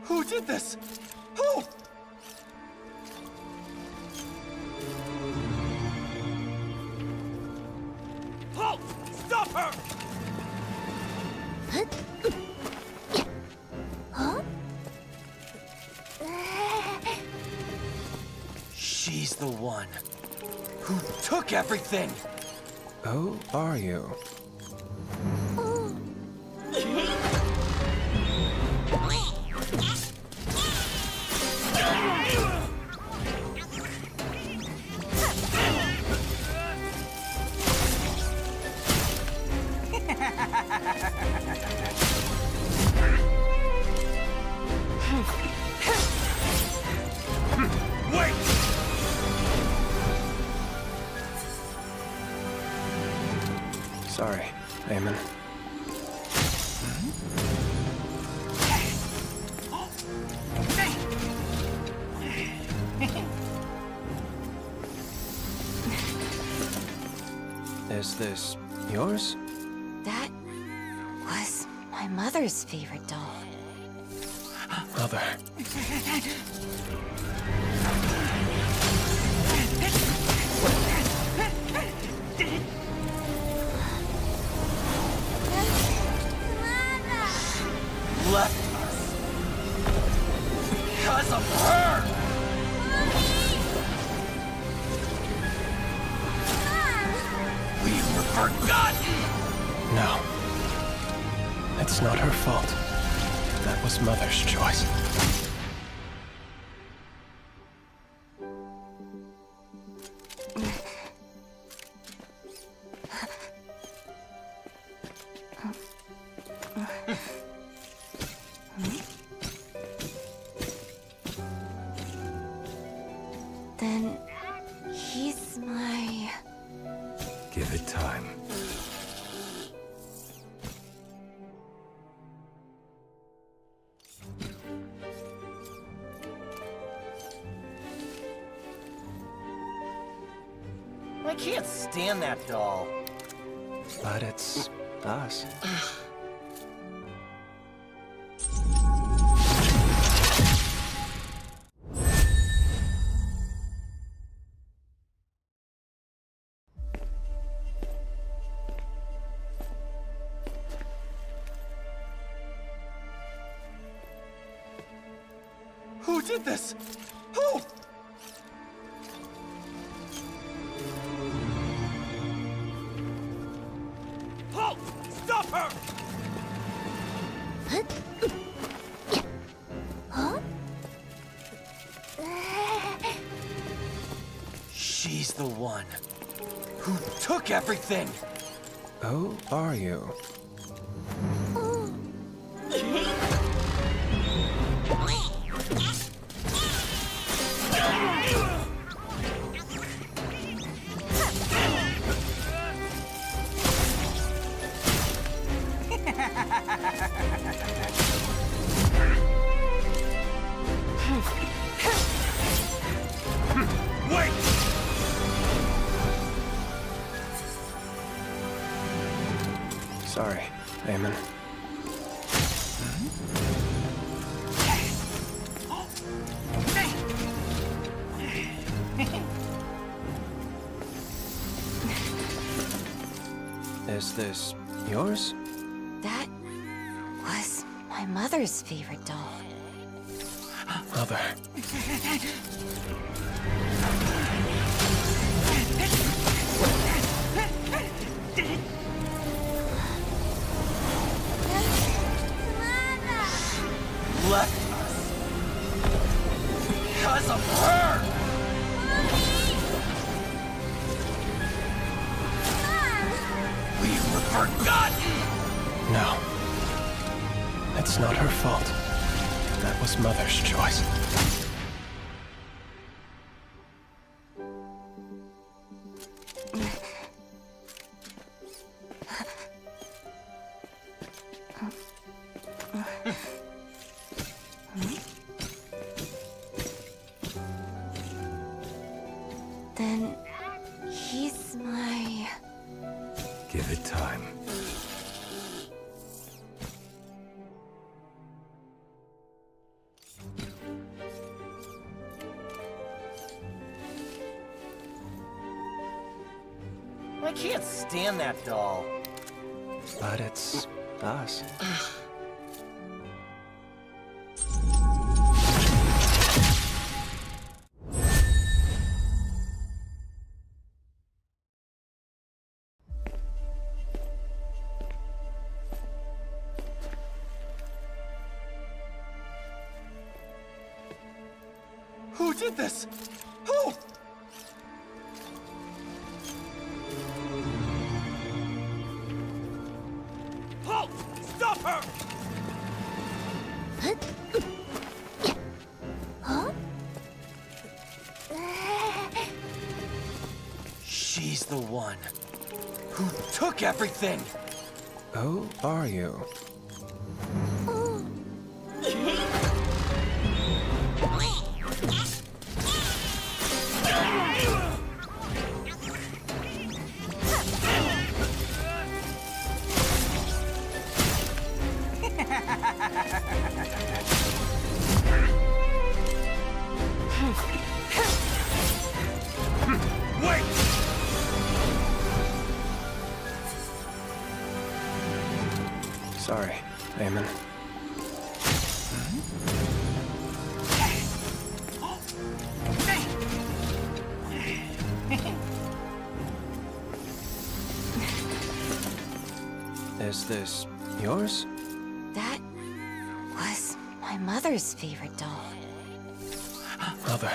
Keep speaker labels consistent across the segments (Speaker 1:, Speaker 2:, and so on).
Speaker 1: Who did this? Who? Halt! Stop her!
Speaker 2: Huh?
Speaker 1: She's the one who took everything!
Speaker 3: Who are you?
Speaker 1: Wait!
Speaker 3: Sorry, Eamon. Is this yours?
Speaker 2: That was my mother's favorite doll.
Speaker 3: Mother.
Speaker 1: Left us because of her! We were forgotten!
Speaker 3: No. It's not her fault. That was Mother's choice.
Speaker 2: Then he's my...
Speaker 4: Give it time.
Speaker 1: I can't stand that doll.
Speaker 3: But it's us.
Speaker 1: Who did this? Who? Halt! Stop her!
Speaker 2: Huh?
Speaker 1: She's the one who took everything!
Speaker 3: Who are you?
Speaker 1: Wait!
Speaker 3: Sorry, Eamon. Is this yours?
Speaker 2: That was my mother's favorite doll.
Speaker 3: Mother.
Speaker 1: Left us because of her! We were forgotten!
Speaker 3: No. It's not her fault. That was Mother's choice.
Speaker 2: Then he's my...
Speaker 4: Give it time.
Speaker 1: I can't stand that doll.
Speaker 3: But it's us.
Speaker 1: Who did this? Who? Halt! Stop her!
Speaker 2: Huh?
Speaker 1: She's the one who took everything!
Speaker 3: Who are you?
Speaker 1: Wait!
Speaker 3: Sorry, Eamon. Is this yours?
Speaker 2: That was my mother's favorite doll.
Speaker 3: Mother.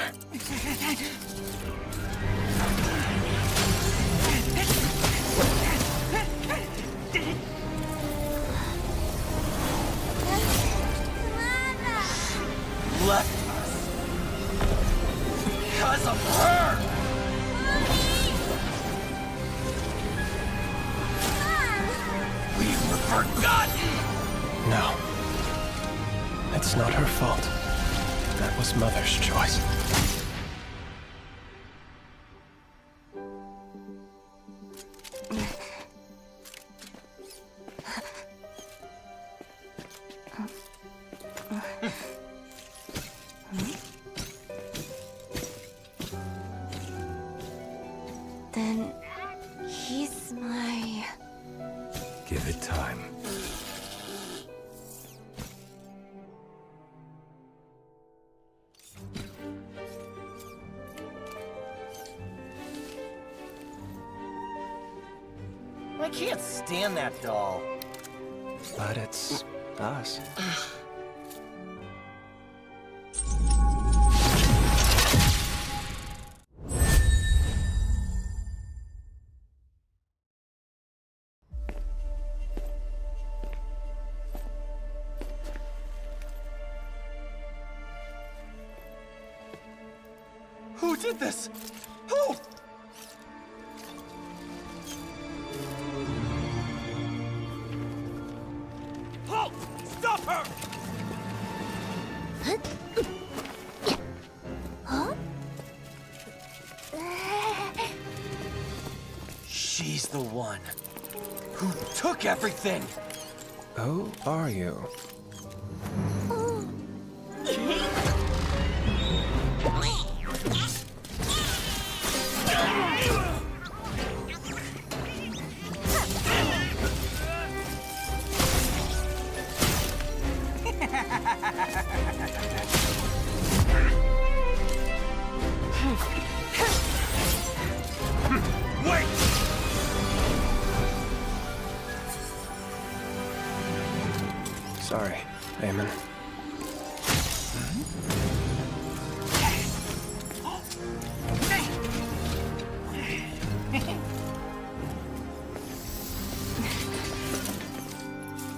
Speaker 1: Left us because of her! We were forgotten!
Speaker 3: No. It's not her fault. That was Mother's choice.
Speaker 2: Then he's my...
Speaker 4: Give it time.
Speaker 1: I can't stand that doll.
Speaker 3: But it's us.
Speaker 1: Who did this? Who? Halt! Stop her!
Speaker 2: Huh?
Speaker 1: She's the one who took everything!
Speaker 3: Who are you?
Speaker 1: Wait!
Speaker 3: Sorry, Eamon.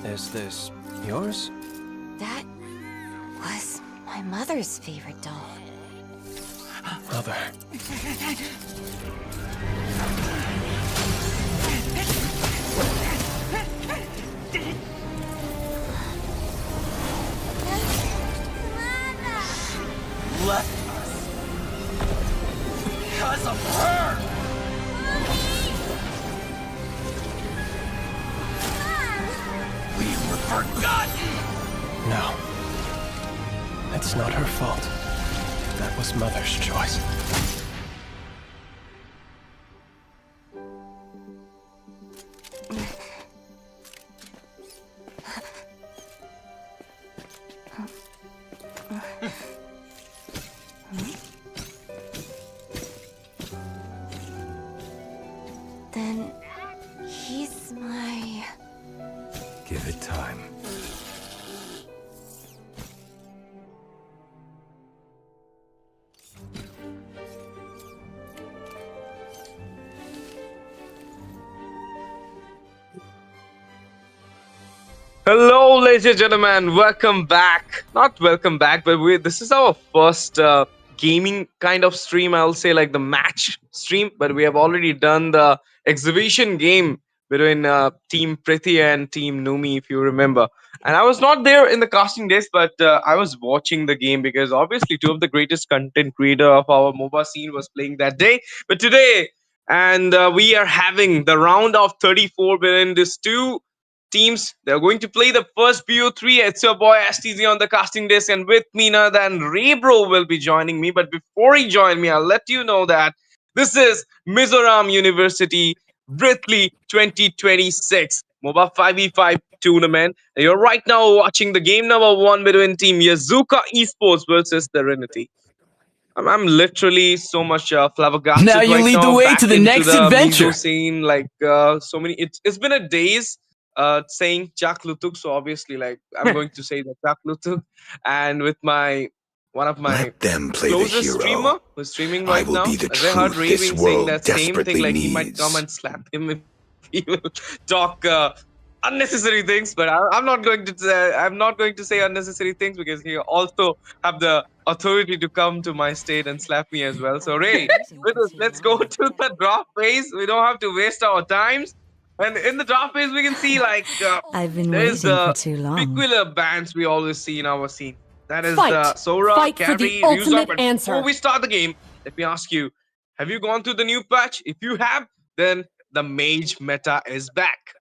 Speaker 3: Is this yours?
Speaker 2: That was my mother's favorite doll.
Speaker 3: Mother.
Speaker 1: Left us because of her! We were forgotten!
Speaker 3: No. It's not her fault. That was Mother's choice.
Speaker 2: Then he's my...
Speaker 4: Give it time.
Speaker 5: Hello, ladies and gentlemen. Welcome back. Not welcome back, but this is our first gaming kind of stream. I'll say like the match stream, but we have already done the exhibition game between Team Priti and Team Numi, if you remember. And I was not there in the casting days, but I was watching the game because obviously two of the greatest content creator of our MOBA scene was playing that day. But today, and we are having the round of 34 wherein these two teams. They're going to play the first BO3. It's your boy STZ on the casting desk, and with me now then Rebro will be joining me. But before he join me, I'll let you know that this is Mizoram University Virthli 2026 MOBA 5v5 tournament. And you're right now watching the game number 1 between Team Yazuka Esports versus Serenity. I'm literally so much flabbergasted
Speaker 3: Now you
Speaker 5: right
Speaker 3: lead the
Speaker 5: now.
Speaker 3: way
Speaker 5: Back
Speaker 3: to the
Speaker 5: into
Speaker 3: next
Speaker 5: the
Speaker 3: adventure.
Speaker 5: Mizo scene, like so many. It's been a days saying Jack Lutuk, so obviously like I'm going to say that Jack Lutuk, and with my one of my
Speaker 4: Let them play the
Speaker 5: closest
Speaker 4: hero.
Speaker 5: streamer who's streaming
Speaker 4: I
Speaker 5: right
Speaker 4: will
Speaker 5: now.
Speaker 4: be the
Speaker 5: As I heard
Speaker 4: truth
Speaker 5: Ray
Speaker 4: this
Speaker 5: being saying
Speaker 4: world
Speaker 5: that same thing,
Speaker 4: desperately
Speaker 5: like he might
Speaker 4: needs.
Speaker 5: come and slap him if he will talk unnecessary things. But I'm not going to say, I'm not going to say unnecessary things because he also have the authority to come to my state and slap me as well. So Ray, with us, let's go to the draft phase. We don't have to waste our times. And in the draft phase, we can see like
Speaker 6: I've been
Speaker 5: there's
Speaker 6: waiting for
Speaker 5: the
Speaker 6: too long.
Speaker 5: peculiar bands we always see in our scene. That is
Speaker 6: Fight!
Speaker 5: Sora,
Speaker 6: Fight for the
Speaker 5: Carrie, Ryuza.
Speaker 6: ultimate
Speaker 5: But
Speaker 6: answer.
Speaker 5: before we start the game, let me ask you, have you gone through the new patch? If you have, then the mage meta is back.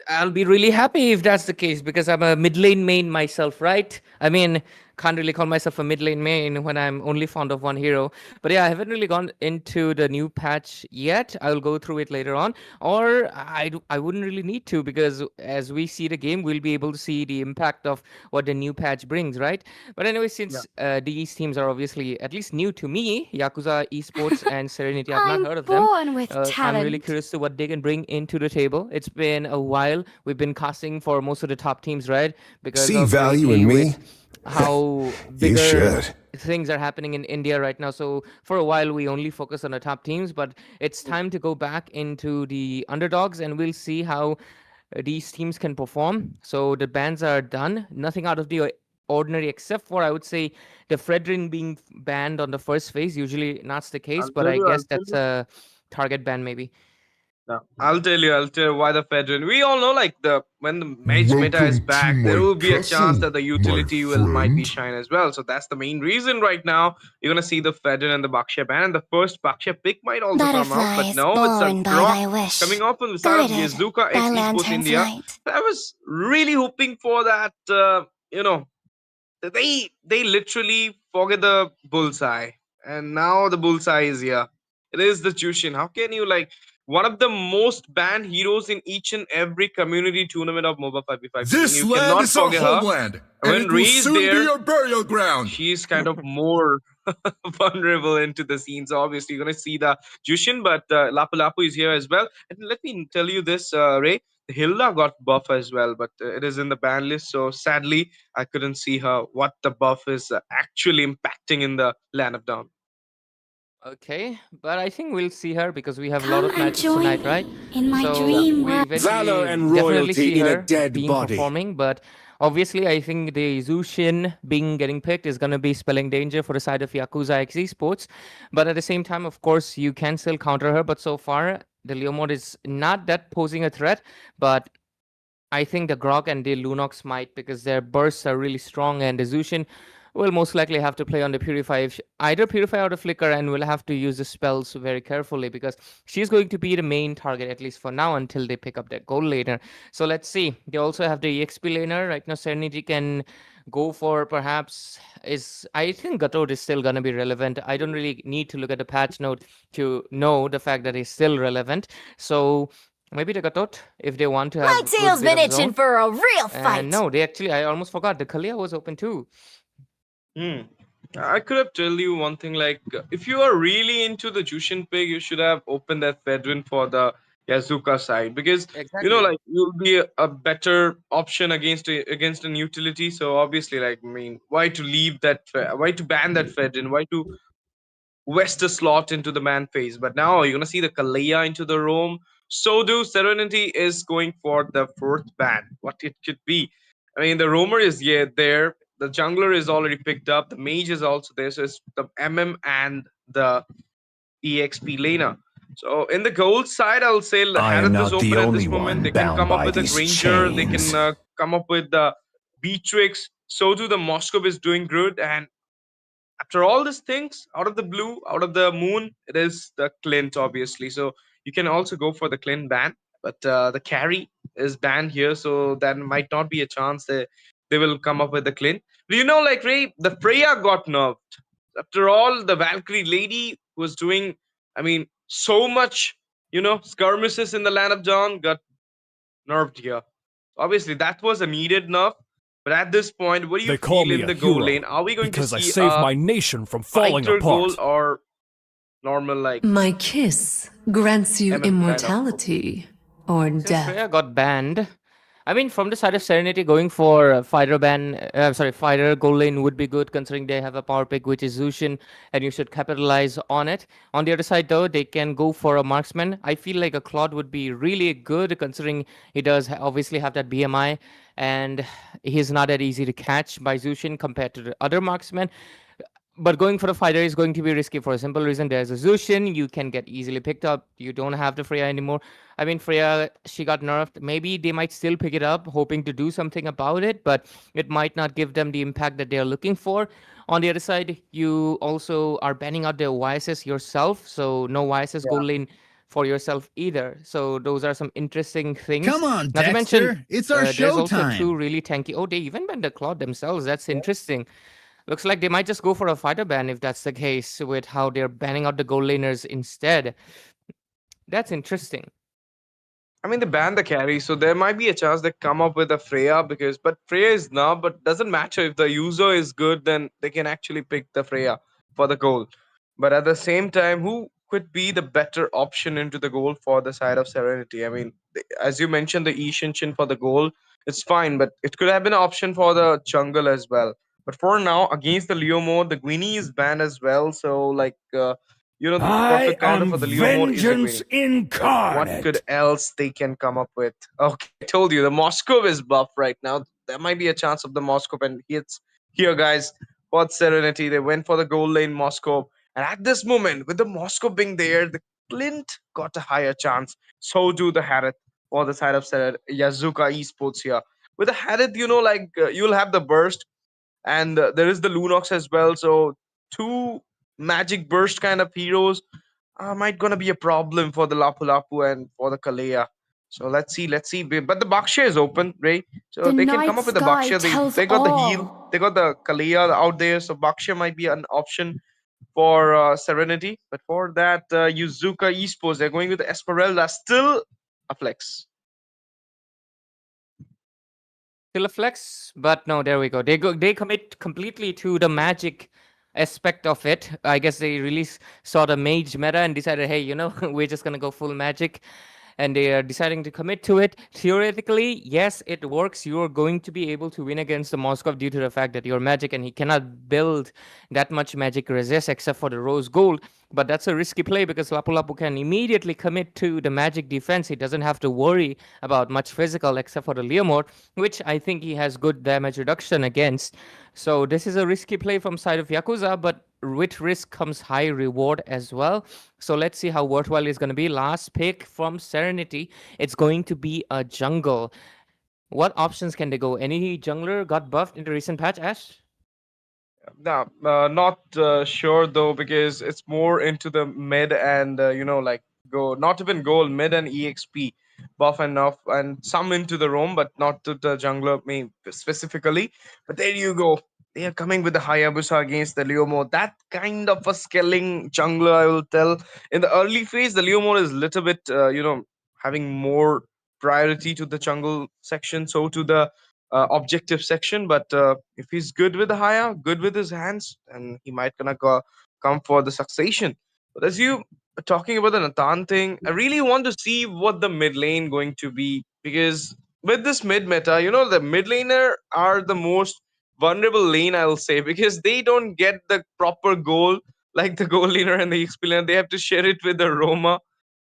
Speaker 7: I'll be really happy if that's the case because I'm a mid lane main myself, right? I mean, can't really call myself a mid lane main when I'm only fond of one hero. But yeah, I haven't really gone into the new patch yet. I'll go through it later on. Or I wouldn't really need to because as we see the game, we'll be able to see the impact of what the new patch brings, right? But anyway, since these teams are obviously at least new to me, Yakuza, Esports, and Serenity, I've not heard of them.
Speaker 2: born with
Speaker 7: I'm really
Speaker 2: talent.
Speaker 7: curious to what they can bring into the table. It's been a while. We've been casting for most of the top teams, right? Because
Speaker 4: See
Speaker 7: of
Speaker 4: value
Speaker 7: lately
Speaker 4: in me?
Speaker 7: with how
Speaker 4: You
Speaker 7: bigger
Speaker 4: should.
Speaker 7: things are happening in India right now. So for a while, we only focus on the top teams, but it's time to go back into the underdogs, and we'll see how these teams can perform. So the bans are done. Nothing out of the ordinary, except for I would say the Fredrin being banned on the first phase. Usually not the case, but I guess that's a target ban maybe.
Speaker 5: No, I'll tell you why the Fedrin. We all know like when the mage meta is back, there will be a chance that the utility might be shine as well. So that's the main reason right now. You're gonna see the Fedrin and the Baksha ban, and the first Baksha pick might also come out. But
Speaker 2: Butterflies
Speaker 5: no, it's a
Speaker 2: born by thy
Speaker 5: Grok
Speaker 2: wish,
Speaker 5: coming off from the side of
Speaker 2: guided
Speaker 5: Yazuka
Speaker 2: by
Speaker 5: X Esports
Speaker 2: lantern's
Speaker 5: India.
Speaker 2: light.
Speaker 5: I was really hoping for that. You know, they literally forget the bullseye, and now the bullseye is here. It is the Jushin. How can you like one of the most banned heroes in each and every community tournament of MOBA 5v5?
Speaker 8: This
Speaker 5: You
Speaker 8: land
Speaker 5: cannot
Speaker 8: is our
Speaker 5: forget her.
Speaker 8: homeland,
Speaker 5: And
Speaker 8: and
Speaker 5: when
Speaker 8: it will
Speaker 5: Ree is
Speaker 8: soon be
Speaker 5: there,
Speaker 8: your burial ground.
Speaker 5: she's kind of more vulnerable into the scene. So obviously you're gonna see the Jushin, but Lapu Lapu is here as well. And let me tell you this, Ray. Hilda got buff as well, but it is in the ban list. So sadly, I couldn't see her what the buff is actually impacting in the land of Dawn.
Speaker 7: Okay, but I think we'll see her because we have a
Speaker 2: Come
Speaker 7: lot of
Speaker 2: and
Speaker 7: matches
Speaker 2: join
Speaker 7: tonight,
Speaker 2: me
Speaker 7: right?
Speaker 2: in my
Speaker 7: So
Speaker 2: dream
Speaker 7: we
Speaker 2: world.
Speaker 7: eventually
Speaker 9: Valor and
Speaker 7: definitely
Speaker 9: royalty
Speaker 7: see
Speaker 9: in a
Speaker 7: her
Speaker 9: dead
Speaker 7: being
Speaker 9: body.
Speaker 7: performing, but obviously I think the Zushin being getting picked is going to be spelling danger for the side of Yakuza X Esports. But at the same time, of course, you can still counter her. But so far, the Leo mode is not that posing a threat, but I think the Grog and the Lunox might because their bursts are really strong, and the Zushin will most likely have to play on the Purify, either Purify or the Flicker, and will have to use the spells very carefully because she's going to be the main target, at least for now, until they pick up their goal later. So let's see. They also have the EXP laner. Right now, Serenity can go for perhaps I think Gatod is still going to be relevant. I don't really need to look at the patch note to know the fact that it's still relevant. So Maybe they got out if they want to
Speaker 2: My
Speaker 7: have a good
Speaker 2: tail's
Speaker 7: bit
Speaker 2: been
Speaker 7: of
Speaker 2: itching
Speaker 7: zone.
Speaker 2: for a real fight.
Speaker 7: And no, they actually, I almost forgot, the Kalia was open too.
Speaker 5: Hmm. I could have tell you one thing like if you are really into the Jushin pick, you should have opened that Fedrin for the Yazuka side because
Speaker 7: Exactly.
Speaker 5: like you'll be a better option against an utility. So obviously, like I mean, why to leave that? Why to ban that Fedrin? Why to west a slot into the man phase? But now you're gonna see the Kalea into the roam. So do Serenity is going for the fourth ban. What it could be? I mean, the roamer is there. The jungler is already picked up. The mage is also there. So it's the MM and the EXP laner. So in the gold side, I'll say
Speaker 4: I am
Speaker 5: Harith is
Speaker 4: not the
Speaker 5: open at this
Speaker 4: only
Speaker 5: moment.
Speaker 4: one
Speaker 5: They can
Speaker 4: bound
Speaker 5: come up
Speaker 4: by
Speaker 5: with a
Speaker 4: these
Speaker 5: Granger. They can
Speaker 4: chains.
Speaker 5: come up with the Beatrix. So do the Moscow is doing good. And after all these things, out of the blue, out of the moon, it is the Clint, obviously. So you can also go for the Clint ban. But the carry is banned here. So that might not be a chance they will come up with the Clint. But like Ray, the Freya got nerfed. After all, the Valkyrie lady was doing, I mean, so much, skirmishes in the land of Dawn got nerfed here. Obviously, that was a needed nerf. But at this point, what do you
Speaker 6: They call
Speaker 5: feel
Speaker 6: me
Speaker 5: in
Speaker 6: a
Speaker 5: the goal
Speaker 6: hero
Speaker 5: lane? Are we going to
Speaker 6: because I
Speaker 5: see
Speaker 6: saved
Speaker 5: a
Speaker 6: my nation from falling
Speaker 5: fighter goal
Speaker 6: apart.
Speaker 5: or normal like
Speaker 8: My kiss grants you
Speaker 5: MM kind of?
Speaker 8: immortality or
Speaker 7: Since
Speaker 8: death.
Speaker 7: Freya got banned, I mean, from the side of Serenity, going for fighter fighter goal lane would be good considering they have a power pick which is Zushin, and you should capitalize on it. On the other side, though, they can go for a marksman. I feel like a Claude would be really good considering he does obviously have that BMI, and he's not that easy to catch by Zushin compared to the other marksmen. But going for a fighter is going to be risky for a simple reason. There's a Zushin, you can get easily picked up. You don't have the Freya anymore. I mean, Freya, she got nerfed. Maybe they might still pick it up, hoping to do something about it, but it might not give them the impact that they're looking for. On the other side, you also are banning out the YSS yourself, so no YSS goal lane for yourself either. So those are some interesting things.
Speaker 9: Come on,
Speaker 7: Not to mention,
Speaker 9: Dexter. It's our
Speaker 7: there's also
Speaker 9: showtime.
Speaker 7: two really tanky. Oh, they even banned the Claude themselves. That's interesting. Looks like they might just go for a fighter ban if that's the case with how they're banning out the gold laners instead. That's interesting.
Speaker 5: I mean, they banned the carry, so there might be a chance they come up with a Freya but Freya is now, but doesn't matter if the user is good, then they can actually pick the Freya for the goal. But at the same time, who could be the better option into the goal for the side of Serenity? I mean, as you mentioned, the Ishinshin for the goal, it's fine, but it could have been an option for the jungle as well. But for now, against the Leo mode, the Guinea is banned as well. So, like, the
Speaker 4: I
Speaker 5: perfect counter
Speaker 4: am
Speaker 5: for the Leo mode is the
Speaker 4: vengeance
Speaker 5: Guinea. What
Speaker 4: incarnate.
Speaker 5: could else they can come up with? Okay, I told you the Moscow is buff right now. There might be a chance of the Moscow, and it's here, guys. For Serenity, they went for the goal lane Moscow, and at this moment, with the Moscow being there, the Clint got a higher chance. So do the Harith for the side of Yazuka Esports here. With the Harith, you'll have the burst, and there is the Lunox as well. So two magic burst kind of heroes might gonna be a problem for the Lapu Lapu and for the Kalea. So let's see. But the Baksha is open, Ray. So
Speaker 2: The
Speaker 5: they can come
Speaker 2: night
Speaker 5: up with the
Speaker 2: sky
Speaker 5: Baksha.
Speaker 2: tells
Speaker 5: They got the
Speaker 2: all.
Speaker 5: heal. They got the Kalea out there. So Baksha might be an option for Serenity. But for that, Yuzuka Esports, they're going with the Esmeralda. Still a flex.
Speaker 7: Still a flex, but no, there we go. They commit completely to the magic aspect of it. I guess they really saw the mage meta and decided, hey, we're just gonna go full magic. And they are deciding to commit to it. Theoretically, yes, it works. You are going to be able to win against the Moskov due to the fact that you're magic and he cannot build that much magic resist except for the rose gold. But that's a risky play because Lapu Lapu can immediately commit to the magic defense. He doesn't have to worry about much physical except for the Leomord, which I think he has good damage reduction against. So this is a risky play from side of Yakuza, but with risk comes high reward as well. So let's see how worthwhile it's going to be. Last pick from Serenity. It's going to be a jungle. What options can they go? Any jungler got buffed in the recent patch, Ash?
Speaker 5: No, not sure though, because it's more into the mid and go not even gold, mid and exp buff enough, and some into the roam, but not to the jungler main specifically. But there you go. They are coming with the Hayabusa against the Leomo. That kind of a scaling jungler, I will tell. In the early phase, the Leomo is little bit having more priority to the jungle section, so to the objective section. But if he's good with the Haya, good with his hands, and he might gonna come for the succession. But as you are talking about the Nathan thing, I really want to see what the mid lane going to be, because with this mid meta, the mid laner are the most vulnerable lane, I'll say, because they don't get the proper goal like the goal laner and the XP laner. They have to share it with the Roma.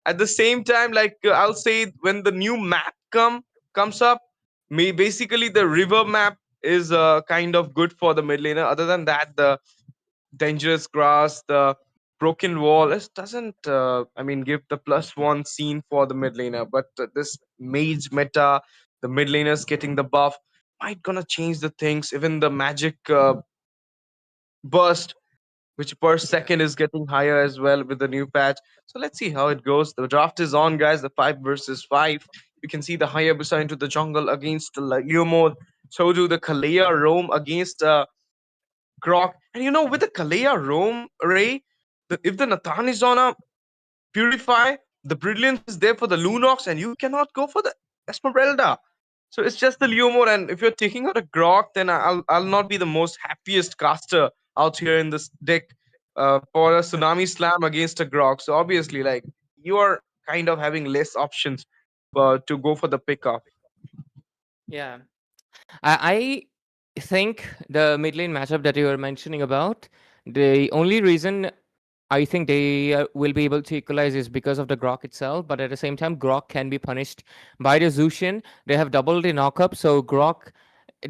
Speaker 5: At the same time, like I'll say, when the new map comes up, basically the river map is kind of good for the mid laner. Other than that, the dangerous grass, the broken wall, it doesn't give the +1 scene for the mid laner. But this mage meta, the mid laners getting the buff, might gonna change the things. Even the magic burst, which per second is getting higher as well with the new patch. So let's see how it goes. The draft is on, guys. The 5 versus 5. You can see the Hayabusa into the jungle against the Leomord. So do the Kalea roam against Grok. And with the Kalea roam array, if the Nathan is on a Purify, the Brilliance is there for the Lunox, and you cannot go for the Esmeralda. So it's just the Leomord, and if you're taking out a Grok, then I'll not be the most happiest caster out here in this deck for a Tsunami Slam against a Grok. So obviously, like, you are kind of having less options to go for the pickup.
Speaker 7: Yeah. I think the mid lane matchup that you were mentioning about, the only reason I think they will be able to equalize is because of the Grok itself, but at the same time, Grok can be punished by the Zushin. They have doubled the knockup, so Grok,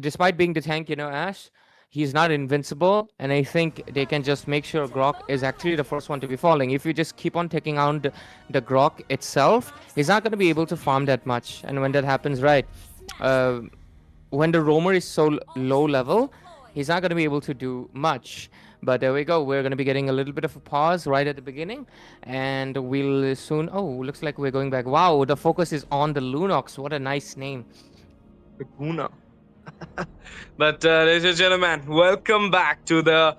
Speaker 7: despite being the tank, Ash, he's not invincible, and I think they can just make sure Grok is actually the first one to be falling. If you just keep on taking out the Grok itself, he's not going to be able to farm that much, and when that happens, right, when the roamer is so low level, he's not going to be able to do much. But there we go. We're going to be getting a little bit of a pause right at the beginning, and we'll soon... Oh, looks like we're going back. Wow, the focus is on the Lunox. What a nice name.
Speaker 5: Laguna. But ladies and gentlemen, welcome back to the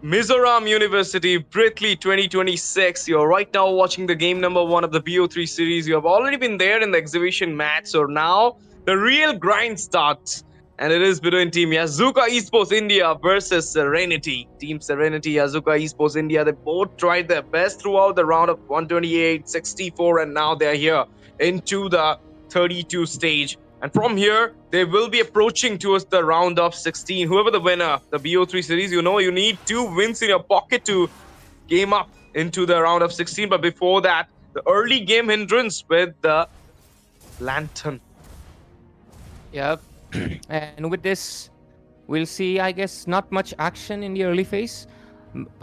Speaker 5: Mizoram University Virthli 2026. You're right now watching the game number 1 of the BO3 series. You have already been there in the exhibition match, so now the real grind starts. And it is between Team Yazuka Esports India versus Serenity. Team Serenity, Yazuka Esports India, they both tried their best throughout the round of 128, 64, and now they're here into the 32 stage. And from here, they will be approaching towards the round of 16. Whoever the winner, the BO3 series, you need 2 wins in your pocket to game up into the round of 16. But before that, the early game hindrance with the Lantern.
Speaker 7: Yep. And with this, we'll see, I guess, not much action in the early phase,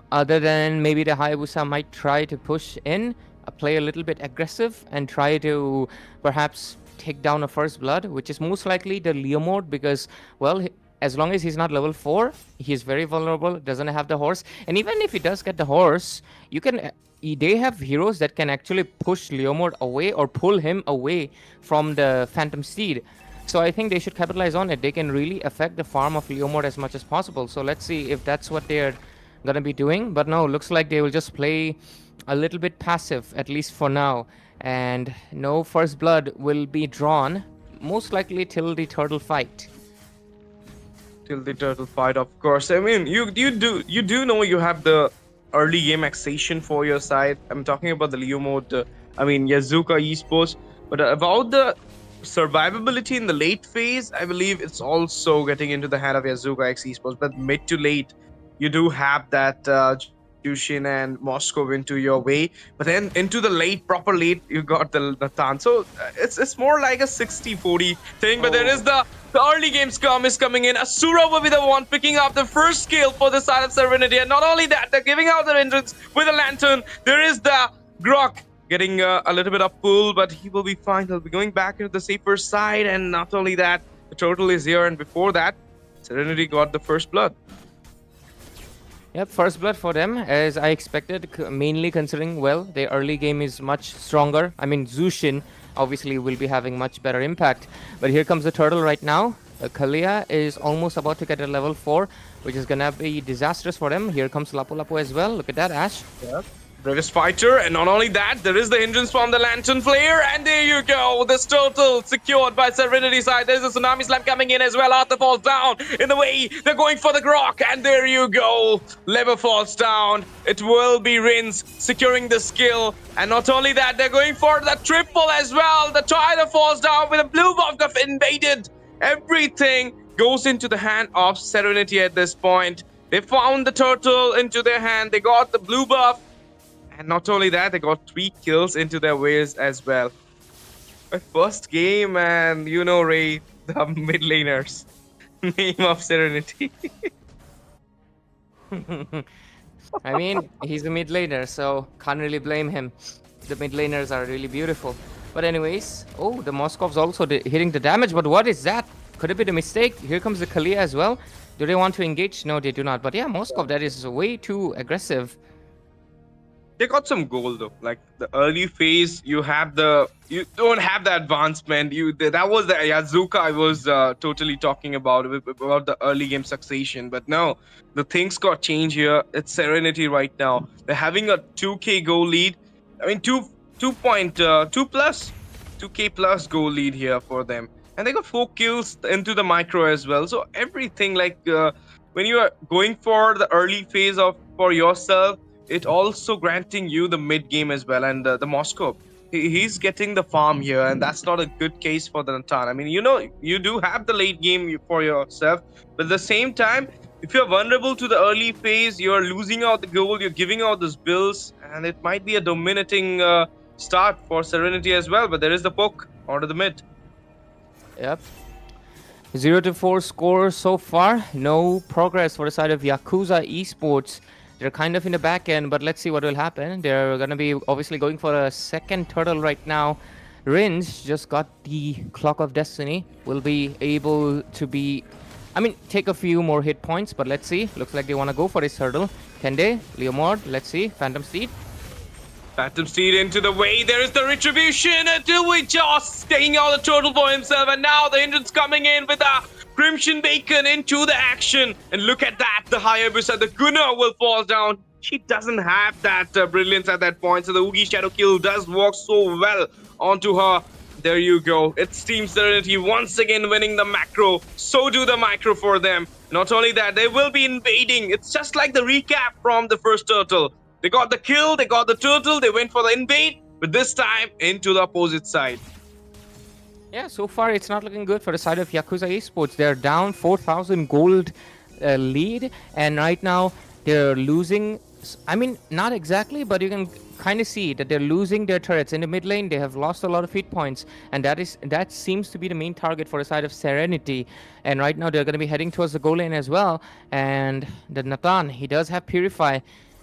Speaker 7: other than maybe the Hayabusa might try to push in, play a little bit aggressive, and try to perhaps take down a first blood, which is most likely the Leomord, because, well, as long as he's not level 4, he's very vulnerable, doesn't have the horse. And even if he does get the horse, they have heroes that can actually push Leomord away or pull him away from the Phantom Steed. So I think they should capitalize on it. They can really affect the farm of Leomord as much as possible. So let's see if that's what they're going to be doing. But no, looks like they will just play a little bit passive, at least for now. And no first blood will be drawn, most likely till the turtle fight.
Speaker 5: Till the turtle fight, of course. I mean, you do know you have the early game accession for your side. I'm talking about the Leomord, Yazuka Esports. But about the survivability in the late phase, I believe it's also getting into the hand of Yazuka X Esports. But mid to late, you do have that Jushin and Moscow into your way. But then into the proper late, you got the Nathan. So it's more like a 60-40 thing. But there is the early game scrum is coming in. Asura will be the one picking up the first kill for the side of Serenity. And not only that, they're giving out their entrance with a Lantern. There is the Grok getting a little bit of pull, but he will be fine. He'll be going back into the safer side. And not only that, the turtle is here. And before that, Serenity got the first blood.
Speaker 7: Yep, first blood for them, as I expected, mainly considering, well, their early game is much stronger. I mean, Zushin obviously will be having much better impact. But here comes the turtle right now. Kalea is almost about to get a level 4, which is going to be disastrous for them. Here comes Lapu Lapu as well. Look at that, Ash.
Speaker 5: Yep. Bravest fighter, and not only that, there is the hindrance from the lantern flare, and there you go. This turtle secured by Serenity side. There's a tsunami slam coming in as well. Arthur falls down in the way. They're going for the grok, and there you go. Lever falls down. It will be Rins securing the skill, and not only that, they're going for the triple as well. The Tyler falls down with a blue buff got invaded. Everything goes into the hand of Serenity at this point. They found the turtle into their hand. They got the blue buff. And not only that, they got 3 kills into their ways as well. My first game, and you know, Ray, the mid laners. Name of Serenity.
Speaker 7: I mean, he's a mid laner, so can't really blame him. The mid laners are really beautiful. But anyways, oh, the Moskov's also hitting the damage. But what is that? Could it be the mistake? Here comes the Kalia as well. Do they want to engage? No, they do not. But yeah, Moskov, that is way too aggressive.
Speaker 5: They got some gold though. Like the early phase, you don't have the advancement. That was the Yazuka I was totally talking about the early game succession. But no, the things got changed here. It's Serenity right now. They're having a 2k goal lead. I mean 2k plus goal lead here for them. And they got 4 kills into the micro as well. So everything like when you are going for the early phase for yourself, it also granting you the mid game as well. And the Moscow, he's getting the farm here, and that's not a good case for the Natan. I mean, you know, you do have the late game for yourself, but at the same time, if you're vulnerable to the early phase, you're losing out the gold, you're giving out those bills, and it might be a dominating start for Serenity as well. But there is the poke onto the mid.
Speaker 7: Yep. 0-4 score so far. No progress for the side of Yakuza Esports. They're kind of in the back end, but let's see what will happen. They're going to be obviously going for a second turtle right now. Rins just got the Clock of Destiny. Will be able to take a few more hit points, but let's see. Looks like they want to go for this turtle. Can they? Leomord, let's see. Phantom Steed.
Speaker 5: Phantom Steed into the way. There is the retribution until we just taking out the turtle for himself. And now the engine's coming in with a Crimson Bacon into the action. And look at that. The Hayabusa, the Gunnar will fall down. She doesn't have that brilliance at that point. So the Oogie Shadow kill does work so well onto her. There you go. It's Team Serenity once again winning the macro. So do the micro for them. Not only that, they will be invading. It's just like the recap from the first turtle. They got the kill, they got the turtle, they went for the invade, but this time into the opposite side.
Speaker 7: Yeah, so far it's not looking good for the side of Yakuza Esports. They're down 4,000 gold lead, and right now they're losing. I mean, not exactly, but you can kind of see that they're losing their turrets in the mid lane. They have lost a lot of hit points, and that seems to be the main target for the side of Serenity. And right now they're going to be heading towards the goal lane as well. And the Nathan, he does have Purify,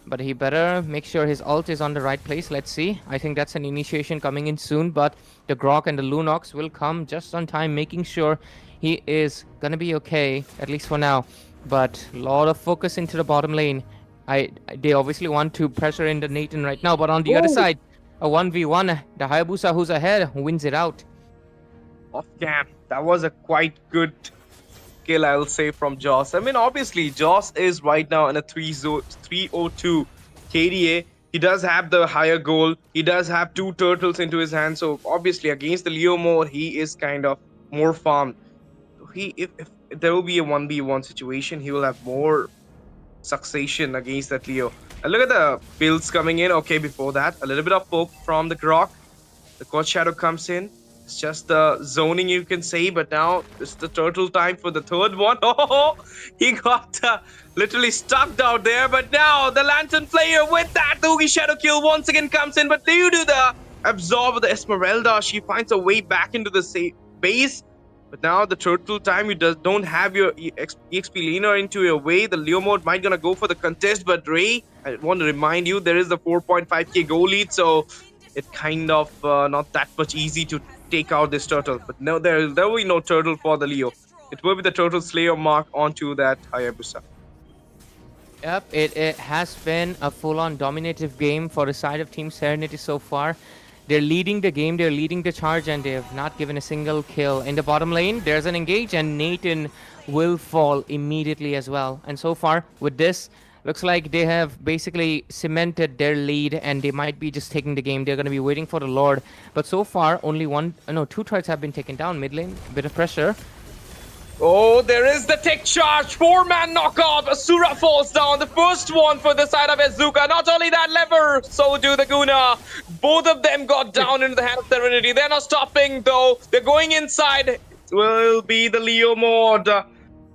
Speaker 7: but he better make sure his ult is on the right place. Let's see. I think that's an initiation coming in soon, but the Grok and the Lunox will come just on time, making sure he is gonna be okay, at least for now. But a lot of focus into the bottom lane. They obviously want to pressure in the Nathan right now, but on the other side, a 1v1, the Hayabusa who's ahead wins it out.
Speaker 5: Off cam. That was a quite good kill, I'll say, from Joss. I mean, obviously, Joss is right now in a 302 KDA. He does have the higher goal. He does have 2 turtles into his hand. So, obviously, against the Leo mode, he is kind of more farmed. If there will be a 1v1 situation, he will have more succession against that Leo. And look at the builds coming in. Okay, before that, a little bit of poke from the Grok. The Corz Shadow comes in. It's just the zoning, you can say, but now it's the turtle time for the third one. Oh, he got literally stuck out there, but now the Lantern Player with that Oogie Shadow kill once again comes in, but due to the absorb of the Esmeralda, she finds a way back into the base. But now the turtle time, you don't have your EXP laner into your way. The Leo mode might gonna go for the contest, but Ray, I want to remind you, there is the 4.5k goal lead, so it kind of not that much easy to take out this turtle. But no, there will be no turtle for the Leo. It will be the turtle slayer mark onto that Hayabusa.
Speaker 7: Yep, it has been a full-on dominative game for the side of Team Serenity so far. They're leading the game, they're leading the charge, and they have not given a single kill. In the bottom lane, there's an engage, and Nathan will fall immediately as well. And so far, with this, Looks like they have basically cemented their lead and they might be just taking the game. They're going to be waiting for the Lord. But so far, only two turrets have been taken down mid lane. Bit of pressure.
Speaker 5: Oh, there is the tech charge. 4-man knockout. Asura falls down. The first one for the side of Azuka. Not only that, Lever, so do the Guna. Both of them got down into the hand of Serenity. They're not stopping, though. They're going inside. It will be the Leo mode.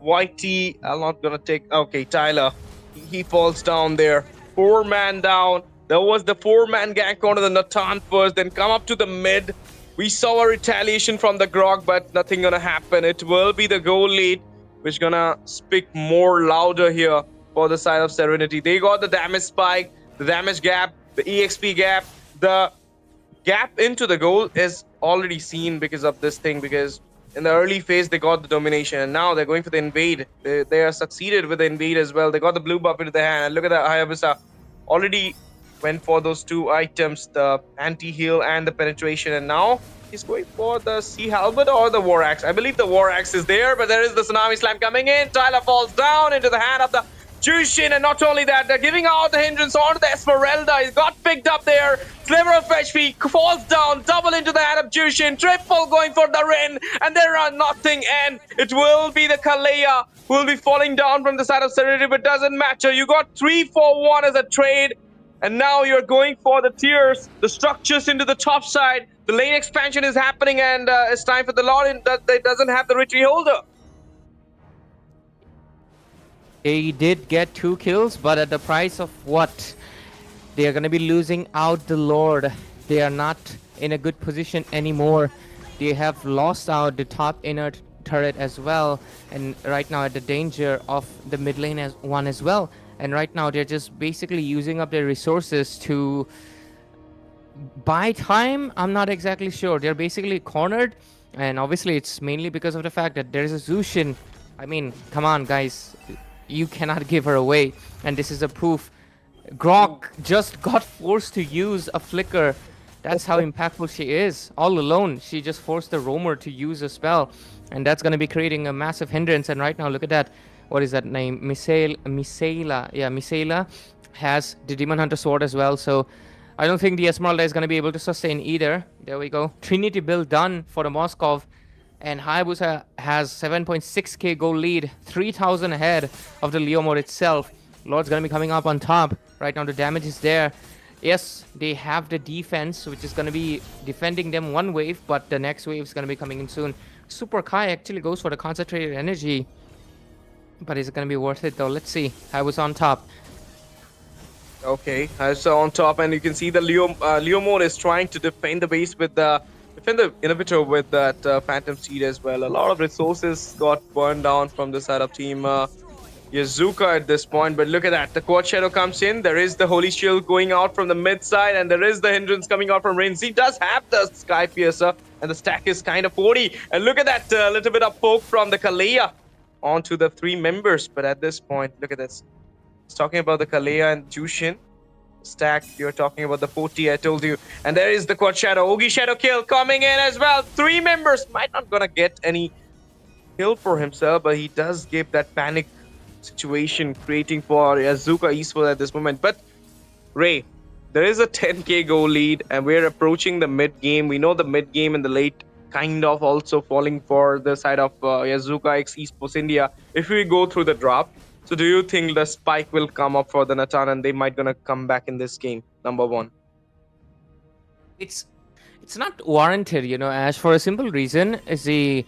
Speaker 5: Whitey, I'm not going to take... Okay, Tyler. He falls down there. 4-man down. There was the 4-man gank onto the Natan first. Then come up to the mid. We saw a retaliation from the Grog, but nothing gonna happen. It will be the goal lead, which gonna speak more louder here for the side of Serenity. They got the damage spike, the damage gap, the EXP gap. The gap into the goal is already seen because of this thing, because in the early phase, they got the domination, and now they're going for the invade. They are succeeded with the invade as well. They got the blue buff into their hand. And look at that, Hayabusa already went for those two items, the anti-heal and the penetration, and now he's going for the Sea Halberd or the War Axe. I believe the War Axe is there, but there is the Tsunami Slam coming in. Tyler falls down into the hand of the Jushin, and not only that, they're giving out the hindrance onto the Esmeralda. He got picked up there. Sliver of HP falls down, double into the hand of Jushin. Triple going for the Rin, and there are nothing, and it will be the Kalea who will be falling down from the side of Serenity, but doesn't matter. You got 3-4-1 as a trade. And now you're going for the tiers, the structures into the top side. The lane expansion is happening, and it's time for the Lord that doesn't have the retreat holder.
Speaker 7: They did get 2 kills, but at the price of what? They are going to be losing out the Lord. They are not in a good position anymore. They have lost out the top inner turret as well, and right now at the danger of the mid lane as well. And right now they're just basically using up their resources to buy time. I'm not exactly sure. They're basically cornered, and obviously it's mainly because of the fact that there's a Zushin. I mean, come on guys, you cannot give her away, and this is a proof. Grok just got forced to use a flicker. That's how impactful she is. All alone, she just forced the roamer to use a spell, and that's going to be creating a massive hindrance. And right now, look at that. What is that name? Misaela. Yeah, Misaela has the Demon Hunter sword as well. So I don't think the Esmeralda is going to be able to sustain either. There we go. Trinity build done for the Moskov. And Hayabusa has 7.6k goal lead. 3,000 ahead of the Leo mode itself. Lord's going to be coming up on top. Right now the damage is there. Yes, they have the defense, which is going to be defending them one wave. But the next wave is going to be coming in soon. Super Kai actually goes for the concentrated energy. But is it going to be worth it though? Let's see. I was on top.
Speaker 5: Okay, I was on top, and you can see the Leo mode is trying to defend the base with the inhibitor with that Phantom Seed as well. A lot of resources got burned down from the side of team Yazuka at this point. But look at that. The Quad Shadow comes in. There is the Holy Shield going out from the mid side, and there is the hindrance coming out from Rains. He does have the Sky Piercer, and the stack is kind of 40. And look at that little bit of poke from the Kalea onto the 3 members. But at this point, look at this. It's talking about the Kalea and Jushin. Stack, you're talking about the 40, I told you. And there is the Quad Shadow. Ogi Shadow kill coming in as well. 3 members. Might not gonna get any kill for himself, but he does give that panic situation creating for Azuka Esports at this moment. But Ray, there is a 10k goal lead, and we're approaching the mid game. We know the mid game and the late kind of also falling for the side of Yazuka X Esports India if we go through the drop. So do you think the spike will come up for the Natan and they might gonna come back in this game? Number 1.
Speaker 7: It's not warranted, you know, Ash, for a simple reason. Is they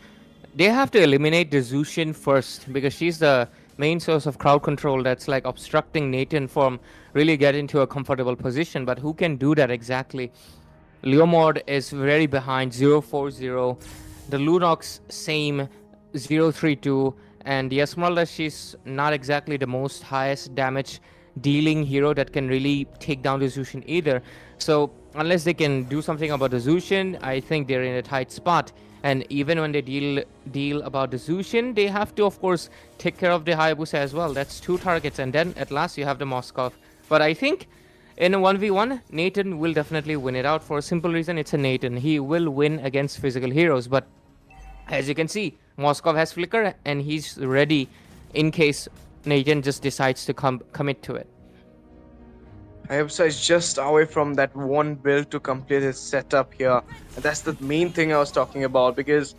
Speaker 7: have to eliminate the Zushin first, because she's the main source of crowd control that's like obstructing Nathan from really getting to a comfortable position. But who can do that exactly? Leomord is very behind, 0-4-0. The Lunox, same, 0-3-2. And the Esmeralda, she's not exactly the most highest damage dealing hero that can really take down the Zushin either. So unless they can do something about the Zushin, I think they're in a tight spot. And even when they deal about the Zushin, they have to, of course, take care of the Hayabusa as well. That's 2 targets. And then at last you have the Moskov. But I think in a 1v1, Nathan will definitely win it out for a simple reason. It's a Nathan. He will win against physical heroes. But as you can see, Moskov has flicker and he's ready in case Nathan just decides to commit to it.
Speaker 5: Hayabusa is just away from that one build to complete his setup here. And that's the main thing I was talking about, because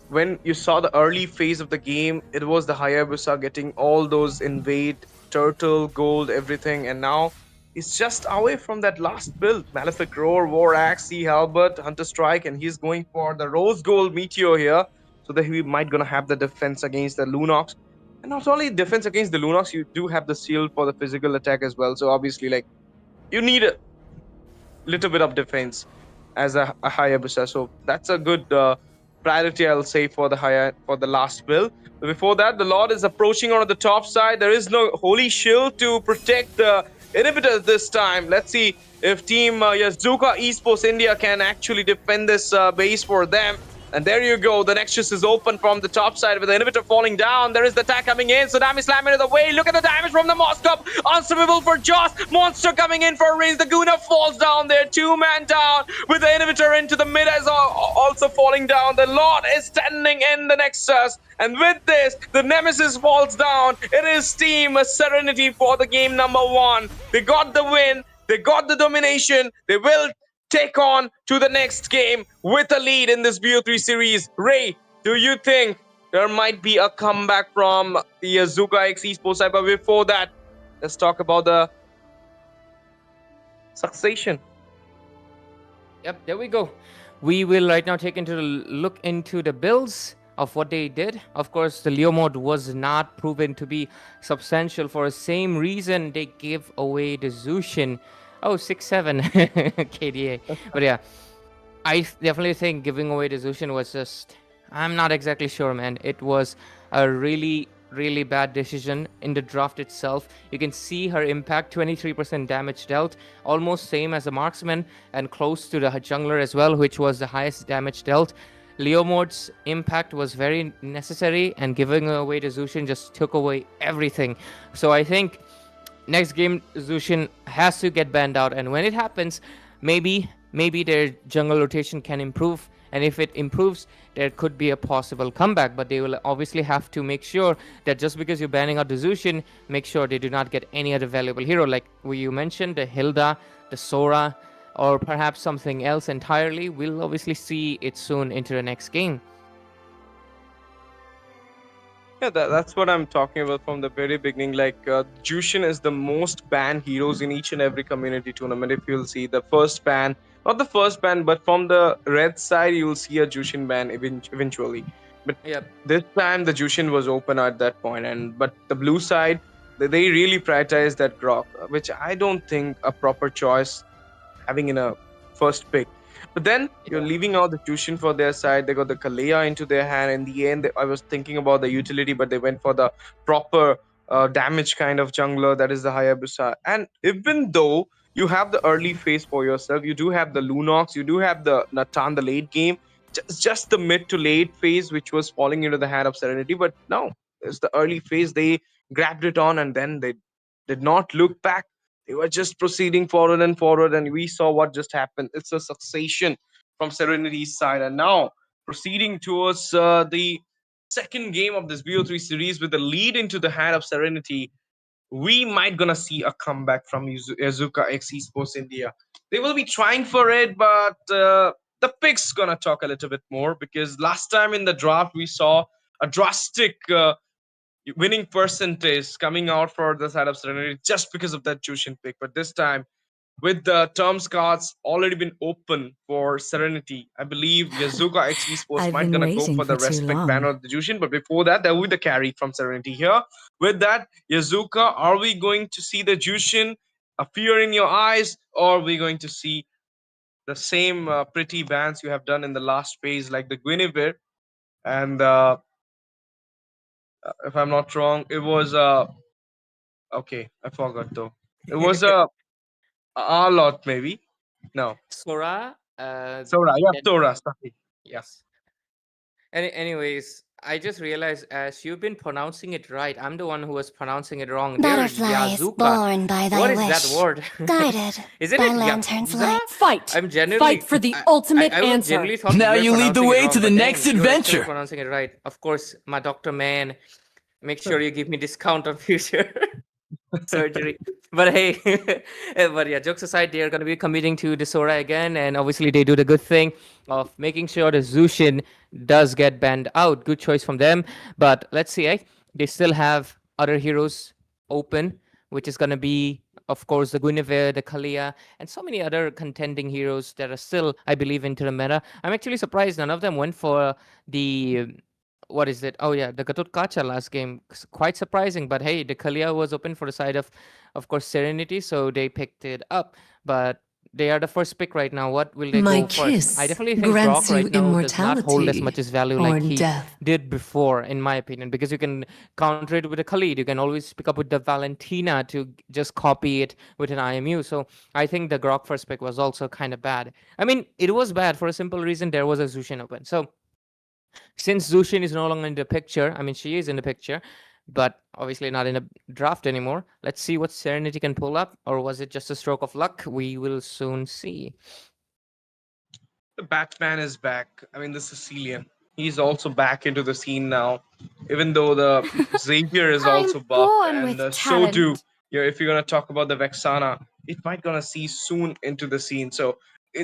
Speaker 5: when you saw the early phase of the game, it was the Hayabusa getting all those invade, turtle, gold, everything, and now he's just away from that last build. Malefic Roar, War Axe, Sea Halberd, Hunter Strike, and he's going for the Rose Gold Meteor here, so that he might gonna have the defense against the Lunox. And not only defense against the Lunox, you do have the shield for the physical attack as well. So obviously, like, you need a little bit of defense as a Hayabusa. So that's a good priority, I'll say, for the last build. But before that, the Lord is approaching on the top side. There is no Holy Shield to protect the inhibitors this time. Let's see if Team Yazuka Esports India can actually defend this base for them. And there you go. The Nexus is open from the top side with the inhibitor falling down. There is the attack coming in. Tsunami Slam into the way. Look at the damage from the Moskop. Unstoppable for Joss. Monster coming in for a raise. The Guna falls down there. 2-man down with the inhibitor into the mid as also falling down. The Lord is standing in the Nexus. And with this, the Nemesis falls down. It is Team Serenity for the game number 1. They got the win. They got the domination. They will take on to the next game with a lead in this BO3 series. Ray, do you think there might be a comeback from the Yazuka X Esports side? But before that, let's talk about the succession.
Speaker 7: Yep, there we go. We will right now take into look into the builds of what they did. Of course, the Leo mode was not proven to be substantial for the same reason they gave away the Zushin. Oh, 6-7 KDA. But yeah, I definitely think giving away the Zushin was just... I'm not exactly sure, man. It was a really, really bad decision in the draft itself. You can see her impact, 23% damage dealt. Almost same as a marksman and close to the jungler as well, which was the highest damage dealt. Leo mode's impact was very necessary, and giving away the Zushin just took away everything. So I think next game, Zushin has to get banned out, and when it happens, maybe their jungle rotation can improve, and if it improves, there could be a possible comeback. But they will obviously have to make sure that just because you're banning out the Zushin, make sure they do not get any other valuable hero, like you mentioned, the Hilda, the Sora, or perhaps something else entirely. We'll obviously see it soon into the next game.
Speaker 5: Yeah, that's what I'm talking about from the very beginning. Like, Jushin is the most banned heroes in each and every community tournament. If you'll see the first ban, not the first ban, but from the red side, you'll see a Jushin ban eventually. But
Speaker 7: Yeah,
Speaker 5: this time, the Jushin was open at that point. But the blue side, they really prioritized that Grok, which I don't think a proper choice having in a first pick. But then you're leaving out the Jushin for their side. They got the Kalea into their hand. In the end, I was thinking about the utility, but they went for the proper damage kind of jungler. That is the Hayabusa. And even though you have the early phase for yourself, you do have the Lunox, you do have the Natan, the late game, just the mid to late phase, which was falling into the hand of Serenity. But no, it's the early phase. They grabbed it on, and then they did not look back. They were just proceeding forward, and we saw what just happened. It's a succession from Serenity's side, and now proceeding towards the second game of this BO3 series with the lead into the hand of Serenity. We might gonna see a comeback from Yazuka X Esports India. They will be trying for it, but the picks gonna talk a little bit more, because last time in the draft we saw a drastic winning percentage coming out for the side of Serenity just because of that Jushin pick. But this time, with the terms cards already been open for Serenity, I believe Yazuka X Esports
Speaker 8: I've
Speaker 5: might
Speaker 8: been
Speaker 5: gonna go
Speaker 8: waiting
Speaker 5: for the
Speaker 8: for too
Speaker 5: respect
Speaker 8: long.
Speaker 5: banner of the Jushin. But before that, there will be the carry from Serenity here. With that, Yazuka, are we going to see the Jushin, a fear in your eyes, or are we going to see the same pretty bans you have done in the last phase, like the Guinevere? And if I'm not wrong, it was okay, I forgot though. It was a lot maybe. No,
Speaker 7: Sora.
Speaker 5: Sora. Yeah,
Speaker 7: Then-
Speaker 5: Sora. Sorry.
Speaker 7: Yes. Anyways, I just realized as you've been pronouncing it right, I'm the one who was pronouncing it wrong. There's
Speaker 2: Butterflies
Speaker 7: Yazuka.
Speaker 2: born by thy
Speaker 7: What is
Speaker 2: wish,
Speaker 7: that word?
Speaker 2: guided
Speaker 7: Isn't
Speaker 2: by
Speaker 7: it
Speaker 2: lantern's
Speaker 7: Yakuza?
Speaker 2: light.
Speaker 8: Fight!
Speaker 7: I'm genuinely
Speaker 8: Fight for the ultimate
Speaker 7: I was
Speaker 8: answer.
Speaker 7: genuinely thought
Speaker 3: Now
Speaker 7: we were
Speaker 3: you lead the
Speaker 7: pronouncing it
Speaker 3: way
Speaker 7: wrong,
Speaker 3: to the
Speaker 7: but
Speaker 3: next
Speaker 7: dang, you are still
Speaker 3: adventure.
Speaker 7: pronouncing it right. Of course, my Dr. Man Make sure you give me discount on future surgery. But hey, but yeah, jokes aside, they are going to be committing to the Sora again, and obviously they do the good thing of making sure the Zushin does get banned out. Good choice from them. But let's see, they still have other heroes open, which is going to be, of course, the Guinevere, the Kalia, and so many other contending heroes that are still, I believe, into the meta. I'm actually surprised none of them went for the what is it? Oh yeah, the Gatut Kacha last game. Quite surprising, but hey, the Kalia was open for the side of course, Serenity, so they picked it up. But they are the first pick right now. What will they
Speaker 8: My
Speaker 7: go first? I
Speaker 8: kiss
Speaker 7: definitely think
Speaker 8: grants
Speaker 7: Grok
Speaker 8: you
Speaker 7: right now does not hold as
Speaker 8: immortality
Speaker 7: much as value
Speaker 8: or
Speaker 7: like he
Speaker 8: death.
Speaker 7: did before, in my opinion, because you can counter it with a Khalid. You can always pick up with the Valentina to just copy it with an IMU. So I think the Grok first pick was also kind of bad. I mean, it was bad for a simple reason. There was a Zushin open. So since Zushin is no longer in the picture, I mean, she is in the picture, but obviously not in a draft anymore. Let's see what Serenity can pull up, or was it just a stroke of luck? We will soon see.
Speaker 5: The Batman is back. I mean, the Sicilian. He's also back into the scene now. Even though the Xavier is
Speaker 2: I'm
Speaker 5: also buffed,
Speaker 2: born
Speaker 5: and
Speaker 2: with
Speaker 5: so do.
Speaker 2: talent.
Speaker 5: If you're gonna talk about the Vexana, it might gonna see soon into the scene. So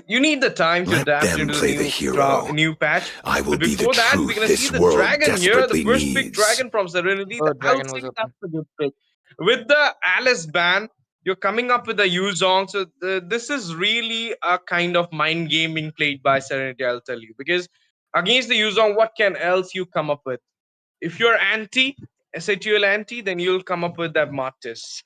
Speaker 5: you need the time to
Speaker 4: Let
Speaker 5: adapt
Speaker 4: them
Speaker 5: into the
Speaker 4: play the hero.
Speaker 5: new patch.
Speaker 4: I will
Speaker 5: But
Speaker 4: be the
Speaker 5: before that, we're
Speaker 4: truth
Speaker 5: gonna see
Speaker 4: this
Speaker 5: the
Speaker 4: world
Speaker 5: dragon here, the
Speaker 4: desperately
Speaker 5: first big
Speaker 4: needs.
Speaker 5: dragon from Serenity.
Speaker 7: Oh,
Speaker 5: I'll
Speaker 7: Dragon
Speaker 5: say
Speaker 7: was
Speaker 5: that's
Speaker 7: open.
Speaker 5: a good pick. With the Alice ban, you're coming up with a Yuzong. So this is really a kind of mind game being played by Serenity, I'll tell you. Because against the Yuzong, what can else you come up with? If you're anti, SATL anti, then you'll come up with that Martis.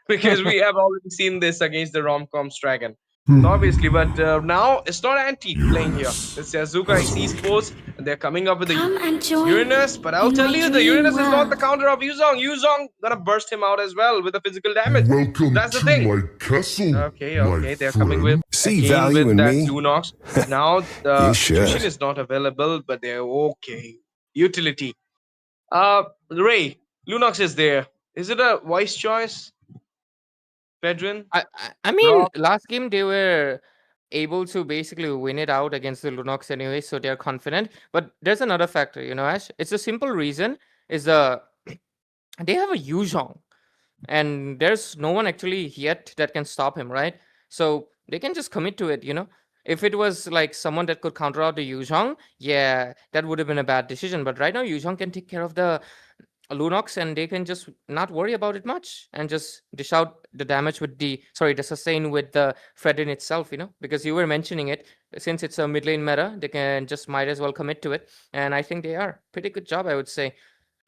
Speaker 5: Because we have already seen this against the Romcom's dragon. So obviously, but now it's not anti playing here. It's Yazuka, it's Esports, and they're coming up with the
Speaker 2: Come and join
Speaker 5: Uranus. But I'll
Speaker 2: in
Speaker 5: tell
Speaker 2: my
Speaker 5: you, the
Speaker 2: dream
Speaker 5: Uranus is not the
Speaker 2: world.
Speaker 5: counter of Yuzong. Yuzong gonna burst him out as well with the physical damage.
Speaker 6: Welcome
Speaker 5: That's the
Speaker 6: to
Speaker 5: thing.
Speaker 6: my castle,
Speaker 5: Okay,
Speaker 6: my
Speaker 5: they're coming with
Speaker 6: friend.
Speaker 4: See
Speaker 5: again
Speaker 4: value
Speaker 5: with
Speaker 4: in
Speaker 5: that
Speaker 4: me?
Speaker 5: Lunox. Now
Speaker 4: You
Speaker 5: the Jushin
Speaker 4: should.
Speaker 5: is not available, but they're okay. Utility. Ray, Lunox is there. Is it a wise choice, Pedrin?
Speaker 7: I mean,
Speaker 5: Rock?
Speaker 7: last game they were able to basically win it out against the Lunox anyway, so they're confident. But there's another factor, Ash. It's a simple reason is they have a Yuzhong, and there's no one actually yet that can stop him, right? So they can just commit to it. If it was like someone that could counter out the Yuzhong, yeah, that would have been a bad decision. But right now, Yuzhong can take care of the Lunox, and they can just not worry about it much and just dish out the damage with the sustain with the Fredin itself, because you were mentioning it. Since it's a mid lane meta, they can just might as well commit to it. And I think they are. Pretty good job, I would say.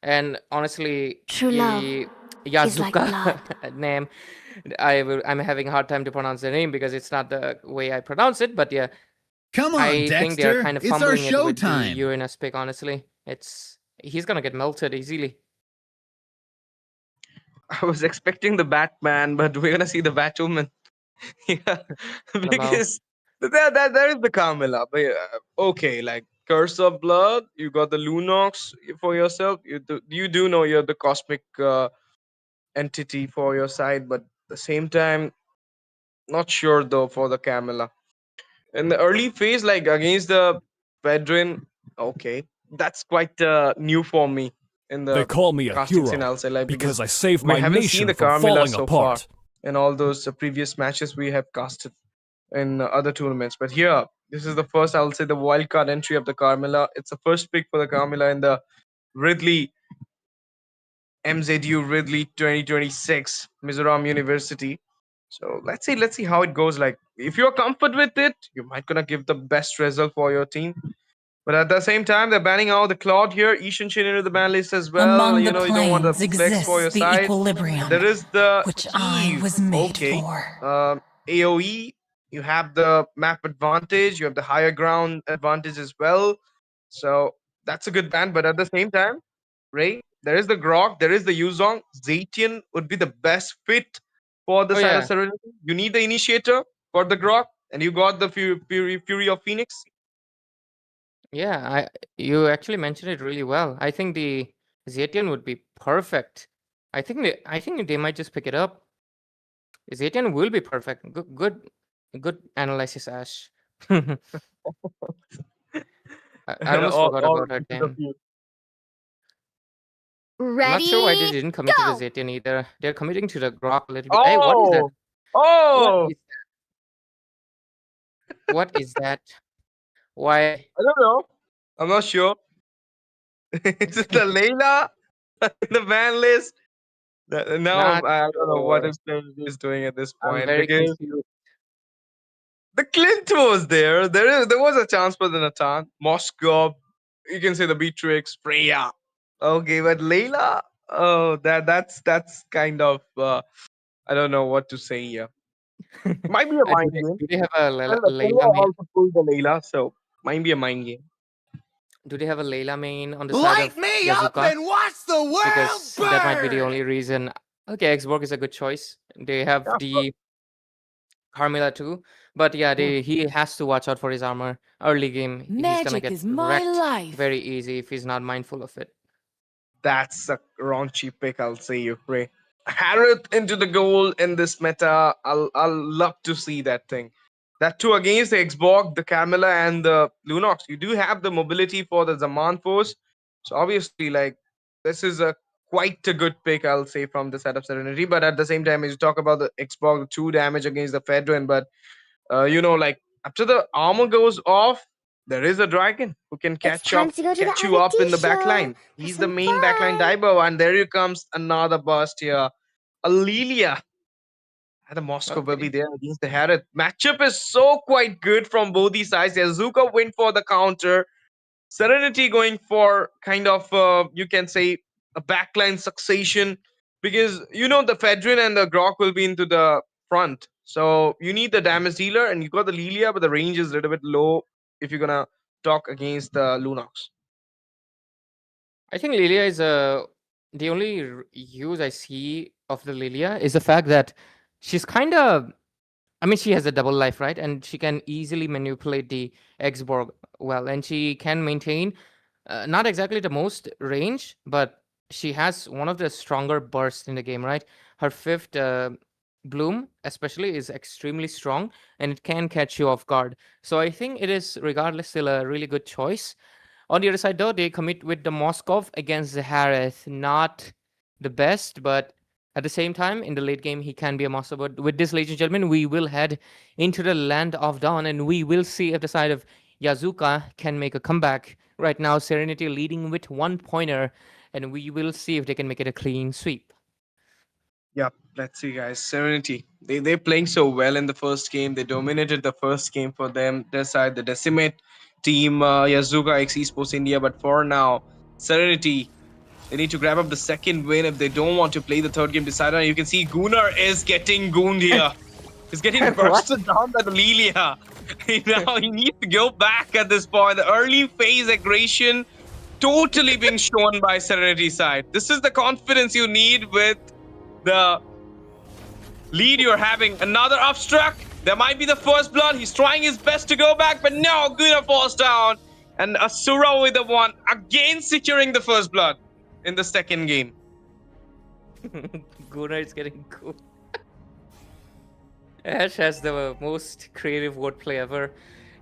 Speaker 7: And honestly,
Speaker 2: True love is like
Speaker 7: Yazuka
Speaker 2: blood.
Speaker 7: name, I'm having a hard time to pronounce the name because it's not the way I pronounce it. But yeah,
Speaker 9: Come on,
Speaker 7: I think they are
Speaker 9: Dexter.
Speaker 7: kind of
Speaker 9: It's our
Speaker 7: fumbling it with the
Speaker 9: showtime.
Speaker 7: Uranus pick. Honestly, he's gonna get melted easily.
Speaker 5: I was expecting the Batman, but we're gonna see the Batwoman. Yeah,
Speaker 7: Lamau.
Speaker 5: because there is the Carmilla. But okay, like Curse of Blood, you got the Lunox for yourself. You do know you're the cosmic entity for your side, but at the same time, not sure though for the Carmilla. In the early phase, like against the Vedrin, okay, that's quite new for me in
Speaker 3: They
Speaker 5: the
Speaker 3: call me a
Speaker 5: casting scene,
Speaker 3: hero
Speaker 5: I'll say, like,
Speaker 3: because
Speaker 5: because
Speaker 3: I saved
Speaker 5: we
Speaker 3: my
Speaker 5: haven't seen
Speaker 3: nation
Speaker 5: the
Speaker 3: from
Speaker 5: Carmilla
Speaker 3: falling
Speaker 5: so far
Speaker 3: apart.
Speaker 5: in all those previous matches we have casted in other tournaments. But here, this is the first, I'll say, the wildcard entry of the Carmilla. It's the first pick for the Carmilla in the Ridley MZU Ridley 2026 Mizoram University. So let's see how it goes. Like, if you're comfort with it, you might gonna give the best result for your team. But at the same time, they're banning out the Cloud here. Ishan Shin into the ban list as well.
Speaker 8: Among the
Speaker 5: You don't want the
Speaker 8: planes
Speaker 5: flex for your
Speaker 8: exists the
Speaker 5: side.
Speaker 8: equilibrium,
Speaker 5: There is the
Speaker 8: which I
Speaker 5: Eve.
Speaker 8: was made
Speaker 5: Okay.
Speaker 8: for.
Speaker 5: AoE. You have the map advantage. You have the higher ground advantage as well. So that's a good ban. But at the same time, Ray, there is the Grok. There is the Yuzong. Zatian would be the best fit for the
Speaker 7: Oh
Speaker 5: side of
Speaker 7: yeah,
Speaker 5: Serenity. You need the Initiator for the Grok, and you got the Fury of Phoenix.
Speaker 7: yeah. You actually mentioned it really well. I think the Zetian would be perfect. I think they might just pick it up. Zetian will be perfect. Good analysis, Ash. I almost
Speaker 5: all,
Speaker 7: forgot
Speaker 5: all
Speaker 7: about her
Speaker 5: because of
Speaker 7: name.
Speaker 5: you.
Speaker 2: Ready?
Speaker 7: I'm not sure why they didn't commit to the
Speaker 2: go!
Speaker 7: Zetian either. They're committing to the Grok a little bit. Hey, what is that?
Speaker 5: Oh!
Speaker 7: What is that? Why?
Speaker 5: I don't know. I'm not sure. Is it the Layla in the ban list? Now
Speaker 7: Not
Speaker 5: I don't know what
Speaker 7: sure.
Speaker 5: is doing at this
Speaker 7: I'm
Speaker 5: point
Speaker 7: very
Speaker 5: because
Speaker 7: confused.
Speaker 5: the Clint was there. There was a chance for the Natan, Moscow. You can say the Beatrix, Freya. Okay, but Layla. Oh, that's kind of. I don't know what to say here. Might be a mind game.
Speaker 7: Do they have a
Speaker 5: Well, the Freya
Speaker 7: Layla main?
Speaker 5: also pulled the Layla, so might be a mind game.
Speaker 7: Do they have a Layla main on the side of Yazuka?
Speaker 1: watch the world
Speaker 7: Because that might be the only reason. Okay, Xborg is a good choice. They have
Speaker 5: Yeah,
Speaker 7: the Carmilla too, but yeah, he has to watch out for his armor. Early game, he's gonna
Speaker 1: Magic
Speaker 7: get
Speaker 1: is my
Speaker 7: wrecked
Speaker 1: life.
Speaker 7: very easy if he's not mindful of it.
Speaker 5: That's a raunchy pick, I'll say you, Ray. Harith into the goal in this meta. I'll love to see that thing. That too against the Xborg, the Carmilla, and the Lunox. You do have the mobility for the Zaman force. So obviously, like, this is a quite a good pick, I'll say, from the side of Serenity. But at the same time, as you talk about the Xborg, the 2 damage against the Fedrin, but like after the armor goes off, there is a dragon who can catch you up in the back line. He's the main backline diver, and there you comes another burst here. Alelia and the Moscow will be there against the Harith. Matchup is so quite good from both these sides. Yazuka went for the counter. Serenity going for kind of you can say a backline succession, because the Fedrin and the Grok will be into the front. So you need the damage dealer, and you got the Lilia, but the range is a little bit low if you're gonna talk against the Lunox.
Speaker 7: I think Lilia is the only use I see of the Lilia is the fact that she's kind of, I mean, she has a double life, right? And she can easily manipulate the Xborg well, and she can maintain not exactly the most range, but she has one of the stronger bursts in the game, right? Her 5th bloom, especially, is extremely strong, and it can catch you off guard. So I think it is, regardless, still a really good choice. On the other side, though, they commit with the Moskov against the Harith. Not the best, but at the same time, in the late game, he can be a monster. But with this, ladies and gentlemen, we will head into the Land of Dawn, and we will see if the side of Yazuka can make a comeback. Right now, Serenity leading with 1 pointer, and we will see if they can make it a clean sweep.
Speaker 5: Yeah, let's see, guys. Serenity. They're playing so well in the first game. They dominated the first game for them. Their side, the Decimate team, Yazuka X Esports India. But for now, Serenity, they need to grab up the second win if they don't want to play the third game decider. You can see Gunnar is getting gooned here. He's getting bursted down by the Lilia. Now he needs to go back at this point. The early phase aggression totally being shown by Serenity side. This is the confidence you need with the lead you're having. Another upstruck. There might be the first blood. He's trying his best to go back, but no, Gunnar falls down. And Asura with the 1, again securing the first blood in the second game.
Speaker 7: Gunnar is getting cool. Ash has the most creative wordplay ever.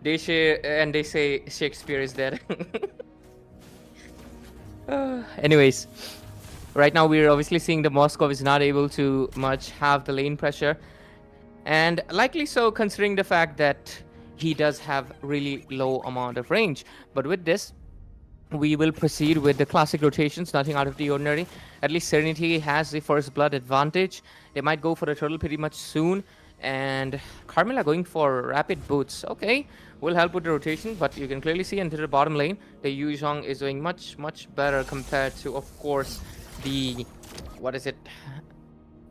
Speaker 7: They say Shakespeare is dead. Anyways, right now we're obviously seeing the Moskov is not able to much have the lane pressure, and likely so considering the fact that he does have really low amount of range. But with this, we will proceed with the classic rotations, nothing out of the ordinary. At least Serenity has the first blood advantage. They might go for the turtle pretty much soon. And Carmilla going for rapid boots. Okay, will help with the rotation, but you can clearly see into the bottom lane, the Yu Zhong is doing much better compared to, of course, the,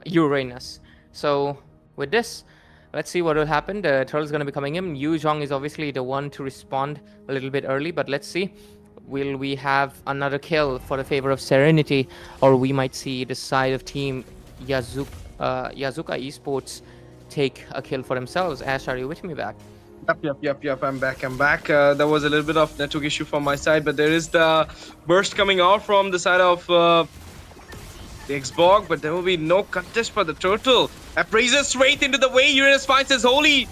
Speaker 7: Uranus. So with this, let's see what will happen. The turtle is going to be coming in. Yu Zhong is obviously the one to respond a little bit early, but let's see. Will we have another kill for the favor of Serenity, or we might see the side of team Yazuka Esports take a kill for themselves? Ash, are you with me back?
Speaker 5: Yep. I'm back. There was a little bit of network issue from my side, but there is the burst coming out from the side of the Xborg, but there will be no contest for the turtle. Appraiser straight into the way. Uranus finds his holy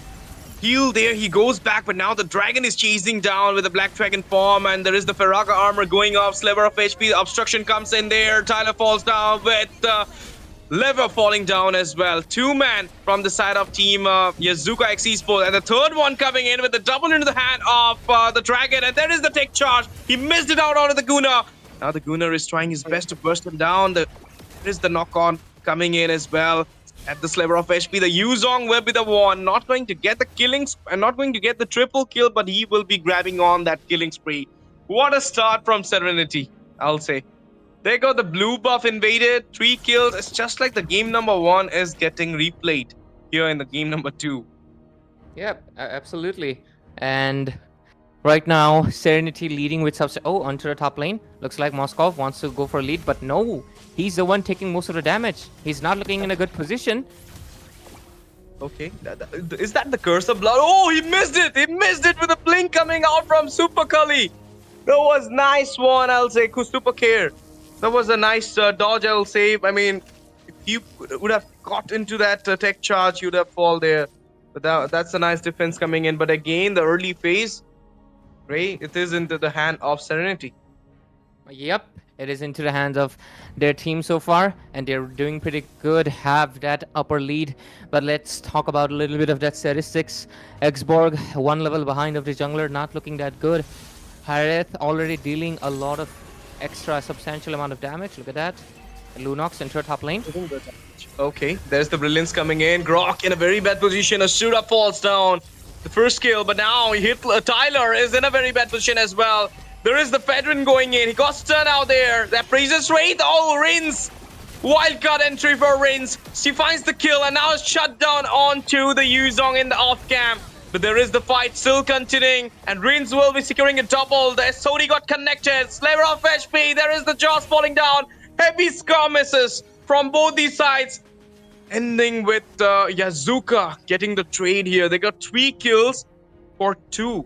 Speaker 5: heal there. He goes back, but now the dragon is chasing down with the black dragon form, and there is the Ferraga armor going off. Sliver of HP, the obstruction comes in there. Tyler falls down with Lever falling down as well. 2-man from the side of team Yazuka X Esports, and the third one coming in with the double into the hand of the dragon, and there is the tech charge. He missed it out onto the Gunnar. Now the Gunnar is trying his best to burst him down. There is the knock-on coming in as well. At the sliver of HP, the Yuzong will be the one. Not going to get the killings and not going to get the triple kill, but he will be grabbing on that killing spree. What a start from Serenity, I'll say. They got the blue buff invaded, 3 kills. It's just like the game number 1 is getting replayed here in the game number 2.
Speaker 7: Yep, absolutely. And right now, Serenity leading with onto the top lane. Looks like Moskov wants to go for a lead, but no. He's the one taking most of the damage. He's not looking in a good position.
Speaker 5: Okay, is that the curse of blood? Oh, he missed it! He missed it with a blink coming out from Super Kali. That was nice one, I'll say. Super Care. That was a nice dodge, I'll say. I mean, if you would have got into that tech charge, you'd have fall there. But that's a nice defense coming in. But again, the early phase, right? It is into the hand of Serenity.
Speaker 7: Yep, it is into the hands of their team so far, and they're doing pretty good, have that upper lead. But let's talk about a little bit of that statistics. Xborg, 1 level behind of the jungler, not looking that good. Harith already dealing a lot of extra substantial amount of damage. Look at that. Lunox into her top lane.
Speaker 5: Okay, there's the brilliance coming in. Grok in a very bad position. Ashura falls down. The first kill, but now Tyler is in a very bad position as well. There is the Fedrin going in. He got stunned out there. That praises Wraith. Oh, Rins. Wildcard entry for Rins. She finds the kill and now is shut down onto the Yuzong in the off camp. But there is the fight still continuing, and Rins will be securing a double. The SOD got connected. Slaver of HP. There is the Jaws falling down. Heavy skirmishes from both these sides. Ending with Yazuka getting the trade here. They got 3 kills for 2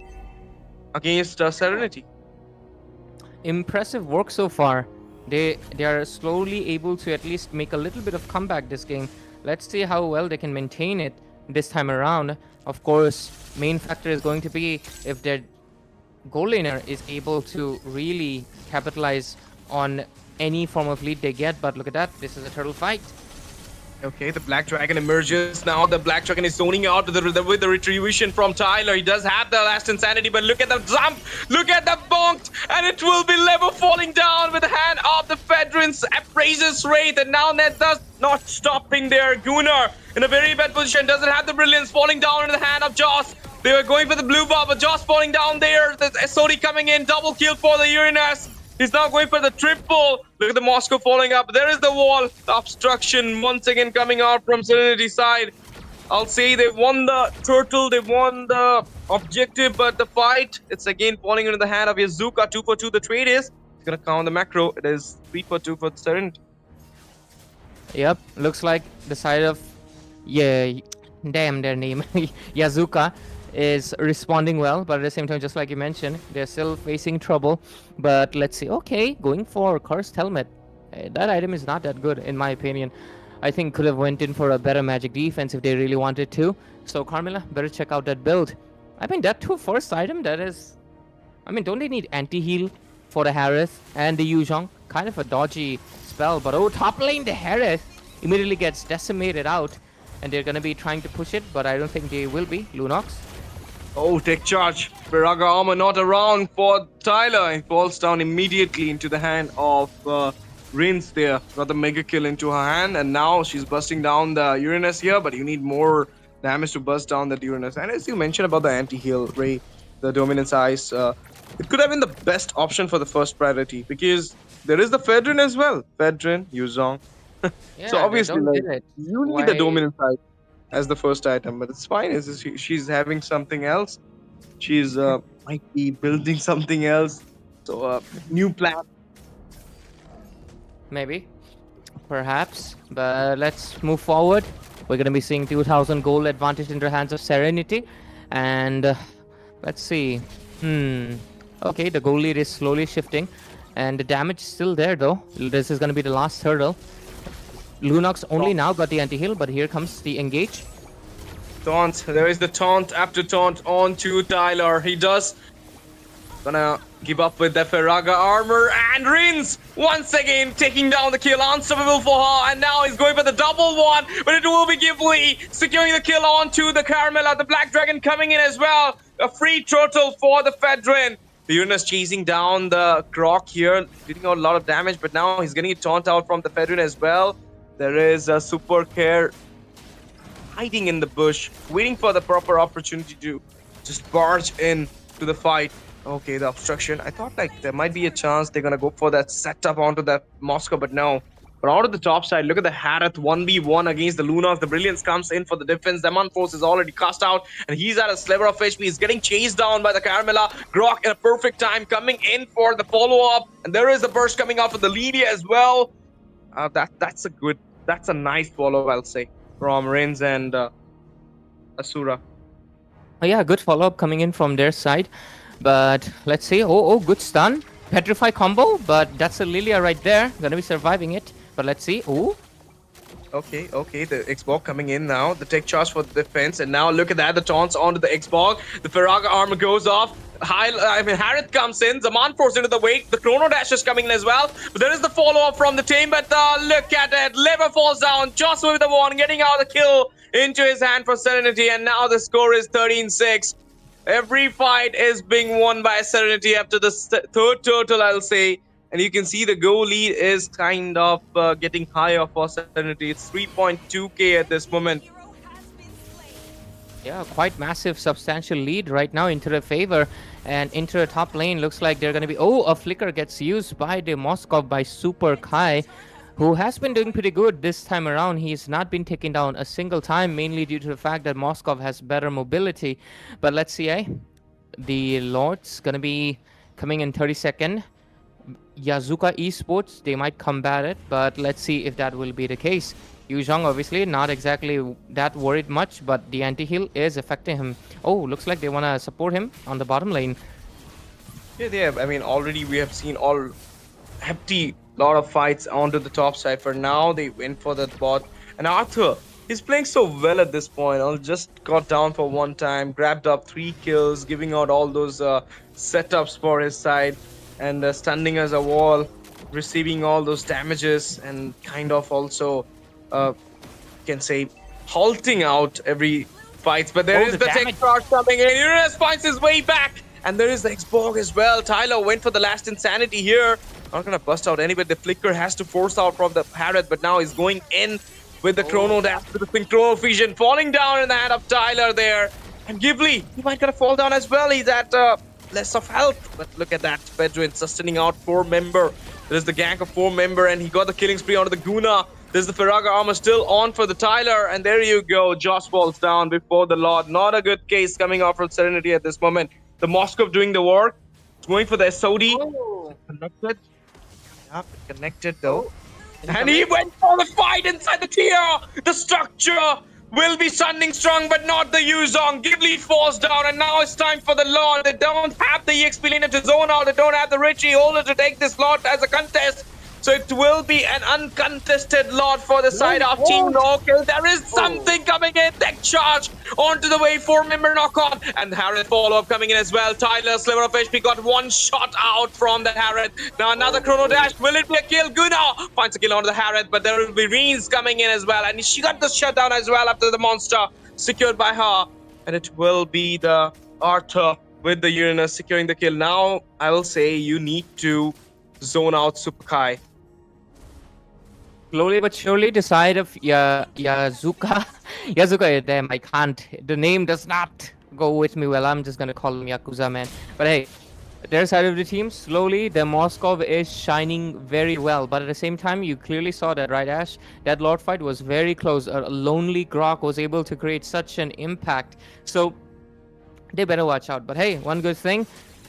Speaker 5: against Serenity.
Speaker 7: Impressive work so far. They are slowly able to at least make a little bit of comeback this game. Let's see how well they can maintain it this time around. Of course, main factor is going to be if their goal laner is able to really capitalize on any form of lead they get. But look at that, this is a turtle fight.
Speaker 5: Okay, the Black Dragon emerges. Now the Black Dragon is zoning out with the retribution from Tyler. He does have the last insanity, but look at the jump. Look at the bonked. And it will be Lever falling down with the hand of the Fedrins. Appraises Wraith. And now Ned does not stopping there. Gunnar in a very bad position. Doesn't have the brilliance. Falling down in the hand of Joss. They were going for the blue buff, but Joss falling down there. The SOD coming in. Double kill for the Uranus. He's now going for the triple. Look at the Moscow falling up. There is the wall. The obstruction once again coming out from Serenity side. I'll say they won the turtle. They won the objective, but the fight, it's again falling into the hand of Yazuka. 2 for 2 the trade is. He's going to count the macro. It is 3 for 2 for Serenity.
Speaker 7: Yep, looks like the side of... Yeah, damn their name. Yazuka is responding well, but at the same time, just like you mentioned, they're still facing trouble. But let's see. Okay, going for Cursed Helmet. That item is not that good, in my opinion. I think could have went in for a better magic defense if they really wanted to. So Carmilla, better check out that build. I mean, that first item, that is... I mean, don't they need anti-heal for the Harith and the Yuzhong? Kind of a dodgy spell, but oh, top lane, the Harith immediately gets decimated out. And they're going to be trying to push it, but I don't think they will be. Lunox.
Speaker 5: Oh, tech charge. Viraga armor not around for Tyler. He falls down immediately into the hand of Rins there. Got the mega kill into her hand, and now she's busting down the Uranus here, but you need more damage to bust down that Uranus. And as you mentioned about the anti-heal, Ray, the Dominance Ice, it could have been the best option for the first priority, because there is the Fedrin as well. Fedrin, Yuzong.
Speaker 7: Yeah,
Speaker 5: so obviously, like, you need the
Speaker 7: Why-
Speaker 5: Dominance Ice as the first item, but it's fine. She's having something else. She's might be building something else. So new plan.
Speaker 7: Maybe. Perhaps. But let's move forward. We're going to be seeing 2,000 gold advantage in the hands of Serenity. And let's see. Okay, the goal lead is slowly shifting. And the damage is still there, though. This is going to be the last hurdle. Lunox only now got the anti-heal, but here comes the engage.
Speaker 5: Taunt. There is the taunt after taunt on to Tyler. He does gonna give up with the Ferraga armor, and Rins once again taking down the kill. Unstoppable for her, and now he's going for the double one, but it will be Ghibli securing the kill onto the Carmela. The Black Dragon coming in as well. A free total for the Fedrin. The Uranus chasing down the Grok here, dealing out a lot of damage, but now he's getting a taunt out from the Fedrin as well. There is a Super Care hiding in the bush, waiting for the proper opportunity to just barge in to the fight. Okay, the obstruction. I thought like there might be a chance they're gonna go for that setup onto that Moscow, but no. But out of the top side, look at the Harith 1v1 against the Lunas. The Brilliance comes in for the defense. The Force is already cast out, and he's at a sliver of HP. He's getting chased down by the Carmela. Grok in a perfect time coming in for the follow-up, and there is a burst coming out for the Lydia as well. That's a nice follow, I'll say, from Rins and Asura.
Speaker 7: Oh, yeah, good follow-up coming in from their side. But let's see. Oh, good stun. Petrify combo, but that's a Lilia right there. Gonna be surviving it. But let's see. Oh.
Speaker 5: Okay. The Xbox coming in now. The tech charge for the defense. And now look at that. The taunts onto the Xbox. The Ferraga armor goes off. Harith comes in. Zaman forced into the wake. The Chrono Dash is coming in as well. But there is the follow-up from the team. But look at it. Lever falls down. Just with the one. Getting out the kill into his hand for Serenity. And now the score is 13-6. Every fight is being won by Serenity after the third total, I'll say. And you can see the goal lead is kind of getting higher for Serenity. It's 3.2k at this moment.
Speaker 7: Yeah, quite massive, substantial lead right now into their favor. And into the top lane, looks like they're going to be... Oh, a flicker gets used by the Moskov by Super Kai, who has been doing pretty good this time around. He's not been taken down a single time, mainly due to the fact that Moskov has better mobility. But let's see, the Lord's gonna be coming in 32nd. Yazuka Esports, they might combat it, but let's see if that will be the case. Yuzhong obviously not exactly that worried much, but the anti-heal is affecting him. Oh, looks like they wanna support him on the bottom lane.
Speaker 5: Yeah, I mean, already we have seen all hefty lot of fights onto the top side. For now, they went for that bot. And Arthur, he's playing so well at this point. Just got down for one time, grabbed up 3 kills, giving out all those setups for his side, and standing as a wall, receiving all those damages, and kind of also, can say, halting out every fight. But there is the tech charge coming in. Uranus finds his way back. And there is the Xborg as well. Tyler went for the last insanity here. Not gonna bust out anybody. The flicker has to force out from the Harith, but now he's going in with the Chrono Dash, with the Synchro Fusion, falling down in the hand of Tyler there. And Ghibli, he might gonna fall down as well. He's at less of health. But look at that. Bedouin sustaining out 4-member. There's the gank of 4-member, and he got the killing spree onto the Guna. There's the Ferraga armor still on for the Tyler, and there you go. Josh falls down before the Lord. Not a good case coming out from Serenity at this moment. The Moskov doing the work. It's going for the SOD. Connected. Yeah, connected though. And he went for the fight inside the tier. The structure will be standing strong, but not the Yuzong. Ghibli falls down, and now it's time for the Lord. They don't have the EXP lane to zone out. They don't have the Richie Holder to take this Lord as a contest. So it will be an uncontested Lord for the side of Team Local. There is something coming in. Tech charge onto the way. 4-member knock on. And Harith follow-up coming in as well. Tyler, sliver of HP, got one shot out from the Harith. Now another Chrono Dash. Will it be a kill? Guna finds a kill onto the Harith, but there will be Reens coming in as well. And she got the shutdown as well after the monster secured by her. And it will be the Arthur with the Uranus securing the kill. Now, I will say you need to zone out Super Kai.
Speaker 7: Slowly but surely, the side of Yazuka. Yazuka, damn, I can't. The name does not go with me well. I'm just gonna call him Yakuza, man. But hey, their side of the team, slowly, the Moskov is shining very well. But at the same time, you clearly saw that, right, Ash? That Lord fight was very close. A lonely Grok was able to create such an impact. So, they better watch out. But hey, one good thing,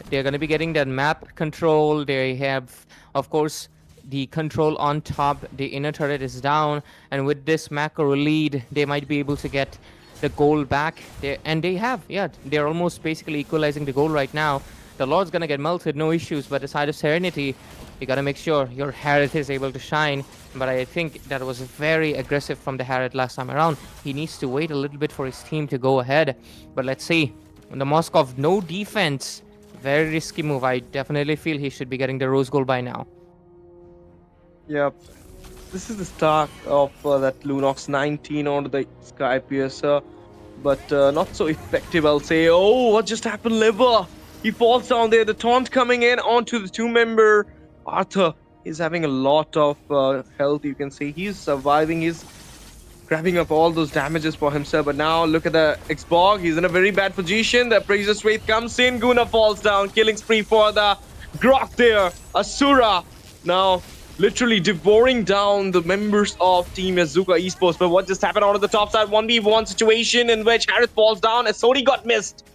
Speaker 7: they're gonna be getting that map control. They have, of course, the control on top. The inner turret is down, and with this macro lead, they might be able to get the goal back. They're almost basically equalizing the goal right now. The Lord's gonna get melted, no issues, but the side of Serenity, You gotta make sure your Harith is able to shine. But I think that was very aggressive from the Harith last time around. He needs to wait a little bit for his team to go ahead. But let's see. The Moskov, no defense. Very risky move. I definitely feel he should be getting the rose gold by now.
Speaker 5: Yep. This is the start of that Lunox 19 onto the Sky Piercer. But not so effective, I'll say. Oh, what just happened, Liver? He falls down there. The taunt coming in onto the two-member Arthur. He's having a lot of health, you can see. He's surviving. He's grabbing up all those damages for himself. But now look at the Xborg. He's in a very bad position. The Praises Wraith comes in. Guna falls down. Killing spree for the Grok there. Asura now literally devouring down the members of Team Yazuka Esports. But what just happened on the top side? 1v1 situation in which Harith falls down. As Sodi got missed.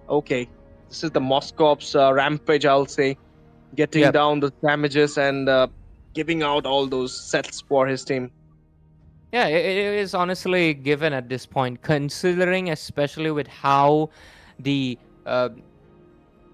Speaker 5: Okay. This is the Moscov's rampage, I'll say. Getting down the damages and giving out all those sets for his team.
Speaker 7: Yeah, it is honestly given at this point, considering especially with how the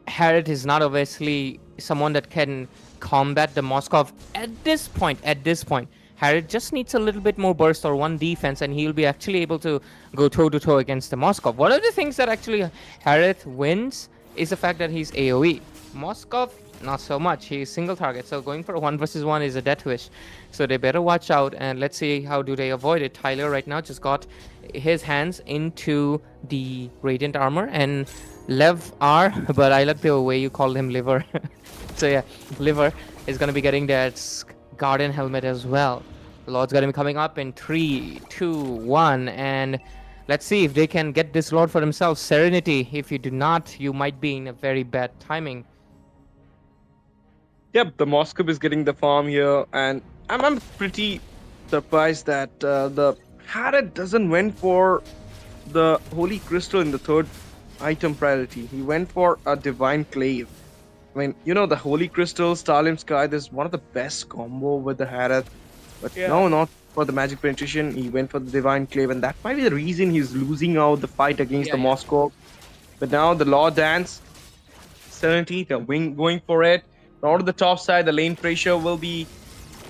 Speaker 7: Harith is not obviously someone that can combat the Moskov at this point. Harith just needs a little bit more burst or one defense and he'll be actually able to go toe-to-toe against the Moskov. One of the things that actually Harith wins is the fact that he's AoE. Moskov, not so much. He's single target, so going for a 1 versus 1 is a death wish. So they better watch out, and let's see how do they avoid it. Tyler right now just got his hands into the Radiant Armor, and Lev R, but I like the way you called him Liver. So yeah, Liver is going to be getting that Guardian Helmet as well. The Lord's going to be coming up in 3, 2, 1, and let's see if they can get this Lord for themselves. Serenity, if you do not, you might be in a very bad timing.
Speaker 5: Yep, the Moskov is getting the farm here, and I'm pretty surprised that the Harith doesn't went for the Holy Crystal in the third item priority. He went for a Divine Clave. I mean, you know, the Holy Crystal, Starlim Sky, this is one of the best combo with the Harith. But no, not for the Magic Penetration. He went for the Divine Clave, and that might be the reason he's losing out the fight against the Moskov. But now the Law Dance, Serenity, they're going for it. Now to the top side, the lane pressure will be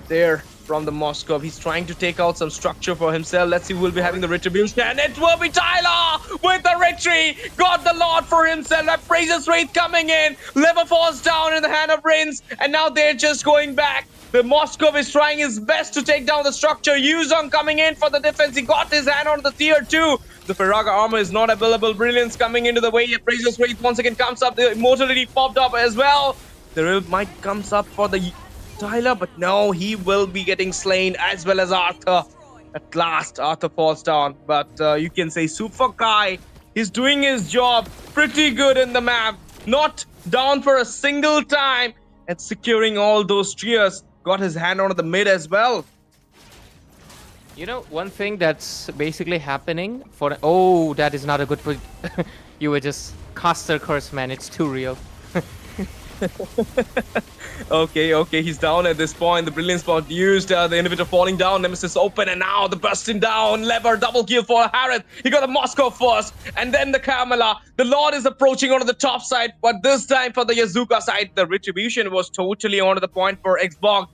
Speaker 5: there from the Moskov. He's trying to take out some structure for himself. Let's see who will be having the retribution. And it will be Tyler with the retreat. Got the Lord for himself. That Praises Wraith coming in. Lever falls down in the hand of Rins. And now they're just going back. The Moskov is trying his best to take down the structure. Yuzong coming in for the defense. He got his hand on the tier 2. The Faraga armor is not available. Brilliance coming into the way. Praises Wraith once again comes up. The immortality popped up as well. The real might comes up for the Tyler, but no, he will be getting slain as well as Arthur. At last, Arthur falls down. But you can say Super Kai is doing his job pretty good in the map. Not down for a single time. And securing all those tiers. Got his hand onto the mid as well.
Speaker 7: You know, one thing that's basically happening for... Oh, that is not a good... You were just caster curse, man. It's too real.
Speaker 5: Okay, he's down at this point. The brilliant spot used, the inhibitor falling down, Nemesis open, and now the bursting down. Lever double kill for Harith. He got the Moskov first, and then the Kamala. The Lord is approaching onto the top side, but this time for the Yazuka side, the retribution was totally onto the point for Xbox.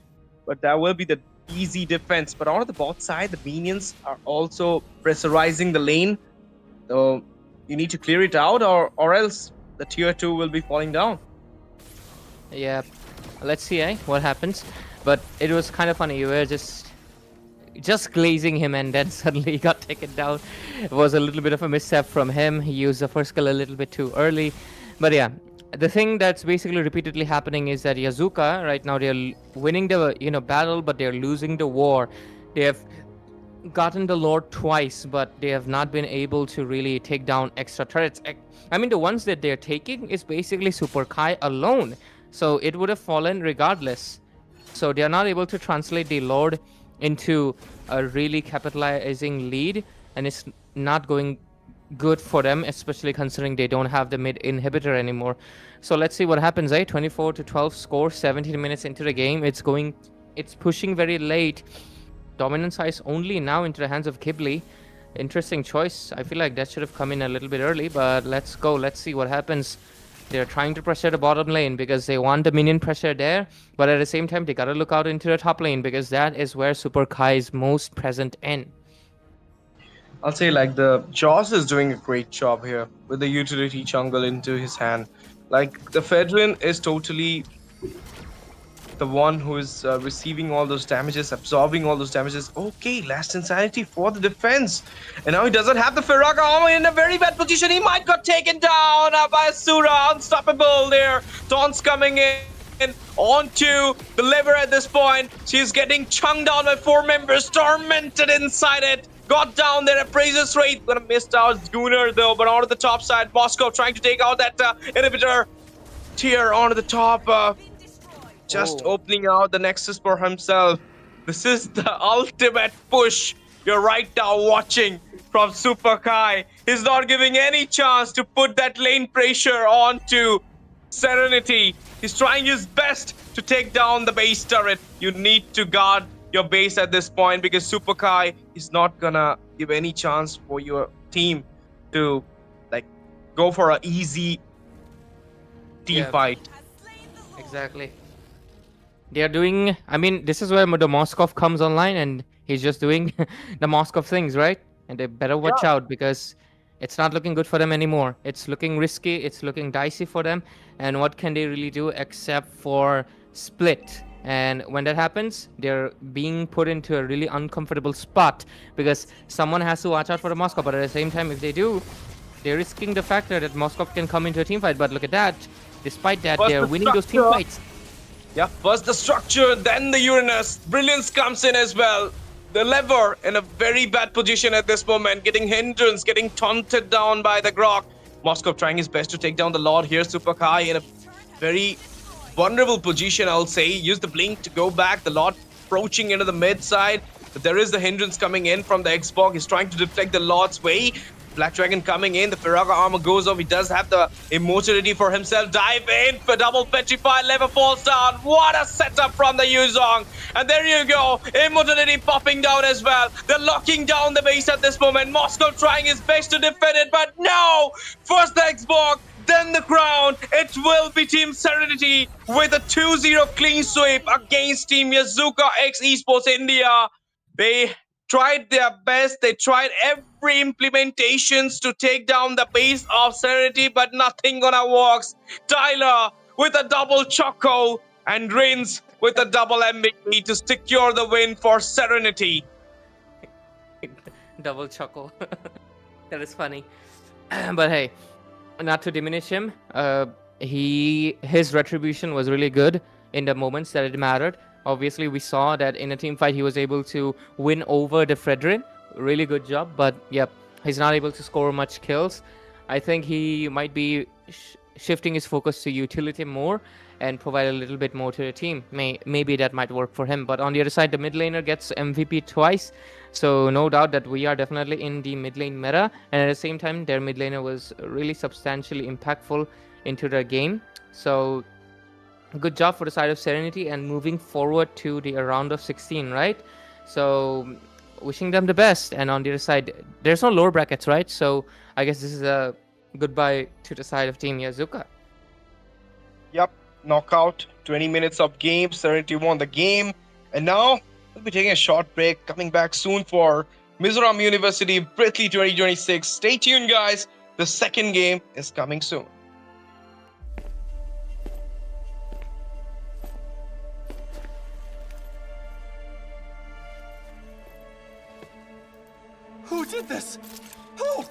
Speaker 5: But that will be the easy defense. But onto the bot side, the minions are also pressurizing the lane. So you need to clear it out, or else the tier 2 will be falling down.
Speaker 7: Yeah, let's see what happens. But it was kind of funny. You were just glazing him, and then suddenly he got taken down. It was a little bit of a misstep from him. He used the first skill a little bit too early. But yeah, the thing that's basically repeatedly happening is that Yazuka right now, they're winning the battle, but they're losing the war. They have gotten the Lord twice, but they have not been able to really take down extra turrets. I mean, the ones that they're taking is basically Super Kai alone. So it would have fallen regardless. So they are not able to translate the Lord into a really capitalizing lead. And it's not going good for them, especially considering they don't have the mid inhibitor anymore. So let's see what happens, 24-12 score, 17 minutes into the game. It's pushing very late. Dominant size only now into the hands of Ghibli. Interesting choice. I feel like that should have come in a little bit early, but let's go. Let's see what happens. They're trying to pressure the bottom lane because they want the minion pressure there, but at the same time, they gotta look out into the top lane because that is where Super Kai is most present in.
Speaker 5: I'll say like the Jaws is doing a great job here with the utility jungle into his hand. Like the Fedrin is totally the one who is receiving all those damages, absorbing all those damages. Okay, last insanity for the defense. And now he doesn't have the Firaga armor in a very bad position. He might got taken down by Asura. Unstoppable there. Taunts coming in onto the lever at this point. She's getting chunked down by 4 members, tormented inside it. Got down there at Praises Wraith. Gonna miss out Gunnar though, but onto the top side. Moscow trying to take out that inhibitor tier onto the top. Just opening out the Nexus for himself. This is the ultimate push you're right now watching from Super Kai. He's not giving any chance to put that lane pressure onto Serenity. He's trying his best to take down the base turret. You need to guard your base at this point because Super Kai is not gonna give any chance for your team to like go for an easy team fight.
Speaker 7: Exactly. They are doing, I mean, this is where the Moskov comes online and he's just doing the Moskov things, right? And they better watch out because it's not looking good for them anymore. It's looking risky, it's looking dicey for them. And what can they really do except for split? And when that happens, they're being put into a really uncomfortable spot because someone has to watch out for the Moskov. But at the same time, if they do, they're risking the factor that Moskov can come into a team fight. But look at that. Despite that, they're winning those team fights.
Speaker 5: Yeah, first the structure, then the Uranus. Brilliance comes in as well. The lever in a very bad position at this moment, getting hindrance, getting taunted down by the Grok. Moskov trying his best to take down the Lord here. Super Kai in a very vulnerable position, I'll say. Use the blink to go back. The Lord approaching into the mid side. But there is the hindrance coming in from the Xbox. He's trying to deflect the Lord's way. Black Dragon coming in, the Firaga armor goes off. He does have the immortality for himself. Dive in for double petrified, lever falls down. What a setup from the Yuzong. And there you go, immortality popping down as well. They're locking down the base at this moment. Moscow trying his best to defend it, but no! First the Xbox, then the crown. It will be Team Serenity with a 2-0 clean sweep against Team Yazuka X Esports India. They tried their best. They tried every implementations to take down the base of Serenity, but nothing gonna work. Tyler with a double Choco and Rins with a double MVP to secure the win for Serenity.
Speaker 7: Double Choco. That is funny. But hey, not to diminish him, his retribution was really good in the moments that it mattered. Obviously, we saw that in a team fight, he was able to win over the Fredrin. Really good job, but yep, he's not able to score much kills. I think he might be shifting his focus to utility more and provide a little bit more to the team. Maybe that might work for him. But on the other side, the mid laner gets MVP twice. So no doubt that we are definitely in the mid lane meta. And at the same time, their mid laner was really substantially impactful into the game. So good job for the side of Serenity and moving forward to the round of 16, right? So wishing them the best. And on the other side, there's no lower brackets, right? So I guess this is a goodbye to the side of Team Yazuka.
Speaker 5: Yep, knockout, 20 minutes of game. Serenity won the game. And now we'll be taking a short break, coming back soon for Mizoram University Virthli 2026. Stay tuned, guys. The second game is coming soon.
Speaker 1: Who did this? Who?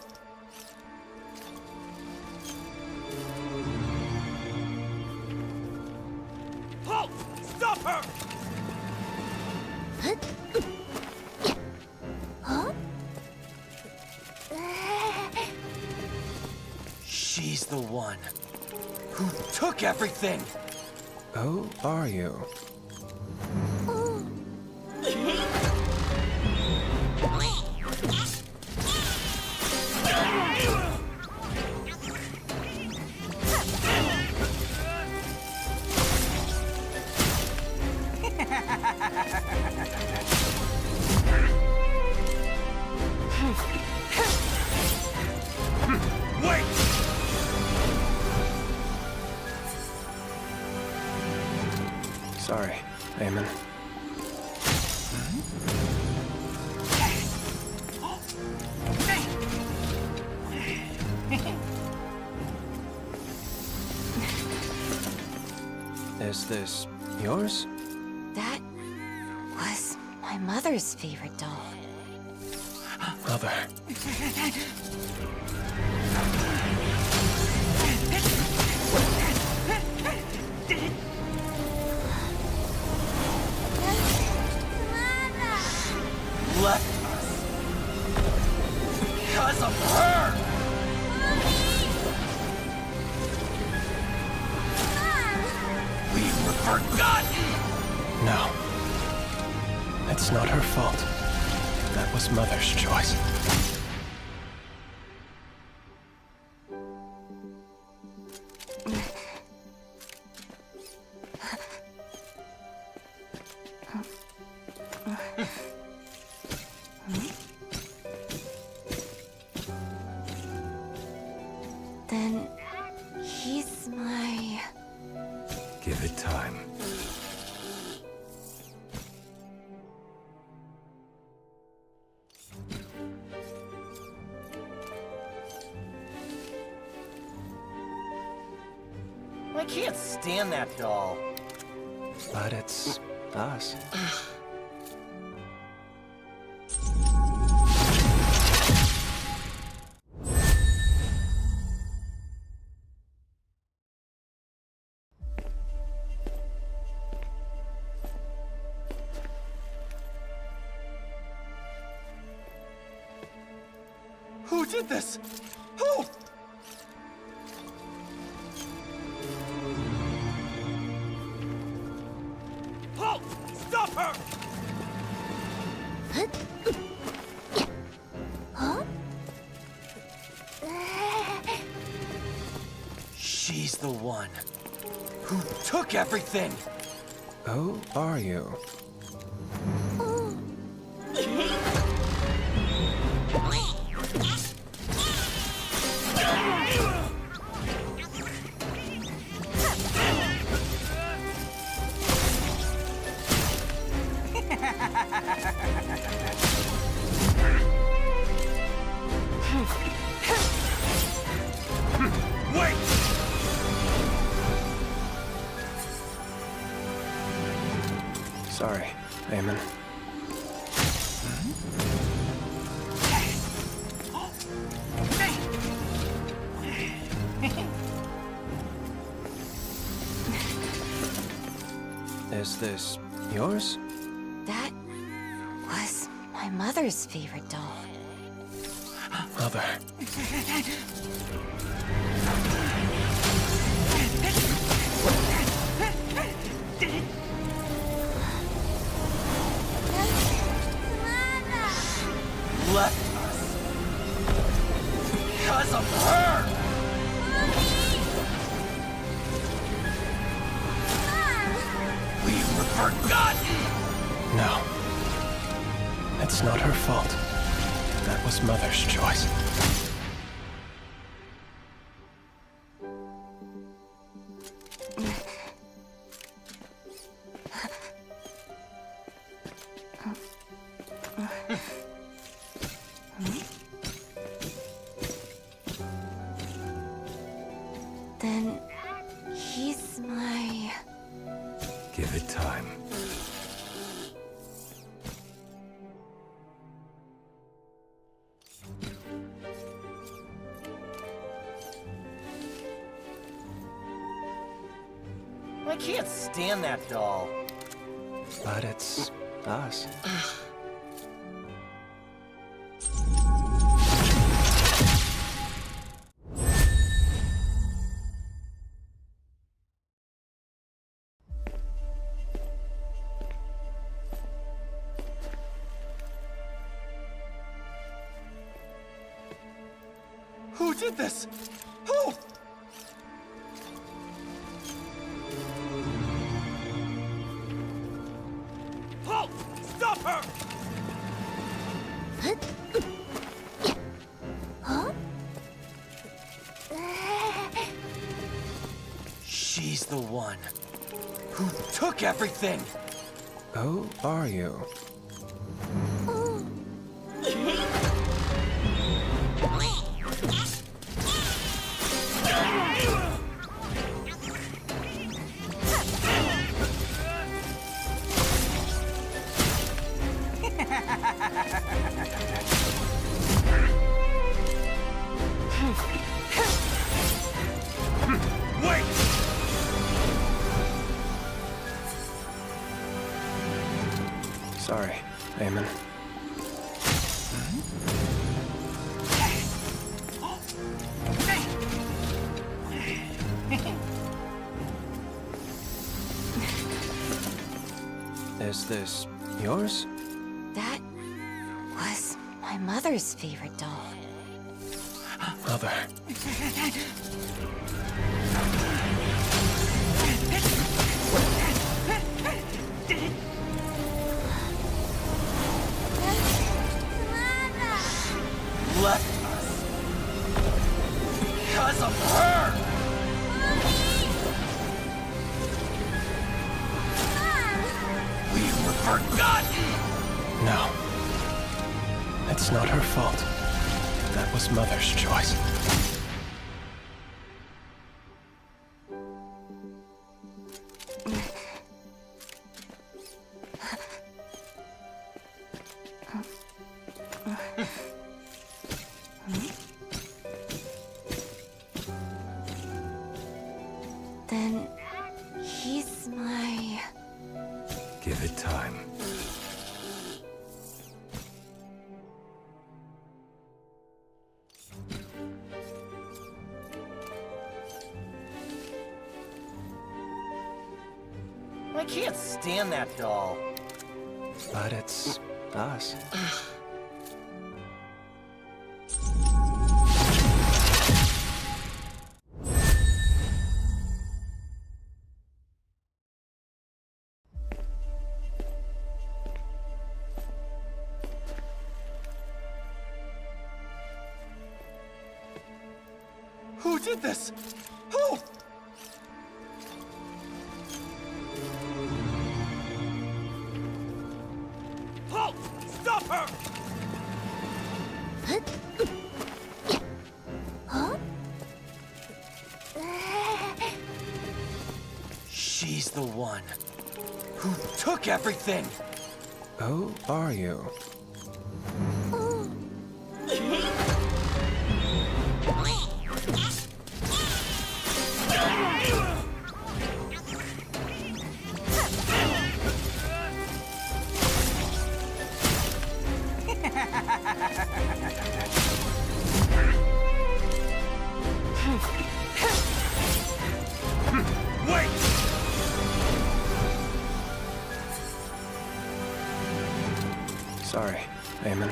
Speaker 1: Halt! Stop her! She's the one who took everything.
Speaker 3: Who are you?
Speaker 1: Wait!
Speaker 3: Sorry, Eamon. Is this yours?
Speaker 2: That was my mother's favorite doll.
Speaker 3: Mother.
Speaker 1: Left us. Because of her! We were forgotten!
Speaker 3: No. It's not her fault. That was Mother's choice.
Speaker 2: Then he's my...
Speaker 4: Give it time.
Speaker 1: I can't stand that doll.
Speaker 3: But it's us.
Speaker 1: Who did this? Who? Halt! Stop her! She's the one who took everything!
Speaker 3: Who are you?
Speaker 1: Wait!
Speaker 3: Sorry, Eamon. Is this yours?
Speaker 2: That was my mother's favorite doll.
Speaker 3: Mother.
Speaker 1: Left us. Because of her! We were forgotten!
Speaker 3: No. It's not her fault. That was Mother's choice.
Speaker 2: Then he's my...
Speaker 4: Give it time.
Speaker 1: I can't stand that doll.
Speaker 3: But it's us.
Speaker 1: Who did this? Who? Halt! Stop her! She's the one Who took everything?
Speaker 3: Who are you?
Speaker 1: Wait!
Speaker 3: Sorry, Eamon. Is this yours?
Speaker 2: That was my mother's favorite doll.
Speaker 3: Mother.
Speaker 1: Left us. Because of her! We were forgotten!
Speaker 3: No. It's not her fault. That was Mother's choice.
Speaker 2: Then he's my...
Speaker 4: Give it time.
Speaker 1: I can't stand that doll.
Speaker 3: But it's us.
Speaker 1: Who did this? Who? Halt! Stop her! She's the one who took everything.
Speaker 3: Who are you?
Speaker 1: Wait!
Speaker 3: Sorry, Eamon.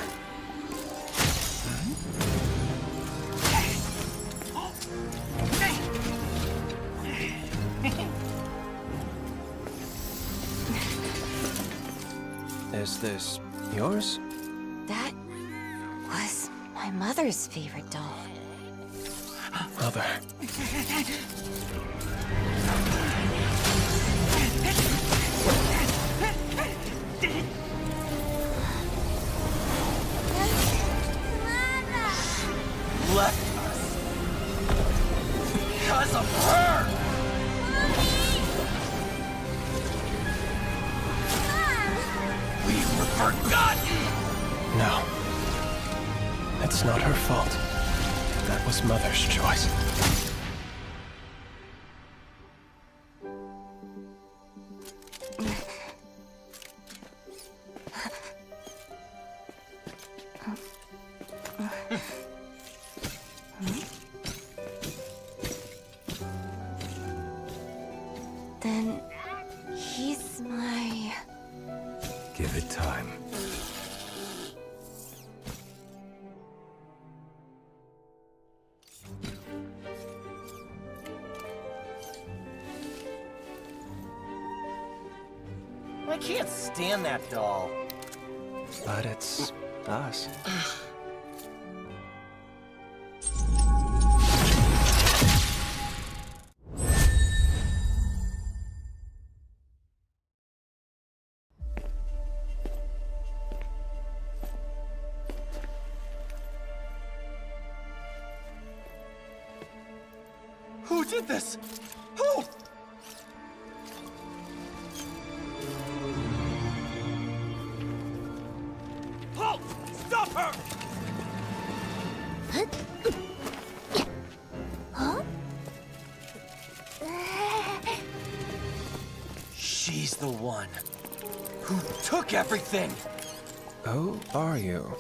Speaker 3: Is this yours?
Speaker 2: That was my mother's favorite doll.
Speaker 3: Mother.
Speaker 1: Left us. Because of her! We were forgotten!
Speaker 3: No. It's not her fault. That was Mother's choice.
Speaker 2: Then he's my...
Speaker 4: Give it time.
Speaker 1: I can't stand that doll.
Speaker 3: But it's us.
Speaker 1: did this? Who? Halt! Stop her!
Speaker 2: Huh?
Speaker 1: She's the one who took everything!
Speaker 3: Who are you?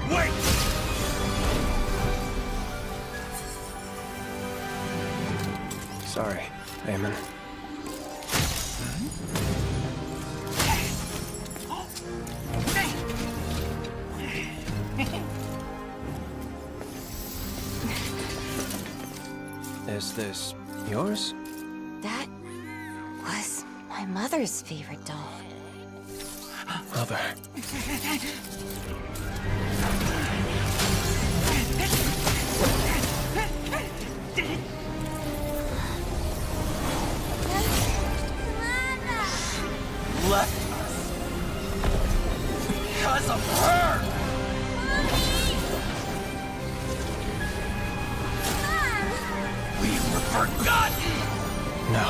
Speaker 1: Wait!
Speaker 3: Sorry, Eamon. Is this yours?
Speaker 2: That was my mother's favorite doll.
Speaker 3: Mother.
Speaker 1: Left us because of her! We were forgotten!
Speaker 3: No.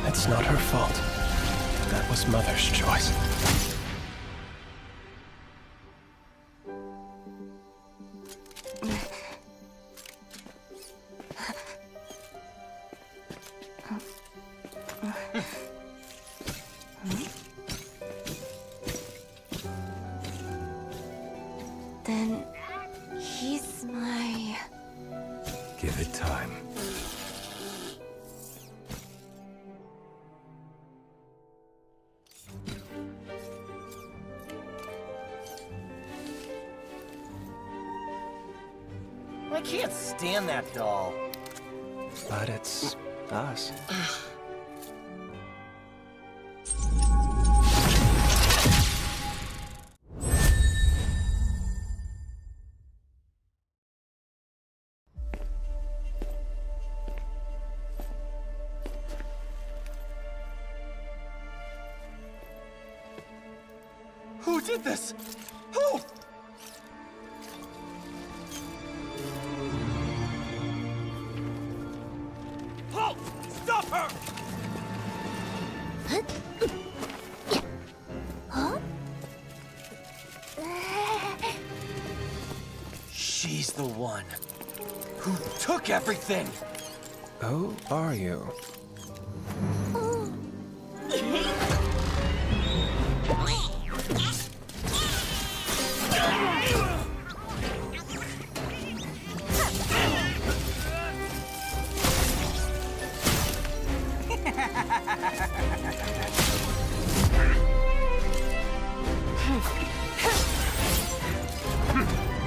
Speaker 3: It's not her fault. That was Mother's choice.
Speaker 2: Then he's my...
Speaker 4: Give it time.
Speaker 1: I can't stand that doll.
Speaker 3: But it's us.
Speaker 1: Who did this? Who? Halt! Stop her!
Speaker 2: Huh?
Speaker 1: She's the one who took everything!
Speaker 3: Who are you?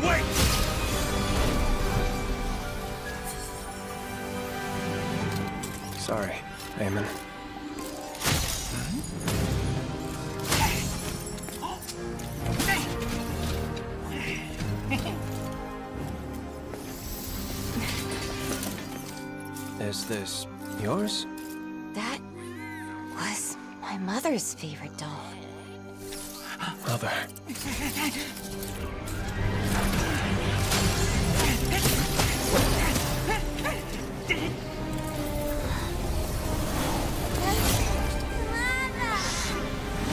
Speaker 1: Wait!
Speaker 3: Sorry, Eamon. Is this yours?
Speaker 2: That was my mother's favorite doll.
Speaker 3: Mother.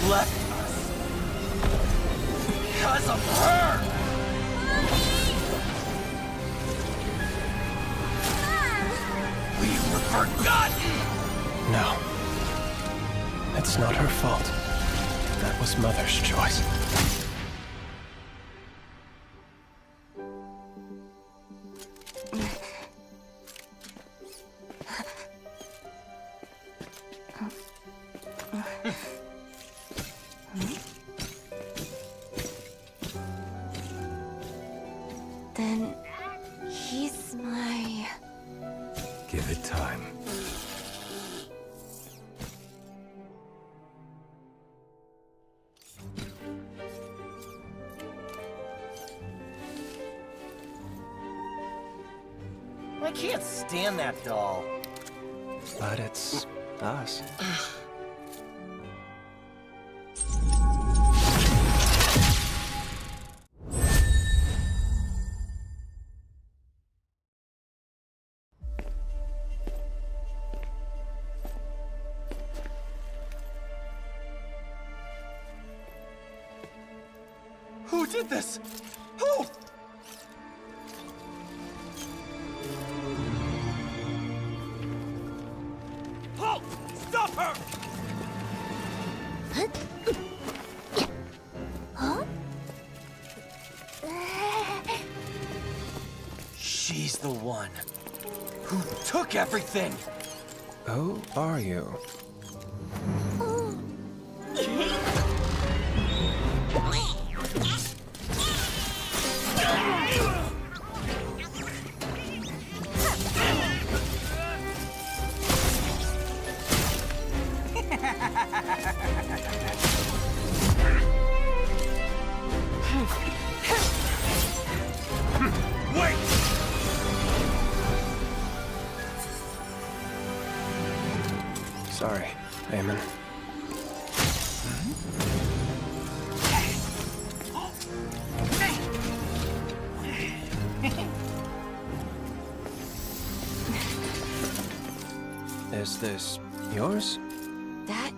Speaker 1: Left us because of her! We were forgotten!
Speaker 3: No. It's not her fault. That was Mother's choice.
Speaker 2: Then he's my...
Speaker 4: Give it time.
Speaker 1: I can't stand that doll.
Speaker 3: But it's us.
Speaker 1: Who did this? Who? Halt! Stop her! She's the one who took everything.
Speaker 3: Who are you?
Speaker 1: Wait!
Speaker 3: Sorry, Eamon. Is this yours?
Speaker 2: That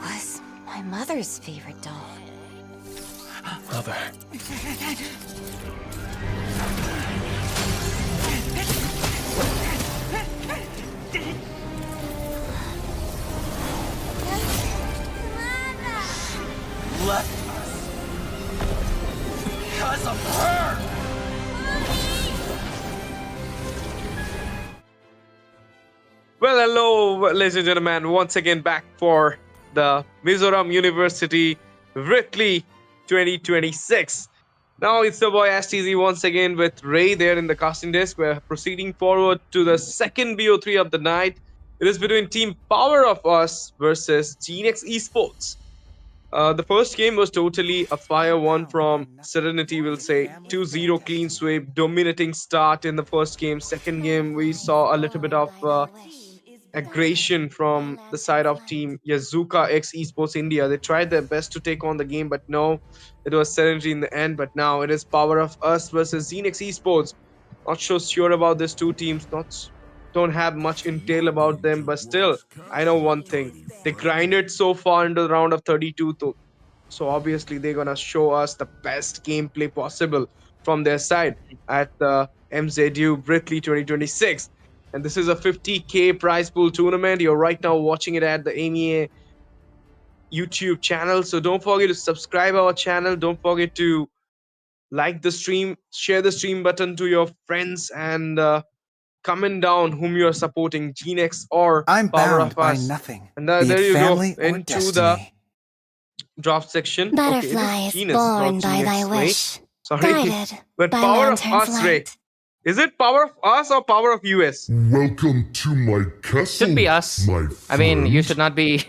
Speaker 2: was my mother's favorite doll.
Speaker 3: Mother.
Speaker 1: Left us because of her.
Speaker 5: Well, hello, ladies and gentlemen, once again back for the Mizoram University Virthli 2026. Now it's the boy STZ once again with Ray there in the casting desk. We're proceeding forward to the second BO3 of the night. It is between Team Power of Us versus Genex Esports. The first game was totally a fire one from Serenity, we'll say 2-0 clean sweep, dominating start in the first game. Second game, we saw a little bit of aggression from the side of Team Yazuka X Esports India. They tried their best to take on the game, but no, it was Serenity in the end. But now it is Power of Us versus Genex Esports. Not so sure about these two teams. Don't have much intel about them, but still, I know one thing. They grinded so far into the round of 32, so obviously they're gonna show us the best gameplay possible from their side at the MZU Virthli 2026. And this is a 50k prize pool tournament. You're right now watching it at the MEA YouTube channel, so don't forget to subscribe our channel. Don't forget to like the stream, share the stream button to your friends, and comment down whom you are supporting, Genex or
Speaker 6: I'm
Speaker 5: Power
Speaker 6: bound
Speaker 5: of
Speaker 6: by
Speaker 5: Us.
Speaker 6: nothing,
Speaker 5: And
Speaker 6: be
Speaker 5: there
Speaker 6: it
Speaker 5: you go
Speaker 6: family or
Speaker 5: into the
Speaker 6: destiny.
Speaker 5: draft section.
Speaker 2: Butterfly
Speaker 5: Okay,
Speaker 2: is
Speaker 5: it is
Speaker 2: born
Speaker 5: Genex,
Speaker 2: by
Speaker 5: not
Speaker 2: thy
Speaker 5: Genex. Wait,
Speaker 2: wish,
Speaker 5: sorry.
Speaker 2: guided
Speaker 5: But
Speaker 2: by
Speaker 5: Power of
Speaker 2: lantern
Speaker 5: Us, Ray.
Speaker 2: flight.
Speaker 5: Is it Power of Us or Power of US?
Speaker 9: Welcome to my castle.
Speaker 7: Should be us.
Speaker 9: My
Speaker 7: I mean, you
Speaker 9: friend.
Speaker 7: should not be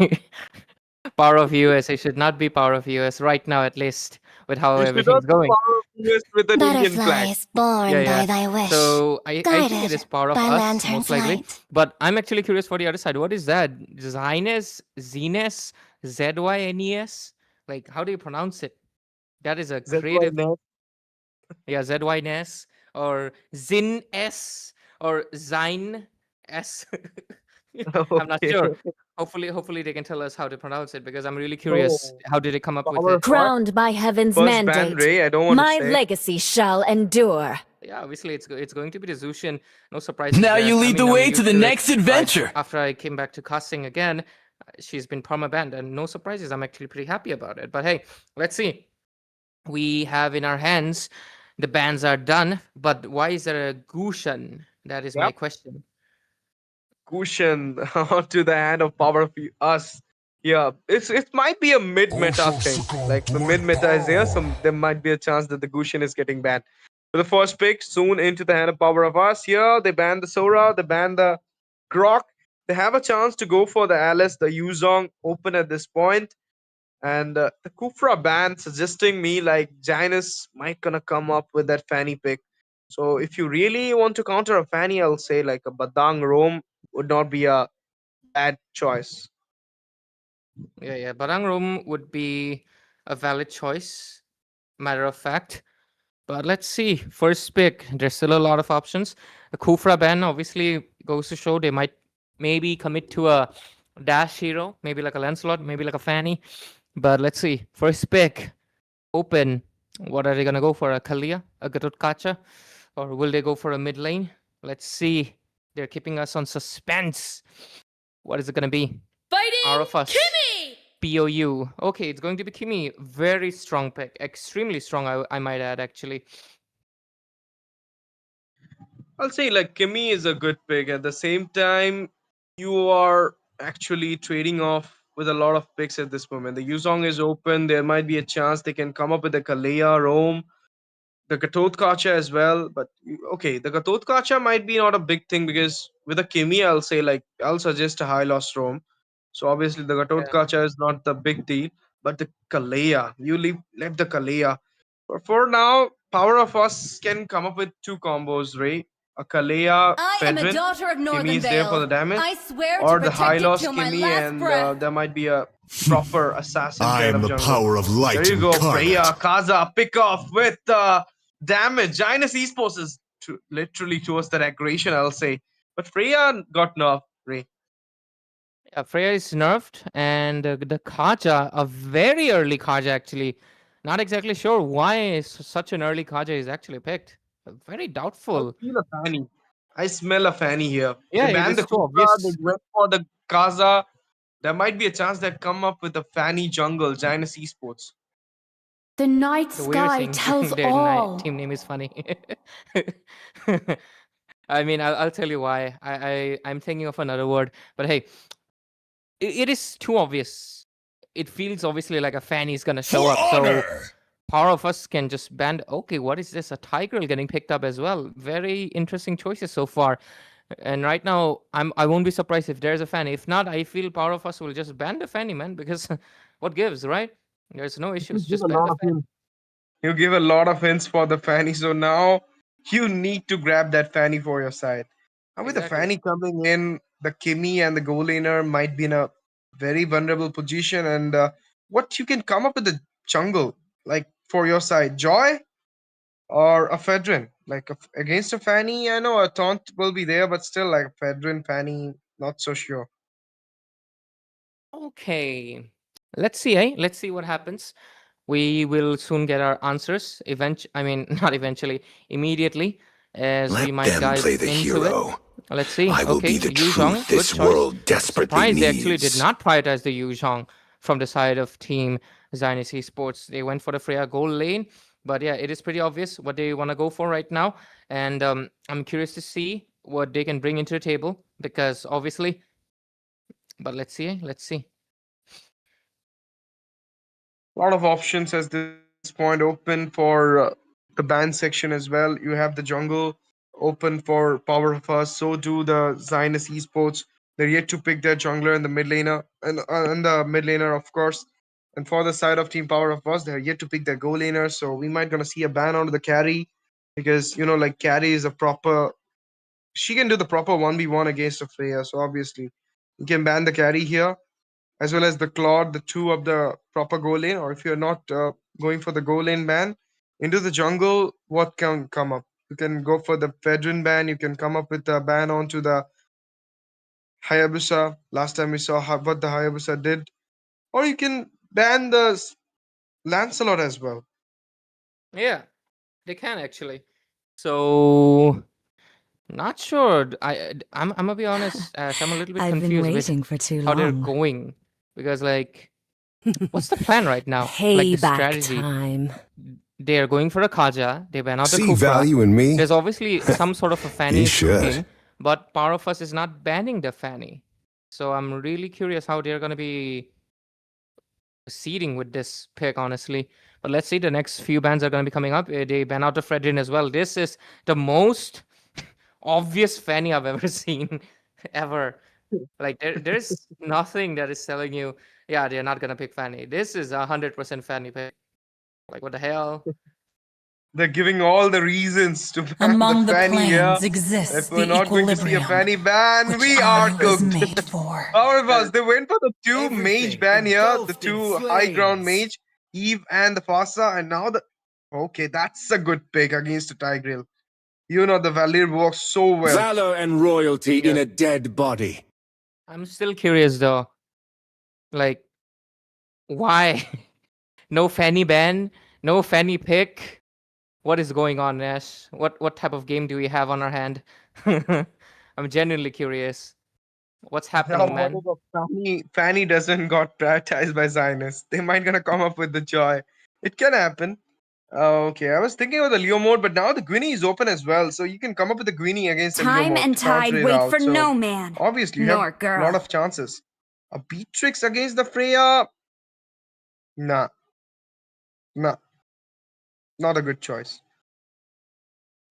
Speaker 7: Power of US. It should not be Power of US right now, at least, with how
Speaker 5: You should
Speaker 7: everything's
Speaker 5: not be
Speaker 7: going.
Speaker 5: Power of US with an Indian
Speaker 2: Butterfly
Speaker 5: flag.
Speaker 2: is born
Speaker 7: Yeah, yeah.
Speaker 2: by thy wish,
Speaker 7: So I think it is
Speaker 2: guided
Speaker 7: Power of
Speaker 2: by
Speaker 7: Us,
Speaker 2: lantern
Speaker 7: most likely.
Speaker 2: flight.
Speaker 7: But I'm actually curious for the other side. What is that? Zynes, Zenes, ZYNES? Like, how do you pronounce it? That is a
Speaker 5: Is that
Speaker 7: creative.
Speaker 5: right now?
Speaker 7: Yeah, ZYNES or Zin S or Zine S. I'm not
Speaker 5: Okay.
Speaker 7: sure. Hopefully they can tell us how to pronounce it, because I'm really curious.
Speaker 5: Oh,
Speaker 7: How did they come up with
Speaker 5: Power
Speaker 7: it?
Speaker 5: of Us.
Speaker 10: Crowned by heaven's
Speaker 5: First ban,
Speaker 10: mandate,
Speaker 5: Ray. I don't want
Speaker 10: my
Speaker 5: to say.
Speaker 10: legacy shall endure.
Speaker 7: Yeah, obviously it's going to be the Zushin. No surprise.
Speaker 3: Now you lead the way to the next adventure.
Speaker 7: After I came back to casting again, she's been perma-banned, and no surprises. I'm actually pretty happy about it. But hey, let's see. We have in our hands, the bans are done, but why is there a Gushan? That is my
Speaker 5: Yep.
Speaker 7: question.
Speaker 5: Cushion onto the hand of Power of Us. Yeah, it might be a mid-meta thing. Like the mid-meta is here, so there might be a chance that the Gushin is getting banned. For the first pick, soon into the hand of Power of Us. Here, they ban the Sora, they ban the Grok. They have a chance to go for the Alice, the Yuzong open at this point. And the Kufra ban suggesting me like Janus might gonna come up with that Fanny pick. So if you really want to counter a Fanny, I'll say like a Badang Rome would not be a bad choice.
Speaker 7: Yeah. Barang Room would be a valid choice, matter of fact. But let's see. First pick, there's still a lot of options. A Kufra ban obviously goes to show they might maybe commit to a dash hero, maybe like a Lancelot, maybe like a Fanny. But let's see. First pick, open. What are they gonna go for? A Kalia, a Gatotkacha, or will they go for a mid lane? Let's see. They're keeping us on suspense. What is it gonna be? Fighting Kimmy! POU. Okay, it's going to be Kimmy. Very strong pick. Extremely strong, I might add, actually.
Speaker 5: I'll say like Kimmy is a good pick. At the same time, you are actually trading off with a lot of picks at this moment. The Yuzong is open. There might be a chance they can come up with a Kalea, Rome, the Gatot Kacha as well. But okay, the Gatot Kacha might be not a big thing because with a Kimmy, I'll say like I'll suggest a high loss Rome. So obviously the Gatot Kacha is not the big deal, but the Kalea, you left the Kalea. For now, Power of Us can come up with two combos, Ray. A Kalea
Speaker 10: I am a
Speaker 5: Fedrin,
Speaker 10: daughter of
Speaker 5: Kimmy is there for the
Speaker 10: Northernvale.
Speaker 5: damage,
Speaker 10: I swear
Speaker 5: or
Speaker 10: to
Speaker 5: the high
Speaker 10: protect it
Speaker 5: loss
Speaker 10: till my
Speaker 5: Kimmy,
Speaker 10: last
Speaker 5: and
Speaker 10: breath.
Speaker 5: there might be a proper assassin
Speaker 9: I
Speaker 5: kind
Speaker 9: am
Speaker 5: of
Speaker 9: the
Speaker 5: jungle.
Speaker 9: power of light
Speaker 5: There you go,
Speaker 9: incarnate.
Speaker 5: Freya, Kaza, pick off with damage. Giannis Esports is literally towards that aggression, I'll say. But Freya got nerfed, Ray.
Speaker 7: Yeah, Freya is nerfed, and the Kaja, a very early Kaja actually. Not exactly sure why such an early Kaja is actually picked. Very
Speaker 5: I
Speaker 7: doubtful.
Speaker 5: feel a Fanny. I smell a Fanny here.
Speaker 7: Yeah,
Speaker 5: They
Speaker 7: it
Speaker 5: banned
Speaker 7: is
Speaker 5: the
Speaker 7: too
Speaker 5: Kukra, they
Speaker 7: obvious.
Speaker 5: went for the Kaza. There might be a chance that come up with a Fanny jungle, Giannis Esports.
Speaker 10: The night
Speaker 7: The way you're
Speaker 10: sky
Speaker 7: saying
Speaker 10: tells
Speaker 7: their
Speaker 10: all.
Speaker 7: team name is funny. I mean, I'll tell you why. I'm thinking of another word, but hey, it is too obvious. It feels obviously like a Fanny is gonna show up. So Power of Us can just ban. Okay, what is this? A Tiger getting picked up as well. Very interesting choices so far. And right now, I won't be surprised if there's a Fanny. If not, I feel Power of Us will just ban the Fanny, man, because what gives, right? There's no issues.
Speaker 5: Give
Speaker 7: Just
Speaker 5: a
Speaker 7: ban
Speaker 5: lot
Speaker 7: the
Speaker 5: of
Speaker 7: Fanny.
Speaker 5: hints. You give a lot of hints for the Fanny, so now you need to grab that Fanny for your side. And with the
Speaker 7: Exactly.
Speaker 5: Fanny coming in, the Kimmy and the goal laner might be in a very vulnerable position. And what you can come up with the jungle, like for your side, Joy or a Fedrin, like against a Fanny. I know a taunt will be there, but still, like Fedrin, Fanny, not so sure.
Speaker 7: Okay. Let's see, eh? Let's see what happens. We will soon get our answers. I mean, not eventually, immediately, as we
Speaker 4: Let
Speaker 7: might
Speaker 4: them
Speaker 7: dive
Speaker 4: play the
Speaker 7: into it.
Speaker 4: hero.
Speaker 7: Let's see.
Speaker 4: I will
Speaker 7: Okay,
Speaker 4: be the
Speaker 7: Yu
Speaker 4: truth
Speaker 7: Zhong, good
Speaker 4: this
Speaker 7: choice.
Speaker 4: world desperately
Speaker 7: Surprised they actually did
Speaker 4: needs.
Speaker 7: not prioritize the Yu Zhong from the side of Team Zionist Esports. They went for the Freya gold lane, but yeah, it is pretty obvious what they want to go for right now. And I'm curious to see what they can bring into the table because obviously, but let's see, let's see.
Speaker 5: A lot of options at this point open for the band section as well. You have the jungle open for Power of Us. So do the Zionist Esports. They're yet to pick their jungler and the mid laner, and the mid laner, of course. And for the side of Team Power of Us, they're yet to pick their go laner. So we might gonna see a ban on the carry because like carry is a proper. She can do the proper 1v1 against a Freya. So obviously, you can ban the carry here as well as the Claude, the two of the proper goal lane, or if you're not going for the goal lane ban, into the jungle, what can come up? You can go for the Fedrin ban, you can come up with a ban onto the Hayabusa. Last time we saw what the Hayabusa did. Or you can ban the Lancelot as well.
Speaker 7: Yeah, they can actually. So not sure. I'm gonna be honest, Ash. I'm a little bit
Speaker 10: I've been
Speaker 7: confused with
Speaker 10: waiting for too
Speaker 7: how they're
Speaker 10: long.
Speaker 7: going because like, what's the plan right now? Like the
Speaker 10: Payback
Speaker 7: strategy.
Speaker 10: time.
Speaker 7: They are going for a Kaja. They ban out the
Speaker 4: See
Speaker 7: Kufra.
Speaker 4: value in me?
Speaker 7: There's obviously some sort of a Fanny
Speaker 4: He
Speaker 7: is
Speaker 4: should.
Speaker 7: cooking, but Power of Us is not banning the Fanny. So I'm really curious how they're gonna be proceeding with this pick, honestly. But let's see, the next few bans are gonna be coming up. They ban out the Fredrin as well. This is the most obvious Fanny I've ever seen, ever. Like there's nothing that is telling you, yeah, they're not gonna pick Fanny. This is 100% Fanny pick. Like what the hell?
Speaker 5: They're giving all the reasons to ban
Speaker 8: Among
Speaker 5: the
Speaker 8: the
Speaker 5: Fanny here.
Speaker 8: plans
Speaker 5: If
Speaker 8: exists
Speaker 5: we're
Speaker 8: the
Speaker 5: not going to see a
Speaker 8: equilibrium,
Speaker 5: Fanny ban,
Speaker 8: which
Speaker 5: we are
Speaker 8: I was
Speaker 5: cooked.
Speaker 8: made for.
Speaker 5: However, they went for the two mage
Speaker 1: Everything
Speaker 5: ban here, the
Speaker 1: engulfed in
Speaker 5: two high ground
Speaker 1: flames.
Speaker 5: mage, Eve and the Fasa, and now the. Okay, that's a good pick against the Tigreal. You know, the Valir works so well.
Speaker 6: Valor and royalty in
Speaker 7: Yeah.
Speaker 6: a dead body.
Speaker 7: I'm still curious though. Like, why? No Fanny ban, no Fanny pick. What is going on, Nash? What type of game do we have on our hand? I'm genuinely curious. What's happening, man?
Speaker 5: Fanny doesn't got prioritized by Zionists. They might gonna come up with the joy. It can happen. Okay, I was thinking of the Leo mode, but now the Gwynny is open as well, so you can come up with the Gwynny against the Leo
Speaker 10: Time
Speaker 5: mode.
Speaker 10: and
Speaker 5: to counter
Speaker 10: tide
Speaker 5: it
Speaker 10: wait
Speaker 5: out.
Speaker 10: for
Speaker 5: So
Speaker 10: no man.
Speaker 5: obviously, you
Speaker 10: nor
Speaker 5: have a
Speaker 10: girl.
Speaker 5: lot of chances. A Beatrix against the Freya? Nah, not a good choice.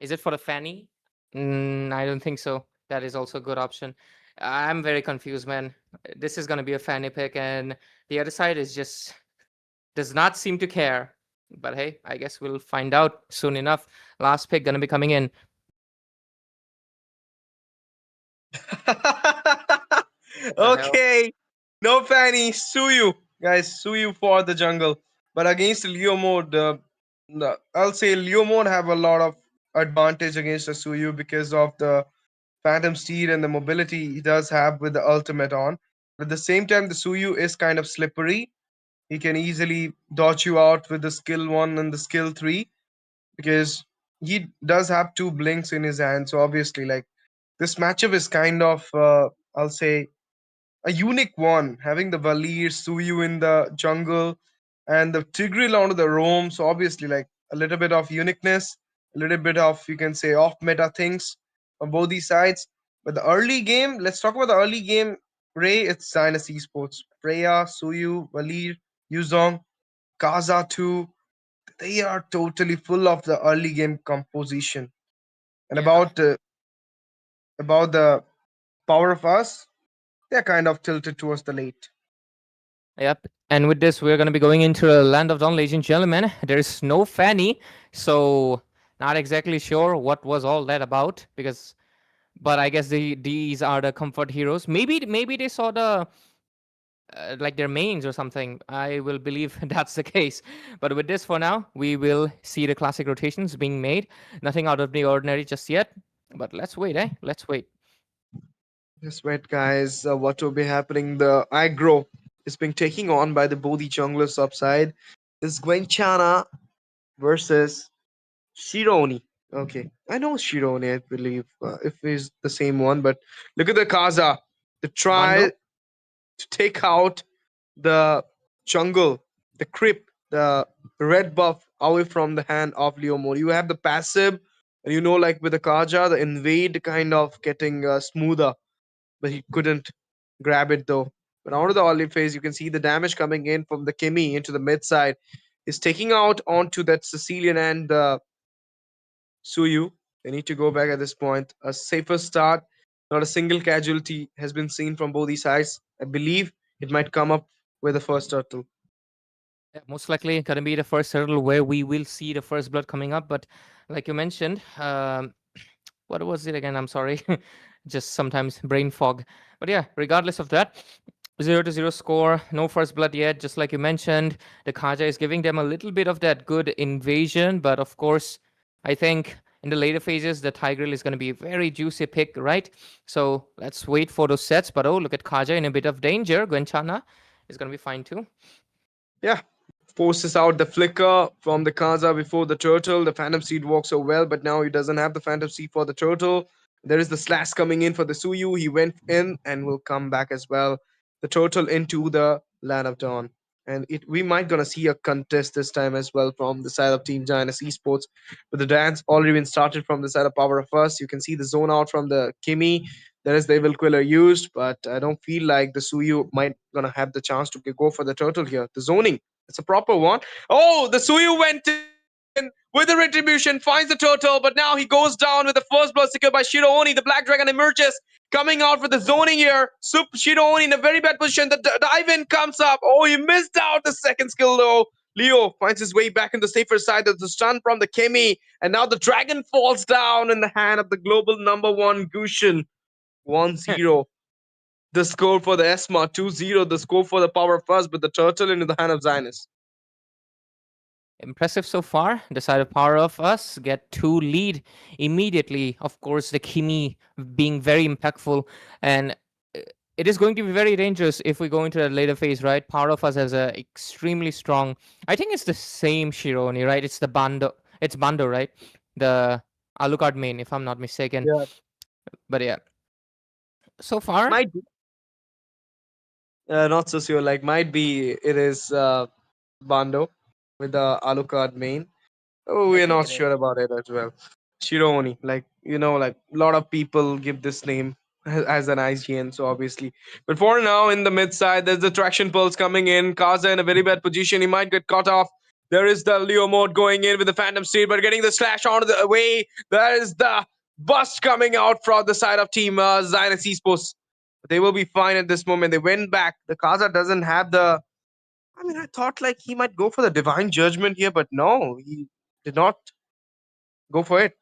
Speaker 7: Is it for the Fanny? I don't think so. That is also a good option. I'm very confused, man. This is gonna be a Fanny pick, and the other side is just does not seem to care. But hey, I guess we'll find out soon enough. Last pick gonna be coming in.
Speaker 5: Okay, no Fanny, sue you guys, sue you for the jungle. But against the Leo mode, I'll say Leo mode have a lot of advantage against the Suyu because of the Phantom Steed and the mobility he does have with the ultimate on. But at the same time, the Suyu is kind of slippery. He can easily dodge you out with the skill 1 and the skill 3 because he does have two blinks in his hand. So obviously, like this matchup is kind of, I'll say, a unique one, having the Valir, Suyu in the jungle, and the Tigreal onto the roam. So obviously, like a little bit of uniqueness, a little bit of you can say off meta things on both these sides. But the early game, let's talk about the early game. Ray, it's Sinus Esports. Freya, Suyu, Valir, Yuzong, Kaza too. They are totally full of the early game composition. And
Speaker 7: Yeah.
Speaker 5: about the power of us, they're kind of tilted towards the late.
Speaker 7: Yep. And with this, we're going to be going into the Land of Dawn, ladies and gentlemen. There's no Fanny, so not exactly sure what was all that about. But I guess these are the comfort heroes. Maybe they saw the like their mains or something. I will believe that's the case. But with this, for now, we will see the classic rotations being made. Nothing out of the ordinary just yet. But let's wait, eh? Let's wait.
Speaker 5: Just wait, guys. What will be happening? The aggro is being taken on by the Bodhi junglers upside. This is Gwenchana versus Shironi. Okay, I know Shironi, I believe, if he's the same one. But look at the Kaza. To try
Speaker 7: Wando?
Speaker 5: to take out the jungle, the creep, the red buff away from the hand of Leomor. You have the passive, and you know, like with the Kaja, the invade kind of getting smoother, but he couldn't grab it though. But out of the olive phase, you can see the damage coming in from the Kimi into the mid side. He's taking out onto that Sicilian and Suyu. They need to go back at this point. A safer start. Not a single casualty has been seen from both these sides. I believe it might come up with the first turtle.
Speaker 7: Yeah, most likely gonna be the first hurdle where we will see the first blood coming up. But like you mentioned, what was it again? I'm sorry, just sometimes brain fog. But yeah, regardless of that, 0-0 score, no first blood yet. Just like you mentioned, the Kaja is giving them a little bit of that good invasion. But of course, I think in the later phases, the Tigreal is going to be a very juicy pick, right? So let's wait for those sets. But oh, look at Kaja in a bit of danger. Gwenchana is going to be fine too.
Speaker 5: Yeah, forces out the flicker from the Kaza before the turtle. The Phantom Seed works so well, but now he doesn't have the Phantom Seed for the turtle. There is the slash coming in for the Suyu. He went in and will come back as well. The turtle into the Land of Dawn. And we might gonna see a contest this time as well from the side of Team Giants Esports. But the dance already been started from the side of Power of Us. You can see the zone out from the Kimi. There is the Evil Quiller used, but I don't feel like the Suyu might gonna have the chance to go for the turtle here. The zoning, it's a proper one. Oh, the Suyu went in with the retribution, finds the turtle, but now he goes down with the first blood secured by Shiro Oni. The Black Dragon emerges, coming out with the zoning here. Shiro Oni in a very bad position. The dive in comes up. Oh, he missed out the second skill though. Leo finds his way back in the safer side. There's the stun from the Kemi. And now the dragon falls down in the hand of the global #1 Gushin. 1-0. The score for the Esma. 2-0. The score for the Power First, but the turtle into the hand of Zionist.
Speaker 7: Impressive so far. The side of Power of Us get 2 lead immediately. Of course, the Kimi being very impactful, and it is going to be very dangerous if we go into a later phase, right? Power of Us has a extremely strong. I think it's the same Shironi, right? It's the Bando. It's Bando, right? The Alucard main, if I'm not mistaken.
Speaker 5: Yeah.
Speaker 7: But yeah, so far
Speaker 5: might be. Not so sure. Like might be it is Bando with the Alucard main. Oh, we're not sure about it as well. Shironi, like like a lot of people give this name as an IGN, so obviously. But for now, in the mid side, there's the traction pulse coming in. Kaza in a very bad position. He might get caught off. There is the Leo mode going in with the Phantom Steed, but getting the slash onto the way. There is the bust coming out from the side of team Zionist Esports. They will be fine at this moment. They went back. The Kaza doesn't have the. I mean, I thought like he might go for the Divine Judgment here, but no, he did not go for it.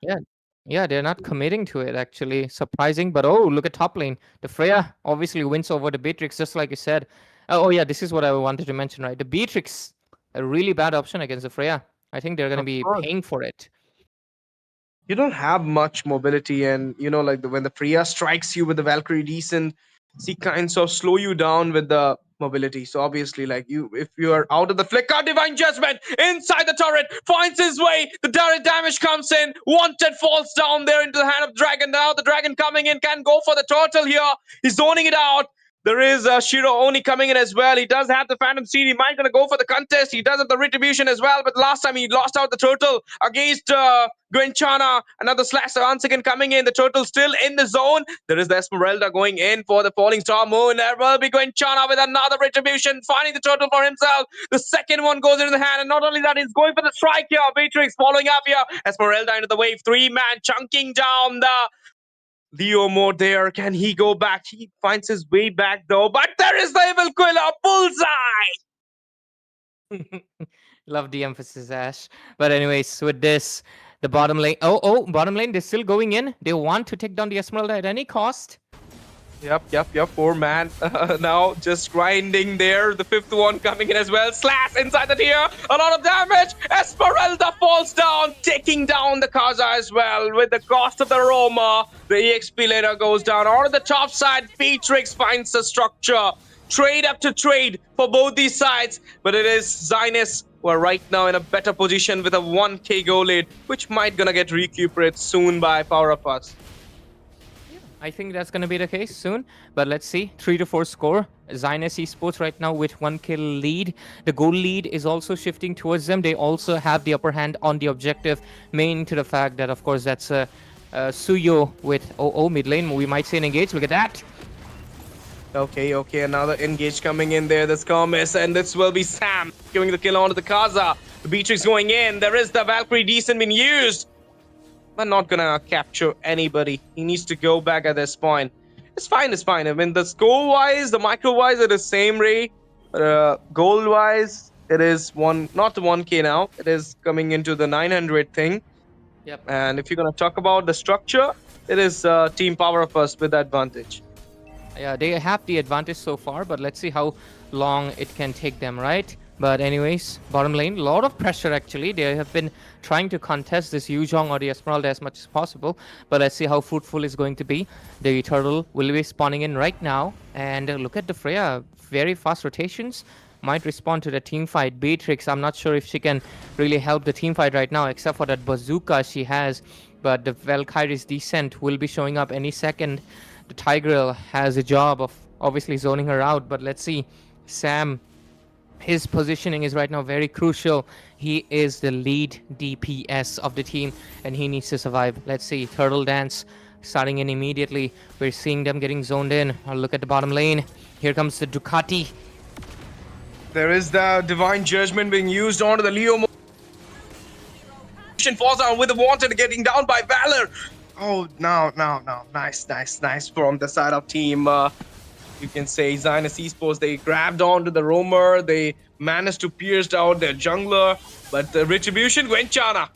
Speaker 7: Yeah, they're not committing to it, actually. Surprising, but oh, look at top lane. The Freya obviously wins over the Beatrix, just like you said. Oh yeah, this is what I wanted to mention, right? The Beatrix, a really bad option against the Freya. I think they're going to be paying for it.
Speaker 5: You don't have much mobility, and like when the Freya strikes you with the Valkyrie Descent, she kinds of slow you down with the mobility. So obviously, like if you are out of the flicker, Divine Judgment inside the turret finds his way. The direct damage comes in. Wanted falls down there into the hand of Dragon. Now the Dragon coming in can go for the turtle here. He's zoning it out. There is Shiro Oni coming in as well. He does have the Phantom Seed. He might gonna go for the contest. He does have the Retribution as well. But last time he lost out the turtle against Gwenchana. Another slash once again coming in. The turtle still in the zone. There is the Esmeralda going in for the Falling Star Moon. There will be Gwenchana with another Retribution, finding the turtle for himself. The second one goes into the hand, and not only that, he's going for the strike here. Beatrix following up here. Esmeralda into the wave. 3-man chunking down the Leo mode there. Can he go back? He finds his way back though. But there is the Evil Quilla. Bullseye!
Speaker 7: Love the emphasis, Ash. But anyways, with this, the bottom lane. Bottom lane, they're still going in. They want to take down the Esmeralda at any cost.
Speaker 5: Yep. 4-man. Now just grinding there. The 5th one coming in as well. Slash inside the tier. A lot of damage. Esmeralda falls down, taking down the Kaza as well. With the cost of the Roma, the EXP later goes down. On the top side, Beatrix finds the structure. Trade up to trade for both these sides. But it is Zionist who are right now in a better position with a 1k goal lead, which might gonna get recuperated soon by Power of Us.
Speaker 7: I think that's going to be the case soon, but let's see. 3-4 score. Zionist Esports right now with 1 kill lead. The goal lead is also shifting towards them. They also have the upper hand on the objective, main to the fact that, of course, that's Suyo with mid lane. We might see an engage. Look at that.
Speaker 5: Okay. Another engage coming in there. That's Comis, and this will be Sam giving the kill onto the Kaza. The Beatrix going in. There is the Valkyrie Decent being used. But not gonna capture anybody. He needs to go back at this point. It's fine. I mean, the score-wise, the micro-wise, it is same Ray. But goal-wise, it is not the 1k now. It is coming into the 900 thing.
Speaker 7: Yep.
Speaker 5: And if you're gonna talk about the structure, it is Team Power of Us with the advantage.
Speaker 7: Yeah, they have the advantage so far, but let's see how long it can take them, right? But anyways, bottom lane, a lot of pressure actually. They have been trying to contest this Yuzhong or the Esmeralda as much as possible. But let's see how fruitful it's going to be. The turtle will be spawning in right now. And look at the Freya. Very fast rotations. Might respond to the team fight. Beatrix, I'm not sure if she can really help the team fight right now, except for that bazooka she has. But the Valkyrie's Descent will be showing up any second. The Tigreal has a job of obviously zoning her out. But let's see. Sam, his positioning is right now very crucial. He is the lead DPS of the team, and he needs to survive. Let's see. Turtle Dance starting in immediately. We're seeing them getting zoned in. Look at the bottom lane. Here comes the Ducati.
Speaker 5: There is the Divine Judgment being used onto the Leo. Falls down with the Wanted getting down by Valor. Oh, no. Nice from the side of team you can say Zionist Esports, they grabbed onto the roamer, they managed to pierce out their jungler, but the retribution, Gwenchana,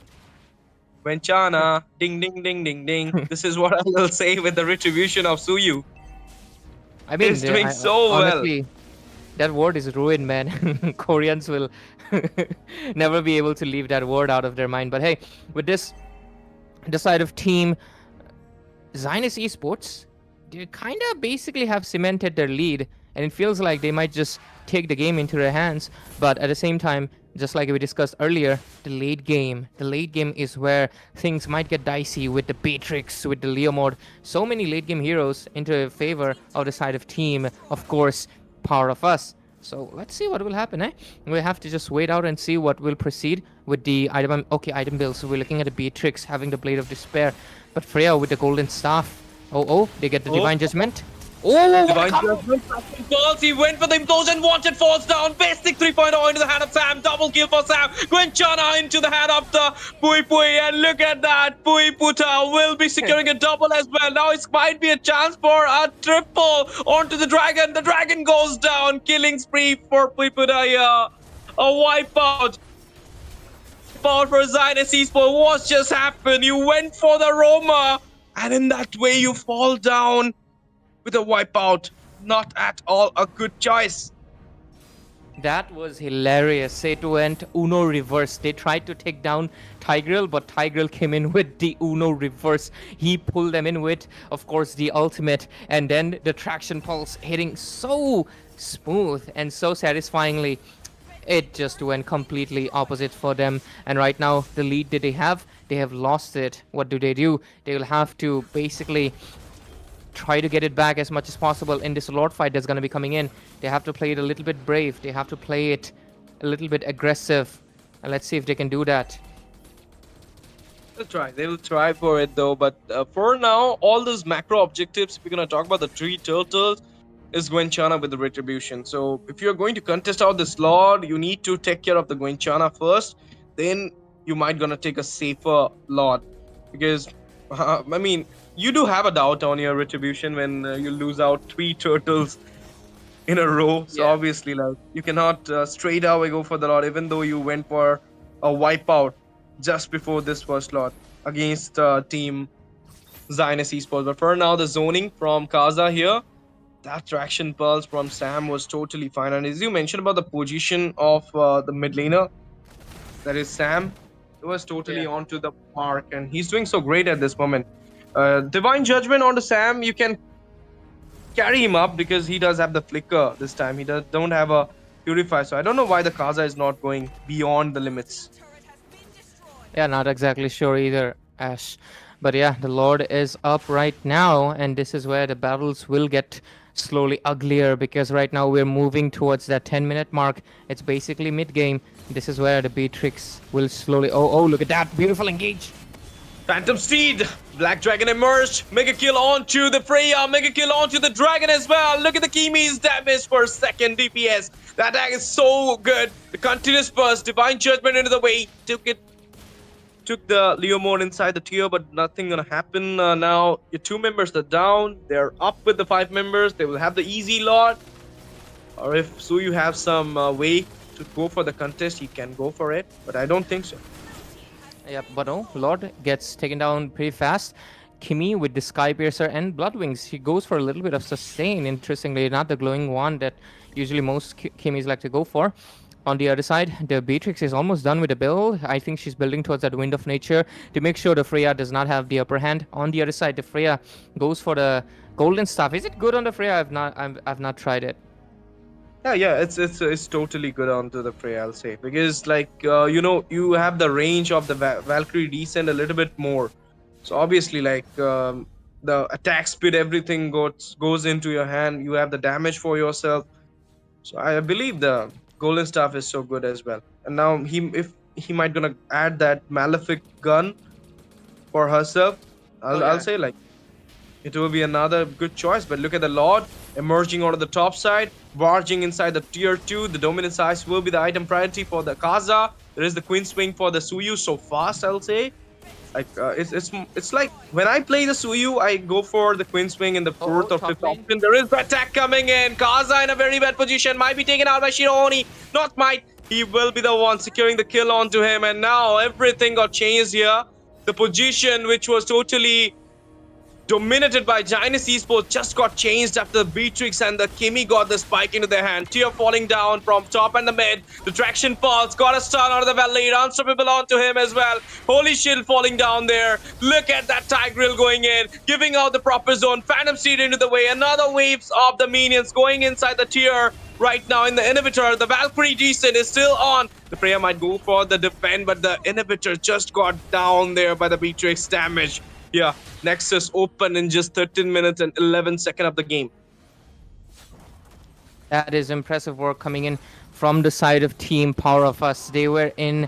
Speaker 5: ding ding ding ding ding. This is what I will say with the retribution of Suyu.
Speaker 7: I mean,
Speaker 5: He's doing so
Speaker 7: honestly, that word is ruined, man. Koreans will never be able to leave that word out of their mind. But hey, with this side of team, Zionist Esports, they kind of basically have cemented their lead, and it feels like they might just take the game into their hands. But at the same time, just like we discussed earlier, the late game is where things might get dicey with the Beatrix, with the Leo mode. So many late game heroes into favor of the side of team, of course, Power of Us. So let's see what will happen, eh? We have to just wait out and see what will proceed with the item. Okay, item build. So we're looking at the Beatrix having the Blade of Despair, but Freya with the Golden Staff. Oh, they get the Divine Judgment. Oh,
Speaker 5: Divine Judgment. Corz, he went for the implosion, wanted, falls down. Basic 3.0 into the hand of Sam. Double kill for Sam. Gwenchana into the hand of the Pui Pui. And look at that. Pui Puta will be securing a double as well. Now it might be a chance for a triple onto the Dragon. The Dragon goes down. Killing spree for Pui Puta here. A wipeout. For Zionist Esports. What just happened? You went for the Roma. And in that way, you fall down with a wipeout. Not at all a good choice.
Speaker 7: That was hilarious. Seto went Uno reverse. They tried to take down Tigreal, but Tigreal came in with the Uno reverse. He pulled them in with, of course, the ultimate. And then the traction pulse hitting so smooth and so satisfyingly. It just went completely opposite for them. And right now, the lead that they have lost it. What do? They will have to basically try to get it back as much as possible in this Lord fight that's going to be coming in. They have to play it a little bit brave. They have to play it a little bit aggressive. And let's see if they can do that.
Speaker 5: They'll try. They will try for it though. But for now, all those macro objectives, we're going to talk about the 3 turtles, is Gwenchana with the retribution. So if you're going to contest out this Lord, you need to take care of the Gwenchana first. Then you might going to take a safer Lord. Because, I mean, you do have a doubt on your retribution when you lose out 3 turtles in a row. So obviously, like, you cannot straight away go for the Lord, even though you went for a wipeout just before this first Lord against team Zionist Esports. But for now, the zoning from Kaza here, that traction pulse from Sam was totally fine. And as you mentioned about the position of the mid laner, that is Sam, it was totally onto the mark, and he's doing so great at this moment. Divine Judgment onto Sam, you can carry him up because he does have the flicker this time. He don't have a purify, so I don't know why the Kaza is not going beyond the limits.
Speaker 7: Yeah, not exactly sure either, Ash. But yeah, the Lord is up right now, and this is where the battles will get slowly uglier, because right now we're moving towards that 10-minute mark. It's basically mid-game. This is where the Beatrix will slowly... Oh, look at that. Beautiful engage.
Speaker 5: Phantom Steed. Black Dragon emerged. Mega kill onto the Freya. Mega kill onto the Dragon as well. Look at the Kimi's damage for second DPS. That attack is so good. The continuous burst. Divine Judgment into the way. Took the Leo mode inside the tier, but nothing gonna happen. Now your 2 members are down. They're up with the 5 members. They will have the easy Lord. Or if Suyu have some way to go for the contest, he can go for it. But I don't think so.
Speaker 7: Yep, but no, Lord gets taken down pretty fast. Kimi with the Sky Piercer and Blood Wings. He goes for a little bit of sustain, interestingly, not the glowing wand that usually most Kimis like to go for. On the other side, the Beatrix is almost done with the build. I think she's building towards that Wind of Nature to make sure the Freya does not have the upper hand. On the other side, the Freya goes for the Golden Staff. Is it good on the Freya? I've not tried it.
Speaker 5: Yeah, it's totally good onto the Freya, I'll say, because like you have the range of the Valkyrie Descent a little bit more. So obviously, like the attack speed, everything goes into your hand. You have the damage for yourself. So I believe the Golden Staff is so good as well. And now if he might gonna add that Malefic gun for herself, I'll say like it will be another good choice. But look at the Lord emerging out of the top side, barging inside the tier 2. The Dominant Size will be the item priority for the Kaza. There is the Queen Swing for the Suyu, so fast, I'll say. Like it's like when I play the Suyu, I go for the Queen Swing in the fourth or
Speaker 7: top
Speaker 5: fifth
Speaker 7: lane.
Speaker 5: option. There is the attack coming in. Kaza in a very bad position. Might be taken out by Shironi. Not might. He will be the one securing the kill onto him. And now everything got changed here. The position, which was totally dominated by Giants Esports, just got changed after the Beatrix and the Kimi got the spike into their hand. Tier falling down from top and the mid. The traction falls, got a stun out of the valley. Unstoppable onto him as well. Holy Shield falling down there. Look at that Tigreal going in, giving out the proper zone. Phantom Steed into the way. Another waves of the minions going inside the tier. Right now in the inhibitor, the Valkyrie Decent is still on. The Freya might go for the defend, but the inhibitor just got down there by the Beatrix damage. Yeah, Nexus open in just 13 minutes and 11 seconds of the game.
Speaker 7: That is impressive work coming in from the side of Team Power of Us. They were in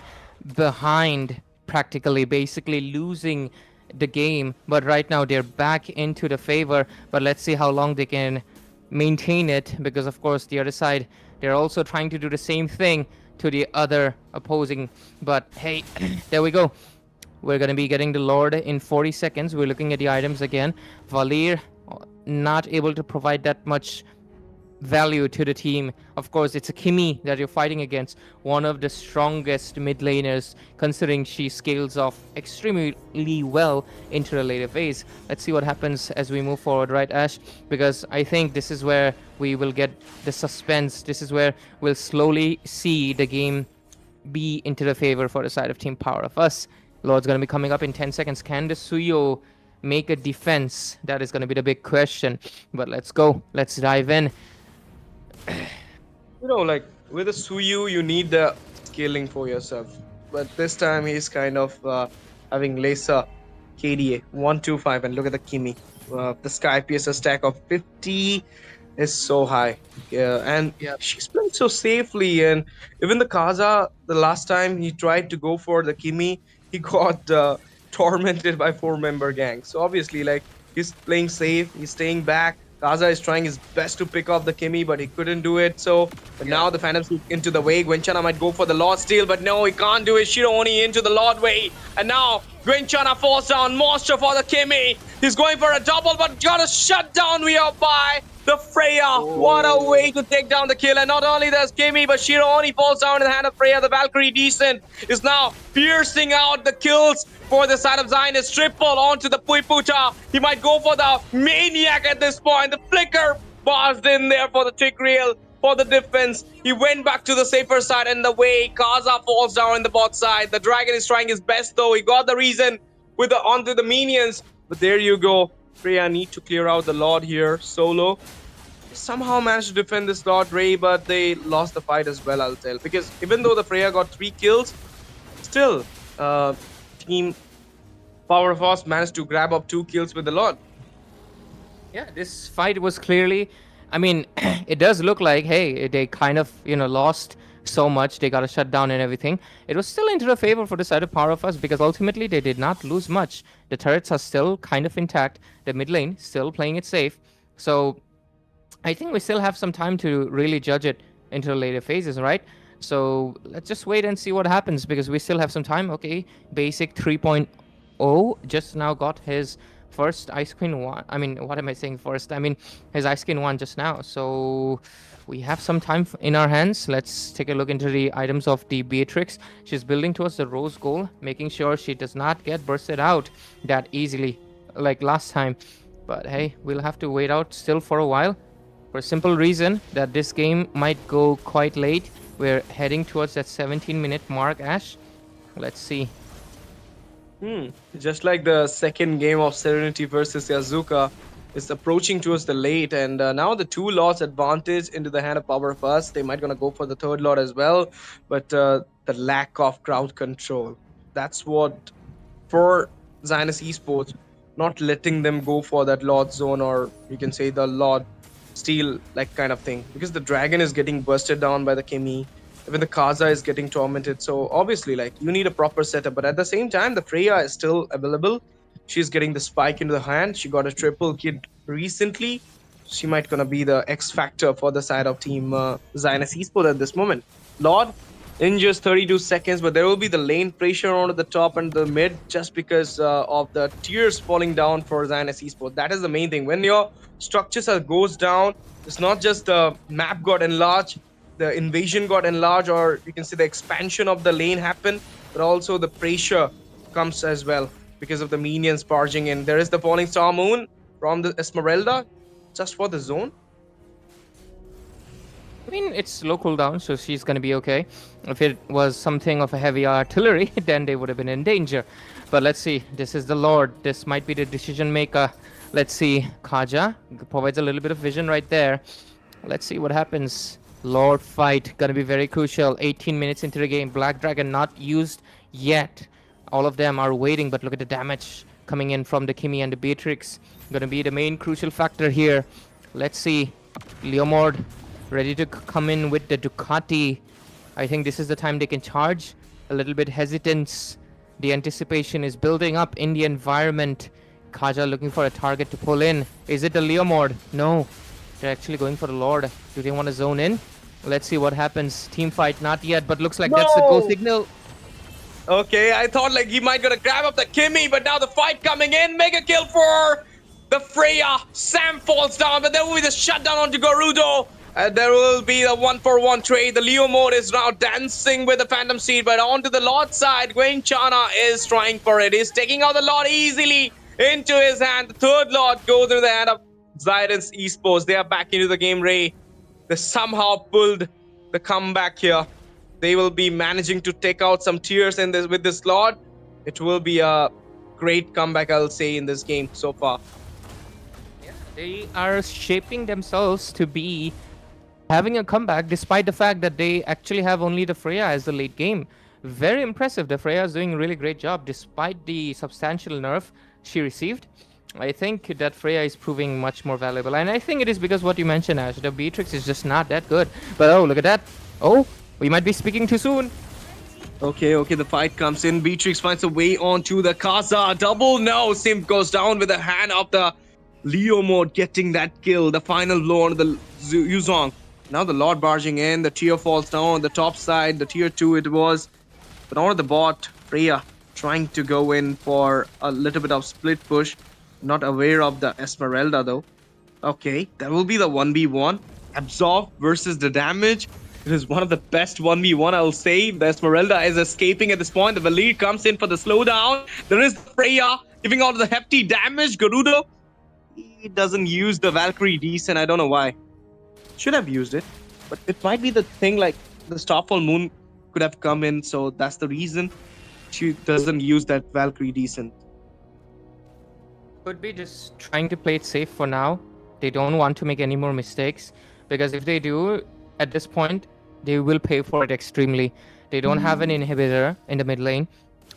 Speaker 7: behind practically, basically losing the game. But right now they're back into the favor. But let's see how long they can maintain it. Because, of course, the other side, they're also trying to do the same thing to the other opposing. But, hey, there we go. We're going to be getting the Lord in 40 seconds. We're looking at the items again. Valir not able to provide that much value to the team. Of course, it's a Kimi that you're fighting against. One of the strongest mid laners, considering she scales off extremely well into the later phase. Let's see what happens as we move forward, right, Ash? Because I think this is where we will get the suspense. This is where we'll slowly see the game be into the favor for the side of Team Power of Us. Lord's going to be coming up in 10 seconds. Can the Suyo make a defense? That is going to be the big question. But let's go. Let's dive in.
Speaker 5: You know, like with a Suyu, you need the scaling for yourself. But this time he's kind of having lesser KDA 125. And look at the Kimi. The Sky Piercer stack of 50 is so high. And she's playing so safely. And even the Kaza, the last time he tried to go for the Kimi, he got tormented by 4-member gang. So obviously, like, he's playing safe, he's staying back. Kaza is trying his best to pick off the Kimi, but he couldn't do it. So, but now the Phantom Steed into the way. Gwenchana might go for the Lord Steal, but no, he can't do it. Shironi into the Lord way. And now Gwenchana falls down. Monster for the Kimi. He's going for a double, but got a shutdown we are by the Freya. What a way to take down the kill. And not only there's Kimi, but Shironi falls down in the hand of Freya. The Valkyrie Decent is now piercing out the kills for the side of Zionist. Triple onto the Puiputa. He might go for the Maniac at this point. The Flicker buzzed in there for the Tigreal for the defense. He went back to the safer side, and the way Kaza falls down in the bot side. The Dragon is trying his best though. He got the reason with the onto the minions. But there you go. Freya need to clear out the Lord here solo. Somehow managed to defend this Lord Ray, but they lost the fight as well, I'll tell. Because even though the Freya got 3 kills, still Team Power of Us managed to grab up 2 kills with the Lord.
Speaker 7: Yeah, this fight was clearly, I mean, it does look like, hey, they kind of, lost so much. They got a shutdown and everything. It was still into the favor for the side of Power of Us because ultimately they did not lose much. The turrets are still kind of intact. The mid lane still playing it safe. So I think we still have some time to really judge it into the later phases, right? So let's just wait and see what happens because we still have some time. Okay, Basic 3.0 just now got his first Ice Queen 1. I mean, what am I saying first? I mean, his Ice Queen 1 just now. So we have some time in our hands. Let's take a look into the items of the Beatrix. She's building towards the Rose goal, making sure she does not get bursted out that easily like last time. But hey, we'll have to wait out still for a while for a simple reason that this game might go quite late. We're heading towards that 17-minute mark, Ash. Let's see.
Speaker 5: Just like the second game of Serenity versus Yazuka is approaching towards the late, and now the 2 Lords advantage into the hand of Power of Us. They might gonna go for the 3rd Lord as well, but the lack of crowd control, that's what for Zionist Esports, not letting them go for that Lord zone, or you can say the Lord Steal like kind of thing, because the Dragon is getting busted down by the Kimi. Even the Kaza is getting tormented. So obviously, like, you need a proper setup. But at the same time, the Freya is still available. She's getting the spike into the hand. She got a triple kid recently. She might gonna be the X factor for the side of Team Zionist Esports at this moment. Lord in just 32 seconds, but there will be the lane pressure onto the top and the mid just because of the tiers falling down for Zionist Esports. That is the main thing. When your structures goes down, it's not just the map got enlarged, the invasion got enlarged, or you can see the expansion of the lane happen, but also the pressure comes as well because of the minions barging in. There is the falling star moon from the Esmeralda just for the zone.
Speaker 7: I mean, it's low cooldown, so she's gonna be okay. If it was something of a heavy artillery, then they would have been in danger. But let's see. This is the Lord. This might be the decision maker. Let's see. Kaja provides a little bit of vision right there. Let's see what happens. Lord fight gonna be very crucial. 18 minutes into the game. Black Dragon not used yet. All of them are waiting, but look at the damage coming in from the Kimi and the Beatrix. Gonna be the main crucial factor here. Let's see. Leomord ready to come in with the Ducati. I think this is the time they can charge. A little bit hesitance. The anticipation is building up in the environment. Kaja looking for a target to pull in. Is it the Leomord? No. They're actually going for the Lord. Do they want to zone in? Let's see what happens. Team fight, not yet, but looks like that's the go signal.
Speaker 5: Okay, I thought like he might gonna grab up the Kimi, but now the fight coming in. Mega kill for the Freya. Sam falls down, but there will be the shutdown onto Gerudo. And there will be the 1-for-1 trade. The Leo mode is now dancing with the Phantom Seed, but onto the Lord side, Gwenchana is trying for it. He's taking out the Lord easily into his hand. The third Lord goes into the hand of Zionist Esports. They are back into the game, Ray. They somehow pulled the comeback here. They will be managing to take out some tears in this with this Lord. It will be a great comeback, I'll say, in this game so far.
Speaker 7: Yeah, they are shaping themselves to be having a comeback despite the fact that they actually have only the Freya as the late game. Very impressive. The Freya is doing a really great job despite the substantial nerf she received. I think that Freya is proving much more valuable, and I think it is because what you mentioned, Ash. The Beatrix is just not that good. But oh, look at that. Oh, we might be speaking too soon.
Speaker 5: Okay, the fight comes in. Beatrix finds a way onto the Kaza. Double no. Simp goes down with the hand of the Leo mode, getting that kill. The final blow on the Yuzong. Now the Lord barging in. The tier falls down on the top side. The tier 2 it was. But on the bot, Freya trying to go in for a little bit of split push. Not aware of the Esmeralda though. Okay, that will be the 1v1. Absorb versus the damage. It is one of the best 1v1, I'll say. The Esmeralda is escaping at this point. The Valir comes in for the slowdown. There is Freya giving out the hefty damage. Gerudo, he doesn't use the Valkyrie decent. I don't know why. Should have used it. But it might be the thing like the Starfall Moon could have come in. So that's the reason she doesn't use that Valkyrie decent.
Speaker 7: Could be just trying to play it safe for now. They don't want to make any more mistakes. Because if they do, at this point, they will pay for it extremely. They don't have an inhibitor in the mid lane.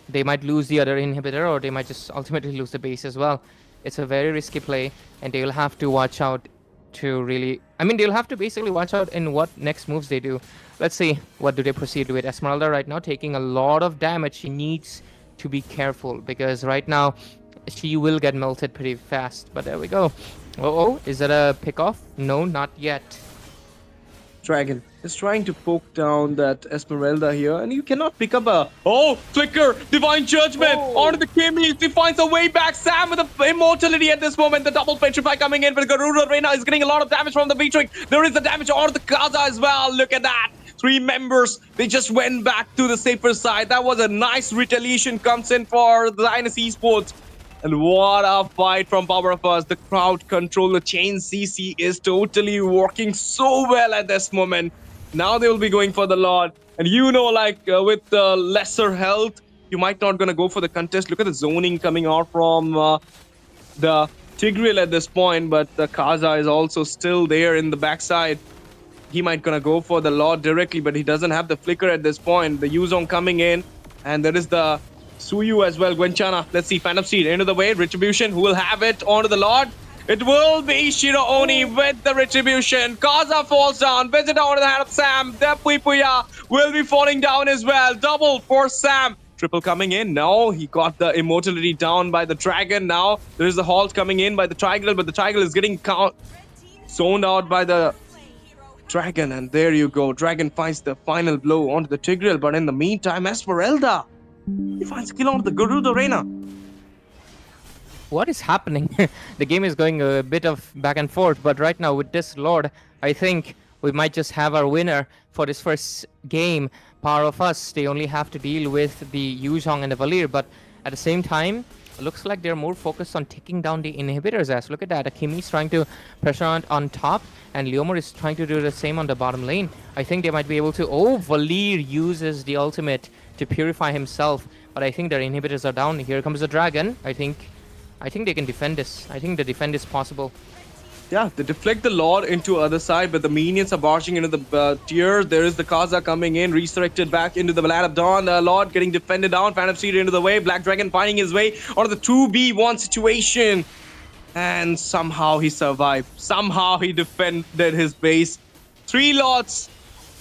Speaker 7: They might lose the other inhibitor, or they might just ultimately lose the base as well. It's a very risky play, and they will have to watch out to really... I mean, they'll have to basically watch out in what next moves they do. Let's see, what do they proceed with? Esmeralda right now taking a lot of damage. She needs to be careful, because right now, she will get melted pretty fast. But there we go. Oh, is that a pick-off? No, not yet.
Speaker 5: Dragon is trying to poke down that Esmeralda here, and you cannot pick up a... Oh, Flicker! Divine Judgment! Onto the Kimi! He finds a way back! Sam with the immortality at this moment. The double Petrify coming in, but Garuda Reina is getting a lot of damage from the Beatrix. There is the damage onto the Kaza as well. Look at that! 3 members, they just went back to the safer side. That was a nice retaliation comes in for the Zionist Esports. And what a fight from Power of Us. The crowd control, the chain CC is totally working so well at this moment. Now they will be going for the Lord. And you know, like with lesser health, you might not gonna go for the contest. Look at the zoning coming out from the Tigreal at this point. But the Kaza is also still there in the backside. He might gonna go for the Lord directly, but he doesn't have the flicker at this point. The Yuzong coming in. And there is the Suyu as well, Gwenchana. Let's see, Phantom Seed into the way. Retribution, who will have it onto the Lord? It will be Shiro Oni with the Retribution. Kaza falls down. Vizta onto the hand of Sam. Depuya will be falling down as well. Double for Sam. Triple coming in. No, he got the immortality down by the Dragon. Now there is the halt coming in by the Trigal, but the Trigal is getting zoned out by the Dragon, and there you go. Dragon finds the final blow onto the Tigreal, but in the meantime, Esmeralda, he finds a kill onto the Gerudo Reina.
Speaker 7: What is happening? The game is going a bit of back and forth, but right now with this Lord, I think we might just have our winner for this first game. Power of Us, they only have to deal with the Yuzhong and the Valir, but at the same time, looks like they're more focused on taking down the inhibitors. As look at that, Akimi's trying to pressure on top, and Leomord is trying to do the same on the bottom lane. I think they might be able to. Oh, Valir uses the ultimate to purify himself, but I think their inhibitors are down. Here comes the dragon. I think they can defend this. I think the defend is possible.
Speaker 5: Yeah, they deflect the Lord into other side, but the minions are barging into the tier. There is the Kaza coming in, resurrected back into the Land of Dawn. Lord getting defended down, Phantom Steed into the way. Black Dragon finding his way onto the 2v1 situation. And somehow he survived. Somehow he defended his base. 3 Lords,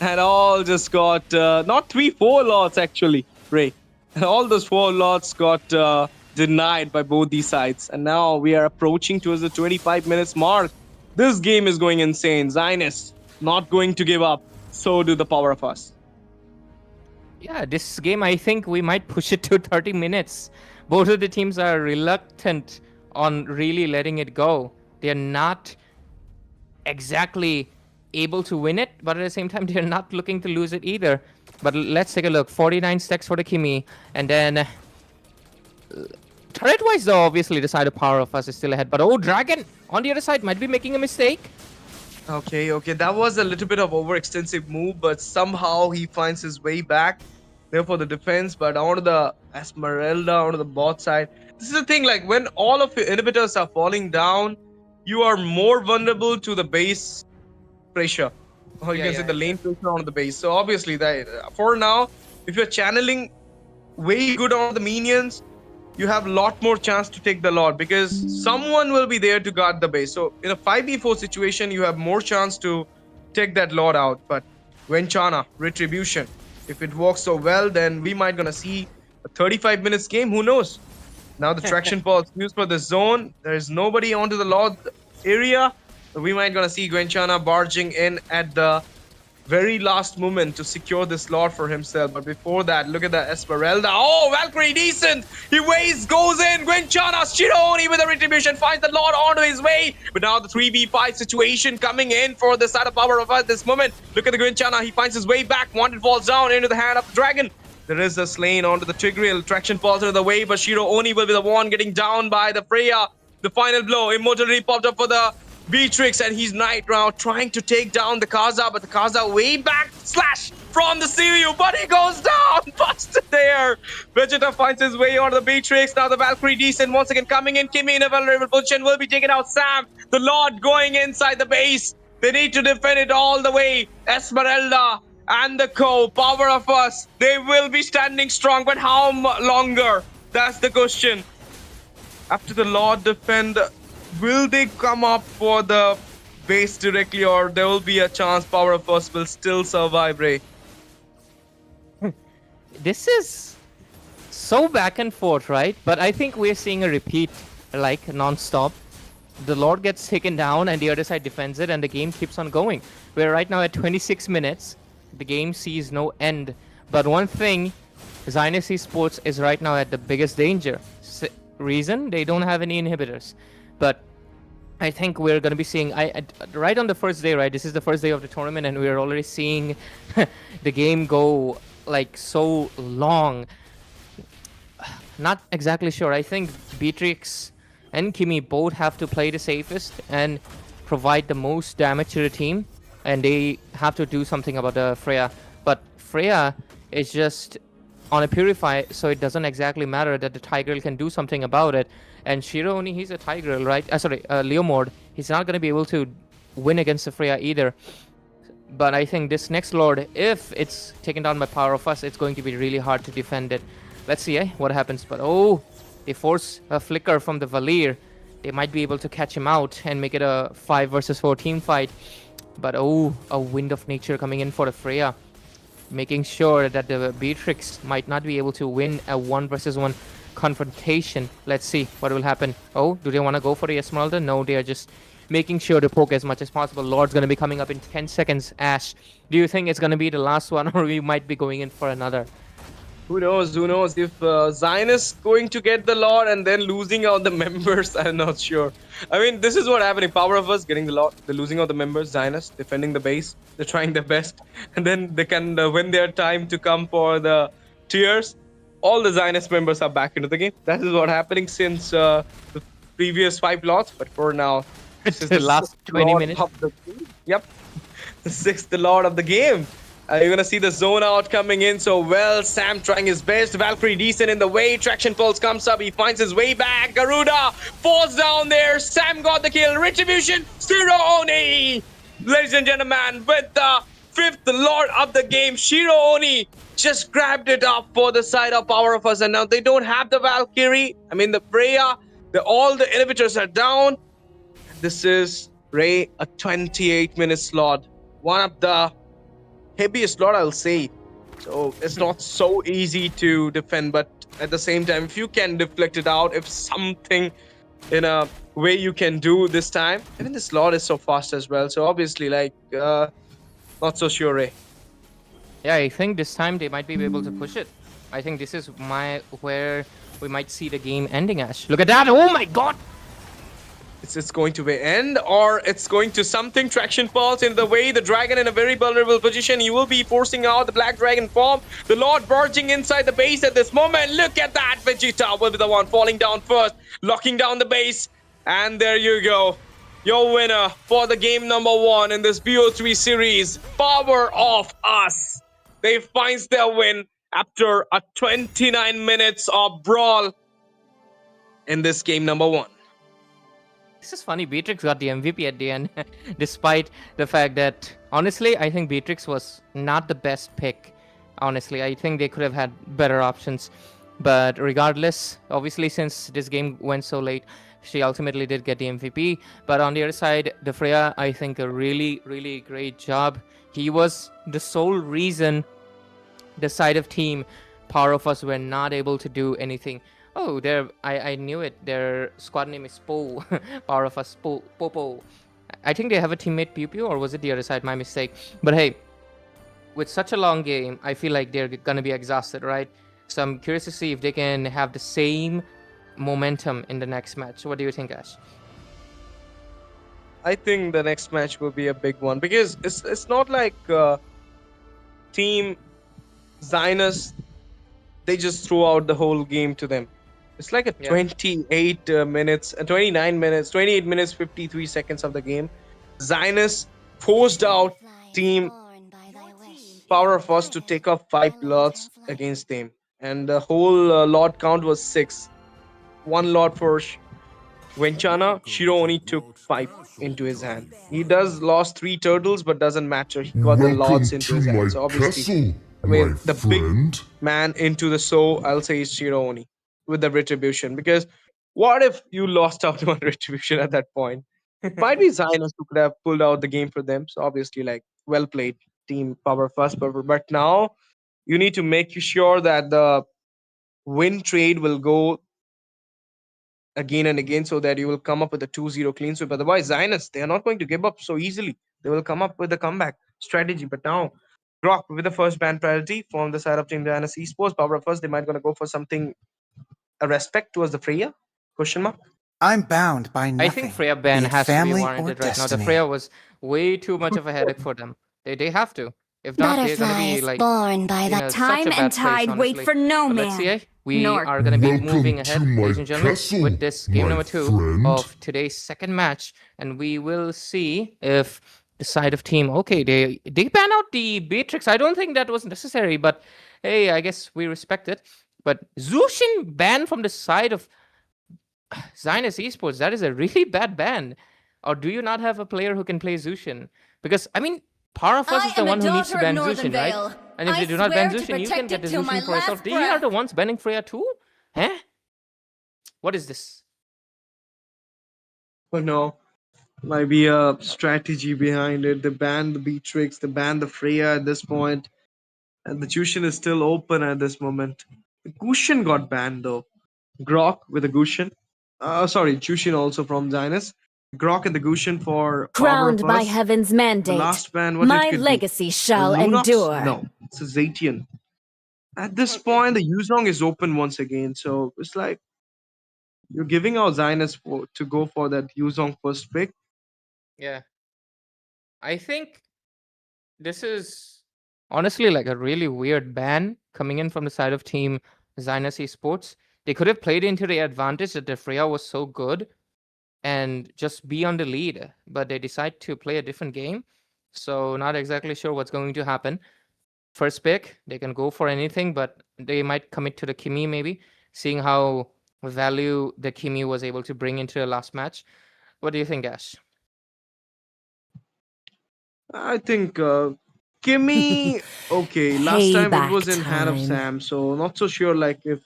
Speaker 5: and all just got, not 3, 4 Lords actually, Ray. And all those 4 Lords got denied by both these sides, and now we are approaching towards the 25 minutes mark. This game is going insane. Zionist not going to give up. So do the Power of Us.
Speaker 7: Yeah, this game, I think we might push it to 30 minutes. Both of the teams are reluctant on really letting it go. They're not exactly able to win it, but at the same time, they're not looking to lose it either. But let's take a look. 49 stacks for the Kimi, and then turret-wise, though, obviously the side of Power of Us is still ahead. But oh, Dragon on the other side might be making a mistake.
Speaker 5: Okay, that was a little bit of overextensive move, but somehow he finds his way back there for the defense. But onto the Esmeralda, onto the bot side. This is the thing, like when all of your inhibitors are falling down, you are more vulnerable to the base pressure. Or you can say the lane pressure on the base. So obviously, for now, if you're channeling way good on the minions, you have a lot more chance to take the Lord, because someone will be there to guard the base. So in a 5v4 situation, you have more chance to take that Lord out. But Gwenchana, Retribution, if it works so well, then we might gonna see a 35 minutes game. Who knows? Now the traction balls used for the zone. There is nobody onto the Lord area. We might gonna see Gwenchana barging in at the very last moment to secure this Lord for himself. But before that, look at the Esmeralda. Oh, Valkyrie decent. He goes in. Gwenchana, Shironi with the Retribution finds the Lord onto his way. But now the 3v5 situation coming in for the side of Power of Us at this moment. Look at the Gwenchana. He finds his way back. Wanted falls down into the hand of the Dragon. There is a slain onto the Tigreal. Traction falls into the way, but Shiro Oni will be the one getting down by the Freya. The final blow. Immortality popped up for the Beatrix, and he's Night Round trying to take down the Kaza, but the Kaza way back slash from the CU, but he goes down, busted there. Vegeta finds his way onto the Beatrix. Now the Valkyrie decent once again coming in. Kimi in a vulnerable position will be taking out Sam. The Lord going inside the base. They need to defend it all the way. Esmeralda and the Power of Us, they will be standing strong, but how longer? That's the question. After the Lord defend, will they come up for the base directly, or there will be a chance Power of Us will still survive, Ray?
Speaker 7: This is so back and forth, right? But I think we're seeing a repeat, like non-stop. The Lord gets taken down and the other side defends it, and the game keeps on going. We're right now at 26 minutes. The game sees no end. But one thing, Zionist Esports is right now at the biggest danger. Reason? They don't have any inhibitors. But I think we're going to be seeing, right on the first day, right? This is the first day of the tournament, and we're already seeing the game go like so long. Not exactly sure. I think Beatrix and Kimi both have to play the safest and provide the most damage to the team, and they have to do something about the Freya. But Freya is just on a Purify, so it doesn't exactly matter that the Tigreal can do something about it. And Shironi, he's a Tigreal, right? Leomord. He's not going to be able to win against the Freya either. But I think this next Lord, if it's taken down by Power of Us, it's going to be really hard to defend it. Let's see what happens. But oh, they force a flicker from the Valir. They might be able to catch him out and make it a 5 versus 4 team fight. But oh, a Wind of Nature coming in for the Freya, making sure that the Beatrix might not be able to win a 1 versus 1 confrontation. Let's see what will happen. Oh, do they want to go for the Esmeralda? No, they are just making sure to poke as much as possible. Lord's going to be coming up in 10 seconds. Ash, do you think it's going to be the last one, or we might be going in for another?
Speaker 5: Who knows? Who knows? If Zionist going to get the Lord and then losing out the members, I'm not sure. I mean, this is what happening. Power of us getting the Lord, they're losing out the members. Zionist defending the base. They're trying their best, and then they can when their time to come for the tiers, all the Zionist members are back into the game. That is what happening since the previous 5 lots. But for now, this is
Speaker 7: The last
Speaker 5: sixth
Speaker 7: 20
Speaker 5: Lord
Speaker 7: minutes.
Speaker 5: of the game. Yep, the 6th Lord of the game. You're gonna see the zone out coming in. So well, Sam trying his best. Valkyrie decent in the way. Traction pulse comes up. He finds his way back. Garuda falls down there. Sam got the kill. Retribution. Shiro Oni, ladies and gentlemen, with the 5th Lord of the game. Shiro Oni just grabbed it up for the side of Power of Us, and now they don't have the Valkyrie. I mean the Freya. All the elevators are down. This is Ray, a 28-minute slot. One of the heaviest slot, I'll say. So it's not so easy to defend, but at the same time, if you can deflect it out, if something in a way you can do this time, even the slot is so fast as well. So obviously, like, not so sure, Ray.
Speaker 7: Yeah, I think this time they might be able to push it. I think this is where we might see the game ending, Ash. Look at that! Oh my god!
Speaker 5: It's going to be end, or it's going to something. Traction falls into the way. The dragon in a very vulnerable position. He will be forcing out the black dragon form. The Lord barging inside the base at this moment. Look at that. Vegeta will be the one falling down first, locking down the base. And there you go. Your winner for the game number 1 in this BO3 series. Power of Us. They finds their win after a 29 minutes of brawl in this game number 1.
Speaker 7: This is funny. Beatrix got the MVP at the end, despite the fact that, honestly, I think Beatrix was not the best pick. Honestly, I think they could have had better options. But regardless, obviously, since this game went so late, she ultimately did get the MVP. But on the other side, the Freya, I think, a really, really great job. He was the sole reason the side of team Power of Us were not able to do anything. Oh, I knew it. Their squad name is Po. Power of Us, Popo. I think they have a teammate Pew Pew, or was it the other side? My mistake. But hey, with such a long game, I feel like they're gonna be exhausted, right? So I'm curious to see if they can have the same momentum in the next match. What do you think, Ash?
Speaker 5: I think the next match will be a big one, because it's not like Team Zionist, they just throw out the whole game to them. It's like a 28 minutes, 29 minutes, 28 minutes, 53 seconds of the game. Zionist forced out Team Power of Us to take off 5 lots against them. And the whole lot count was 6. 1 lot for Venchana. Shiro only took 5 into his hand. He does lost 3 turtles, but doesn't matter. He got the lots into his hand. So obviously, I mean, the big man into the I'll say is Shiro Oni with the retribution. Because what if you lost out on retribution at that point? Might be Zionist who could have pulled out the game for them. So obviously, like, well played, Team Power first. But now you need to make sure that the win trade will go again and again, so that you will come up with a 2-0 clean sweep. Otherwise, Zionists, they are not going to give up so easily. They will come up with a comeback strategy. But now, Grok with the first ban priority from the side of Team Zionist Esports. Power first, they might going to go for something, a respect towards the Freya? Question mark?
Speaker 1: I'm bound by nothing.
Speaker 7: I think Freya ban
Speaker 1: be it
Speaker 7: has to be
Speaker 1: family
Speaker 7: warranted
Speaker 1: or
Speaker 7: right now. The
Speaker 1: destiny.
Speaker 7: Freya was way too much of a headache for them. They have to. If not, they're gonna be like
Speaker 10: born by
Speaker 7: in
Speaker 10: the
Speaker 7: a, such a
Speaker 10: time
Speaker 7: bad
Speaker 10: and
Speaker 7: place,
Speaker 10: tide wait
Speaker 7: honestly.
Speaker 10: for no
Speaker 7: But
Speaker 10: man.
Speaker 7: let's see, we
Speaker 10: nor-
Speaker 7: are gonna be
Speaker 9: Welcome
Speaker 7: moving
Speaker 9: to
Speaker 7: ahead,
Speaker 9: my
Speaker 7: ladies and gentlemen,
Speaker 9: castle,
Speaker 7: with this game
Speaker 9: my
Speaker 7: number 2
Speaker 9: friend.
Speaker 7: of today's second match, and we will see if the side of team. Okay, they ban out the Beatrix. I don't think that was necessary, but hey, I guess we respect it. But Zushin ban from the side of Zionist Esports, that is a really bad ban. Or do you not have a player who can play Zushin? Because, I mean, Power of Us is the one who needs to ban Zushin, right? And if they do not ban Zushin, you can get the Zushin for yourself. They are the ones banning Freya too? Huh? What is this?
Speaker 5: Oh no. Might be a strategy behind it. They banned the Beatrix, they banned the Freya at this point. And the Jushin is still open at this moment. The Gushin got banned though. Grok with a Gushin. Sorry, Jushin also from Zionist. Grok and the Gushin for
Speaker 10: Crowned
Speaker 5: Power
Speaker 10: by
Speaker 5: of Us.
Speaker 10: heaven's
Speaker 5: The
Speaker 10: mandate,
Speaker 5: last ban, what
Speaker 10: my
Speaker 5: it could
Speaker 10: legacy
Speaker 5: be?
Speaker 10: shall
Speaker 5: Lunox?
Speaker 10: endure.
Speaker 5: No, it's a Zatian. At this point, the Yuzong is open once again, so it's like you're giving out Zionist to go for that Yuzong first pick.
Speaker 7: Yeah. I think this is honestly like a really weird ban coming in from the side of team Zionist Esports. They could have played into the advantage that the Freya was so good and just be on the lead, but they decide to play a different game. So not exactly sure what's going to happen. First pick, they can go for anything, but they might commit to the Kimi maybe, seeing how value the Kimi was able to bring into the last match. What do you think, Ash?
Speaker 5: I think Kimmy, okay, last time it was in hand of
Speaker 8: Payback
Speaker 5: Sam, so not so sure like if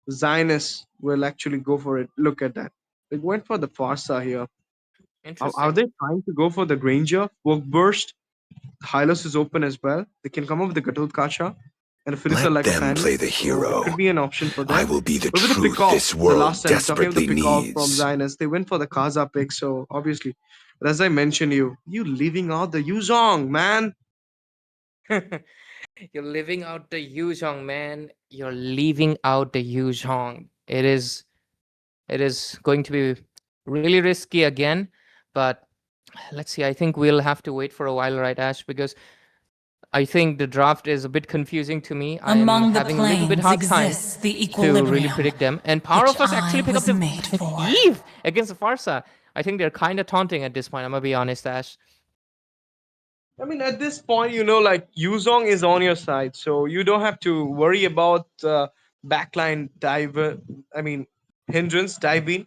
Speaker 5: Zionist will actually go for it. Look at that. They went for the Farsa here. Are
Speaker 7: Interesting.
Speaker 5: they trying to go for the Granger? Work Burst? Hylos is open as well. They can come up with the Gatut Kacha and Philisa
Speaker 4: Let
Speaker 5: like a
Speaker 4: them
Speaker 5: fan.
Speaker 4: play the
Speaker 5: So
Speaker 4: hero.
Speaker 5: it could be an option for them.
Speaker 4: I will be the
Speaker 5: But with the
Speaker 4: truth
Speaker 5: pick off,
Speaker 4: this
Speaker 5: the
Speaker 4: world
Speaker 5: last time talking about the
Speaker 4: desperately
Speaker 5: pick off from
Speaker 4: needs.
Speaker 5: Zionist, they went for the Kaza pick. So obviously, but as I mentioned, you leaving out the Yuzong, man.
Speaker 7: You're living out the Yuzhong, man. You're leaving out the Yuzhong. It is going to be really risky again, but let's see. I think we'll have to wait for a while, right, Ash? Because I think the draft is a bit confusing to me. I'm having a little bit hard time to really predict them. And Power of Us actually pick up the Eve against the Farsa. I think they're kind of taunting at this point. I'm gonna be honest, Ash.
Speaker 5: I mean, at this point, like Yuzong is on your side, so you don't have to worry about backline dive. I mean, hindrance diving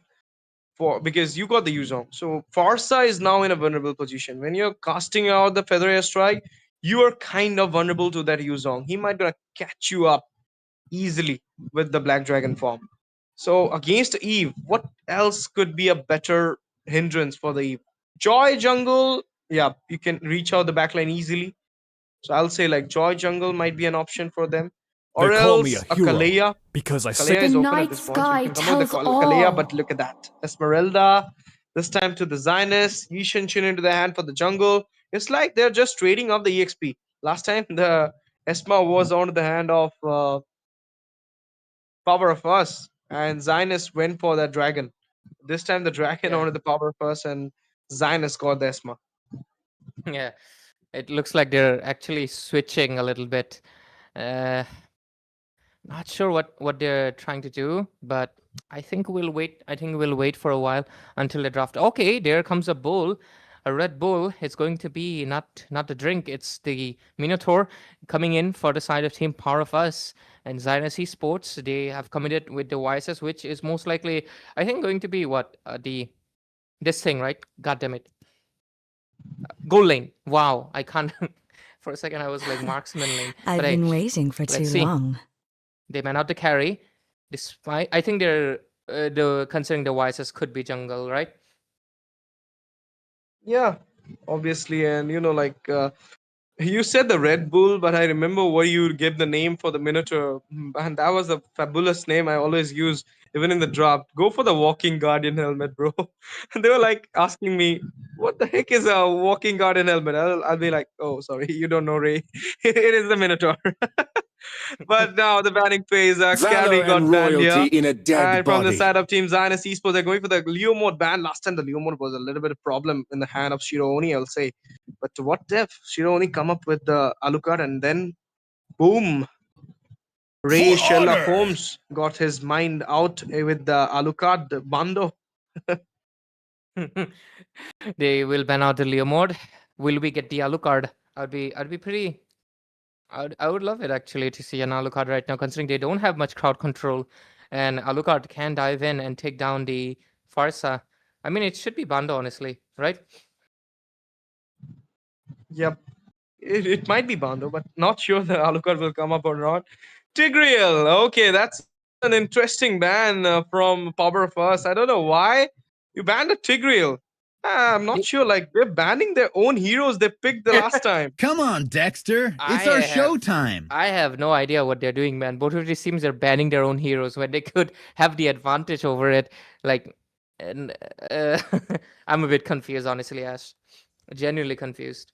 Speaker 5: because you got the Yuzong. So Farsa is now in a vulnerable position. When you're casting out the Feather Air Strike, you are kind of vulnerable to that Yuzong. He might gonna catch you up easily with the Black Dragon form. So against Eve, what else could be a better hindrance for the Eve? Joy Jungle, yeah, you can reach out the backline easily. So I'll say like Joy Jungle might be an option for them. Or
Speaker 6: They call me
Speaker 5: else
Speaker 6: a hero
Speaker 5: Kalea.
Speaker 6: because I
Speaker 5: Kalea
Speaker 10: The
Speaker 5: is open at
Speaker 10: night
Speaker 5: this point. So you
Speaker 10: sky
Speaker 5: can come with
Speaker 10: tells
Speaker 5: the Kalea,
Speaker 10: all.
Speaker 5: but look at that. Esmeralda, this time to the Zionist. Yishin Shin into the hand for the jungle. It's like they're just trading off the EXP. Last time the Esma was on the hand of Power of Us, and Zionist went for that dragon. This time the dragon
Speaker 7: Yeah.
Speaker 5: onto the Power of Us, and Zionist got the Esma.
Speaker 7: Yeah. It looks like they're actually switching a little bit. Not sure what they're trying to do, but I think we'll wait. I think we'll wait for a while until the draft. Okay, there comes a bull, a Red Bull. It's going to be not the drink. It's the Minotaur coming in for the side of Team Power of Us and Zionist Esports. They have committed with the YSS, which is most likely, I think, going to be what this thing, right? God damn it. Goal lane. Wow, I can't. For a second, I was like marksman lane.
Speaker 2: I've
Speaker 7: but
Speaker 2: been waiting for too
Speaker 7: let's see.
Speaker 2: long.
Speaker 7: They man out the carry. Despite, I think they're considering the YSS could be jungle, right?
Speaker 5: Yeah, obviously, and like you said the Red Bull, but I remember what you gave the name for the Minotaur, and that was a fabulous name I always use even in the draft. Go for the Walking Guardian helmet, bro. And they were like asking me, "What the heck is a Walking Guardian helmet?" I'll be like, "Oh, sorry, you don't know, Ray. It is the Minotaur." But now the banning phase, Carry
Speaker 6: Valor
Speaker 5: got
Speaker 6: and
Speaker 5: banned
Speaker 6: royalty
Speaker 5: here.
Speaker 6: in a dead
Speaker 5: And from the
Speaker 6: body.
Speaker 5: side of Team Zionist Esports, they're going for the Leo mode ban. Last time the Leo mode was a little bit of problem in the hand of Shirooni, I'll say. But what if Shirooni come up with the Alucard and then boom, Ray Sherlock Holmes got his mind out with the Alucard Bando.
Speaker 7: They will ban out the Leo mode. Will we get the Alucard? I'd be pretty. I would love it actually to see an Alucard right now, considering they don't have much crowd control, and Alucard can dive in and take down the Farsa. I mean, it should be Bando, honestly, right?
Speaker 5: Yep. It might be Bando, but not sure the Alucard will come up or not. Tigreal. Okay, that's an interesting ban from Power of Us. I don't know why you banned a Tigreal. I'm not sure. Like they're banning their own heroes they picked the last time.
Speaker 1: Come on, Dexter. It's
Speaker 7: I
Speaker 1: our
Speaker 7: have-
Speaker 1: showtime.
Speaker 7: I have no idea what they're doing, man. Both of these teams are banning their own heroes when they could have the advantage over it. Like, And I'm a bit confused, honestly, Ash. Genuinely confused.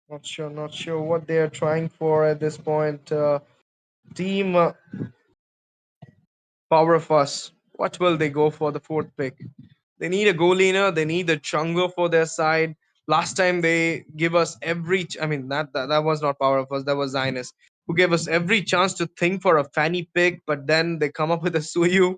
Speaker 5: Not sure what they are trying for at this point. Team Power of Us. What will they go for the fourth pick? They need a goal laner. They need a Chungo for their side. Last time they give us every. I mean, that was not Power of Us. That was Zionist, who gave us every chance to think for a fanny pick, but then they come up with a Suyu.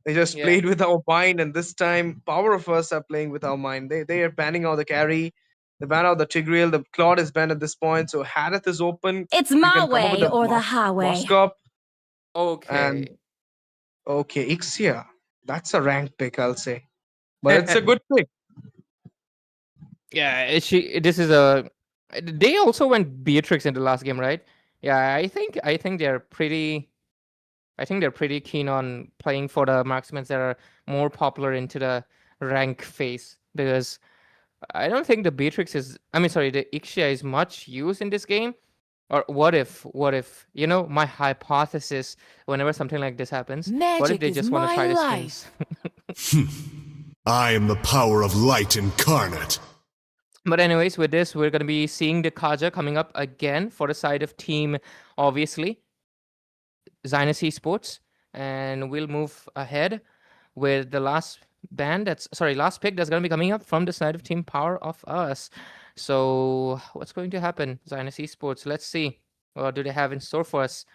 Speaker 5: They just
Speaker 7: Yeah.
Speaker 5: played with our mind, and this time Power of Us are playing with our mind. They are banning out the carry. They ban out the Tigreal. The Claude is banned at this point, so Harith is open.
Speaker 10: It's
Speaker 5: You
Speaker 10: my
Speaker 5: can come up with
Speaker 10: way
Speaker 5: a
Speaker 10: or the highway.
Speaker 5: Moskop
Speaker 7: Okay.
Speaker 5: and okay, Ixia. That's a rank pick, I'll say, but it's a good pick.
Speaker 7: Yeah, this is a. They also went Beatrix in the last game, right? Yeah, I think they're pretty. I think they're pretty keen on playing for the marksmen that are more popular into the rank phase, because I don't think the Beatrix is. I mean, sorry, the Ixia is much used in this game. Or what if, my hypothesis, whenever something like this happens, what if they just want to try the skins?
Speaker 9: I am the power of light incarnate.
Speaker 7: But anyways, with this, we're going to be seeing the Kaja coming up again for the side of team, obviously, Zionist Esports. And we'll move ahead with the last pick that's going to be coming up from the side of team Power of Us. So what's going to happen, Zionist Esports? Let's see. What do they have in store for us?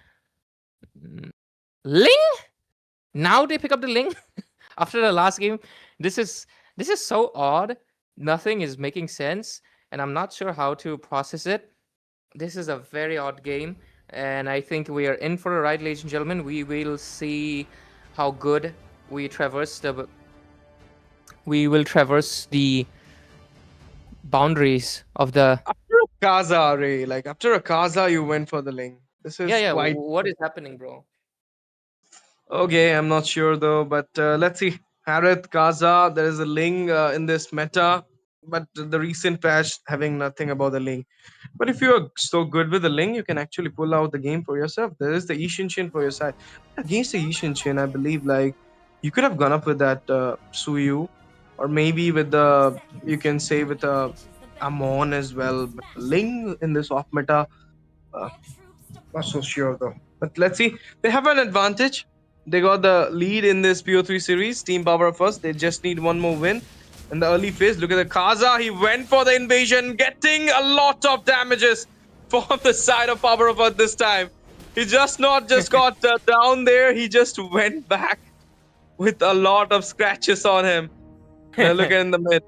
Speaker 7: Ling? Now they pick up the Ling after the last game. This is so odd. Nothing is making sense, and I'm not sure how to process it. This is a very odd game, and I think we are in for a ride, ladies and gentlemen. We will see how good we traverse the boundaries of the.
Speaker 5: After a Kaza, Ray, like after a Kaza, you went for the Ling. This is quite.
Speaker 7: What is happening, bro?
Speaker 5: Okay, I'm not sure though, but let's see. Harith, Kaza, there is a Ling in this meta, but the recent patch having nothing about the Ling. But if you're so good with the Ling, you can actually pull out the game for yourself. There is the Ishinshin for your side. Against the Ishinshin, I believe like you could have gone up with that Suyu, or maybe with the, you can say with Amon as well. But Ling in this off meta, not so sure though. But let's see. They have an advantage. They got the lead in this PO3 series. Team Power of Us. They just need one more win in the early phase. Look at the Kaza. He went for the invasion, getting a lot of damages from the side of Power of Us this time. He just got down there. He just went back with a lot of scratches on him. Now look at in the mid.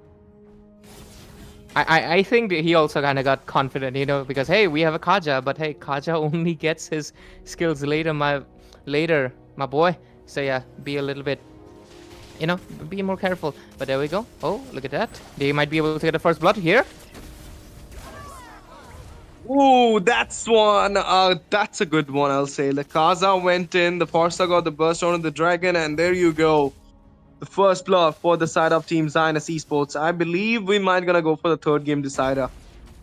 Speaker 7: I think that he also kind of got confident, because hey, we have a Kaja, but hey, Kaja only gets his skills later, my boy. So yeah, be a little bit, be more careful. But there we go. Oh, look at that. They might be able to get the first blood here.
Speaker 5: Ooh, that's one. That's a good one, I'll say. The Kaza went in, the Forza got the burst on the dragon, and there you go. The first blood for the side of Team Zionist Esports. I believe we might gonna go for the third game decider.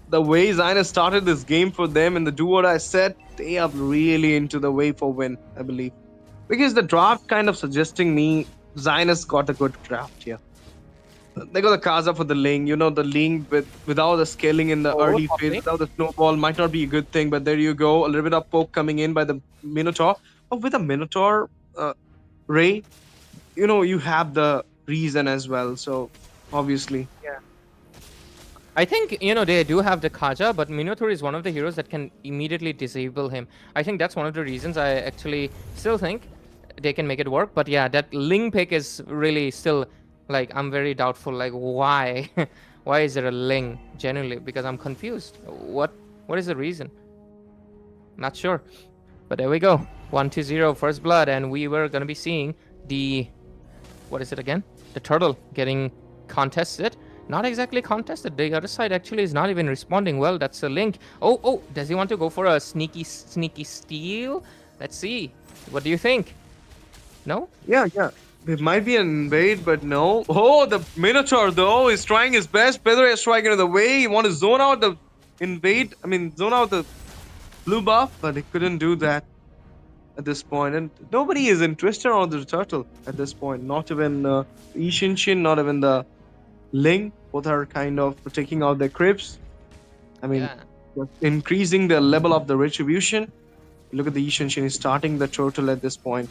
Speaker 5: The way Zionist started this game for them in the do what I said, they are really into the way for win, I believe. Because the draft kind of suggesting me Zionist got a good draft here. They got the Kaza for the Ling. The Ling without the scaling in the early phase, without the snowball might not be a good thing, but there you go. A little bit of poke coming in by the Minotaur. Oh, with a Minotaur, Ray, you have the reason as well, so obviously.
Speaker 7: Yeah. I think, they do have the Kaja, but Minotaur is one of the heroes that can immediately disable him. I think that's one of the reasons I actually still think they can make it work. But yeah, that Ling pick is really still, like, I'm very doubtful. Like, why? Why is there a Ling? Genuinely, because I'm confused. What is the reason? Not sure. But there we go. 1-0 first blood, and we were going to be seeing the... What is it again? The turtle getting contested. Not exactly contested. The other side actually is not even responding well. That's a Link. Oh, does he want to go for a sneaky steal? Let's see. What do you think? No?
Speaker 5: Yeah. It might be an invade, but no. Oh, the Minotaur though is trying his best. Pedro is striking in the way. He wanted to zone out the zone out the blue buff, but he couldn't do that. at this point, and nobody is interested on the turtle at this point. Not even Ishinshin, not even the Ling. Both are kind of taking out their cribs. I mean, just increasing the level of the retribution. Look at the Ishinshin is starting the turtle at this point.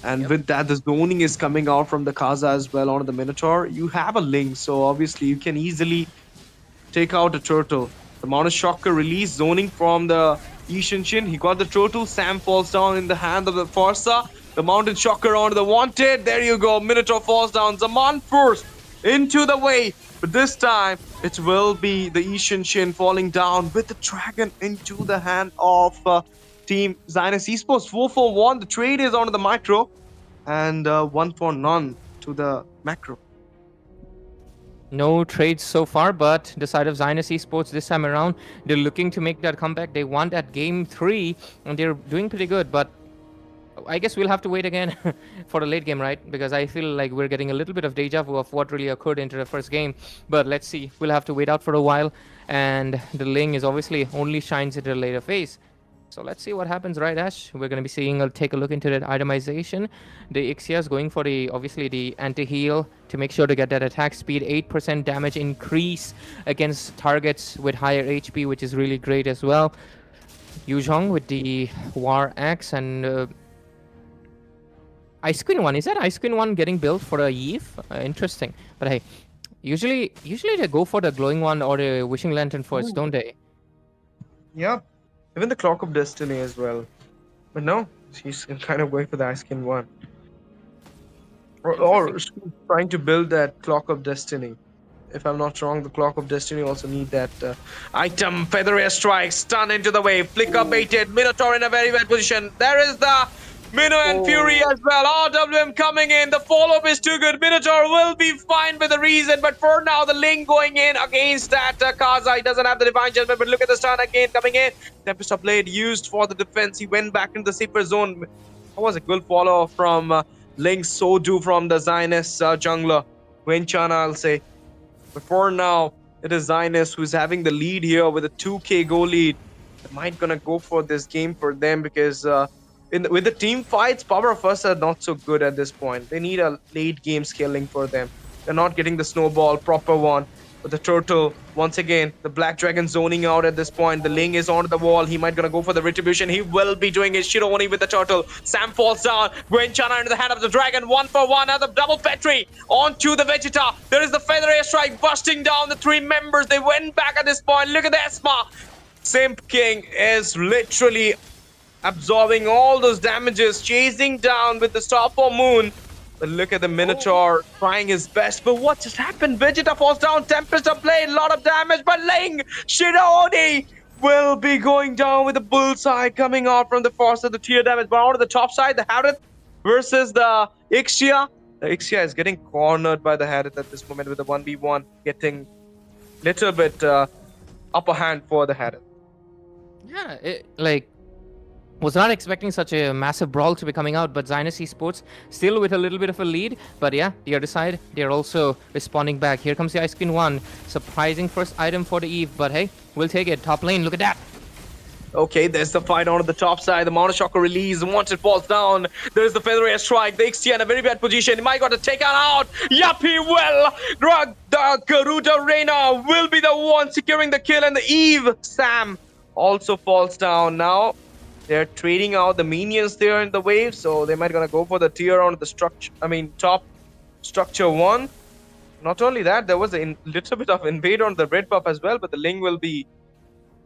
Speaker 5: And with that, the zoning is coming out from the Kaza as well on the Minotaur. You have a Ling, so obviously you can easily take out a turtle. The Mountain Shocker release zoning from the Ishinshin. He got the turtle. Sam falls down in the hand of the Forza. The Mountain Shocker onto the Wanted. There you go. Minotaur falls down. Zaman first into the way. But this time, it will be the Ishinshin falling down with the Dragon into the hand of Team Zionist Esports. 4-for-1. The trade is onto the micro. And 1-for-none to the macro.
Speaker 7: No trades so far, but the side of Zionist Esports this time around, they're looking to make that comeback. They won at game 3, and they're doing pretty good, but I guess we'll have to wait again for the late game, right? Because I feel like we're getting a little bit of deja vu of what really occurred into the first game. But let's see. We'll have to wait out for a while, and the Ling is obviously only shines at a later phase. So let's see what happens, right, Ash? We're going to be seeing, take a look into that itemization. The Ixia is going for obviously the anti-heal to make sure to get that attack speed. 8% damage increase against targets with higher HP, which is really great as well. Yuzhong with the War Axe and Ice Queen 1. Is that Ice Queen 1 getting built for a Eve? Interesting. But hey, usually they go for the glowing one or the Wishing Lantern first, don't they?
Speaker 5: Yeah. Even the Clock of Destiny as well. But no, she's kind of going for the Ice King 1. Or she's trying to build that Clock of Destiny. If I'm not wrong, the Clock of Destiny also need that item. Feather Air Strike, stun into the wave, flicker baited, Minotaur in a very bad position. There is the Mino and Fury as well. RWM coming in. The follow-up is too good. Minotaur will be fine with the reason, but for now, the Ling going in against that Kaza. He doesn't have the Divine Judgment, but look at the stun again coming in. Tempest of Blade used for the defense. He went back into the safer zone. That was a good follow from Ling Sodu from the Zionist jungler. Wenchana, I'll say. But for now, it is Zionist who's having the lead here with a 2k goal lead. They might gonna go for this game for them because with the team fights, Power of Us are not so good at this point. They need a late game scaling for them. They're not getting the snowball, proper one. But the turtle, once again, the Black Dragon zoning out at this point. The Ling is onto the wall. He might gonna go for the retribution. He will be doing his Shironi with the turtle. Sam falls down. Gwenchana into the hand of the dragon. 1-for-1. Another double Petri onto the Vegeta. There is the Feather Air Strike busting down the 3 members. They went back at this point. Look at the Esma. Simp King is literally absorbing all those damages, chasing down with the Star for Moon. But look at the Minotaur trying his best. But what just happened? Vegeta falls down. Tempest of Blade, a lot of damage. But Ling Shironi will be going down with the bullseye coming out from the force of the tier damage. But out of the top side, the Harith versus the Ixia. The Ixia is getting cornered by the Harith at this moment with the 1v1, getting little bit upper hand for the Harith.
Speaker 7: Yeah, was not expecting such a massive brawl to be coming out, but Zionist Esports still with a little bit of a lead. But yeah, the other side, they're also responding back. Here comes the Ice Queen 1. Surprising first item for the Eve, but hey, we'll take it. Top lane, look at that.
Speaker 5: Okay, there's the fight on the top side. The Mono Shocker release. Once it falls down, there's the Feather Air Strike. The XT in a very bad position. He might got to take it out. Yup, he will. The Garuda Reina will be the one securing the kill. And the Eve, Sam, also falls down now. They're trading out the minions there in the wave, so they might gonna go for the tier on the structure. Top structure 1. Not only that, there was a little bit of invade on the red buff as well, but the Ling will be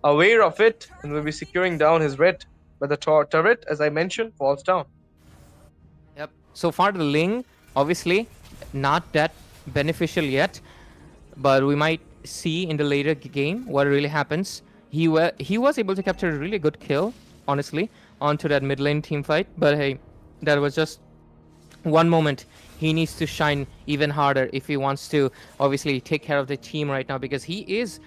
Speaker 5: aware of it and will be securing down his red. But the turret, as I mentioned, falls down.
Speaker 7: Yep. So far, the Ling, obviously, not that beneficial yet, but we might see in the later game what really happens. He was able to capture a really good kill, honestly, onto that mid lane team fight. But hey, that was just one moment. He needs to shine even harder if he wants to obviously take care of the team right now, because he is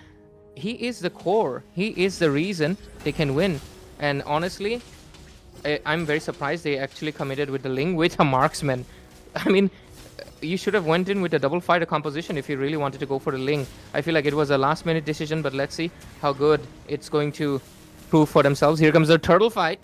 Speaker 7: the core. He is the reason they can win. And honestly, I'm very surprised they actually committed with the Ling with a marksman. I mean, you should have went in with a double fighter composition if you really wanted to go for the Ling. I feel like it was a last minute decision, but let's see how good it's going to prove for themselves. Here comes the turtle fight.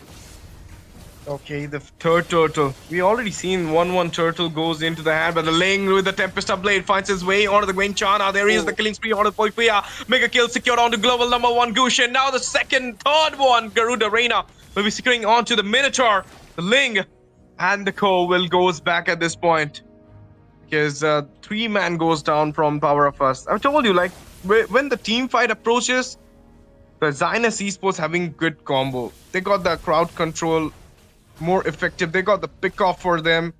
Speaker 5: Okay, the third turtle. We already seen 1-1 turtle goes into the hand, but the Ling with the Tempest Blade finds his way onto the Gwenchana. There is the killing spree onto Poipia. Mega kill secured onto global number 1 Gushin. Now the third one, Garuda Reina will be securing onto the Minotaur. The Ling and the Co will goes back at this point. Because 3-man goes down from Power of Us. I told you, like, when the team fight approaches, the Zionist Esports having good combo. They got the crowd control more effective. They got the pick off for them,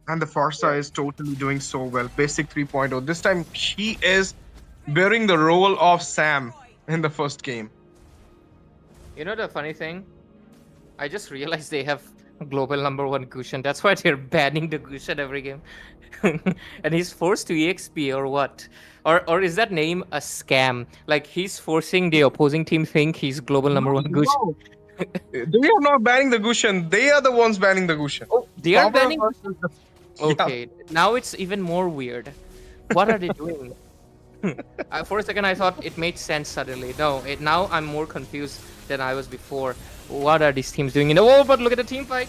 Speaker 5: and the Farsa is totally doing so well. Basic 3.0. This time she is bearing the role of Sam in the first game.
Speaker 7: You know the funny thing? I just realized they have global number 1 Gushin. That's why they're banning the Gushin every game. And he's forced to EXP or what? Or is that name a scam? Like he's forcing the opposing team think he's global number 1 Gushin.
Speaker 5: No. They are not banning the Gushin. They are the ones banning the Gushin.
Speaker 7: Oh, they are
Speaker 5: Power
Speaker 7: banning.
Speaker 5: Yeah.
Speaker 7: Okay, now it's even more weird. What are they doing? For a second, I thought it made sense suddenly. No, now I'm more confused than I was before. What are these teams doing in the wall? But look at the team fight.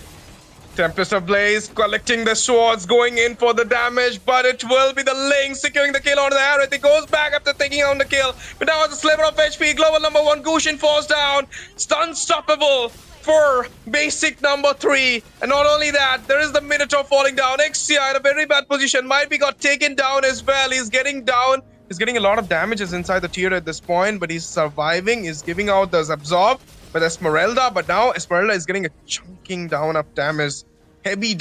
Speaker 5: Tempest of Blaze collecting the swords, going in for the damage, but it will be the Ling securing the kill onto the Harith. He goes back after taking on the kill, but now it's a sliver of HP. Global number 1 Gushin falls down. It's unstoppable for basic number 3. And not only that, there is the Minotaur falling down. Exia in a very bad position. Might be got taken down as well. He's getting down. He's getting a lot of damages inside the tier at this point, but he's surviving. He's giving out the absorb with Esmeralda, but now Esmeralda is getting a chunking down of damage. Heavy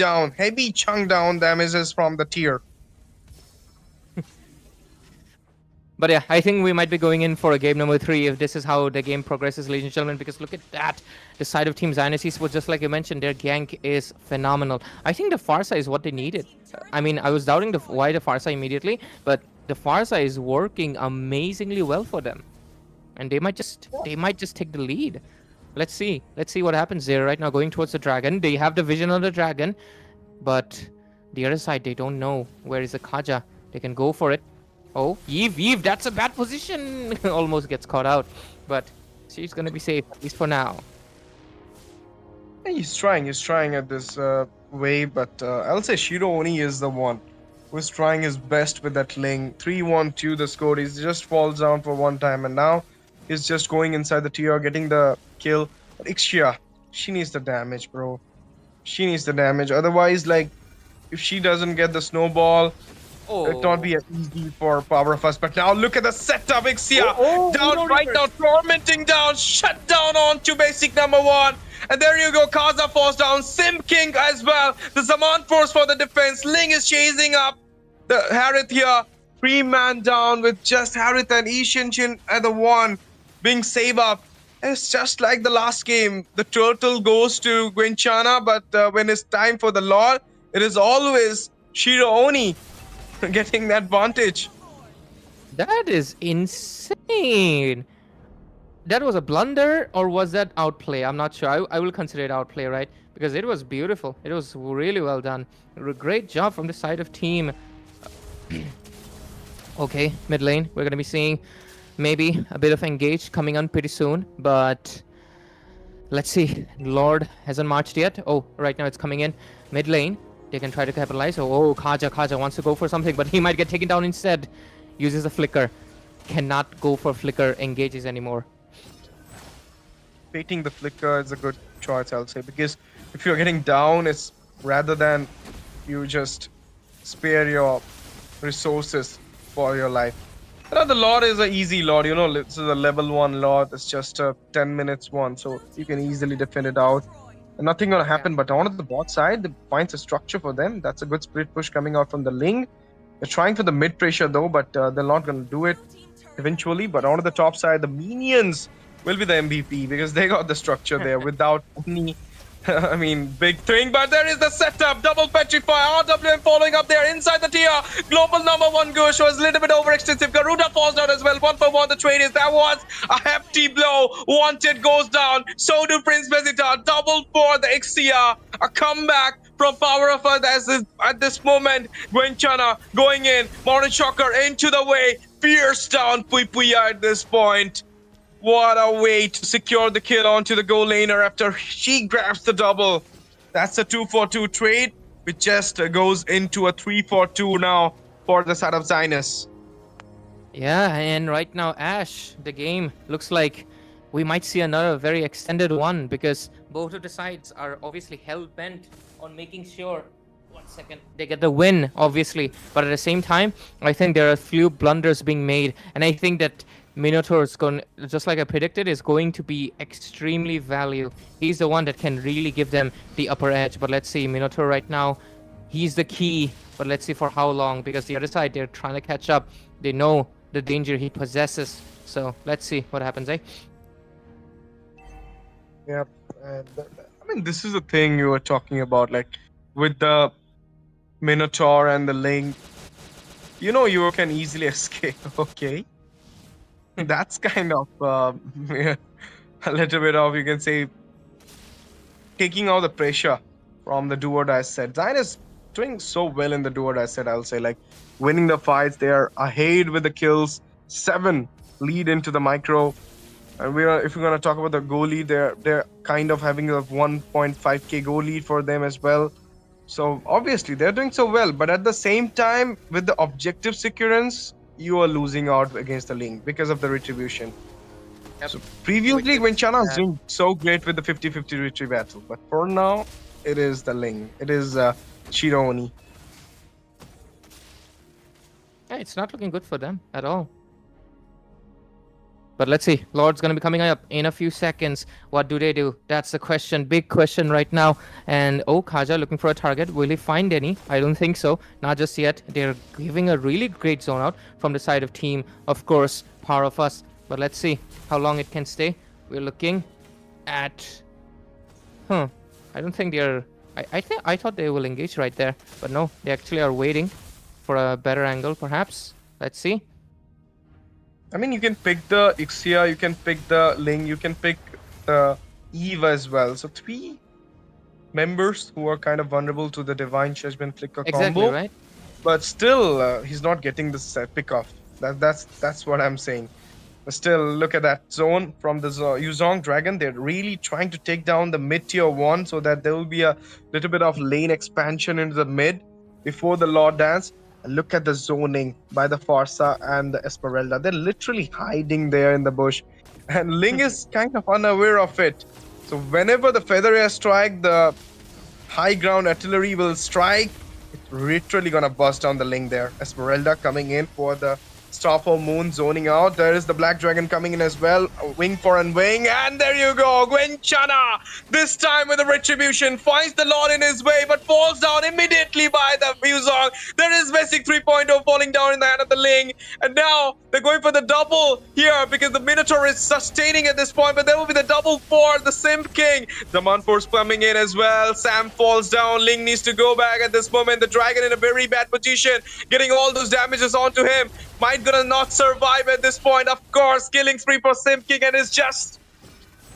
Speaker 5: chunk down damages from the tier.
Speaker 7: But yeah, I think we might be going in for a game number 3 if this is how the game progresses, ladies and gentlemen, because look at that. The side of Team Zionist Esports, just like you mentioned, their gank is phenomenal. I think the Farsa is what they needed. I mean, I was doubting why the Farsa immediately, but the Farsa is working amazingly well for them. And they might just take the lead. Let's see what happens there right now, going towards the dragon. They have the vision on the dragon, but the other side, they don't know where is the Kaja. They can go for it. Oh, Eve, that's a bad position. Almost gets caught out, but she's gonna be safe, at least for now.
Speaker 5: He's trying at this way, but I'll say Shiro Oni is the one who's trying his best with that Ling. 3-1-2 the score. He just falls down for one time, and now he's just going inside the TR, getting the kill. But Ixia, she needs the damage, bro. She needs the damage. Otherwise, like, if she doesn't get the snowball, it'll not be easy for Power of Us. But now look at the setup, Ixia. Down right now, tormenting down, shut down onto basic number 1. And there you go, Kaza falls down, Sim King as well. The Zaman force for the defense. Ling is chasing up the Harith here. 3-man down with just Harith and Ishinchin at the 1 being save up. It's just like the last game. The turtle goes to Gwenchana, but when it's time for the Lord, it is always Shiro Oni getting that advantage.
Speaker 7: That is insane. That was a blunder, or was that outplay? I'm not sure. I will consider it outplay, right? Because it was beautiful. It was really well done. Great job from the side of team. Okay, mid lane. We're going to be seeing maybe a bit of engage coming on pretty soon, but let's see. Lord hasn't marched yet. Oh, right now it's coming in. Mid lane. They can try to capitalize. Oh, Kaja wants to go for something, but he might get taken down instead. Uses a flicker. Cannot go for flicker engages anymore.
Speaker 5: Baiting the flicker is a good choice, I'll say, because if you're getting down, it's rather than you just spare your resources for your life. The Lord is an easy Lord, you know, this is a level 1 Lord. It's just a 10 minutes one, so you can easily defend it out. And nothing gonna happen, but on the bot side, they finds a structure for them. That's a good split push coming out from the Ling. They're trying for the mid pressure though, but they're not gonna do it eventually. But on the top side, the minions will be the MVP because they got the structure there without any big thing. But there is the setup, double petrify, RWM following up there inside the tier. Global number 1 Gush was a little bit overextensive. Garuda falls down as well. 1-for-1 the trade is. That was a hefty blow. Wanted goes down. So do Prince Vizta. Double for the Ixia. A comeback from Power of Us at this moment. Gwenchana going in. Mountain Shocker into the way. Pierce down Puipuya at this point. What a way to secure the kill onto the goal laner after she grabs the double. That's a 2-for-2 trade, which just goes into a 3-for-2 now for the side of Zionist.
Speaker 7: Yeah, and right now, Ash, the game looks like we might see another very extended one because both of the sides are obviously hell-bent on making sure, they get the win, obviously. But at the same time, I think there are a few blunders being made, and I think that Minotaur is going, just like I predicted, is going to be extremely value. He's the one that can really give them the upper edge. But let's see, Minotaur right now, he's the key. But let's see for how long, because the other side, they're trying to catch up. They know the danger he possesses. So let's see what happens, eh?
Speaker 5: Yep. And I mean, this is the thing you were talking about, like with the Minotaur and the Link. You know, you can easily escape. Okay. That's kind of a little bit of, you can say, taking out the pressure from the do or die set. Zion is doing so well in the do or die set, I'll say, like winning the fights. They are ahead with the kills, 7 lead into the micro. And if we're gonna talk about the goal lead, they're kind of having a 1.5k goal lead for them as well. So obviously they're doing so well, but at the same time, with the objective securance, you are losing out against the Link because of the retribution.
Speaker 7: Yep.
Speaker 5: So previously, when Chana was doing so great with the 50-50 retry battle, but for now, it is the Link. It is Shironi.
Speaker 7: Yeah, it's not looking good for them at all. But let's see. Lord's going to be coming up in a few seconds. What do they do? That's the question. Big question right now. And Kaja looking for a target. Will he find any? I don't think so. Not just yet. They're giving a really great zone out from the side of team. Of course, Power of Us. But let's see how long it can stay. We're looking at... I don't think they're... I thought they will engage right there. But no, they actually are waiting for a better angle, perhaps. Let's see.
Speaker 5: I mean, you can pick the Ixia, you can pick the Ling, you can pick the Eve as well. So 3 members who are kind of vulnerable to the Divine Judgment Flicker combo.
Speaker 7: Right?
Speaker 5: But still, he's not getting the set pick off. That's what I'm saying. But still, look at that zone from the Yuzong Dragon. They're really trying to take down the mid tier 1 so that there will be a little bit of lane expansion into the mid before the Lord Dance. Look at the zoning by the Farsa and the Esmeralda. They're literally hiding there in the bush. And Ling is kind of unaware of it. So whenever the Feather Air strike, the high ground artillery will strike. It's literally gonna bust down the Ling there. Esmeralda coming in for the Starfall Moon zoning out. There is the Black Dragon coming in as well. A wing for and wing. And there you go. Gwenchana, this time with the retribution, finds the Lord in his way, but falls down immediately by the Muzong. There is basic 3.0 falling down in the hand of the Ling. And now they're going for the double here because the Minotaur is sustaining at this point, but there will be the double for the Simp King. The Manforce coming in as well. Sam falls down. Ling needs to go back at this moment. The Dragon in a very bad position, getting all those damages onto him. Might gonna not survive at this point. Of course, killing spree for Simp King, and it's just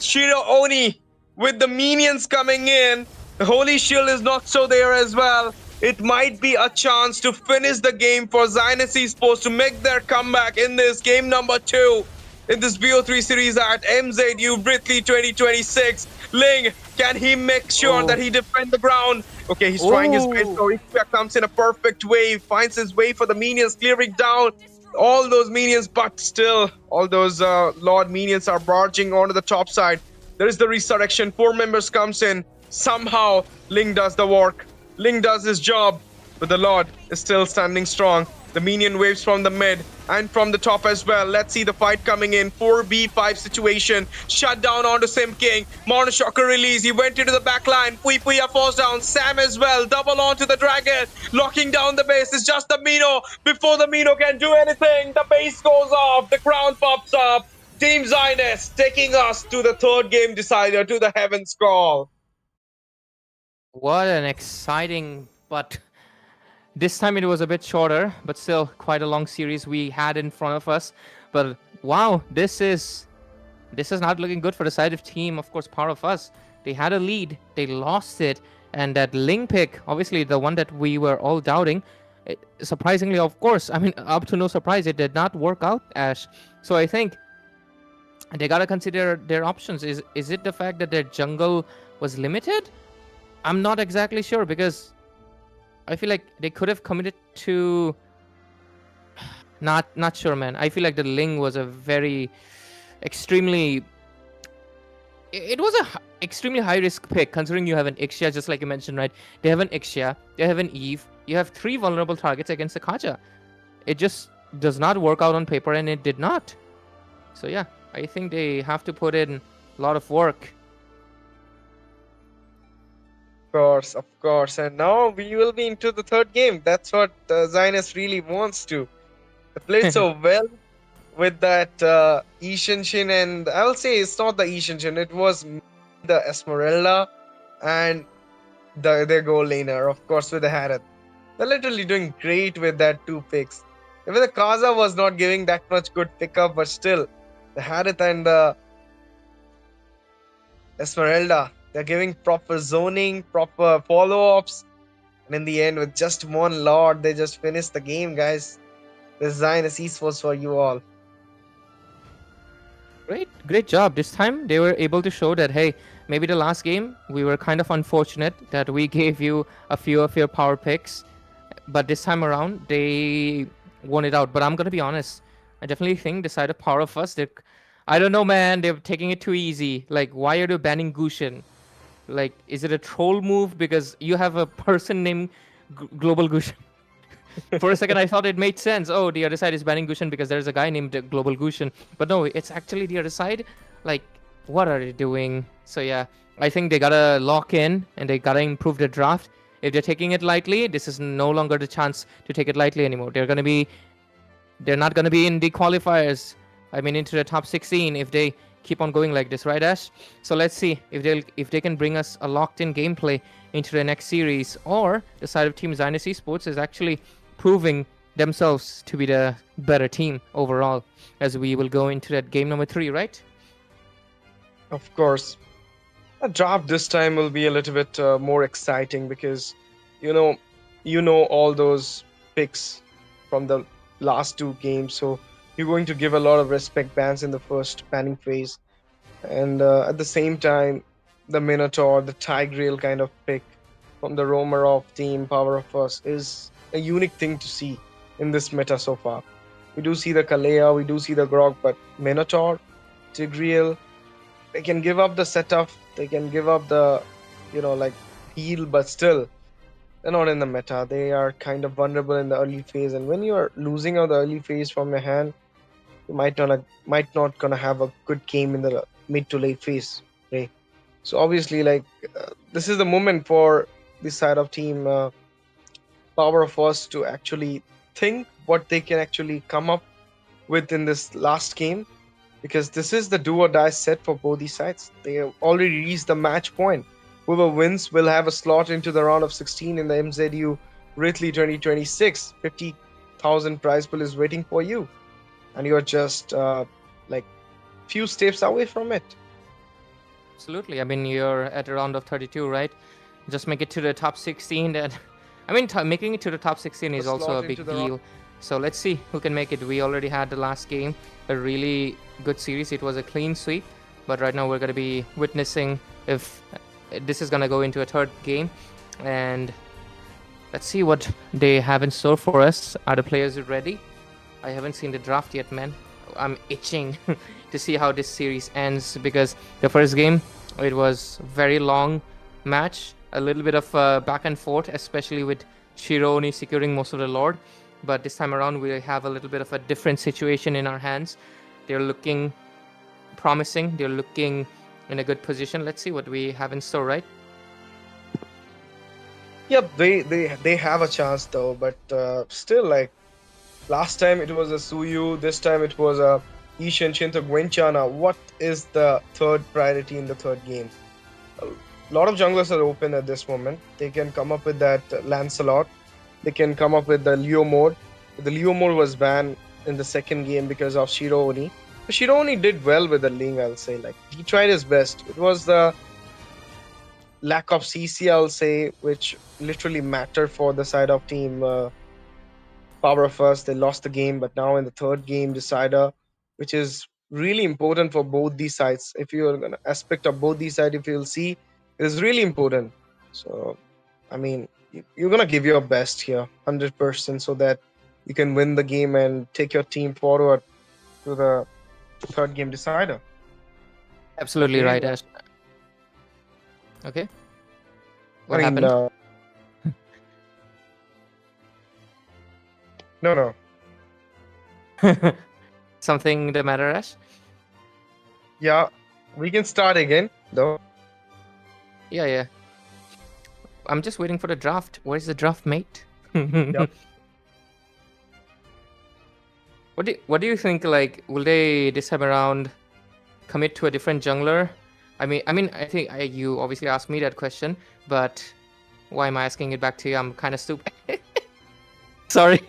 Speaker 5: Shiro Oni with the minions coming in. The Holy Shield is not so there as well. It might be a chance to finish the game for Zionist Esports to make their comeback in this game number 2 in this BO3 series at MZU Virthli 2026. Ling, can he make sure that he defend the ground? Okay, he's trying his best. So Ikea comes in a perfect way, finds his way for the minions, clearing down all those minions, but still all those Lord minions are barging onto the top side. There is the resurrection. 4 members comes in. Somehow Ling does the work. Ling does his job, but the Lord is still standing strong. The minion waves from the mid and from the top as well. Let's see the fight coming in. 4v5 situation. Shut down onto Simp King. Monoshocker release. He went into the back line. Puya falls down. Sam as well. Double onto the Dragon. Locking down the base. It's just the Mino. Before the Mino can do anything, the base goes off. The crown pops up. Team Zionist taking us to the 3rd game decider, to the Heaven's Call.
Speaker 7: What an exciting, but this time it was a bit shorter, but still quite a long series we had in front of us. But wow, this is not looking good for the side of team, of course, Power of Us. They had a lead, they lost it, and that Ling pick, obviously the one that we were all doubting, surprisingly, of course, I mean, up to no surprise, it did not work out, Ash. So I think they gotta consider their options. Is it the fact that their jungle was limited? I'm not exactly sure because I feel like they could have committed to. Not sure, man. I feel like the Ling was a very extremely. It was a extremely high risk pick considering you have an Ixia, just like you mentioned, right? They have an Ixia, they have an Eve. You have 3 vulnerable targets against the Kaja. It just does not work out on paper, and it did not. So yeah, I think they have to put in a lot of work.
Speaker 5: Of course. And now we will be into the third game. That's what Zionist really wants to. They played so well with that Ishinshin, and I will say it's not the Ishinshin, it was the Esmeralda and their goal laner, of course, with the Harith. They're literally doing great with that 2 picks. Even the Kaza was not giving that much good pickup, but still, the Harith and the Esmeralda, they're giving proper zoning, proper follow-ups, and in the end, with just 1 Lord, they just finished the game, guys. This Zionist Esports for you all.
Speaker 7: Great job. This time they were able to show that, hey, maybe the last game we were kind of unfortunate that we gave you a few of your power picks, but this time around they won it out. But I'm gonna be honest, I definitely think the side of Power of Us, I don't know, man, they're taking it too easy. Like, why are they banning Gushin? Like, is it a troll move because you have a person named Global Gushin? For a second, I thought it made sense. Oh, the other side is banning Gushin because there's a guy named Global Gushin. But no, it's actually the other side. Like, what are they doing? So yeah, I think they gotta lock in and they gotta improve the draft. If they're taking it lightly, this is no longer the chance to take it lightly anymore. They're not gonna be in the qualifiers. I mean, into the top 16 if they keep on going like this, right, Ash? So let's see if they can bring us a locked-in gameplay into the next series, or the side of Team Zionist Esports is actually proving themselves to be the better team overall, as we will go into that game number 3, right?
Speaker 5: Of course. A draft this time will be a little bit more exciting because you know all those picks from the last 2 games, so you're going to give a lot of respect bans in the first banning phase, and at the same time the Minotaur, the Tigreal kind of pick from the roamer of Team Power of Us is a unique thing to see in this meta so far. We do see the Kalea, we do see the Grog, but Minotaur, Tigreal, they can give up the setup, they can give up the, like heal, but still, they're not in the meta. They are kind of vulnerable in the early phase, and when you are losing out the early phase from your hand, you might not gonna have a good game in the mid to late phase, right? So obviously, this is the moment for this side of Team Power of Us to actually think what they can actually come up with in this last game, because this is the do or die set for both these sides. They have already reached the match point. Whoever wins will have a slot into the round of 16 in the MZU Virthli 2026. 50,000 prize pool is waiting for you, and you're just few steps away from it.
Speaker 7: Absolutely. I mean, you're at a round of 32, right? Just make it to the top 16. Making it to the top 16 is also a big deal. So let's see who can make it. We already had the last game, a really good series. It was a clean sweep, but right now we're going to be witnessing if this is going to go into a third game, and let's see what they have in store for us. Are the players ready? I haven't seen the draft yet, man. I'm itching to see how this series ends, because the first game, it was very long match, a little bit of back and forth, especially with Shiro Oni securing most of the Lord. But this time around, we have a little bit of a different situation in our hands. They're looking promising. They're looking in a good position. Let's see what we have in store, right?
Speaker 5: Yep, they have a chance though, but still, last time it was a Suyu, this time it was a Ishin Shinto Gwenchana. What is the third priority in the third game? A lot of junglers are open at this moment. They can come up with that Lancelot. They can come up with the Leo mode. The Leo mode was banned in the second game because of Shiro Oni. But Shiro Oni did well with the Ling, I'll say. He tried his best. It was the lack of CC, I'll say, which literally mattered for the side of Team Power of Us. They lost the game, but now in the third game decider, which is really important for both these sides. If you're going to aspect of both these sides, if you'll see, it is really important. So, I mean, you're gonna give your best here, 100%, so that you can win the game and take your team forward to the third game decider.
Speaker 7: Absolutely
Speaker 5: Okay,
Speaker 7: right, Ash. Okay. What
Speaker 5: I mean,
Speaker 7: happened?
Speaker 5: no.
Speaker 7: Something the matter, Ash?
Speaker 5: Yeah, we can start again, though.
Speaker 7: Yeah. I'm just waiting for the draft. Where's the draft, mate?
Speaker 5: Yep.
Speaker 7: What do you think? Like, will they this time around commit to a different jungler? I mean, I think you obviously asked me that question, but why am I asking it back to you? I'm kind of stupid. Sorry,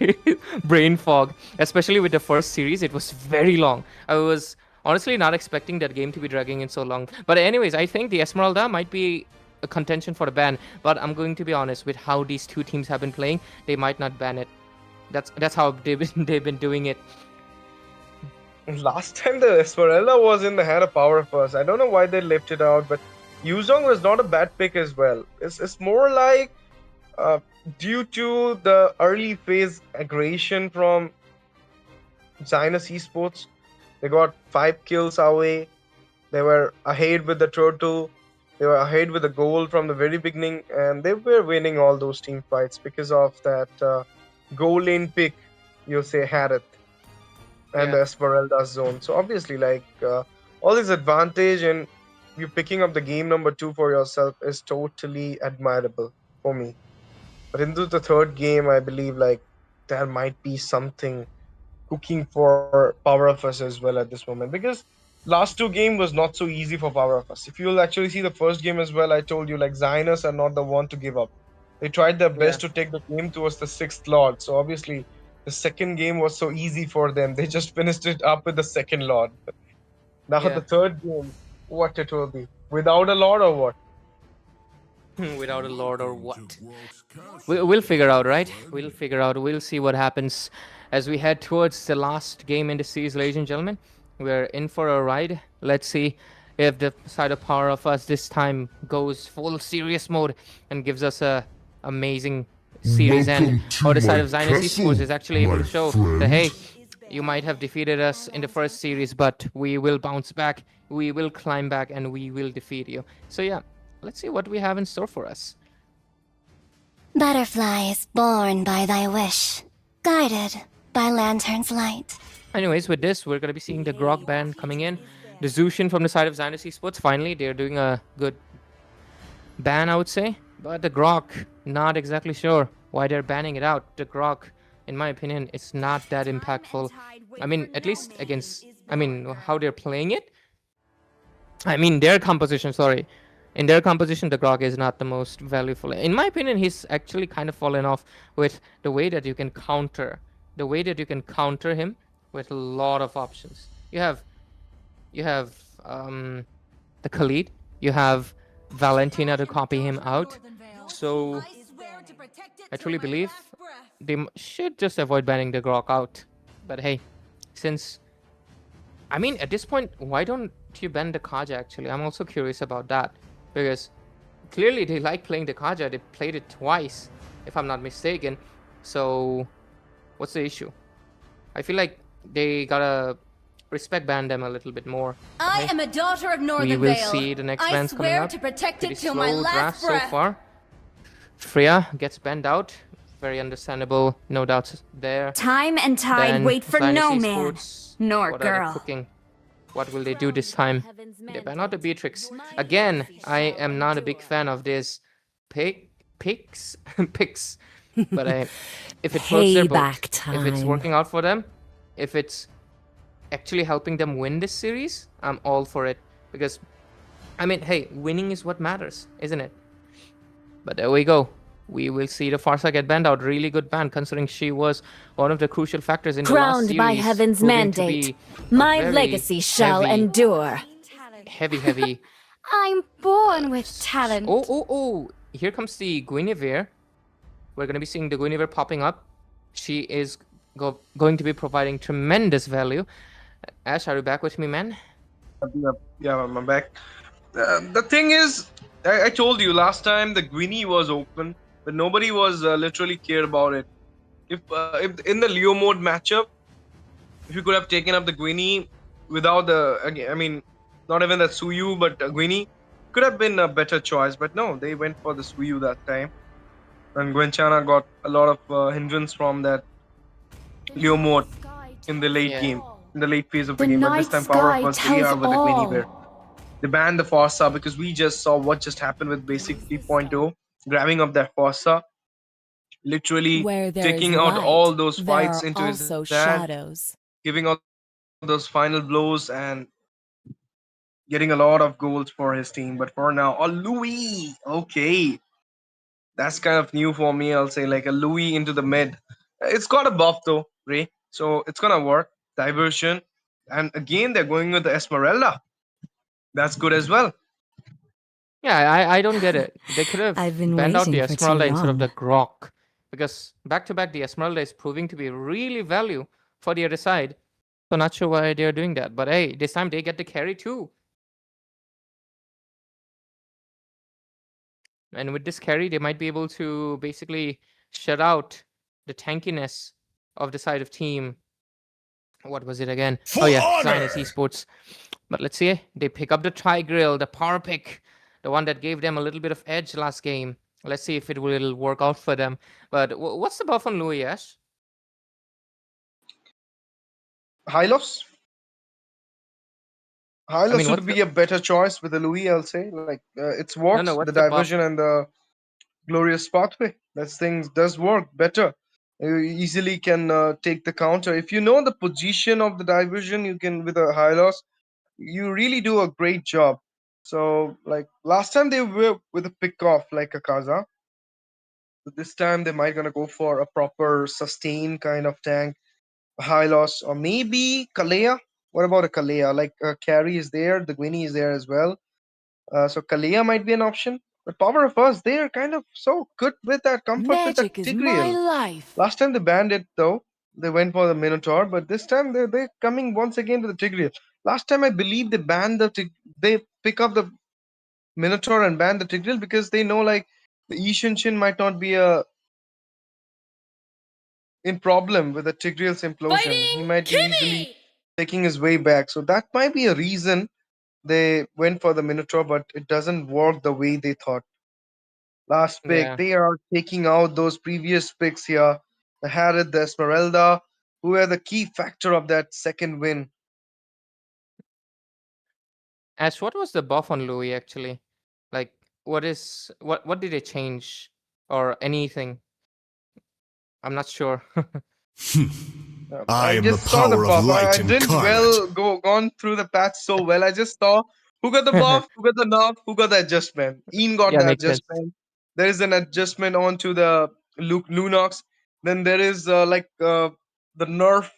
Speaker 7: brain fog. Especially with the first series, it was very long. I was honestly not expecting that game to be dragging in so long. But anyways, I think the Esmeralda might be a contention for the ban. But I'm going to be honest, with how these two teams have been playing, they might not ban it. That's how they've been doing it.
Speaker 5: Last time the Esmeralda was in the hand of Power of Us. I don't know why they left it out, but Yuzong was not a bad pick as well. It's more like due to the early phase aggression from Zinus Esports, they got 5 kills away. They were ahead with the turtle. They were ahead with the goal from the very beginning, and they were winning all those team fights because of that goal lane pick, you say, Harith, and the Esmeralda zone. So obviously, like all this advantage and you picking up the game number 2 for yourself is totally admirable for me. But into the third game, I believe like there might be something cooking for Power of Us as well at this moment, because last 2 game was not so easy for Power of Us. If you'll actually see the first game as well, I told you like Zionus are not the one to give up. They tried their best to take the game towards the 6th Lord. So obviously the second game was so easy for them. They just finished it up with the 2nd Lord. Now the third game, what it will be? Without a Lord or what?
Speaker 7: Without a Lord or what? We'll figure out, right? We'll figure out. We'll see what happens as we head towards the last game in the series, ladies and gentlemen. We're in for a ride. Let's see if the side of Power of Us this time goes full serious mode and gives us a amazing series end, or the side of Zinus Esports is actually able to show that, hey, you might have defeated us in the first series, but we will bounce back, we will climb back, and we will defeat you. So yeah, let's see what we have in store for us.
Speaker 2: Butterflies born by thy wish, guided by lantern's light.
Speaker 7: Anyways, with this, we're going to be seeing the Grog band coming in. The Zushin from the side of Zinus Esports, finally, they're doing a good ban, I would say. But the Grog, not exactly sure why they're banning it out. The Grog, in my opinion, it's not that impactful. I mean, at least against, how they're playing it. I mean, their composition, sorry. In their composition, the Grog is not the most valuable. In my opinion, he's actually kind of fallen off with the way that you can counter. The way that you can counter him with a lot of options. You have the Khalid. You have Valentina to copy him out. So I truly believe they should just avoid banning the Grog out. But hey, since at this point, why don't you ban the Kaja actually? I'm also curious about that, because clearly they like playing the Kaja. They played it twice, if I'm not mistaken. So what's the issue? I feel like they gotta respect ban them a little bit more.
Speaker 10: I am a daughter of Northern
Speaker 7: We will
Speaker 10: Vale.
Speaker 7: see the next
Speaker 10: I
Speaker 7: bans coming
Speaker 10: swear
Speaker 7: up.
Speaker 10: to protect
Speaker 7: Pretty
Speaker 10: it till my
Speaker 7: slow
Speaker 10: last
Speaker 7: draft so
Speaker 10: breath.
Speaker 7: far. Freya gets banned out. Very understandable. No doubts there.
Speaker 10: Time and tide
Speaker 7: Then
Speaker 10: wait for
Speaker 7: Zinus
Speaker 10: no man,
Speaker 7: Esports,
Speaker 10: nor
Speaker 7: what are they
Speaker 10: girl.
Speaker 7: cooking? What will they do this time? They ban out the Beatrix. Again, I am not a big fan of this picks. But if it floats their boat,
Speaker 8: Payback
Speaker 7: if it's
Speaker 8: time.
Speaker 7: working out for them, if it's actually helping them win this series, I'm all for it. Because, hey, winning is what matters, isn't it? But there we go. We will see the Farsa get banned out. Really good ban, considering she was one of the crucial factors in the last
Speaker 10: Crowned
Speaker 7: series.
Speaker 10: by heaven's
Speaker 7: proving to
Speaker 10: mandate,
Speaker 7: be
Speaker 10: my
Speaker 7: very
Speaker 10: legacy shall
Speaker 7: heavy,
Speaker 10: endure.
Speaker 7: Heavy.
Speaker 10: I'm born with talent.
Speaker 7: Oh. Here comes the Guinevere. We're going to be seeing the Guinevere popping up. She is going to be providing tremendous value. Ash, are you back with me, man?
Speaker 5: Yeah, I'm back. The thing is, I told you last time the Guinea was open, but nobody was literally cared about it. If in the Leo mode matchup, if you could have taken up the Guinea without I mean, not even that Suyu, but Guinea, could have been a better choice. But no, they went for the Suyu that time. And Gwenchana got a lot of hindrance from that Leo mode in the late game, in the late phase of the game. But this time, Power of us, they are with the Guinea Bear. They banned the Fossa because we just saw what just happened with Basic 3.0, grabbing up that Fossa, literally taking out all those fights into his hand, giving out those final blows and getting a lot of goals for his team. But for now, Louis, okay, that's kind of new for me. I'll say like a Louis into the mid. It's got a buff though, Ray, so it's gonna work. Diversion, and again they're going with the Esmeralda. That's good as well.
Speaker 7: Yeah, I don't get it. They could have banned out the Esmeralda instead of the Grok. Because back-to-back, the Esmeralda is proving to be really value for the other side. So not sure why they're doing that. But hey, this time they get the carry too. And with this carry, they might be able to basically shut out the tankiness of the side of team. What was it again? Oh yeah, Zionist Esports. But let's see, they pick up the Tri-Grill, the power pick, the one that gave them a little bit of edge last game. Let's see if it will work out for them. But what's the buff on Louis, Ash?
Speaker 5: Hylos? Hylos would be a better choice with the Louis, I'll say. Like, it's works, the diversion and the glorious pathway. That thing does work better. You easily can take the counter. If you know the position of the diversion, you can, with a Hylos, you really do a great job. So, like, last time they were with a pick-off like a Kaza. But this time they might gonna go for a proper sustain kind of tank, Hylos, or maybe Kalea. What about a Kalea? Like, carry is there, the Gwynny is there as well. So Kalea might be an option. But Power of Us, they are kind of so good with that comfort with that Tigreal. Last time they banned it though. They went for the Minotaur, but this time they're coming once again to the Tigreal. Last time I believe they banned they pick up the Minotaur and ban the Tigreal because they know like the Ishinshin might not be in problem with the Tigreal's implosion. He might be easily taking his way back. So that might be a reason they went for the Minotaur, but it doesn't work the way they thought. Last pick, they are taking out those previous picks here. The Harriet, the Esmeralda, who are the key factor of that second win.
Speaker 7: Ash, what was the buff on Louis actually? Like, what did they change or anything? I'm not sure.
Speaker 9: I just saw the buff.
Speaker 5: I didn't gone through the patch so well. I just saw who got the buff, who got the nerf, who got the adjustment. Ian got the adjustment. There is an adjustment onto the Lunox. Then there is the nerf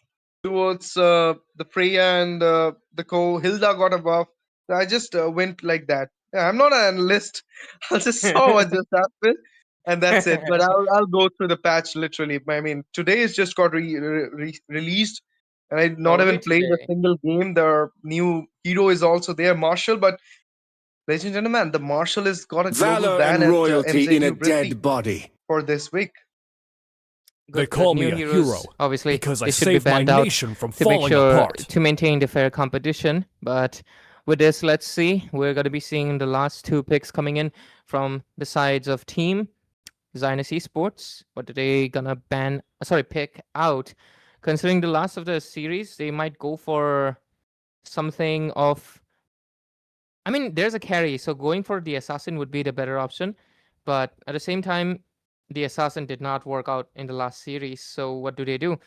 Speaker 5: towards the Freya and the Hilda got a buff. So I just went like that. Yeah, I'm not an analyst. I just saw what just happened, and that's it. But I'll go through the patch literally. I mean, today is just got released, and I not even played a single game. The new hero is also there, Marshall. But ladies and gentlemen, the Marshall has got a global ban
Speaker 6: and royalty
Speaker 9: in a dead body
Speaker 5: for this week.
Speaker 3: They call me a hero,
Speaker 7: obviously,
Speaker 3: because I
Speaker 7: should be
Speaker 3: saved my
Speaker 7: banned out
Speaker 3: nation from
Speaker 7: to make
Speaker 3: falling
Speaker 7: sure
Speaker 3: apart.
Speaker 7: to maintain the fair competition. But with this, let's see. We're going to be seeing the last two picks coming in from the sides of Team Zionist Esports. What are they gonna pick out? Considering the last of the series, they might go for something of. I mean, there's a carry, so going for the assassin would be the better option. But at the same time, the assassin did not work out in the last series. So what do?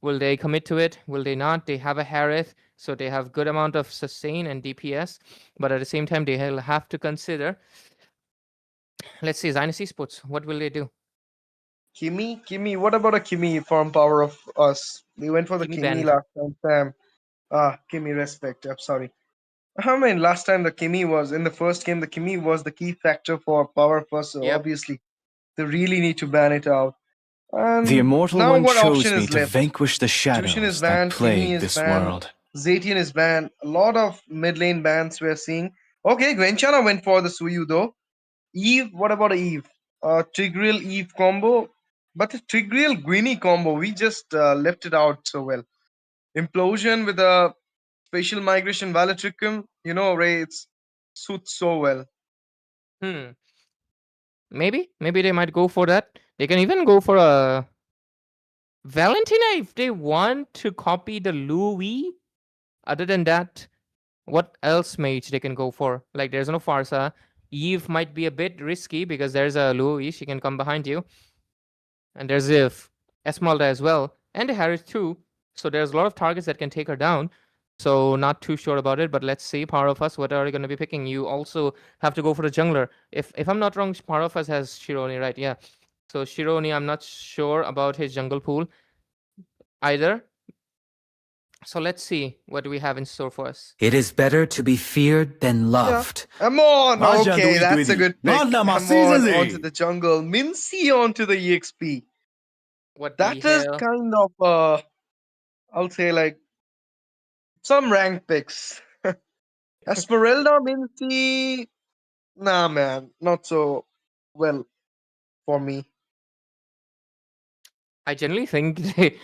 Speaker 7: Will they commit to it? Will they not? They have a Harith, so they have good amount of sustain and DPS. But at the same time, they will have to consider. Let's see, Zionist Esports, what will they do?
Speaker 5: Kimi, what about a Kimi from Power of Us? They went for the Kimi last time, Sam. Kimi, respect. I'm sorry. I mean, last time the Kimi was in the first game. The Kimi was the key factor for Power of Us. So obviously, they really need to ban it out. And
Speaker 1: the Immortal
Speaker 5: now
Speaker 1: One
Speaker 5: what
Speaker 1: chose
Speaker 5: option
Speaker 1: me
Speaker 5: is
Speaker 1: to
Speaker 5: left?
Speaker 1: vanquish the shadows
Speaker 5: is
Speaker 1: that
Speaker 5: banned,
Speaker 1: plague
Speaker 5: Kimi is
Speaker 1: this
Speaker 5: banned,
Speaker 1: world.
Speaker 5: Zatian is banned. A lot of mid lane bans we're seeing. Okay, Gwenchana went for the Suyu though. Eve, what about Eve? Tigreal Eve combo, but the Tigreal Guinea combo, we just left it out so well. Implosion with a spatial migration Valatricum, Ray, it suits so well.
Speaker 7: Hmm. Maybe they might go for that. They can even go for a Valentina if they want to copy the Louis. Other than that, what else mage they can go for? Like, there's no Farsa. Eve might be a bit risky because there's a Louis. She can come behind you. And there's Esmeralda as well. And Harris too. So there's a lot of targets that can take her down. So not too sure about it, but let's see. Power of Us, what are you going to be picking? You also have to go for the jungler. If I'm not wrong, Power of Us has Shironi, right? Yeah. So Shironi, I'm not sure about his jungle pool either. So let's see what we have in store for us.
Speaker 1: It is better to be feared than loved.
Speaker 5: Yeah. Come on, okay, that's a good pick. Come on, onto the jungle. Mincy onto the EXP.
Speaker 7: What
Speaker 5: that is
Speaker 7: hell?
Speaker 5: Kind of, I'll say like some rank picks. Esmeralda, Mincy, nah, man, not so well for me.
Speaker 7: I generally think they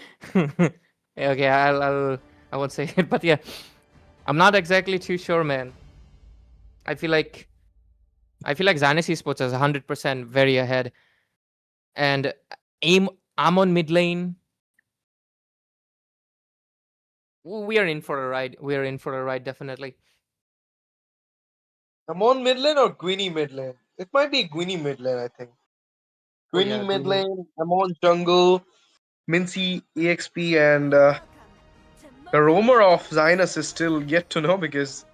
Speaker 7: okay, I won't say it, but yeah. I'm not exactly too sure, man. I feel like Zynis Esports is 100% very ahead. And I'm on mid lane. We are in for a ride. Definitely.
Speaker 5: I'm on mid lane or Guinea mid lane? It might be Guinea mid lane, I think. Guinea mid lane, I'm on jungle, Mincy, EXP, and the roamer of Zynis is still yet to know because.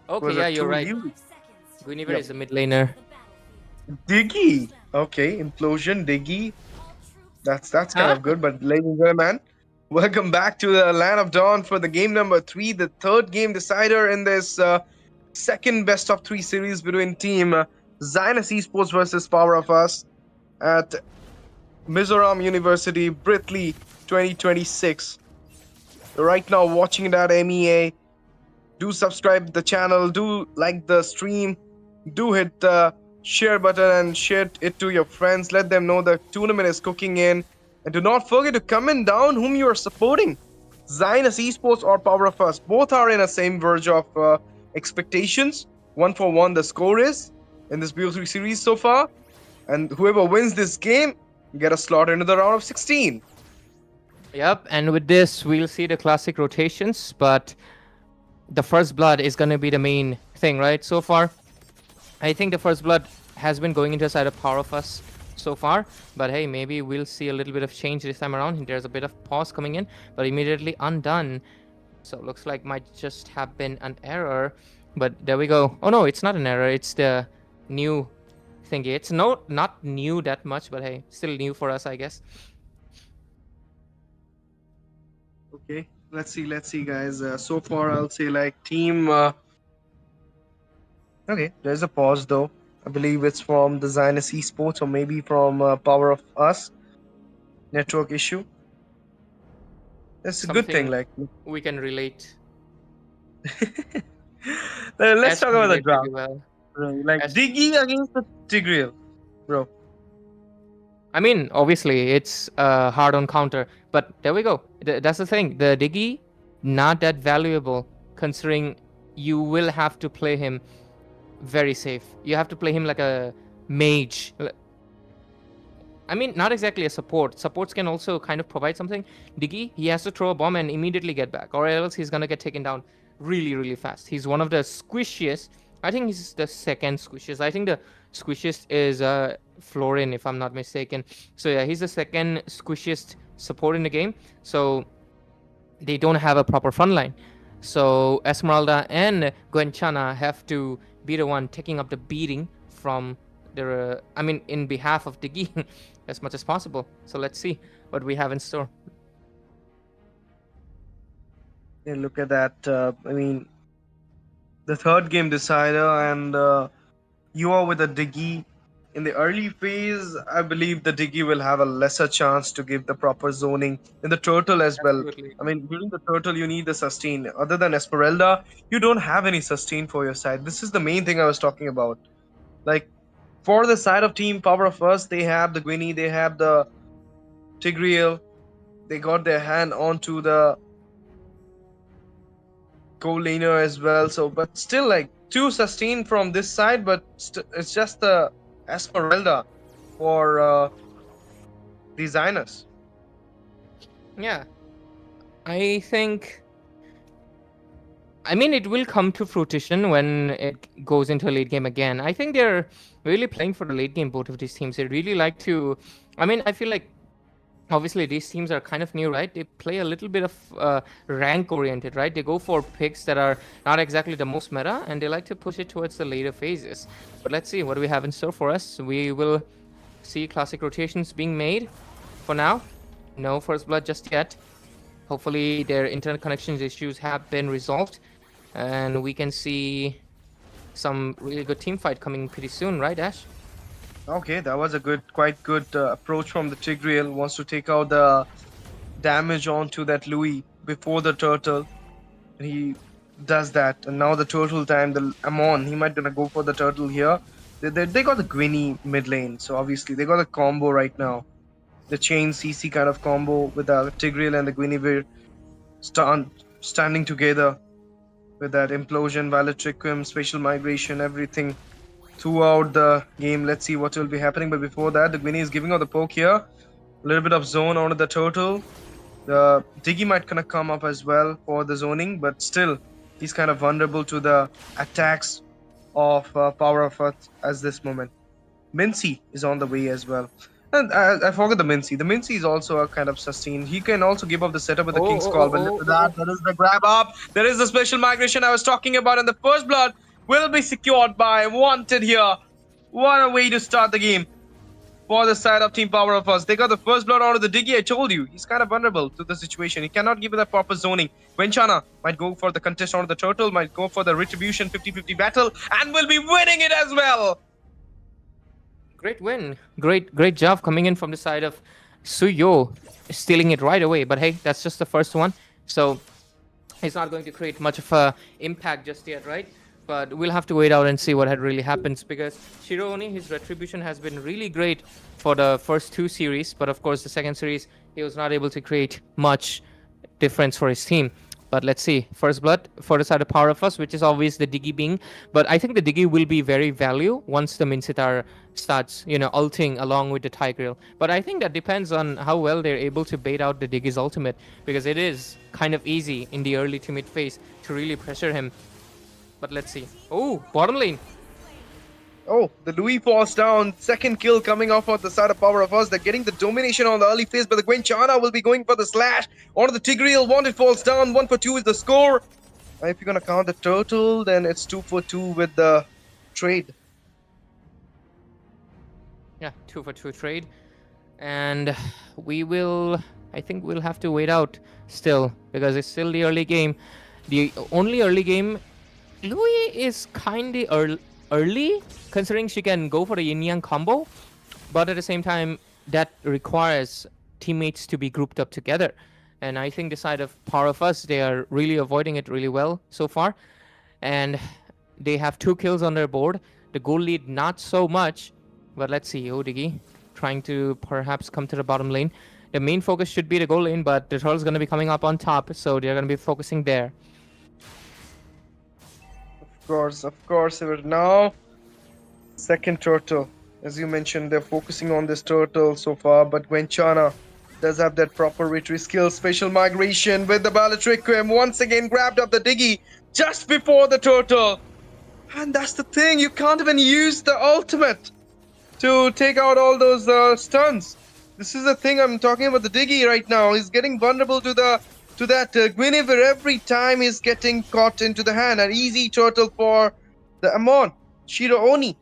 Speaker 7: Okay, yeah, you're right. Guinevere is a mid laner.
Speaker 5: Diggy. Okay, Implosion, Diggy. That's kind of good, but ladies and gentlemen, welcome back to the Land of Dawn for the game number 3, the third game decider in this second best of 3 series between team Zynis Esports versus Power of Us at Mizoram University Virthli 2026. Right now watching it at MEA. Do subscribe to the channel, do like the stream, do hit the share button and share it to your friends. Let them know the tournament is cooking in. And do not forget to comment down whom you are supporting. Zynis Esports or Power of Us. Both are in the same verge of expectations. 1-for-1 the score is in this BO3 series so far. And whoever wins this game get a slot into the round of 16.
Speaker 7: Yep, and with this we'll see the classic rotations, but the first blood is going to be the main thing, right? So far, I think the first blood has been going into the side of Power of Us so far, but hey, maybe we'll see a little bit of change this time around. There's a bit of pause coming in, but immediately undone. So looks like might just have been an error, but there we go. Oh no, it's not an error. It's the new thingy. It's not new that much, but hey, still new for us, I guess.
Speaker 5: Okay, let's see, guys. So far, I'll say like team. Okay, there's a pause though. I believe it's from the Zynis Esports or maybe from Power of Us. Network issue. That's a good thing. Like
Speaker 7: we can relate.
Speaker 5: Let's talk about the draft.
Speaker 7: Well.
Speaker 5: Like Diggy against the Tigreal, bro.
Speaker 7: I mean, obviously, it's hard on counter, but there we go. That's the thing. The Diggy, not that valuable, considering you will have to play him very safe. You have to play him like a mage. I mean, not exactly a support. Supports can also kind of provide something. Diggy, he has to throw a bomb and immediately get back, or else he's gonna get taken down really, really fast. He's one of the squishiest. I think he's the second squishiest. I think the squishiest is Florin, if I'm not mistaken. So yeah, he's the second squishiest support in the game. So they don't have a proper front line. So Esmeralda and Gwenchana have to be the one taking up the beating from their, I mean, in behalf of Diggy as much as possible. So let's see what we have in store.
Speaker 5: Yeah, look at that. I mean, the third game decider, and you are with a Diggy. In the early phase, I believe the Diggy will have a lesser chance to give the proper zoning. In the turtle as well.
Speaker 7: Absolutely.
Speaker 5: I mean, during the turtle, you need the sustain. Other than Esmeralda, you don't have any sustain for your side. This is the main thing I was talking about. Like, For the side of Team Power of Us, they have the Gwynny, they have the Tigreal. They got their hand onto the gold laner as well. So, but still, like, 2 sustained from this side, but it's just the Esmeralda for designers.
Speaker 7: Yeah, I think. I mean, it will come to fruition when it goes into a late game again. I think they're really playing for the late game, both of these teams. They really like to. I mean, I feel like obviously these teams are kind of new, right? They play a little bit of rank oriented, right? They go for picks that are not exactly the most meta, and they like to push it towards the later phases. But let's see what do we have in store for us. We will see classic rotations being made. For now, no first blood just yet. Hopefully their internet connections issues have been resolved, and we can see some really good team fight coming pretty soon, right, Ash?
Speaker 5: Okay, that was a quite good approach from the Tigreal. Wants to take out the damage onto that Louis before the turtle. He does that, and now the turtle time. The Amon, he might gonna go for the turtle here. They got the Gwynny mid lane, so obviously they got a combo right now. The chain CC kind of combo with the Tigreal and the Gwynny standing together with that implosion, Valid Requiem, spatial migration, everything throughout the game. Let's see what will be happening, but before that, the Gwynny is giving out the poke here. A little bit of zone onto the turtle. The Diggy might kind of come up as well for the zoning, but still, he's kind of vulnerable to the attacks of Power of Earth at this moment. Mincy is on the way as well. And I forgot the Mincy. The Mincy is also a kind of sustain. He can also give up the setup with the King's Call, but there is the grab up. There is the special migration I was talking about, and the first blood will be secured by Wanted here. What a way to start the game for the side of Team Power of Us. They got the first blood out of the Diggy. I told you, he's kind of vulnerable to the situation. He cannot give it the proper zoning. Wenchana might go for the contest onto the turtle, might go for the retribution 50-50 battle, and will be winning it as well.
Speaker 7: Great win. Great job coming in from the side of Suyo, stealing it right away. But hey, that's just the first one. So it's not going to create much of a impact just yet, right? But we'll have to wait out and see what had really happens, because Shiro-Oni, his retribution has been really great for the first 2 series. But of course, the second series, he was not able to create much difference for his team. But let's see. First blood for the side of Power of Us, which is always the Diggy being. But I think the Diggy will be very value once the Minsitar starts, ulting along with the Tigreal. But I think that depends on how well they're able to bait out the Diggy's ultimate, because it is kind of easy in the early to mid phase to really pressure him. But let's see. Oh, bottom lane.
Speaker 5: Oh, the Louis falls down. Second kill coming off on the side of Power of Us. They're getting the domination on the early phase, but the Gwenchana will be going for the slash onto the Tigreal. Wanted falls down. 1 for 2 is the score. If you're going to count the turtle, then it's 2 for 2 with the trade.
Speaker 7: Yeah, 2 for 2 trade. And I think we'll have to wait out still, because it's still the early game. The only early game, Louis is kinda early, considering she can go for the yin yang combo, but at the same time that requires teammates to be grouped up together, and I think the side of Power of Us, they are really avoiding it really well so far, and they have 2 kills on their board. The goal lead not so much, but let's see. Diggy trying to perhaps come to the bottom lane. The main focus should be the goal lane, but the turtle's going to be coming up on top, so they're going to be focusing there.
Speaker 5: Of course. Now, second turtle. As you mentioned, they're focusing on this turtle so far, but Gwenchana does have that proper retreat skill. Spatial migration with the Valid Requiem. Once again, grabbed up the Diggy just before the turtle. And that's the thing, you can't even use the ultimate to take out all those stuns. This is the thing I'm talking about, the Diggy right now. He's getting vulnerable to that Guinevere every time he's getting caught into the hand. An easy turtle for the Amon, Shiro-Oni.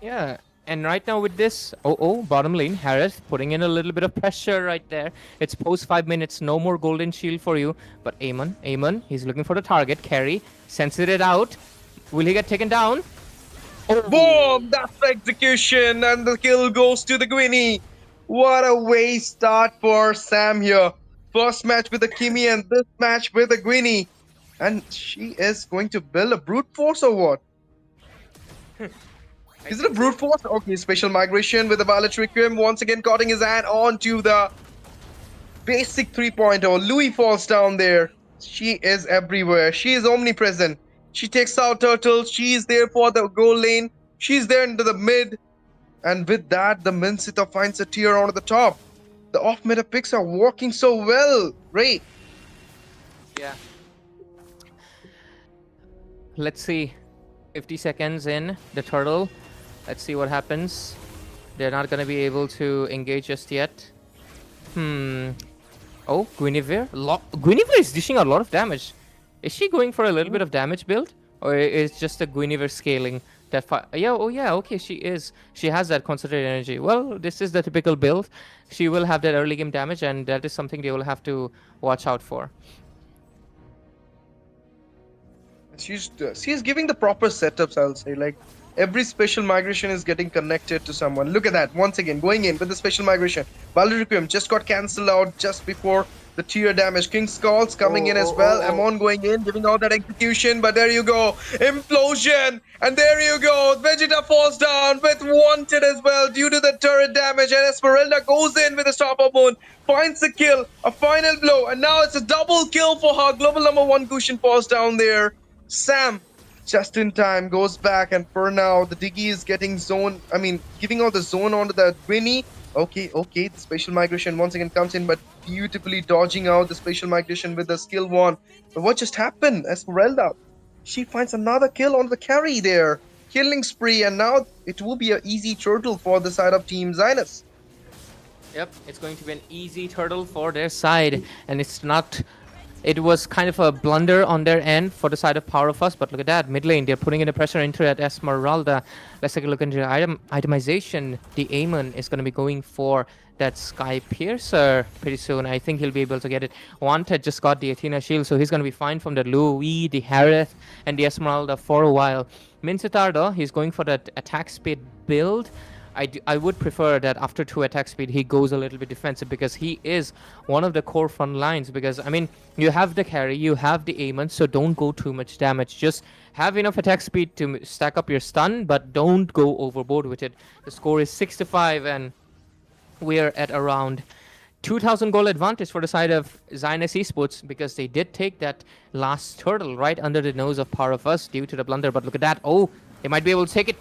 Speaker 7: Yeah, and right now with this, bottom lane, Harris putting in a little bit of pressure right there. It's post 5 minutes, no more golden shield for you. But Amon, he's looking for the target. Carry, senses it out. Will he get taken down?
Speaker 5: Oh. Boom! That's the execution, and the kill goes to the Gwynny. What a way start for Sam here. First match with the Kimi and this match with the Gwynny. And she is going to build a brute force or what?
Speaker 11: Is it a brute force? Okay, special migration with the Violet Requiem once again cutting his hand onto the basic 3.0. Louis falls down there. She is everywhere. She is omnipresent. She takes out Turtle. She is there for the goal lane. She's there into the mid. And with that, the Minsita finds a tier on the top. The off-meta picks are working so well. Ray.
Speaker 7: Yeah. Let's see. 50 seconds in the turtle. Let's see what happens. They're not going to be able to engage just yet. Oh, Guinevere. Guinevere is dishing out a lot of damage. Is she going for a little bit of damage build? Or is just a Guinevere scaling? That yeah, oh yeah, okay, she is. She has that concentrated energy. Well, this is the typical build. She will have that early game damage, and that is something they will have to watch out for.
Speaker 11: She's giving the proper setups, I'll say. Like, every special migration is getting connected to someone. Look at that. Once again, going in with the special migration. Violet Requiem just got cancelled out just before the tier damage. King's Calls coming in as well. Amon going in, giving out that execution. But there you go. Implosion. And there you go. Vegeta falls down with Wanted as well due to the turret damage. And Esmeralda goes in with a Stopper Moon. Finds a kill. A final blow. And now it's a double kill for her. Global #1 Gushin falls down there. Sam, just in time, goes back. And for now, the Diggy is getting zone. I mean, giving out the zone onto the Winnie. Okay, the special migration once again comes in, but beautifully dodging out the special migration with the skill 1. But what just happened? Esmeralda, she finds another kill on the carry there. Killing spree, and now it will be an easy turtle for the side of Team Zinus.
Speaker 7: Yep, it's going to be an easy turtle for their side, and it's not... It was kind of a blunder on their end for the side of Power of Us, but look at that. Mid lane, they're putting in the pressure into that Esmeralda. Let's take a look into the itemization. The Amon is going to be going for that Sky Piercer pretty soon. I think he'll be able to get it. Wanted just got the Athena shield, so he's going to be fine from the Louis, the Harith, and the Esmeralda for a while. Minsitard, though, he's going for that attack speed build. I would prefer that after 2 attack speed, he goes a little bit defensive, because he is one of the core front lines. Because, I mean, you have the carry, you have the Amon, so don't go too much damage. Just have enough attack speed to stack up your stun, but don't go overboard with it. The score is 6-5, and we're at around 2,000 goal advantage for the side of Zinus Esports, because they did take that last turtle right under the nose of Power of Us due to the blunder. But look at that. Oh, they might be able to take it.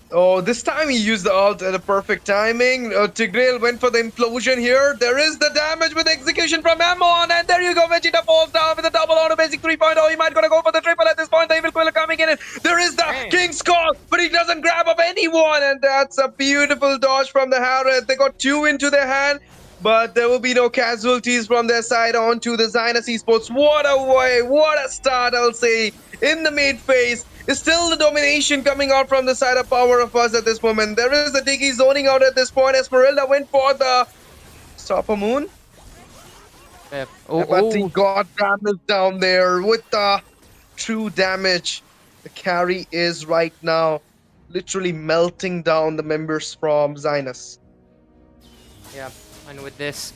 Speaker 11: Oh, this time he used the ult at a perfect timing. Tigreal went for the implosion here. There is the damage with execution from Amon. And there you go. Vegeta falls down with a double on a basic 3.0. He might gonna go for the triple at this point. The Evil Quiller coming in. And there is the King's Call. But he doesn't grab up anyone. And that's a beautiful dodge from the Harith. They got 2 into their hand. But there will be no casualties from their side onto the Zinus Esports. What a way. What a start, I'll say. In the mid phase. Is still the domination coming out from the side of Power of Us at this moment. There is the Diggy zoning out at this point. Esmeralda went for the Stopper Moon. But he got damage down there with the true damage. The carry is right now literally melting down the members from Zinus.
Speaker 7: Yeah, and with this,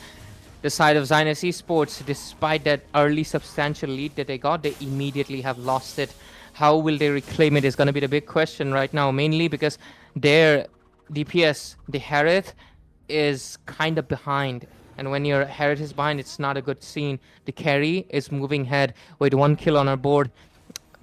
Speaker 7: the side of Zinus Esports, despite that early substantial lead that they got, they immediately have lost it. How will they reclaim it is going to be the big question right now, mainly because their DPS, the Harith, is kind of behind. And when your Harith is behind, it's not a good scene. The carry is moving ahead with 1 kill on her board.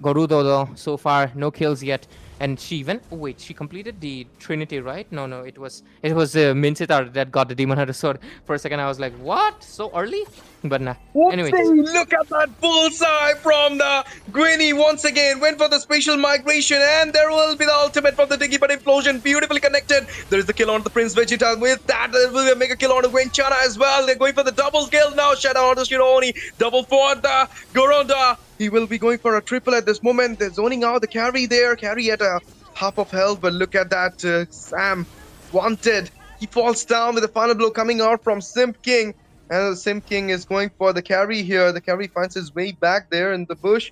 Speaker 7: Gorudo, though, so far, no kills yet. And she even... Oh, wait, she completed the Trinity, right? No, it was Minsitard that got the Demon Hunter Sword. For a second, I was like, what? So early? But nah. Anyway.
Speaker 11: Look at that bullseye from the Gwynny once again. Went for the spatial migration. And there will be the ultimate from the Diggy, but Implosion beautifully connected. There is the kill on the Prince Vegeta. With that, there will be a mega kill on the Gwenchana as well. They're going for the double kill now. Shadow on the Shironi. Double for the Goronda. He will be going for a triple at this moment. They're zoning out the carry there. Carry at a half of health. But look at that. Sam Wanted. He falls down with a final blow coming out from Simp King. And Simp King is going for the carry here. The carry finds his way back there in the bush.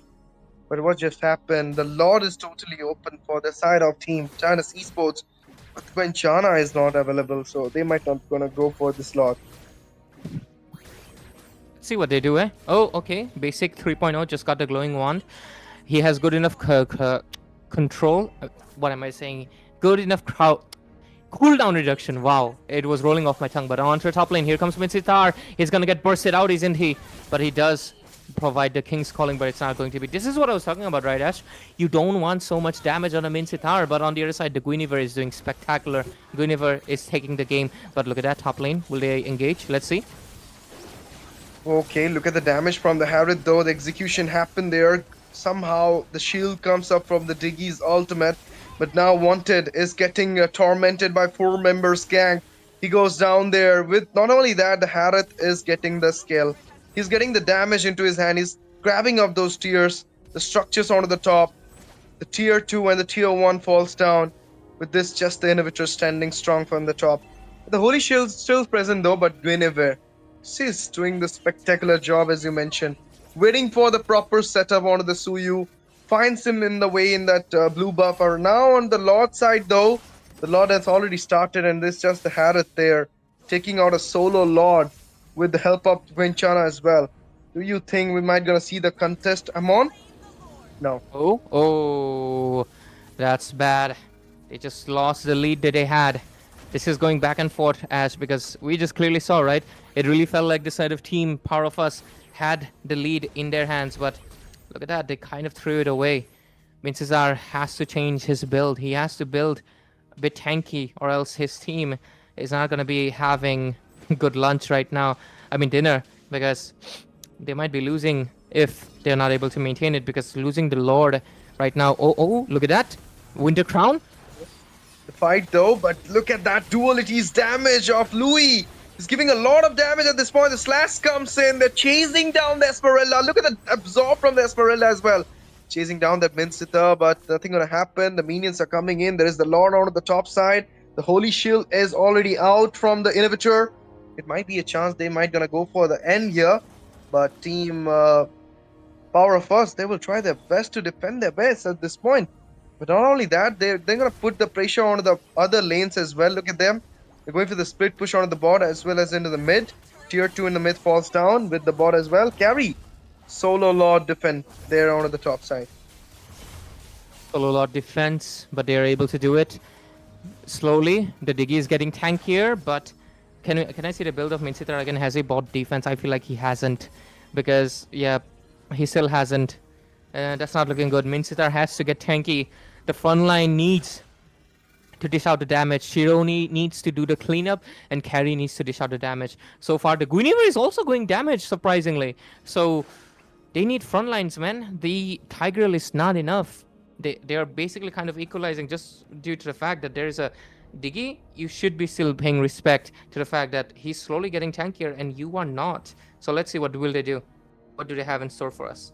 Speaker 11: But what just happened? The Lord is totally open for the side of Team Zinus Esports. But Gwenchana is not available. So they might not gonna go for this Lord.
Speaker 7: See what they do, eh? Oh, okay. Basic 3.0 just got the glowing wand. He has good enough control. What am I saying? good enough crowd. Cooldown reduction, wow, it was rolling off my tongue. But onto the top lane, here comes Minsitar. He's gonna get bursted out, isn't he? But he does provide the King's Calling, but it's not going to be. This is what I was talking about, right, Ash? You don't want so much damage on a Minsitar, but on the other side, the Guinevere is doing spectacular. Guinevere is taking the game, but look at that top lane. Will they engage? Let's see.
Speaker 11: Okay, look at the damage from the Harith though. The execution happened there. Somehow the shield comes up from the Diggy's ultimate. But now Wanted is getting tormented by 4 members gang. He goes down there with not only that, the Harith is getting the skill. He's getting the damage into his hand. He's grabbing up those tiers. The structures onto the top. The tier 2 and the tier 1 falls down. With this, just the Inhibitor standing strong from the top. The Holy Shield's still present though, but Guinevere, she's doing the spectacular job as you mentioned. Waiting for the proper setup onto the Suyu. Finds him in the way in that blue buffer. Now on the Lord side though, the Lord has already started and there's just the Harith there. Taking out a solo Lord with the help of Gwenchana as well. Do you think we might gonna see the contest Amon? No.
Speaker 7: Oh, that's bad. They just lost the lead that they had. This is going back and forth, Ash, because we just clearly saw, right? It really felt like the side of Team Power of Us had the lead in their hands, but look at that, they kind of threw it away. Minsitar has to change his build. He has to build a bit tanky, or else his team is not going to be having good lunch right now. I mean dinner, because they might be losing if they're not able to maintain it, because losing the Lord right now. Oh, look at that. Winter Crown.
Speaker 11: The fight though, but look at that duality's damage of Louis. He's giving a lot of damage at this point. The slash comes in. They're chasing down the Esmeralda. Look at the absorb from the Esmeralda as well. Chasing down that Minsitar, but nothing gonna happen. The minions are coming in. There is the Lord on the top side. The Holy Shield is already out from the Inhibitor. It might be a chance they might gonna go for the end here. But Team Power of Us, they will try their best to defend their base at this point. But not only that, they're gonna put the pressure on the other lanes as well. Look at them. They're going for the split push onto the bot as well as into the mid. Tier 2 in the mid falls down with the bot as well. Carry. Solo Lord defend there onto the top side.
Speaker 7: Solo Lord defense, but they're able to do it slowly. The Diggy is getting tankier, but can I see the build of Minsitar again? Has he bought defense? I feel like he hasn't, because yeah, he still hasn't. That's not looking good. Minsitar has to get tanky. The front line needs to dish out the damage. Shironi needs to do the cleanup, and Carry needs to dish out the damage. So far, the Guinevere is also going damage, surprisingly. So they need front lines, man. The Tigreal is not enough. They are basically kind of equalizing just due to the fact that there is a Diggy. You should be still paying respect to the fact that he's slowly getting tankier, and you are not. So let's see, what will they do? What do they have in store for us?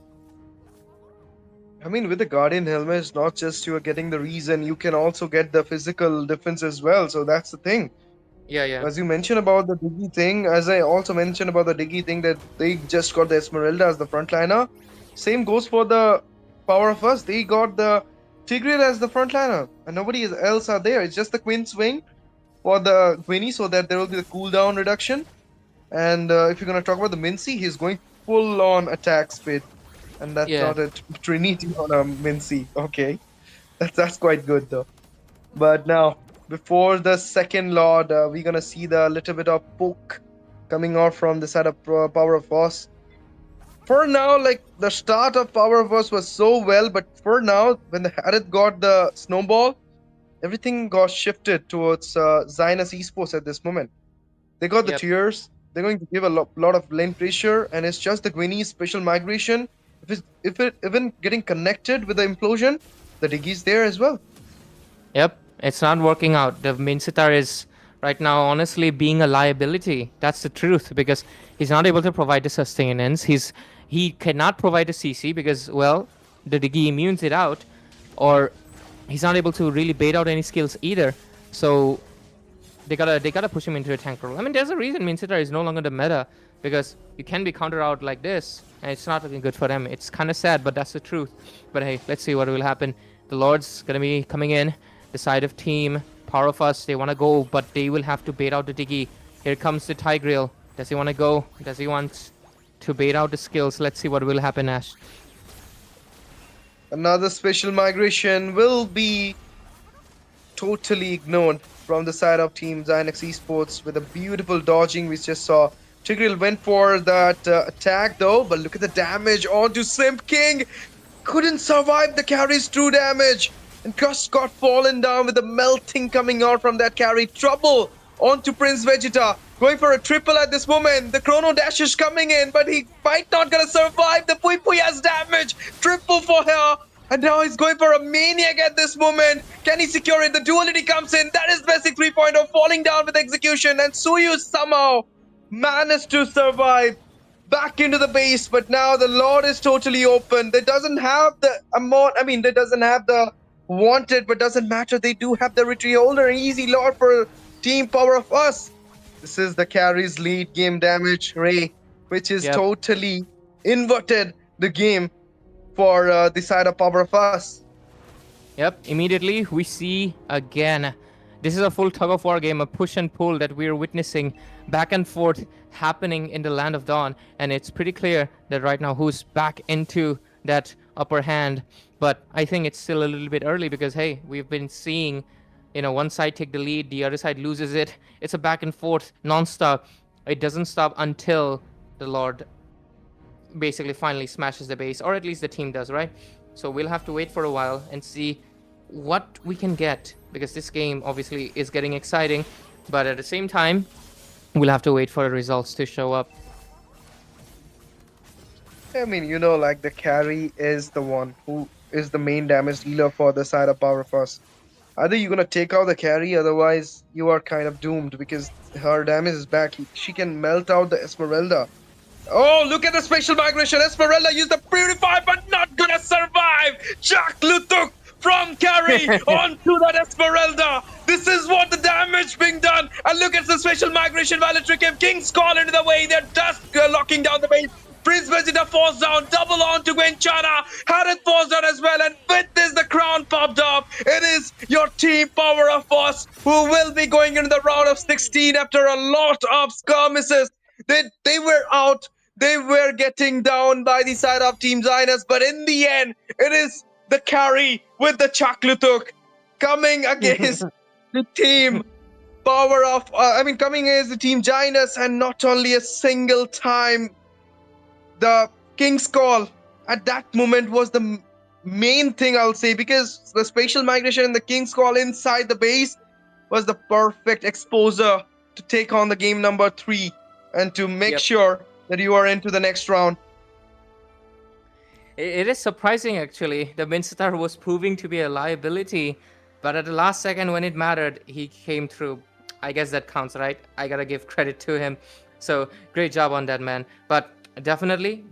Speaker 11: I mean, with the Guardian helmet, it's not just you are getting the reason, you can also get the physical defense as well. So that's the thing.
Speaker 7: Yeah.
Speaker 11: As you mentioned about the Diggy thing, as I also mentioned about the Diggy thing, that they just got the Esmeralda as the frontliner. Same goes for the Power of Us. They got the Tigreal as the frontliner, and nobody else are there. It's just the Queen Swing for the Gwynny, so that there will be the cooldown reduction. And if you're going to talk about the Mincy, he's going full on attack speed. And that's not a Trinity on a Mincy. Okay. That's quite good though. But now, before the second Lord, we're gonna see the little bit of poke coming out from the side of Power of Us. For now, like, the start of Power of Us was so well, but for now, when the Harith got the snowball, everything got shifted towards Zionist Esports at this moment. They got the tiers. They're going to give a lot of lane pressure, and it's just the Gwynny's special migration. If it even getting connected with the implosion, the Diggy's there as well.
Speaker 7: Yep, it's not working out. The Minsitar is right now honestly being a liability. That's the truth, because he's not able to provide the sustenance. He cannot provide the CC because, well, the Diggy immunes it out, or he's not able to really bait out any skills either. So they gotta push him into a tank role. I mean, there's a reason Minsitar is no longer the meta, because you can be counter out like this, and it's not looking good for them. It's kind of sad, but that's the truth. But hey, let's see what will happen. The Lord's gonna be coming in. The side of Team Power of Us, they want to go, but they will have to bait out the Diggy. Here comes the Tigreal. Does he want to go? Does he want to bait out the skills? Let's see what will happen, Ash.
Speaker 11: Another special migration will be totally ignored from the side of Team Zynex Esports with a beautiful dodging we just saw. Tigreal went for that attack though, but look at the damage onto Simp King. Couldn't survive the carry's true damage. And just got fallen down with the melting coming out from that carry. Trouble onto Prince Vegeta. Going for a triple at this moment. The Chrono Dash is coming in, but he might not gonna survive. The Pui Pui has damage. Triple for her. And now he's going for a Maniac at this moment. Can he secure it? The duality comes in. That is basic 3.0 falling down with execution. And Suyu somehow managed to survive back into the base. But now the Lord is totally open. They doesn't have the amount. I mean, they doesn't have the wanted, but doesn't matter. They do have the retreat holder. Easy Lord for Team Power of Us. This is the carry's lead game damage, Ray, which is totally inverted the game for the side of Power of Us.
Speaker 7: Yep, immediately we see again. This is a full tug of war game, a push and pull that we're witnessing back and forth happening in the Land of Dawn. And it's pretty clear that right now who's back into that upper hand. But I think it's still a little bit early because, hey, we've been seeing, one side take the lead, the other side loses it. It's a back and forth non-stop. It doesn't stop until the Lord basically finally smashes the base, or at least the team does, right? So we'll have to wait for a while and see what we can get, because this game obviously is getting exciting, but at the same time, we'll have to wait for the results to show up.
Speaker 11: I mean, like the carry is the one who is the main damage dealer for the side of Power of Us. Either you're gonna take out the carry, otherwise you are kind of doomed because her damage is back. She can melt out the Esmeralda. Oh, look at the special migration. Esmeralda used the Purify, but not gonna survive. Jack Lutuk from carry onto that Esmeralda. This is what the damage being done. And look at the special migration. Valatricum, King's Call into the way. They're just locking down the base. Prince Vegeta falls down, double on to Gwenchana. Harith falls down as well, and with this, the crown popped up. It is your Team Power of Us who will be going into the round of 16 after a lot of skirmishes. They were out. They were getting down by the side of Team Zynex, but in the end, it is the carry with the Chaklutuk coming against the Team Power of, coming against the Team Zynex, and not only a single time. The King's Call at that moment was the main thing, I'll say, because the spatial migration and the King's Call inside the base was the perfect exposure to take on the game number 3 and to make sure that you are into the next round.
Speaker 7: It is surprising, actually. The Mincetar was proving to be a liability, but at the last second when it mattered, he came through. I guess that counts, right? I gotta give credit to him. So, great job on that, man. But definitely,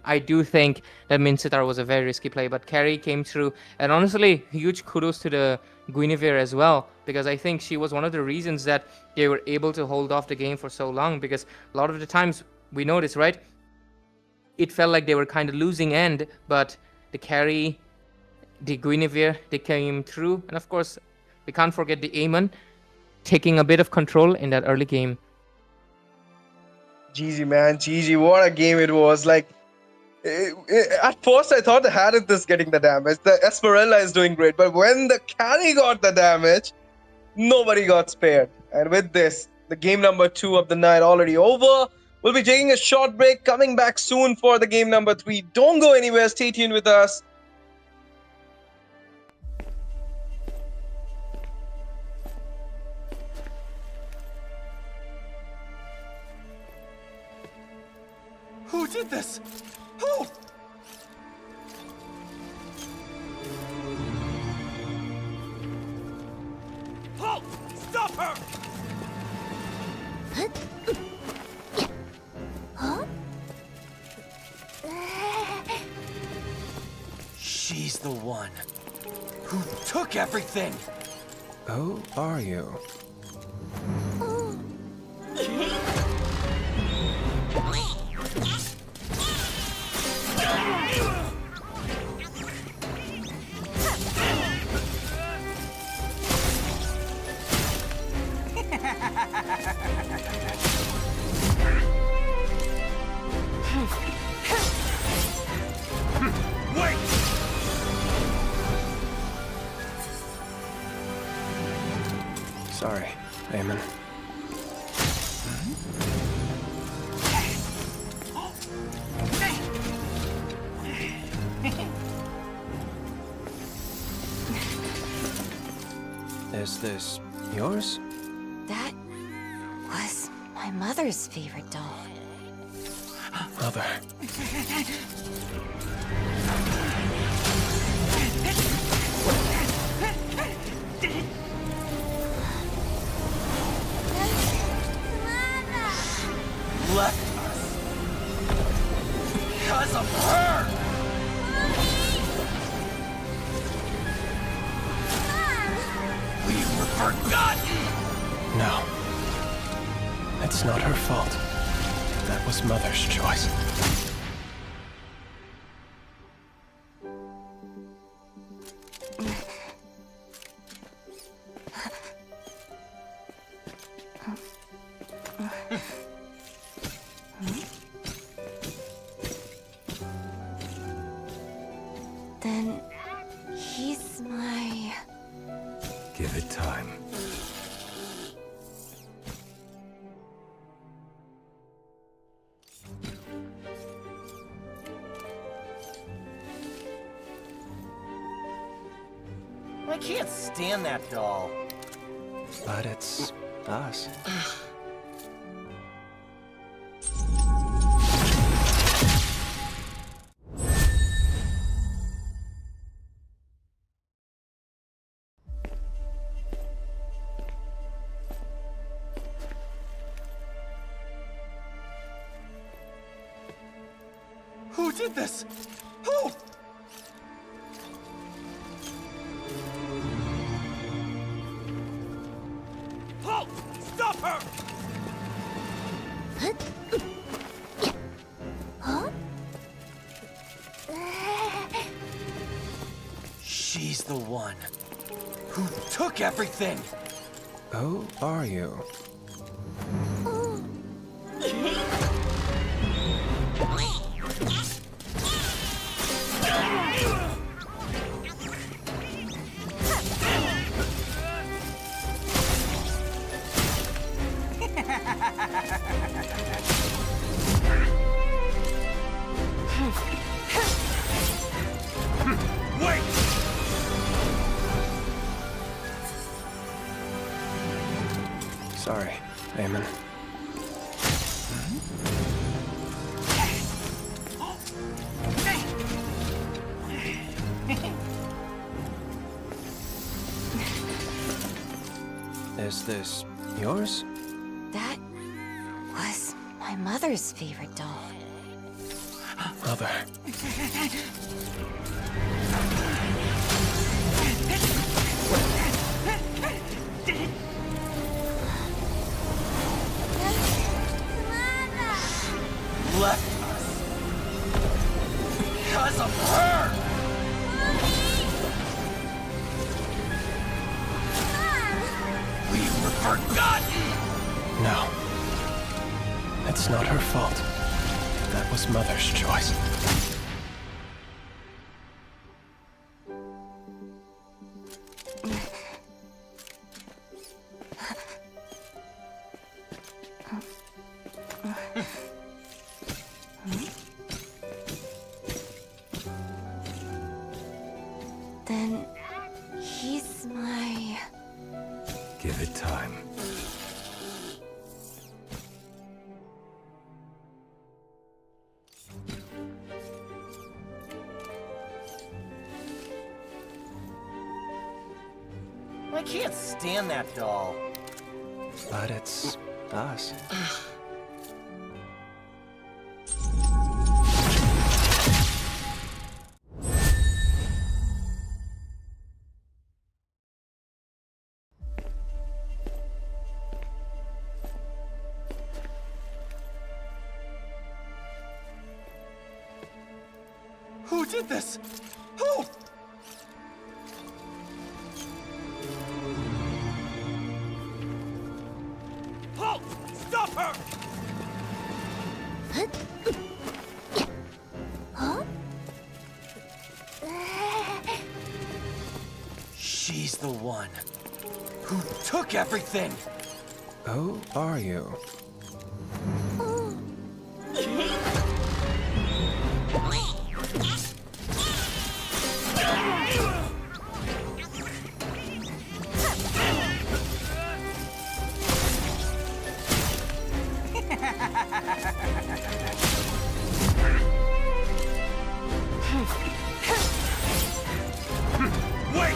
Speaker 7: I do think that Mincetar was a very risky play, but Carrie came through. And honestly, huge kudos to the Guinevere as well, because I think she was one of the reasons that they were able to hold off the game for so long, because a lot of the times we noticed, right, it felt like they were kind of losing end, but the Carrie, the Guinevere, they came through. And of course, we can't forget the Amon taking a bit of control in that early game.
Speaker 11: GG, man. GG. What a game it was. Like, at first I thought the Harith is getting the damage. The Esmeralda is doing great. But when the carry got the damage, nobody got spared. And with this, the game number 2 of the night already over. We'll be taking a short break. Coming back soon for the game number 3. Don't go anywhere. Stay tuned with us.
Speaker 1: Who did this? Who? Halt! Stop her!
Speaker 2: Huh?
Speaker 1: She's the one who took everything.
Speaker 3: Who are you? Sorry, Eamon. Is this yours?
Speaker 2: That was my mother's favorite doll.
Speaker 3: Mother.
Speaker 1: Left us. Because of her! We were forgotten!
Speaker 3: No. It's not her fault. That was Mother's choice.
Speaker 2: Then he's my...
Speaker 4: Give it time.
Speaker 1: I can't stand that doll.
Speaker 3: But it's us.
Speaker 1: Who did this? Who? Halt! Stop her!
Speaker 2: Huh?
Speaker 1: She's the one who took everything!
Speaker 3: Who are you?
Speaker 1: Wait!
Speaker 3: Sorry, Eamon. Is this yours?
Speaker 2: That was my mother's favorite doll.
Speaker 3: Mother.
Speaker 1: Left us. Because of her! We were forgotten!
Speaker 3: No. It's not her fault. That was Mother's choice.
Speaker 2: Then he's my...
Speaker 4: Give it time.
Speaker 1: I can't stand that doll.
Speaker 3: But it's us.
Speaker 1: Who did this? Who? Halt! Stop her!
Speaker 2: Huh?
Speaker 1: She's the one Who took everything?
Speaker 3: Who are you?
Speaker 1: Wait!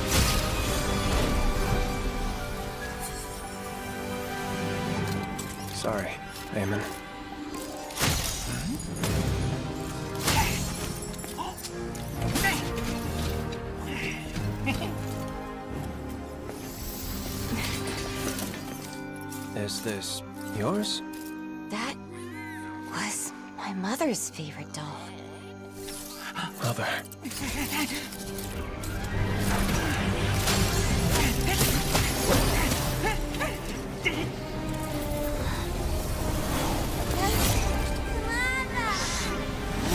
Speaker 3: Sorry, Eamon. Is this yours?
Speaker 2: That was my mother's favorite doll.
Speaker 3: Mother.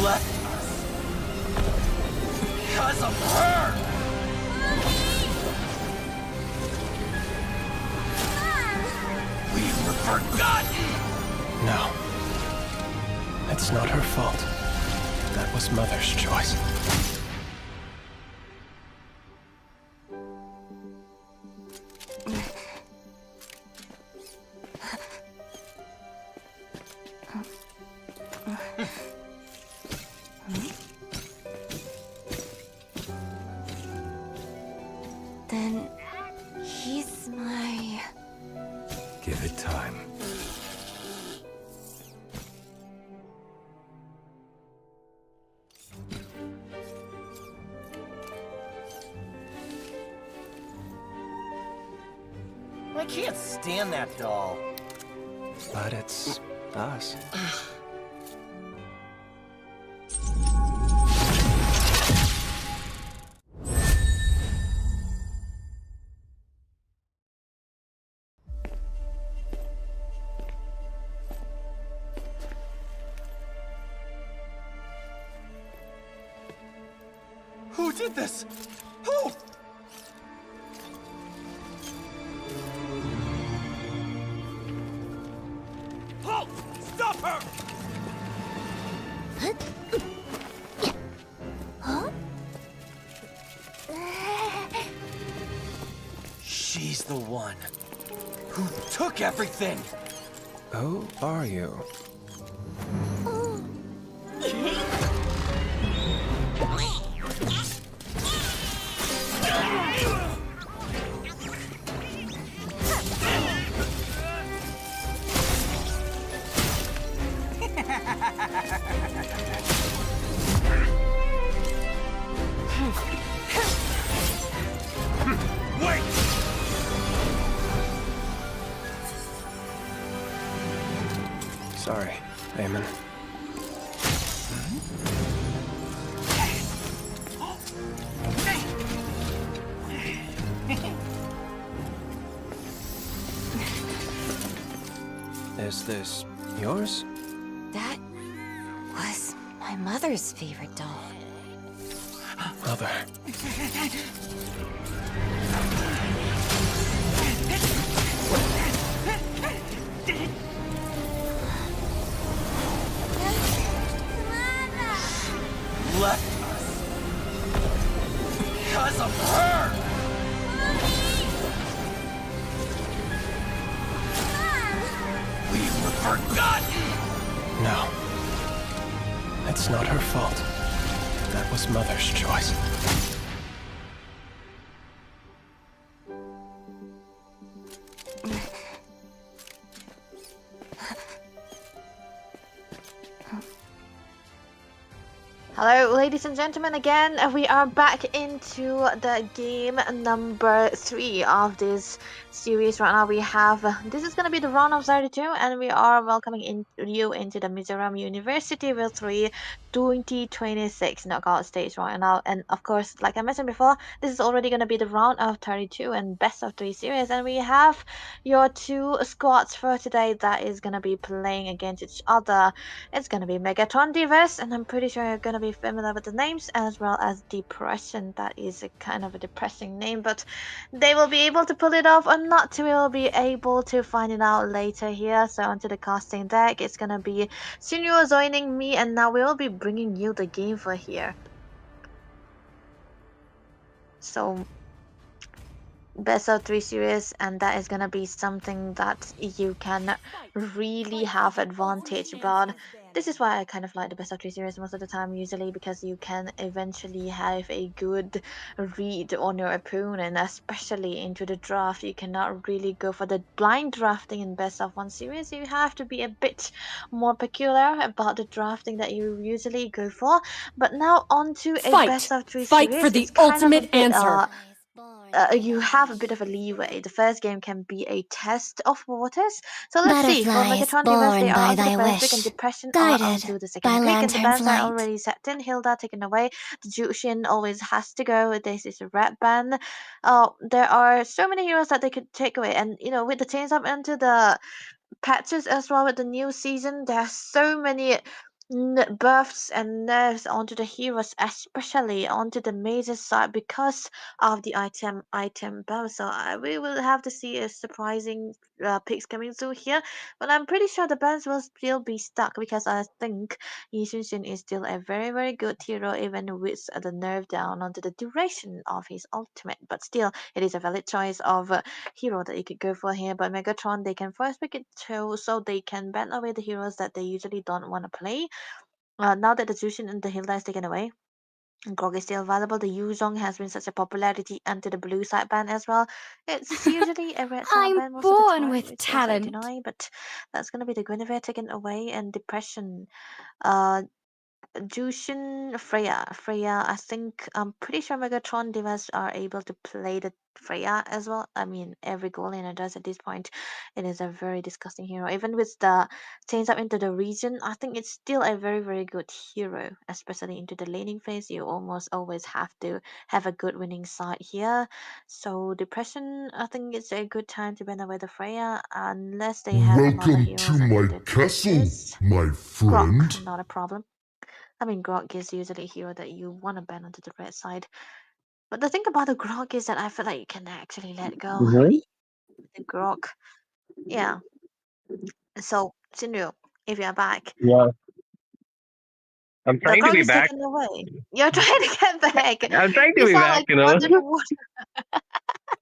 Speaker 1: Left us. Because of her! We were forgotten!
Speaker 3: No. It's not her fault. That was Mother's choice.
Speaker 2: Then he's my...
Speaker 4: Give it time.
Speaker 1: I can't stand that doll.
Speaker 3: But it's us.
Speaker 1: Who did this? Who? Halt! Stop her!
Speaker 2: Huh?
Speaker 1: She's the one who took everything.
Speaker 3: Who are you?
Speaker 1: Wait!
Speaker 3: Sorry, Eamon. Is this yours?
Speaker 2: That was my mother's favorite doll.
Speaker 3: Mother.
Speaker 1: Left us. Because of her! We were forgotten!
Speaker 3: No. It's not her fault. That was Mother's choice.
Speaker 12: Hello, ladies and gentlemen, again, we are back into the game number 3 of this series. Right now we have, this is going to be the round of 32, and we are welcoming you into the Mizoram University Virthli 2026 knockout stage right now. And of course, like I mentioned before, this is already going to be the round of 32 and best of 3 series, and we have your 2 squads for today that is going to be playing against each other. It's going to be Megatron Divas, and I'm pretty sure you're going to be familiar familiar with the names, as well as Depression. That is a kind of a depressing name, but they will be able to pull it off or not. We will be able to find it out later here. So onto the casting deck, it's gonna be Shinryu joining me, and now we will be bringing you the game for here. So best of 3 series, and that is gonna be something that you can really have advantage about. This is why I kind of like the best of 3 series most of the time, usually, because you can eventually have a good read on your opponent, especially into the draft. You cannot really go for the blind drafting in best of 1 series. You have to be a bit more peculiar about the drafting that you usually go for. But now on to a best of 3
Speaker 8: Fight
Speaker 12: series.
Speaker 8: for the
Speaker 12: It's kind of a
Speaker 8: ultimate
Speaker 12: bit,
Speaker 8: answer.
Speaker 12: you have a bit of a leeway. The first game can be a test of waters. So let's see. For Megatron Divas, they are onto the first pick, and Depression are onto the second pick. And the bans are already set in. Hilda taken away. The Jushin always has to go. This is a red ban. There are so many heroes that they could take away. And, you know, with the change up into the patches as well with the new season, there are so many buffs and nerfs onto the heroes, especially onto the major side, because of the item buff. So we will have to see a surprising picks coming through here, but I'm pretty sure the bans will still be stuck, because I think Yishin is still a very good hero, even with the nerf down onto the duration of his ultimate. But still, it is a valid choice of hero that you could go for here. But Megatron, they can first pick it too, so they can ban away the heroes that they usually don't want to play. Now that the Jushin and the Hilda is taken away, Grog is still available. The Yuzong has been such a popularity onto the blue side ban as well. It's usually a red side
Speaker 10: I'm
Speaker 12: ban most of the
Speaker 10: born
Speaker 12: time.
Speaker 10: with
Speaker 12: It's also
Speaker 10: talent.
Speaker 12: deny, but that's gonna be the Guinevere taken away, and Depression. Jushin, Freya. I'm pretty sure Megatron Divas are able to play the Freya as well. I mean, every goal laner does at this point. It is a very disgusting hero. Even with the change up into the region, I think it's still a very good hero, especially into the laning phase. You almost always have to have a good winning side here. So Depression, I think it's a good time to ban away the Freya, unless they have another
Speaker 9: Welcome
Speaker 12: heroes
Speaker 9: to
Speaker 12: into
Speaker 9: my
Speaker 12: the
Speaker 9: castle,
Speaker 12: patches.
Speaker 9: my friend.
Speaker 12: Grok, not a problem. I mean, Grok is usually a hero that you want to ban onto the red side. But the thing about the Grok is that I feel like you can actually let go. The Grok. Yeah. So, Shinryu, if you're back,
Speaker 5: Yeah, I'm
Speaker 12: the
Speaker 5: trying to
Speaker 12: Grok
Speaker 5: be
Speaker 12: is
Speaker 5: back.
Speaker 12: taken away. You're trying to get back.
Speaker 5: I'm trying to
Speaker 12: You
Speaker 5: be
Speaker 12: sound
Speaker 5: back,
Speaker 12: like you wanted to water.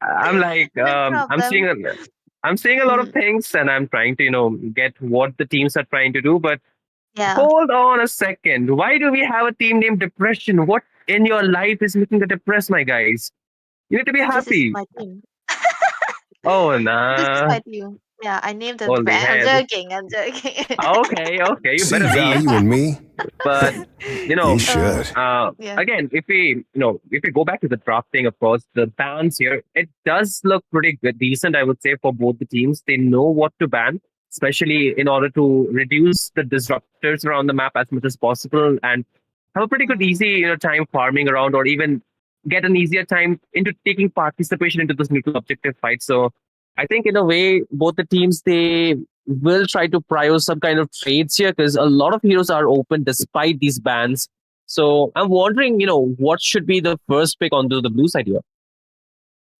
Speaker 5: I'm like,
Speaker 12: No
Speaker 5: I'm seeing
Speaker 12: problem.
Speaker 5: I'm seeing a lot of
Speaker 12: Mm,
Speaker 5: things, and I'm trying to, get what the teams are trying to do. But
Speaker 12: yeah.
Speaker 5: hold on a second. Why do we have a team named Depression? What in your life is making you depressed, my guys? You need to be
Speaker 12: This is
Speaker 5: happy.
Speaker 12: my team.
Speaker 5: Oh,
Speaker 12: This is
Speaker 5: nah.
Speaker 12: my team. Yeah, I named them the
Speaker 5: Holy
Speaker 12: brand. I'm
Speaker 5: hell.
Speaker 12: joking. I'm joking.
Speaker 5: Okay, you
Speaker 6: See
Speaker 5: better be.
Speaker 6: value in me?
Speaker 5: But
Speaker 6: You should.
Speaker 12: Yeah.
Speaker 5: again, if we go back to the drafting, of course, the bans here, it does look pretty good, decent, I would say, for both the teams. They know what to ban, especially in order to reduce the disruptors around the map as much as possible, and have a pretty good, easy, time farming around, or even get an easier time into taking participation into this neutral objective fight. So I think in a way, both the teams, they will try to prioritize some kind of trades here, because a lot of heroes are open despite these bans. So I'm wondering, what should be the first pick onto the blue side here?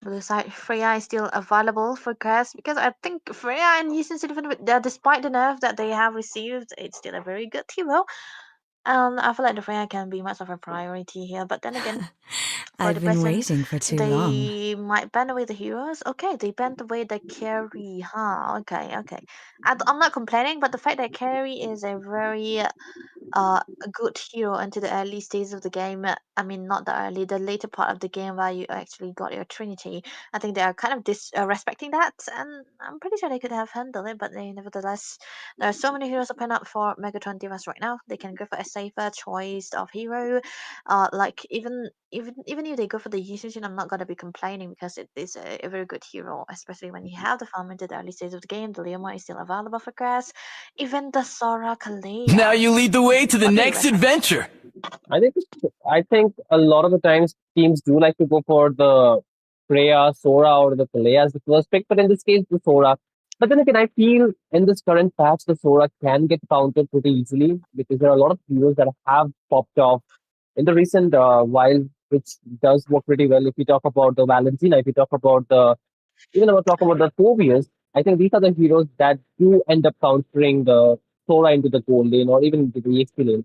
Speaker 12: Blue side, Freya is still available for grabs, because I think Freya and Yushin, even with, despite the nerf that they have received, it's still a very good hero. I feel like the Freya can be much of a priority here, but then again, for
Speaker 8: I've
Speaker 12: the
Speaker 8: been
Speaker 12: present,
Speaker 8: waiting for too long.
Speaker 12: they might ban away the heroes. Okay, they banned away the carry, huh? Okay. I'm not complaining, but the fact that carry is a very a good hero into the early stages of the game. I mean, not the early, the later part of the game where you actually got your Trinity. I think they are kind of respecting that, and I'm pretty sure they could have handled it. But they, nevertheless, there are so many heroes open up for Megatron Divas right now. They can go for a safer choice of hero. Like even if they go for the Yushin, I'm not gonna be complaining, because it is a very good hero, especially when you have the farm into the early stages of the game. The Leomar is still available for grass. Even the Sora Kalea.
Speaker 1: Now you lead the way to the
Speaker 12: What do you
Speaker 1: next
Speaker 12: reckon?
Speaker 1: adventure.
Speaker 5: I think a lot of the times teams do like to go for the Freya, Sora, or the Kalea as the first pick, but in this case, the Sora. But then again, I feel in this current patch, the Sora can get countered pretty easily, because there are a lot of heroes that have popped off
Speaker 13: in the recent while, which does work pretty well. If we talk about the Valentina, if we talk about the even if we talk about the Phobias, I think these are the heroes that do end up countering the Sora into the goal lane or even into the EXP lane.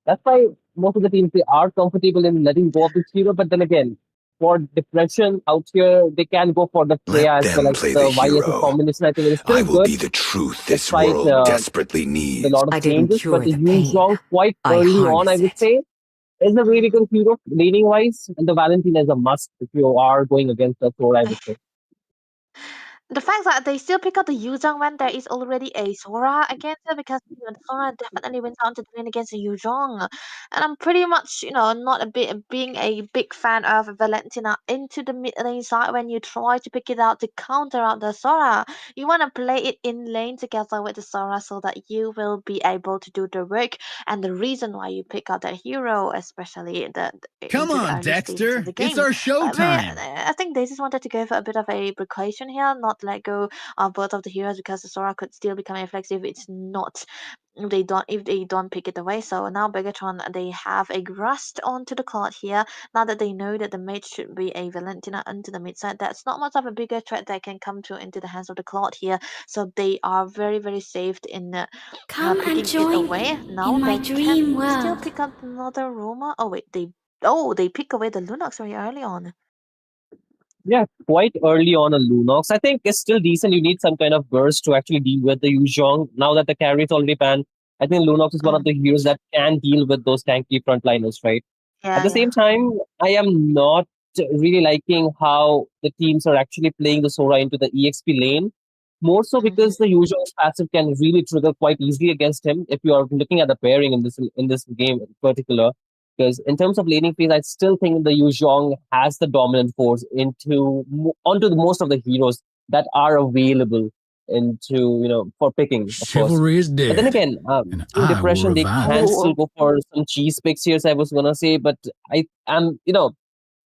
Speaker 13: That's why most of the teams they are comfortable in letting go of this hero. But then again, for depression out here, they can go for the Freya
Speaker 4: Let
Speaker 13: as well
Speaker 4: them
Speaker 13: as
Speaker 4: play the
Speaker 13: the YSS
Speaker 4: hero.
Speaker 13: combination. I think it is
Speaker 4: I
Speaker 13: still
Speaker 4: will
Speaker 13: good
Speaker 4: be the truth this
Speaker 13: despite
Speaker 4: world desperately
Speaker 13: the
Speaker 4: needs.
Speaker 13: lot of
Speaker 8: I didn't
Speaker 13: changes. But
Speaker 8: cure
Speaker 13: the
Speaker 8: the pain.
Speaker 13: Yuzhong quite
Speaker 8: I
Speaker 13: early on, I
Speaker 8: harness
Speaker 13: would
Speaker 8: it.
Speaker 13: say, is a really good hero laning wise, and the Valentina is a must if you are going against the Thor, I would say.
Speaker 12: The fact that they still pick up the Yuzhong when there is already a Sora against it, because Sora definitely went on to win against the Yuzhong. And I'm pretty much, not a bit being a big fan of Valentina into the mid lane side when you try to pick it out to counter out the Sora. You want to play it in lane together with the Sora so that you will be able to do the work. And the reason why you pick out that hero, especially into the early stages of the game. I think they just wanted to go for a bit of a precaution here, not let go of both of the heroes because the Sora could still become effective if it's not if they don't pick it away. So now Begatron they have a rust onto the card here. Now that they know that the mage should be a Valentina into the mid side, that's not much of a bigger threat that can come to into the hands of the cloud here. So they are very very safe in
Speaker 10: Come and
Speaker 12: picking it
Speaker 10: join
Speaker 12: away. Now
Speaker 10: in my
Speaker 12: they
Speaker 10: dream
Speaker 12: can still
Speaker 10: world.
Speaker 12: pick up another Roma. Oh wait, they pick away the Lunox very early on.
Speaker 13: Yeah, quite early on a Lunox. I think it's still decent. You need some kind of burst to actually deal with the Yuzhong. Now that the carry is already banned, I think Lunox is one of the heroes that can deal with those tanky frontliners, right? At
Speaker 12: Yeah,
Speaker 13: the
Speaker 12: yeah.
Speaker 13: same time, I am not really liking how the teams are actually playing the Sora into the EXP lane. More so because the Yuzhong's passive can really trigger quite easily against him if you are looking at the pairing in this game in particular. Because in terms of laning phase, I still think the Yuzhong has the dominant force onto the most of the heroes that are available into for picking, of course.
Speaker 14: Chivalry is
Speaker 13: But then
Speaker 14: dead,
Speaker 13: again,
Speaker 14: and
Speaker 13: in
Speaker 14: I will
Speaker 13: depression, they
Speaker 14: revive
Speaker 13: can
Speaker 14: it.
Speaker 13: still go for some cheese picks here. I was gonna say, but I am,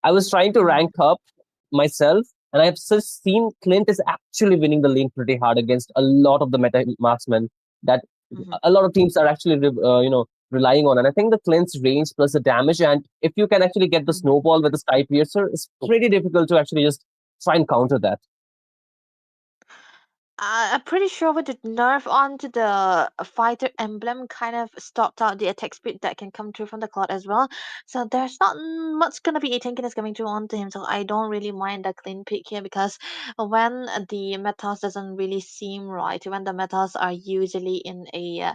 Speaker 13: I was trying to rank up myself, and I've just seen Clint is actually winning the lane pretty hard against a lot of the meta marksmen that a lot of teams are actually, relying on. And I think the Clint's range plus the damage, and if you can actually get the snowball with the Sky Piercer, it's pretty difficult to actually just try and counter that.
Speaker 12: I'm pretty sure with the nerf onto the fighter emblem kind of stopped out the attack speed that can come through from the cloud as well. So there's not much gonna be a tankiness coming through onto him. So I don't really mind the clean pick here because when the metas doesn't really seem right, when the metas are usually in a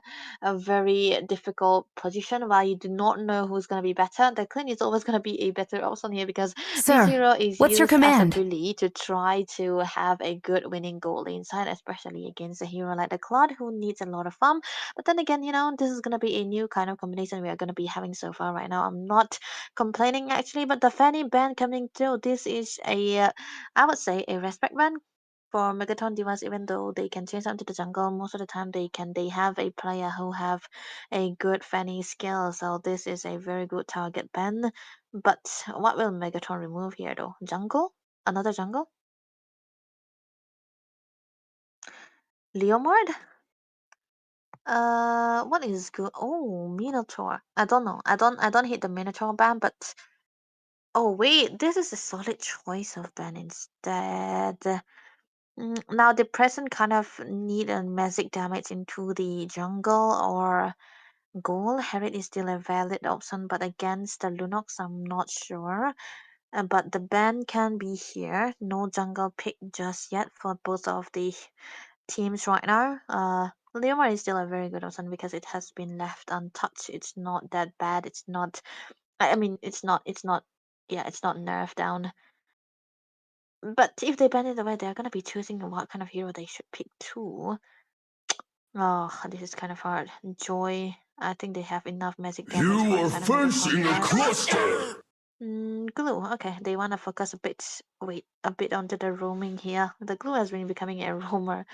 Speaker 12: very difficult position where you do not know who's gonna be better, the clean is always gonna be a better option here because this
Speaker 8: Sir,
Speaker 12: hero is
Speaker 8: what's your
Speaker 12: used as a
Speaker 8: command?
Speaker 12: bully to try to have a good winning goal inside, especially against a hero like the Claude who needs a lot of farm. But then again, this is gonna be a new kind of combination we are gonna be having so far right now. I'm not complaining actually, but the Fanny band coming through, this is I would say a respect band for Megaton Divas, even though they can change out to the jungle, most of the time they have a player who have a good Fanny skill. So this is a very good target ban. But what will Megatron remove here though? Jungle? Another jungle? Leomord? What is good? Oh, Minotaur. I don't know. I don't hit the Minotaur ban, but oh wait, this is a solid choice of ban instead. Now the present kind of need a magic damage into the jungle or goal. Herod is still a valid option, but against the Lunox, I'm not sure. But the ban can be here. No jungle pick just yet for both of the teams right now. Leomar is still a very good option because it has been left untouched. It's not that bad. It's not. I mean, it's not. It's not. Yeah, it's not nerfed down. But if they ban it away, they're gonna be choosing what kind of hero they should pick too. Oh, this is kind of hard. Joy. I think they have enough magic damage for a kind of Megatron there. Glue. Okay, they want to focus a bit. Wait, a bit onto the roaming here. The glue has been becoming a roamer.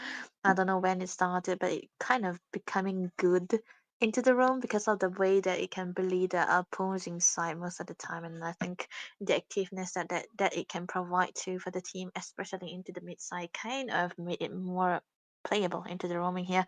Speaker 12: I don't know when it started, but it kind of becoming good into the roam because of the way that it can bully the opposing side most of the time, and I think the activeness that it can provide to for the team, especially into the mid side, kind of made it more playable into the roaming here.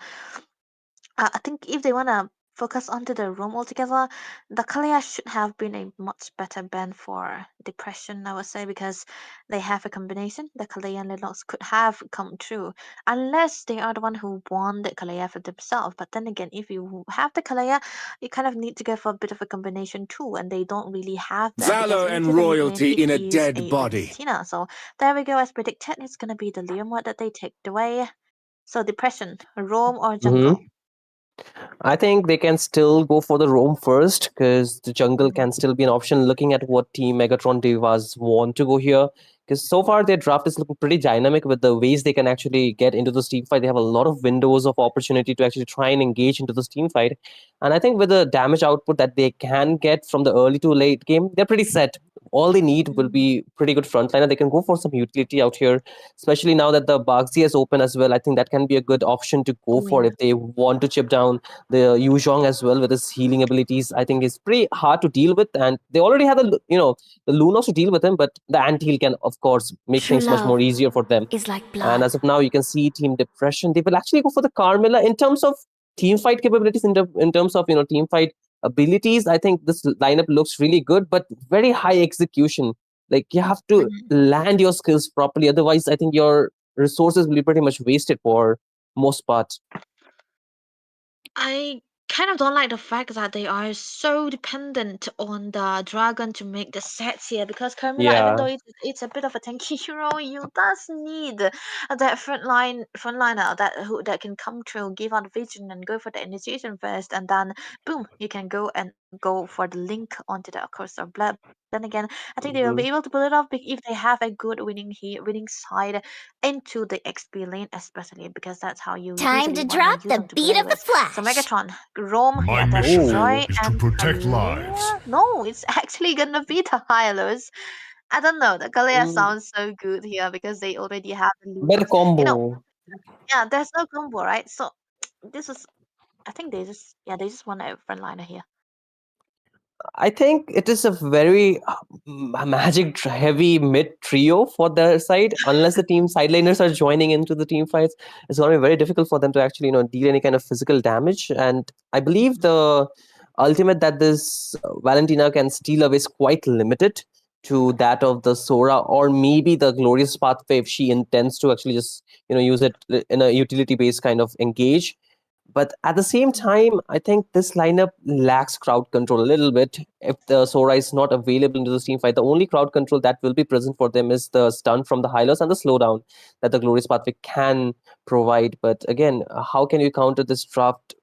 Speaker 12: I think if they wanna focus onto the room altogether, the Kalia should have been a much better ban for depression, I would say, because they have a combination. The Kalia and Linux could have come true, unless they are the one who won the Kalia for themselves. But then again, if you have the Kalia, you kind of need to go for a bit of a combination too, and they don't really have that because
Speaker 6: Valor
Speaker 12: into
Speaker 6: and
Speaker 12: the mid lane
Speaker 6: royalty
Speaker 12: it
Speaker 6: in a
Speaker 12: is
Speaker 6: dead
Speaker 12: a
Speaker 6: body.
Speaker 12: Valentina. So there we go. As predicted, it's gonna be the Leo mod that they take away. So depression, roam or jungle?
Speaker 13: I think they can still go for the roam first because the jungle can still be an option. Looking at what Team Megatron Divas want to go here, because so far their draft is looking pretty dynamic with the ways they can actually get into this team fight. They have a lot of windows of opportunity to actually try and engage into this team fight, and I think with the damage output that they can get from the early to late game, they're pretty set. All they need will be pretty good frontliner. They can go for some utility out here, especially now that the Bagzi is open as well. I think that can be a good option to go for if they want to chip down the Yu Zhong as well with his healing abilities. I think it's pretty hard to deal with, and they already have the Lunos to deal with him, but the anti-heal can of course make
Speaker 2: True
Speaker 13: things much more
Speaker 2: love
Speaker 13: easier for them.
Speaker 2: is like
Speaker 13: And
Speaker 2: blood.
Speaker 13: as of now, you can see Team Depression. They will actually go for the Carmilla in terms of team fight capabilities, in terms of team fight abilities. I think this lineup looks really good, but very high execution. Like you have to land your skills properly, otherwise I think your resources will be pretty much wasted for most part.
Speaker 12: I kind of don't like the fact that they are so dependent on the dragon to make the sets here because Carmilla, even though
Speaker 13: Yeah.
Speaker 12: it's a bit of a tanky hero, you does need that frontliner that can come through, give out vision and go for the initiation first, and then boom, you can go for the link onto the Curse of Blood. Then again, I think they will be able to pull it off if they have a good winning side into the XP lane, especially because that's how you
Speaker 2: Time
Speaker 12: usually
Speaker 2: to
Speaker 12: want to
Speaker 2: drop
Speaker 12: use
Speaker 2: the
Speaker 12: them to
Speaker 2: beat
Speaker 12: play
Speaker 2: of the
Speaker 12: with.
Speaker 2: flash.
Speaker 12: So Megatron, Rome,
Speaker 9: My
Speaker 12: yeah, that's
Speaker 9: mission
Speaker 12: Joy
Speaker 9: is to
Speaker 12: and
Speaker 9: protect lives.
Speaker 12: Alea. No, it's actually gonna be the Hylos. I don't know. The Galea sounds so good here because they already have the
Speaker 13: Better
Speaker 12: Lunas.
Speaker 13: combo.
Speaker 12: Yeah, there's no combo, right? So this is, I think they just want a frontliner here.
Speaker 13: I think it is a very magic heavy mid trio for their side. Unless the team sideliners are joining into the team fights, it's going to be very difficult for them to actually deal any kind of physical damage. And I believe the ultimate that this Valentina can steal away is quite limited to that of the Sora, or maybe the Glorious Pathway if she intends to actually just use it in a utility based kind of engage. But at the same time, I think this lineup lacks crowd control a little bit. If the Sora is not available into the team fight, the only crowd control that will be present for them is the stun from the Hylos and the slowdown that the Glorious Pathway can provide. But again, how can you counter this draft?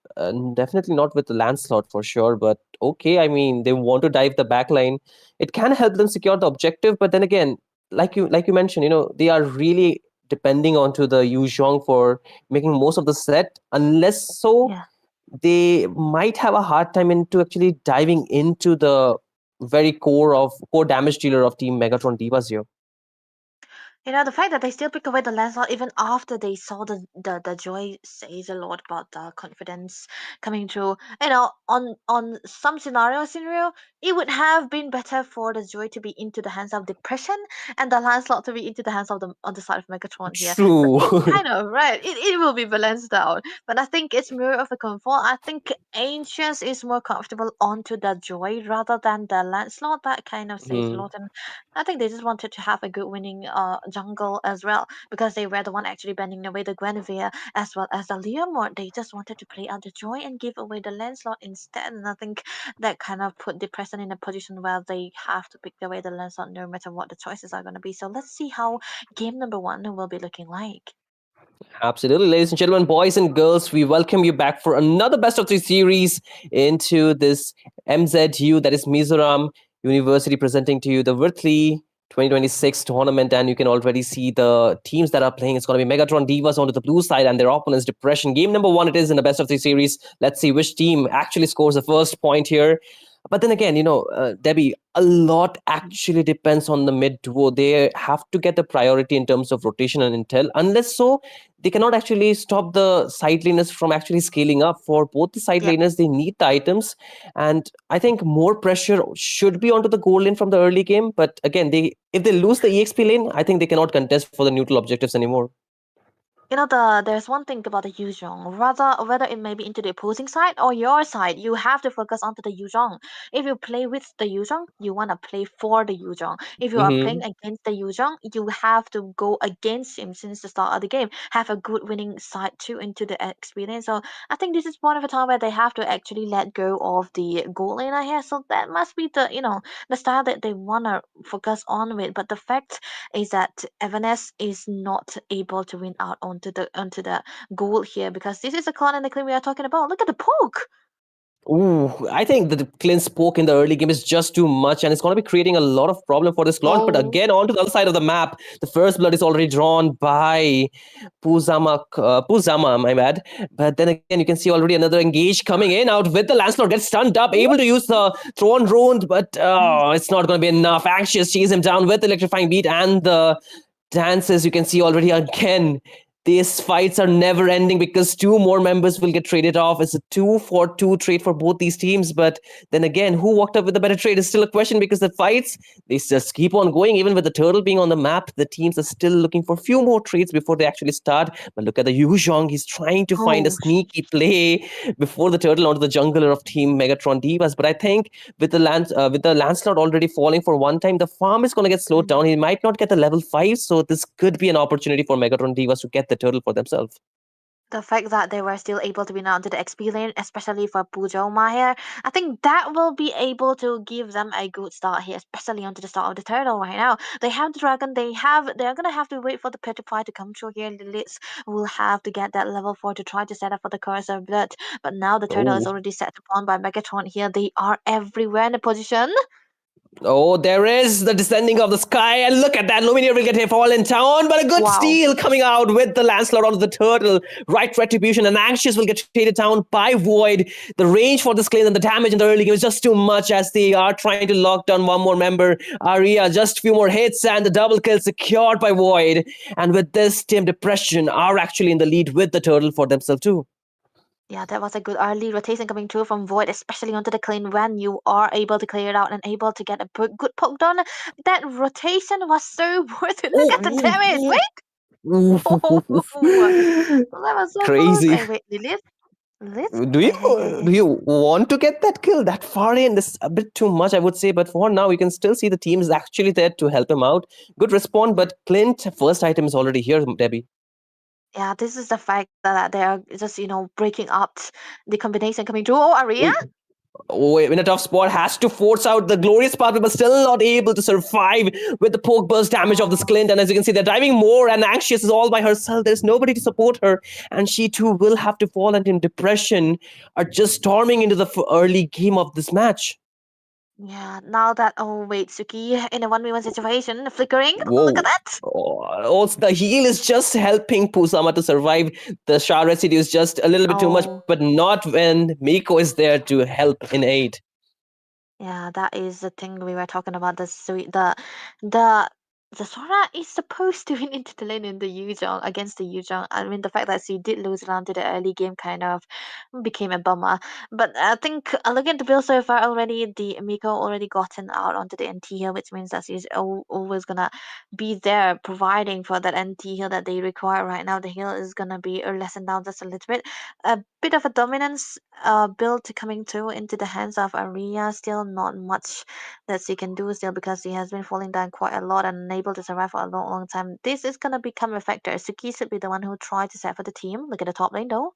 Speaker 13: Definitely not with the Lancelot for sure. But okay, I mean, they want to dive the backline. It can help them secure the objective. But then again, like you mentioned, they are really depending onto the Yu Zhong for making most of the set. Unless so, they might have a hard time into actually diving into the very core damage dealer of Team Megatron Divas here.
Speaker 12: The fact that they still pick away the Lancelot even after they saw the joy says a lot about the confidence coming through. On some scenario, it would have been better for the joy to be into the hands of depression and the Lancelot to be into the hands of the on the side of Megatron here.
Speaker 13: True.
Speaker 12: So it's kind of right. It will be balanced out. But I think it's more of a comfort. I think Ancients is more comfortable onto the joy rather than the Lancelot. That kind of says a lot. And I think they just wanted to have a good winning jungle as well because they were the one actually bending away the Guinevere as well as the Leomord. They just wanted to play out the joy and give away the Lancelot instead. And I think that kind of put the Depression in a position where they have to pick away the Lancelot no matter what the choices are going to be. So let's see how game number 1 will be looking like.
Speaker 13: Absolutely, ladies and gentlemen, boys and girls, we welcome you back for another best of 3 series into this MZU, that is Mizoram University, presenting to you the Virthli 2026 tournament. And you can already see the teams that are playing. It's going to be Megatron Divas onto the blue side and their opponents Depression. Game number 1 it is in the best of 3 series. Let's see which team actually scores the first point here. But then again, Debbie, a lot actually depends on the mid duo. They have to get the priority in terms of rotation and intel. Unless so, they cannot actually stop the side laners from actually scaling up. For both the side laners, they need the items. And I think more pressure should be onto the gold lane from the early game. But again, if they lose the EXP lane, I think they cannot contest for the neutral objectives anymore.
Speaker 12: there's one thing about the Yuzhong. Whether it may be into the opposing side or your side, you have to focus onto the Yuzhong. If you play with the Yuzhong, you want to play for the Yuzhong. If you are playing against the Yuzhong, you have to go against him since the start of the game. Have a good winning side too into the experience. So I think this is one of the time where they have to actually let go of the goal laner here. So that must be the style that they wanna focus on with. But the fact is that Evanes is not able to win out onto the goal here because this is a con and the clean we are talking about. Look at the poke.
Speaker 13: Ooh, I think the Clint's poke in the early game is just too much, and it's going to be creating a lot of problem for this Claude. But again, on to the other side of the map, the first blood is already drawn by Puzama, my bad. But then again, you can see already another engage coming in out with the Lancelot, gets stunned up, able to use the Thrown Rune, but it's not going to be enough. Anxious chase him down with Electrifying Beat and the dances. You can see already again. These fights are never ending because two more members will get traded off. It's a 2-for-2 trade for both these teams. But then again, who walked up with the better trade is still a question because the fights, they just keep on going. Even with the turtle being on the map, the teams are still looking for a few more trades before they actually start. But look at the Yuzhong. He's trying to find a sneaky play before the turtle onto the jungler of Team Megatron Divas. But I think with the Lancelot already falling for one time, the farm is going to get slowed down. He might not get the level 5. So this could be an opportunity for Megatron Divas to get the turtle for themselves.
Speaker 12: The fact that they were still able to win out to the XP lane, especially for Pujo here, I think that will be able to give them a good start here, especially onto the start of the turtle right now. They have the dragon, they're gonna have to wait for the petrify to come through here. Lilith will have to get that level 4 to try to set up for the Curse of Blood. But now the turtle is already set upon by Megatron here. They are everywhere in the position.
Speaker 13: Oh, there is the descending of the sky, and look at that. Lumineer will get a fall in town, but a good steal coming out with the Lancelot onto the turtle. Right retribution, and Anxious will get traded down by Void. The range for this claim and the damage in the early game is just too much as they are trying to lock down one more member. Arya, just a few more hits, and the double kill secured by Void. And with this, Team Depression are actually in the lead with the turtle for themselves too.
Speaker 12: Yeah, that was a good early rotation coming through from Void, especially onto the clean when you are able to clear it out and able to get a good poke down. That rotation was so worth it. Look at the damage. Wait! That was so
Speaker 13: crazy.
Speaker 12: Close. Wait, Lilith?
Speaker 13: Do you want to get that kill that far in? This is a bit too much, I would say. But for now, you can still see the team is actually there to help him out. Good response, but Clint, first item is already here, Debbie.
Speaker 12: Yeah, this is the fact that they are just, breaking up the combination coming through. Oh, Arya?
Speaker 13: Oh, in a tough spot, has to force out the glorious pathway, but still not able to survive with the poke burst damage of this Clint. And as you can see, they're driving more, and Anxious is all by herself. There's nobody to support her, and she too will have to fall into depression, are just storming into the early game of this match.
Speaker 12: Yeah, now that, Suki in a 1v1 situation, flickering. Whoa. Look at that.
Speaker 13: Also, the heal is just helping Pusama to survive. The Shard residue is just a little bit too much, but not when Miko is there to help in aid.
Speaker 12: Yeah, that is the thing we were talking about. The Sora is supposed to win into the lane in the Yuzhong against the Yuzhong. I mean, the fact that she did lose around to the early game kind of became a bummer. But I think looking at the build so far already, the Miko already gotten out onto the NT here, which means that she's always gonna be there providing for that NT heal that they require right now. The heal is gonna be lessened down just a little bit. A bit of a dominance build coming through into the hands of Arya. Still not much that she can do still because she has been falling down quite a lot and unable to survive for a long time. This is gonna become a factor. Suki should be the one who tried to set for the team. Look at the top lane though.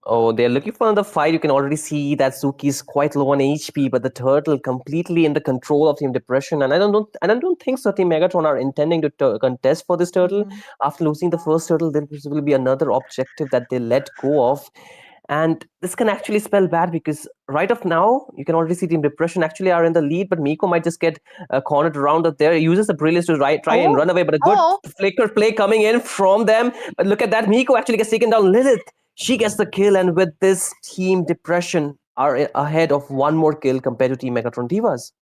Speaker 13: Oh, they're looking for another fight. You can already see that Suki is quite low on HP, but the turtle completely in the control of Team Depression. And I don't think so. Team Megatron are intending to contest for this turtle. After losing the first turtle, there will be another objective that they let go of. And this can actually spell bad because right off now, you can already see Team Depression actually are in the lead, but Miko might just get cornered around up there. He uses the brilliance to try and run away, but a good flicker play coming in from them. But look at that, Miko actually gets taken down. Lilith, she gets the kill, and with this, Team Depression are ahead of one more kill compared to Team Megatron Divas.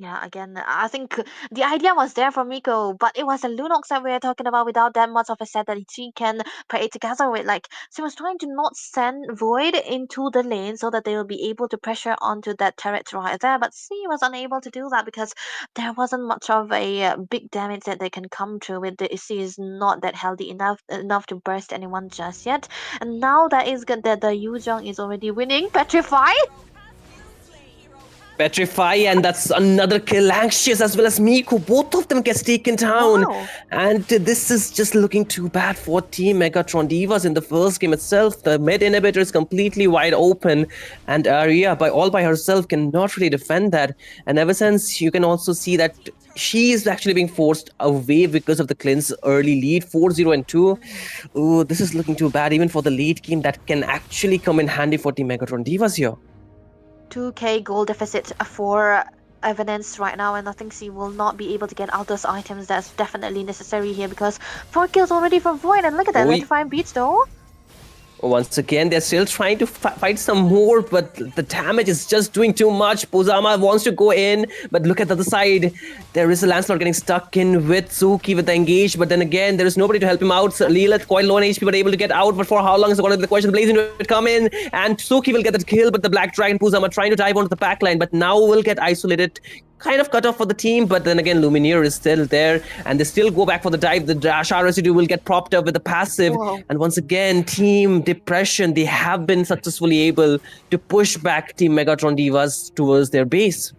Speaker 12: Yeah, again, I think the idea was there for Miko, but it was a Lunox that we are talking about without that much of a set that she can play together with. Like, she was trying to not send Void into the lane so that they will be able to pressure onto that turret right there, but she was unable to do that because there wasn't much of a big damage that they can come through with. She is not that healthy enough to burst anyone just yet. And now that is good that the Yuzhong is already winning. Petrify?
Speaker 13: Petrify, and that's another kill. Anxious as well as Miku, both of them gets taken down.
Speaker 12: Wow.
Speaker 13: And this is just looking too bad for Team Megatron Divas in the first game itself. The mid inhibitor is completely wide open, and Aria by herself cannot really defend that. And ever since, you can also see that she is actually being forced away because of the Clint's early lead, 4-0 and 2. Ooh, this is looking too bad even for the late game that can actually come in handy for Team Megatron Divas here.
Speaker 12: 2k gold deficit for Evidence right now, and I think she will not be able to get out those items that's definitely necessary here because 4 kills already for Void, and look at that, electrifying beats though.
Speaker 13: Once again, they're still trying to fight some more, but the damage is just doing too much. Pozama wants to go in, but look at the other side. There is a Lancelot getting stuck in with Suki with the engage, but then again, there is nobody to help him out. So Lilith, quite low on HP, but able to get out, but for how long is going to be the question. Blazing will come in, and Suki will get the kill, but the Black Dragon Pozama trying to dive onto the backline, but now will get isolated. Kind of cut off for the team, but then again, Lumineer is still there, and they still go back for the dive. The Shah residue will get propped up with the passive.
Speaker 12: Whoa.
Speaker 13: And once again, Team Depression, they have been successfully able to push back Team Megatron Divas towards their base.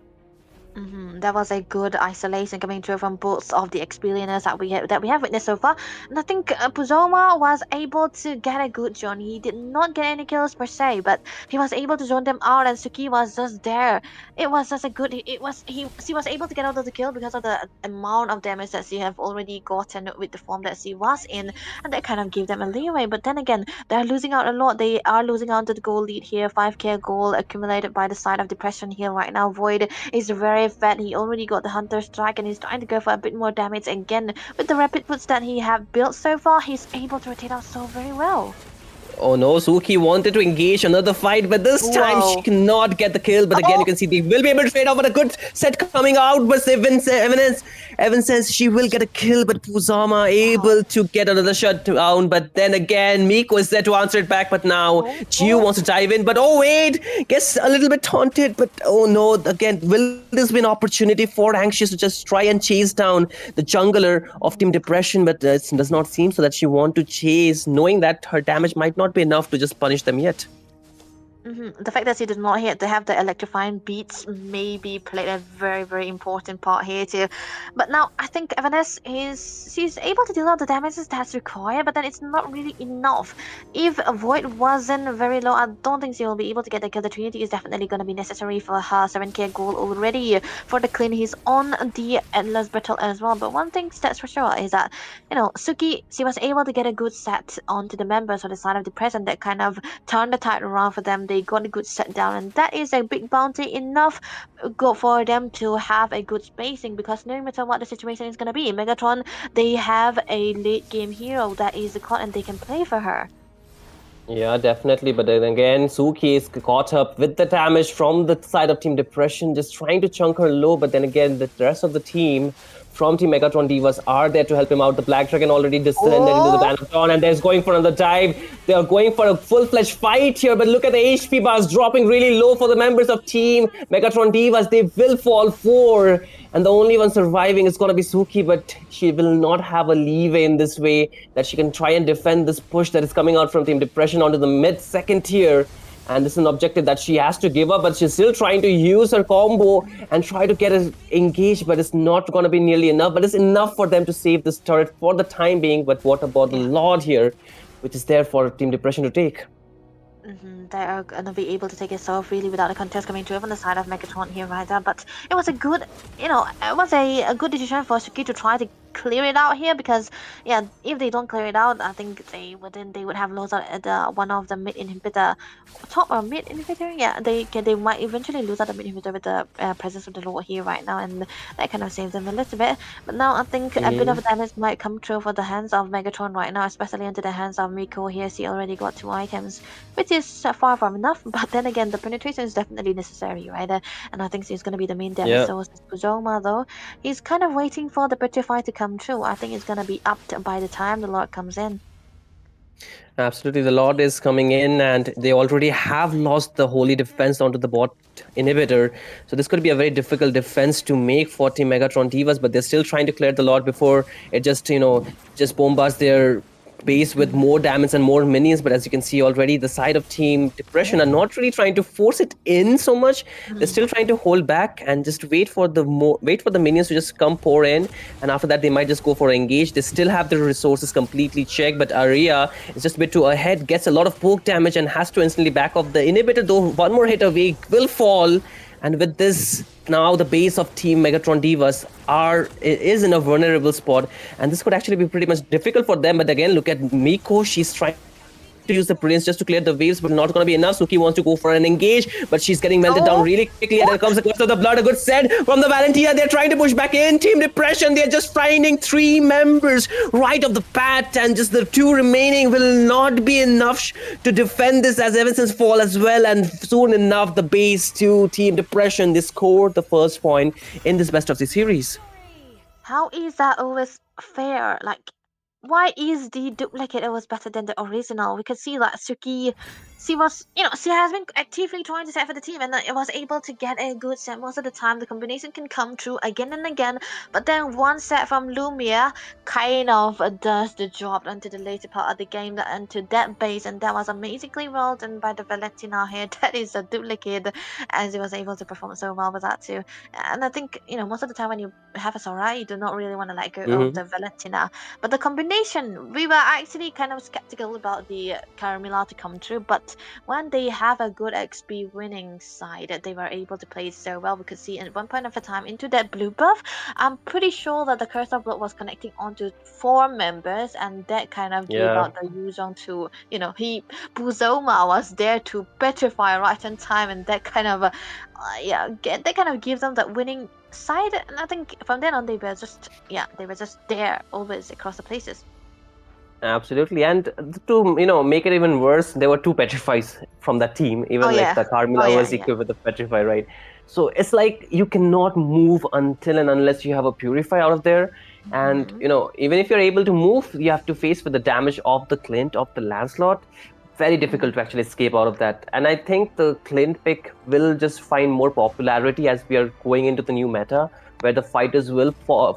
Speaker 12: That was a good isolation coming through from both of the experiences that we have witnessed so far. And I think Puzoma was able to get a good zone. He did not get any kills per se, but he was able to zone them out, and Suki was just there. It was just a good. She was able to get out of the kill because of the amount of damage that she have already gotten with the form that she was in, and that kind of gave them a leeway. But then again, they're losing out a lot. They are losing out to the goal lead here. 5k goal accumulated by the side of Depression here right now. Void is very fat. He already got the Hunter Strike, and he's trying to go for a bit more damage again. With the rapid boots that he have built so far, he's able to rotate out so very well.
Speaker 13: Oh no, Suki wanted to engage another fight, but this time she cannot get the kill. But again, you can see they will be able to trade off with a good set coming out. But Evan says she will get a kill, but Puzama able to get another shutdown. But then again, Miko is there to answer it back. But now Jiu wants to dive in. But oh wait, gets a little bit taunted. But oh no, again, will this be an opportunity for Anxious to just try and chase down the jungler of Team Depression? But it does not seem so that she want to chase, knowing that her damage might not be enough to just punish them yet.
Speaker 12: The fact that she did not hit to have the electrifying beats maybe played a very, very important part here too. But now I think Evanes she's able to deal out the damages that's required, but then it's not really enough. If Void wasn't very low, I don't think she will be able to get the kill. The Trinity is definitely going to be necessary for her 7k goal already. For the clean, he's on the Endless Battle as well. But one thing that's for sure is that, Suki, she was able to get a good set onto the members on the side of the present that kind of turned the tide around for them. They got a good set down, and that is a big bounty enough good for them to have a good spacing, because no matter what the situation is going to be, Megatron, they have a late game hero that is the card and they can play for her.
Speaker 13: Yeah, definitely. But then again, Suki is caught up with the damage from the side of Team Depression, just trying to chunk her low. But then again, the rest of the team from Team Megatron Divas are there to help him out. The Black Dragon already descended into the Band of Dawn, and there's going for another dive. They are going for a full-fledged fight here, but look at the HP bars dropping really low for the members of Team Megatron Divas. They will fall 4, and the only one surviving is going to be Suki, but she will not have a leeway in this way that she can try and defend this push that is coming out from Team Depression onto the mid-second tier. And this is an objective that she has to give up, but she's still trying to use her combo and try to get it engaged, but it's not going to be nearly enough. But it's enough for them to save this turret for the time being. But what about the Lord here, which is there for Team Depression to take?
Speaker 12: They are going to be able to take it so freely without a contest coming through on the side of Megatron here right there. But it was a good, it was a good decision for Suki to try to clear it out here, because yeah, if they don't clear it out, I think they would have lost out at one of the mid inhibitor, top or mid inhibitor. Yeah, they might eventually lose out the mid inhibitor with the presence of the Lord here right now, and that kind of saves them a little bit. But now I think a bit of damage might come through for the hands of Megatron right now, especially into the hands of Miko here. She already got 2 items, which is far from enough. But then again, the penetration is definitely necessary, right? And I think she's going to be the main damage source. Puzoma, though, he's kind of waiting for the Petrify to come true. I think it's going to be upped by the time the Lord comes in.
Speaker 13: Absolutely, the Lord is coming in, and they already have lost the holy defense onto the bot inhibitor. So this could be a very difficult defense to make for Team Megatron Divas, but they're still trying to clear the Lord before it just bombards their base with more damage and more minions. But as you can see already, the side of Team Depression are not really trying to force it in so much. They're still trying to hold back and just wait for the minions to just come pour in, and after that they might just go for engage. They still have the resources completely checked, but Aria is just a bit too ahead, gets a lot of poke damage and has to instantly back off the inhibitor, though one more hit away will fall. And with this, now the base of Team Megatron Divas is in a vulnerable spot, and this could actually be pretty much difficult for them. But again, look at Miko. She's trying to use the brilliance just to clear the waves, but not going to be enough. Suki wants to go for an engage, but she's getting melted down really quickly, and there comes the Curse of the Blood. A good set from the Valentina. They're trying to push back in. Team Depression, they're just finding 3 members right off the bat, and just the 2 remaining will not be enough to defend this, as Evanson's fall as well. And soon enough, the base to Team Depression, they scored the first point in this best of the series.
Speaker 12: How is that always fair? Like, why is the duplicate always better than the original? We could see that Suki, she was, she has been actively trying to set for the team, and it was able to get a good set most of the time. The combination can come true again and again, but then one set from Lumia kind of does the job until the later part of the game, into that base, and that was amazingly well done by the Valentina here. That is a duplicate, as he was able to perform so well with that too. And I think, most of the time when you have a Sora, you do not really want to let go of the Valentina, but the combination, we were actually kind of skeptical about the Caramilla to come true, but when they have a good XP winning side, they were able to play so well. We could see at one point of a time into that blue buff, I'm pretty sure that the Curse of Blood was connecting onto 4 members, and that kind of gave out the Yuzhong to, Puzoma was there to petrify right on time, and that kind of, that kind of gives them that winning side. And I think from then on they were just there always across the places.
Speaker 13: Absolutely, and to make it even worse, there were 2 petrifies from that team. Even the Carmilla was equipped with the petrify, right? So it's like you cannot move until and unless you have a purify out of there. And even if you're able to move, you have to face with the damage of the Clint, of the Lancelot. Very difficult to actually escape out of that. And I think the Clint pick will just find more popularity as we are going into the new meta, where the fighters will fall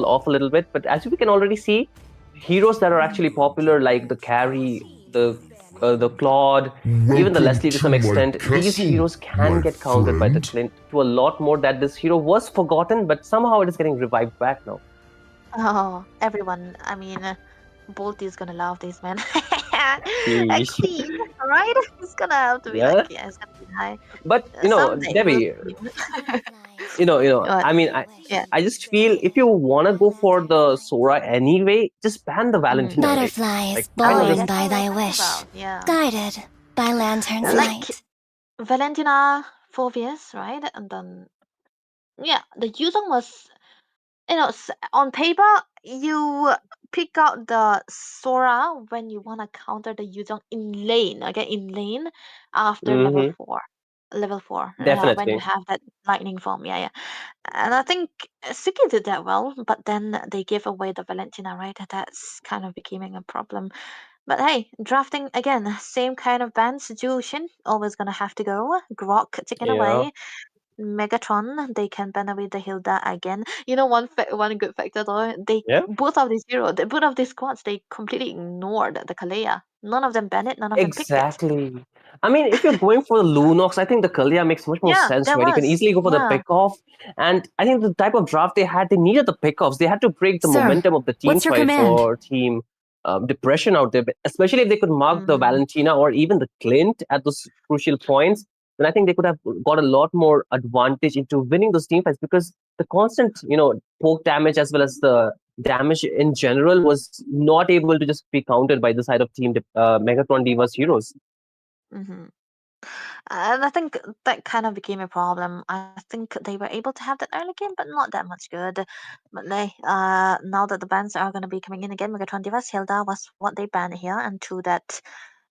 Speaker 13: off a little bit. But as we can already see, heroes that are actually popular, like the Carry, the Claude, even the Leslie to some extent, these heroes can get countered by the Clint to a lot more. That this hero was forgotten, but somehow it is getting revived back now.
Speaker 12: Oh, everyone, I mean, Bolt is gonna love this, man. Actually, right? It's gonna have to be like, it's gonna be high.
Speaker 13: But Debbie, I mean, I just feel if you wanna go for the Sora anyway, just ban the Valentina.
Speaker 2: Butterflies born by thy wish, guided by lantern's light.
Speaker 12: Valentina Phobius, right? And then, the Yuzhong was, on paper, you pick out the Sora when you want to counter the Yuzhong in lane, after level 4.
Speaker 13: Definitely.
Speaker 12: When you have that lightning form, and I think Suki did that well, but then they gave away the Valentina, right? That's kind of becoming a problem. But hey, drafting again, same kind of ban situation, always gonna have to go. Grok taken away. Megatron, they can ban away the Hilda again. One good factor though, both of these squads, they completely ignored the Kalea. None of them banned it, none of them picked it.
Speaker 13: Exactly. I mean, if you're going for the Lunox, I think the Kalea makes much more sense, right? You can easily go for the pick-off. And I think the type of draft they had, they needed the pick-offs. They had to break the momentum of the team fight for Team Depression out there. Especially if they could mark the Valentina or even the Clint at those crucial points, then I think they could have got a lot more advantage into winning those team fights, because the constant, poke damage as well as the damage in general was not able to just be countered by the side of Team Megatron Divas heroes.
Speaker 12: Mm-hmm. And I think that kind of became a problem. I think they were able to have that early game, but not that much good. But now that the bans are going to be coming in again, Megatron Divas, Hilda was what they banned here, and to that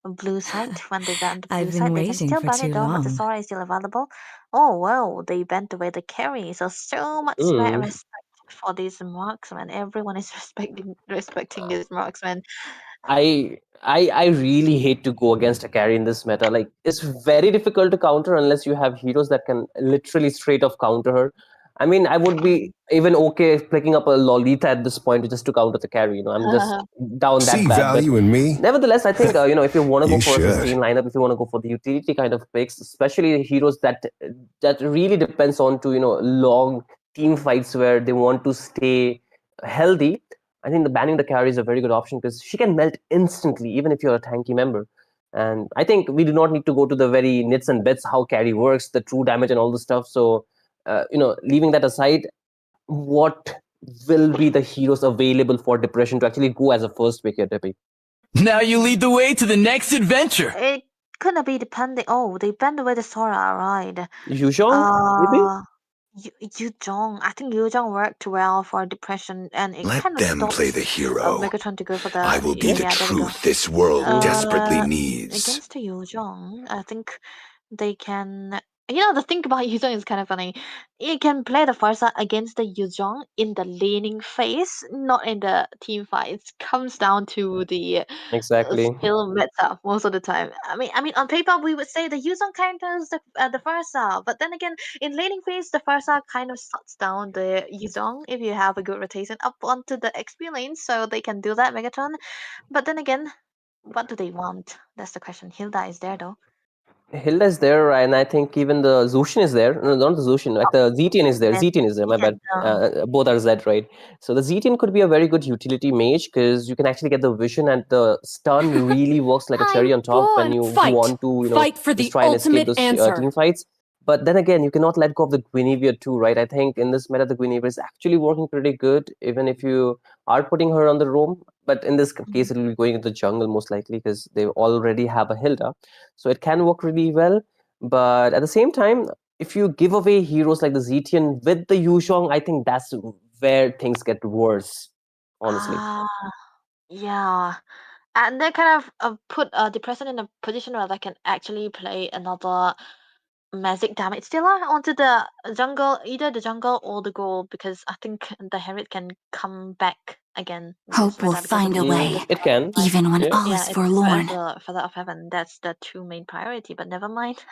Speaker 12: blue side, when they banned the blue
Speaker 8: I've been
Speaker 12: side, they can
Speaker 8: waiting
Speaker 12: still
Speaker 8: for
Speaker 12: ban
Speaker 8: too
Speaker 12: it though, but the
Speaker 8: long.
Speaker 12: Sora is still available. Oh, wow, they banned away the carry, so much respect for these marksmen. Everyone is respecting these marksmen.
Speaker 13: I really hate to go against a carry in this meta. Like, it's very difficult to counter unless you have heroes that can literally straight off counter her. I mean, I would be even okay picking up a Lolita at this point just to counter the carry. I'm just down that
Speaker 9: See
Speaker 13: bad. But
Speaker 9: value in me?
Speaker 13: nevertheless, I think if you want to go
Speaker 9: You
Speaker 13: for a
Speaker 9: should.
Speaker 13: sustain lineup, if you want to go for the utility kind of picks, especially heroes that really depends on to long team fights where they want to stay healthy. I think the banning the carry is a very good option because she can melt instantly, even if you're a tanky member. And I think we do not need to go to the very nits and bits how carry works, the true damage and all the stuff. So, leaving that aside, what will be the heroes available for depression to actually go as a first pick here, Debbie?
Speaker 1: Now you lead the way to the next adventure.
Speaker 12: It gonna be depending. Oh, they banned away the Sora, right?
Speaker 13: Yuzhong, maybe?
Speaker 12: Yuzhong. I think Yuzhong worked well for depression, and it
Speaker 9: Let
Speaker 12: kind of
Speaker 9: them play the
Speaker 12: stops
Speaker 9: hero.
Speaker 12: Megatron to go for the.
Speaker 9: I will be the
Speaker 12: Yeah, there we go.
Speaker 9: truth this world desperately needs.
Speaker 12: Against the Yuzhong, I think they can. The thing about Yuzhong is kind of funny. You can play the Farsa against the Yuzhong in the laning phase, not in the team fight. It comes down to the
Speaker 13: Exactly.
Speaker 12: skill meta most of the time. I mean, on paper we would say the Yuzhong counters the Farsa, but then again, in laning phase, the Farsa kind of shuts down the Yuzhong if you have a good rotation up onto the XP lane, so they can do that Megatron. But then again, what do they want? That's the question. Hilda is there though.
Speaker 13: Hilda is there, and I think even the Zushin is there. No, not the Zushin, like the Zetian is there.
Speaker 12: And
Speaker 13: Zetian is there, my bad.
Speaker 12: um,
Speaker 13: Both are Z, right? So the Zetian could be a very good utility mage because you can actually get the vision, and the stun really works like a cherry on top when you want to,
Speaker 8: Fight for
Speaker 13: just
Speaker 8: the
Speaker 13: try and escape
Speaker 8: ultimate
Speaker 13: those
Speaker 8: answer.
Speaker 13: team fights. But then again, you cannot let go of the Guinevere too, right? I think in this meta, the Guinevere is actually working pretty good, even if you are putting her on the roam. But in this case, it will be going into the jungle most likely because they already have a Hilda. So it can work really well. But at the same time, if you give away heroes like the Zetian with the Yuzhong, I think that's where things get worse, honestly.
Speaker 12: Yeah. And they kind of put Depression in a position where they can actually play another magic damage dealer onto the jungle, either the jungle or the gold, because I think the Herald can come back again. in this
Speaker 2: Hope will
Speaker 12: meta because
Speaker 2: find
Speaker 12: of
Speaker 2: a
Speaker 12: the
Speaker 2: way,
Speaker 13: It can.
Speaker 2: even when
Speaker 13: Yeah.
Speaker 2: all
Speaker 12: yeah,
Speaker 2: is
Speaker 12: it's
Speaker 2: forlorn.
Speaker 12: the Feather of Heaven. That's the two main priority, but never mind.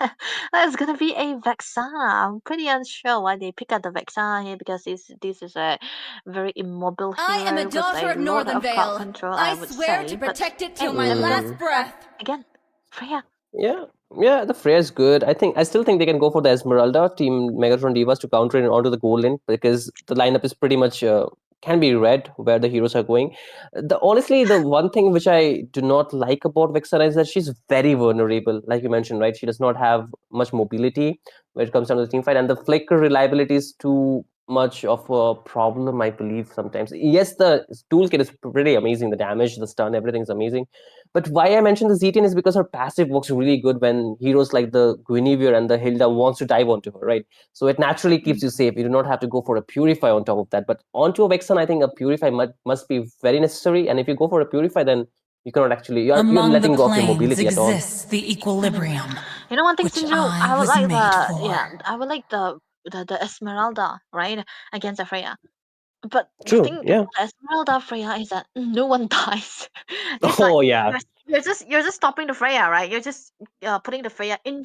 Speaker 12: That's gonna be a Vexa. I'm pretty unsure why they pick up the Vexa here because this is a very immobile
Speaker 10: I am a
Speaker 12: hero with
Speaker 10: daughter
Speaker 12: a
Speaker 10: of
Speaker 12: lot
Speaker 10: Northern
Speaker 12: of crowd
Speaker 10: Vale.
Speaker 12: control,
Speaker 10: I
Speaker 12: I would
Speaker 10: swear
Speaker 12: say.
Speaker 10: to
Speaker 12: But
Speaker 10: protect it till
Speaker 12: hey,
Speaker 10: my
Speaker 12: there we go.
Speaker 10: last breath.
Speaker 12: Again, Freya.
Speaker 13: Yeah, the Freya is good. I still think they can go for the Esmeralda team Megatron Divas to counter it onto the goal lane because the lineup is pretty much can be read where the heroes are going. The one thing which I do not like about Vexana is that she's very vulnerable, like you mentioned, right? She does not have much mobility when it comes down to the team fight, and the flicker reliability is too much of a problem, I believe, sometimes. Yes, the toolkit is pretty amazing. The damage, the stun, everything is amazing. But why I mentioned the Zetian is because her passive works really good when heroes like the Guinevere and the Hilda wants to dive onto her, right? So it naturally keeps you safe. You do not have to go for a Purify on top of that. But onto a Vexen, I think a Purify must be very necessary. And if you go for a Purify, then you cannot actually, you're letting go of your mobility at all.
Speaker 8: Exists the equilibrium.
Speaker 12: You know one thing,
Speaker 8: which
Speaker 12: Sinju,
Speaker 8: I
Speaker 12: I would
Speaker 8: was
Speaker 12: like
Speaker 8: made
Speaker 12: the
Speaker 8: for.
Speaker 12: I would like the Esmeralda, right, against the Freya. But the
Speaker 13: True,
Speaker 12: thing
Speaker 13: yeah.
Speaker 12: about Esmeralda Freya is that no one dies. It's
Speaker 13: Oh,
Speaker 12: like
Speaker 13: yeah.
Speaker 12: you're just stopping the Freya, right? You're just putting the Freya in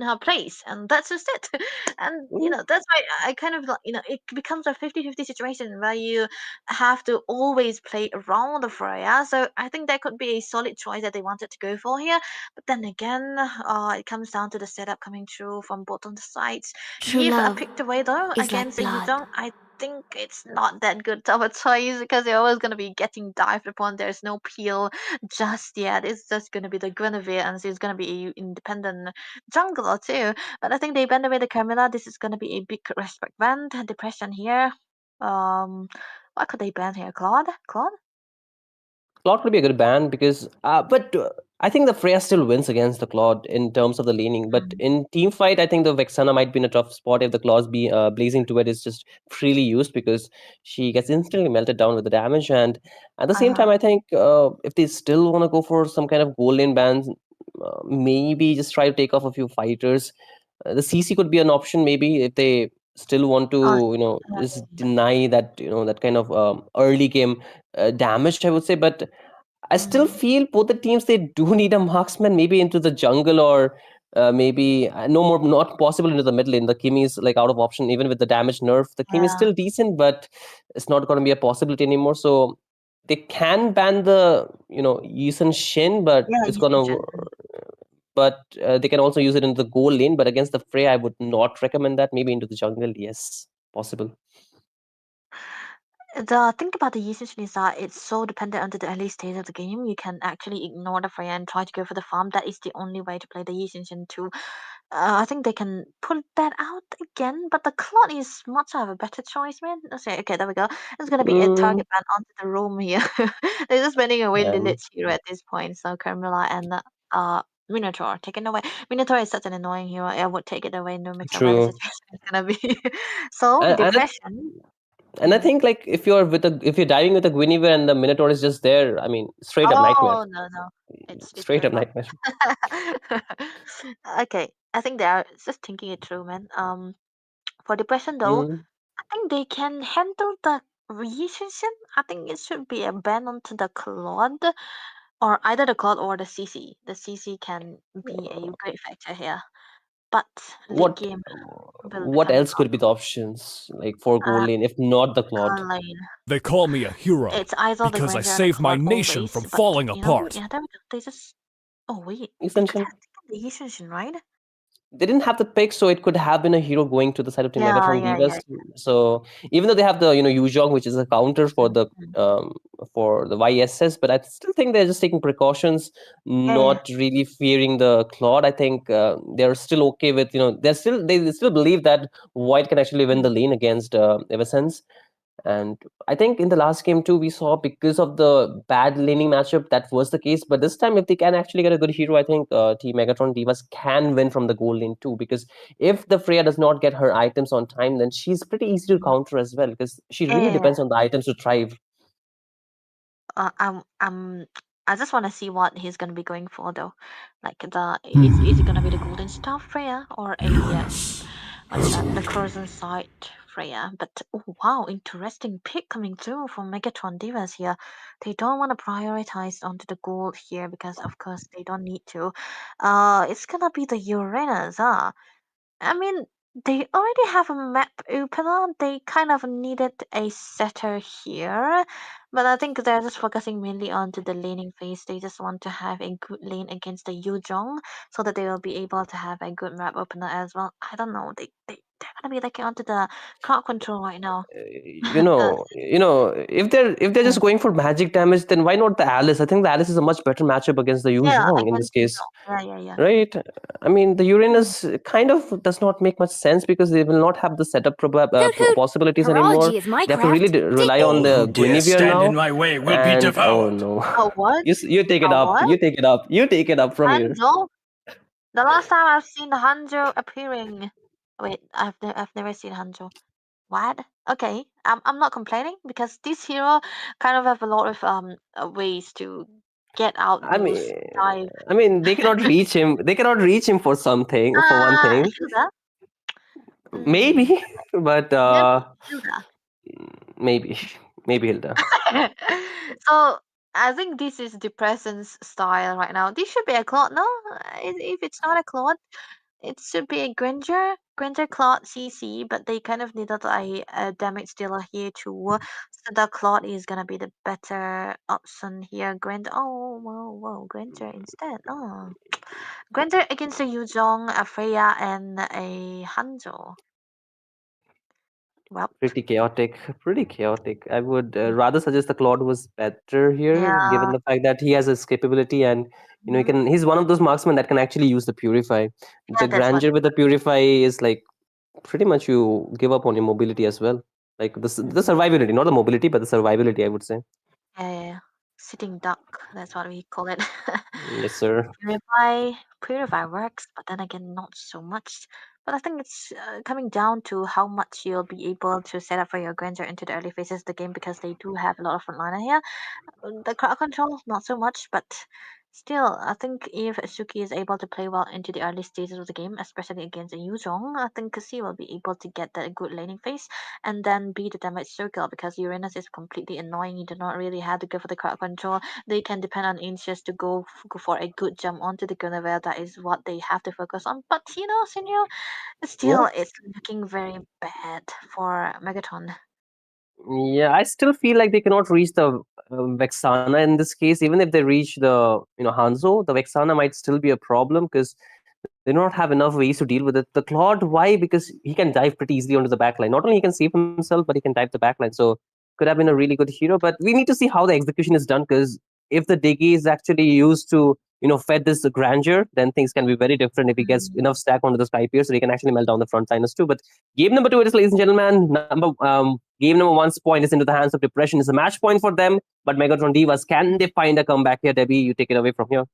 Speaker 12: her place, and that's just it. And that's why I kind of it becomes a 50-50 situation where you have to always play around the Freya. So I think that could be a solid choice that they wanted to go for here. But then again, it comes down to the setup coming through from both on the sides.
Speaker 2: True
Speaker 12: If I
Speaker 2: love
Speaker 12: picked away though
Speaker 2: is like
Speaker 12: against the
Speaker 2: blood.
Speaker 12: Yuzhong, I think it's not that good of a choice because they're always going to be getting dived upon. There's no peel just yet. It's just going to be the Guinevere, and she's going to be a independent jungler too. But I think they bend away the Carmilla. This is going to be a big respect band. Depression here. Um, What could they ban here? Claude?
Speaker 13: Claude could be a good ban because, but I think the Freya still wins against the Claude in terms of the laning. But in team fight, I think the Vexana might be in a tough spot if the Claude's blazing duet is just freely used because she gets instantly melted down with the damage. And at the same time, I think if they still want to go for some kind of gold lane bans, maybe just try to take off a few fighters. The CC could be an option maybe if they still want to just deny that that kind of early game damage, I would say. But I still feel both the teams, they do need a marksman maybe into the jungle, or maybe not possible into the mid lane. The Kimi is like out of option even with the damage nerf. The Kimi is still decent, but it's not going to be a possibility anymore. So they can ban the Yisun Shin, but it's gonna but they can also use it into the goal lane. But against the Frey, I would not recommend that. Maybe into the jungle, yes, possible.
Speaker 12: The thing about the usage is that it's so dependent on the early stage of the game. You can actually ignore the Freya and try to go for the farm. That is the only way to play the usage into. I think they can pull that out again, but the Claude is much of a better choice, man. Okay, there we go. It's gonna be a target ban onto the room here. They're just banning away Lilith's hero at this point. So Carmilla and Minotaur taken away. Minotaur is such an annoying hero. I would take it away no matter where the situation is gonna be. So depression.
Speaker 13: And I think like if you're diving with a Guinevere and the Minotaur is just there, I mean straight up nightmare.
Speaker 12: Oh no. It's
Speaker 13: straight up nightmare.
Speaker 12: Okay, I think they are just thinking it through, man. For depression though, I think they can handle the reunion. I think it should be a ban onto the Claude, or either the Claude or the CC. The CC can be a great factor here, but late game.
Speaker 13: What else could be the options like for gold lane if not the Claude?
Speaker 4: They call me a hero
Speaker 12: It's either
Speaker 4: because I saved my nation from falling apart.
Speaker 12: Yeah, there we go. They just. Oh wait,
Speaker 13: Essentially,
Speaker 12: the Yushin, right?
Speaker 13: They didn't have the pick, so it could have been a hero going to the side of Team Megatron Divas. So even though they have the Yuzhong, which is a counter for the YSS, but I still think they're just taking precautions, not really fearing the Claude. I think they're still okay with they still believe that White can actually win the lane against Eversense. And I think in the last game too, we saw because of the bad laning matchup, that was the case. But this time, if they can actually get a good hero, I think Team Megatron Divas can win from the gold lane too. Because if the Freya does not get her items on time, then she's pretty easy to counter as well. Because she really depends on the items to thrive.
Speaker 12: I just want to see what he's gonna be going for though. Like is it gonna be the golden staff Freya or a the Crimson side Freya? But oh wow, interesting pick coming through from Megatron Divas here. They don't want to prioritize onto the gold here because of course they don't need to. It's gonna be the Uranus, huh? I mean, they already have a map opener. They kind of needed a setter here, but I think they're just focusing mainly onto the laning phase. They just want to have a good lane against the Yuzhong so that they will be able to have a good map opener as well. I don't know. They're gonna be looking onto the crowd control right now.
Speaker 13: If they're just going for magic damage, then why not the Alice? I think the Alice is a much better matchup against the Yuzhong in this case.
Speaker 12: Yeah.
Speaker 13: Right? I mean, the Uranus kind of does not make much sense because they will not have the setup possibilities anymore. They have to really rely on the Guinevere now.
Speaker 4: In my way will be devoured.
Speaker 13: Oh no!
Speaker 12: Oh what?
Speaker 13: You take it up. You take it up. You take it up from here.
Speaker 12: The last time I've seen Hanjo appearing. Wait, I've never seen Hanjo. What? Okay, I'm not complaining because this hero kind of have a lot of ways to get out.
Speaker 13: I mean, they cannot reach him. They cannot reach him for something. For one thing. Maybe, but maybe Hilda.
Speaker 12: So I think this is Depressant's style right now. This should be a Claude, no? If it's not a Claude, it should be a Granger Claude CC, but they kind of needed a damage dealer here too. So the Claude is gonna be the better option here. Granger, oh whoa, Granger instead. Oh, Granger against a Yuzhong, a Freya, and a Hanjo. Well,
Speaker 13: pretty chaotic. I would rather suggest the Claude was better here, given the fact that he has escapability and he's one of those marksmen that can actually use the Purify. The Granger with the Purify is like pretty much you give up on your mobility as well. Like the survivability, not the mobility, but the survivability, I would say.
Speaker 12: Sitting duck, that's what we call it.
Speaker 13: Yes, sir.
Speaker 12: Purify works, but then again, not so much. But I think it's coming down to how much you'll be able to set up for your Granger into the early phases of the game, because they do have a lot of frontliner here. The crowd control, not so much, but still, I think if Suki is able to play well into the early stages of the game, especially against a Yuzhong, I think Kasi will be able to get that good laning phase and then be the damage circle, because Uranus is completely annoying. You do not really have to go for the crowd control. They can depend on Inches to go for a good jump onto the Guinevere. That is what they have to focus on. But Senor, still, it's looking very bad for Megatron.
Speaker 13: Yeah, I still feel like they cannot reach the Vexana in this case. Even if they reach the Hanzo, the Vexana might still be a problem because they do not have enough ways to deal with it. The Claude, why? Because he can dive pretty easily onto the backline. Not only he can save himself, but he can dive the backline. So could have been a really good hero. But we need to see how the execution is done, because if the Diggy is actually used to fed this grandeur, then things can be very different if he gets enough stack onto the Sky Pierce, so he can actually melt down the frontliners too. But game number 2 it is, ladies and gentlemen. Game number 1's point is into the hands of Depression. It's a match point for them. But Megatron Divas, can they find a comeback here? Debbie, you take it away from here.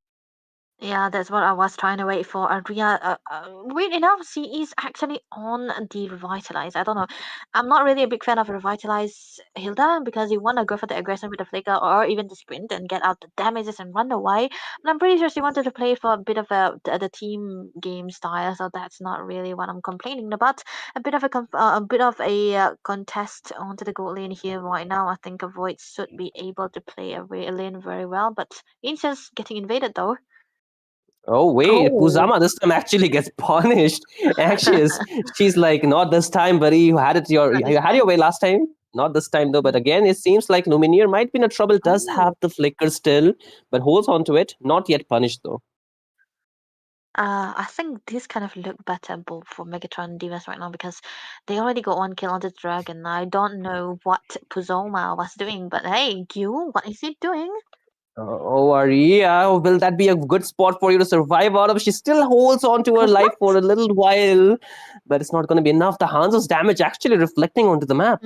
Speaker 12: Yeah, that's what I was trying to wait for. Weird enough, she is actually on the Revitalize. I don't know. I'm not really a big fan of Revitalize Hilda, because you want to go for the aggression with the flicker or even the sprint and get out the damages and run away. But I'm pretty sure she wanted to play for a bit of the team game style, so that's not really what I'm complaining about. A bit of a contest onto the gold lane here right now. I think Void should be able to play a lane very well, but it's just getting invaded though.
Speaker 13: Oh wait, Puzama this time actually gets punished. Anxious. She's like, not this time, buddy. You had your way last time. Not this time though. But again, it seems like Lumineer might be in a trouble. Does have the flicker still, but holds on to it. Not yet punished though.
Speaker 12: I think this kind of look better both for Megatron and Divas right now, because they already got 1 kill on the dragon. I don't know what Puzoma was doing, but hey, Gyu, what is he doing?
Speaker 13: Oh, Aria, will that be a good spot for you to survive out of? She still holds on to her life for a little while, but it's not going to be enough. The Hanzo's damage actually reflecting onto the map.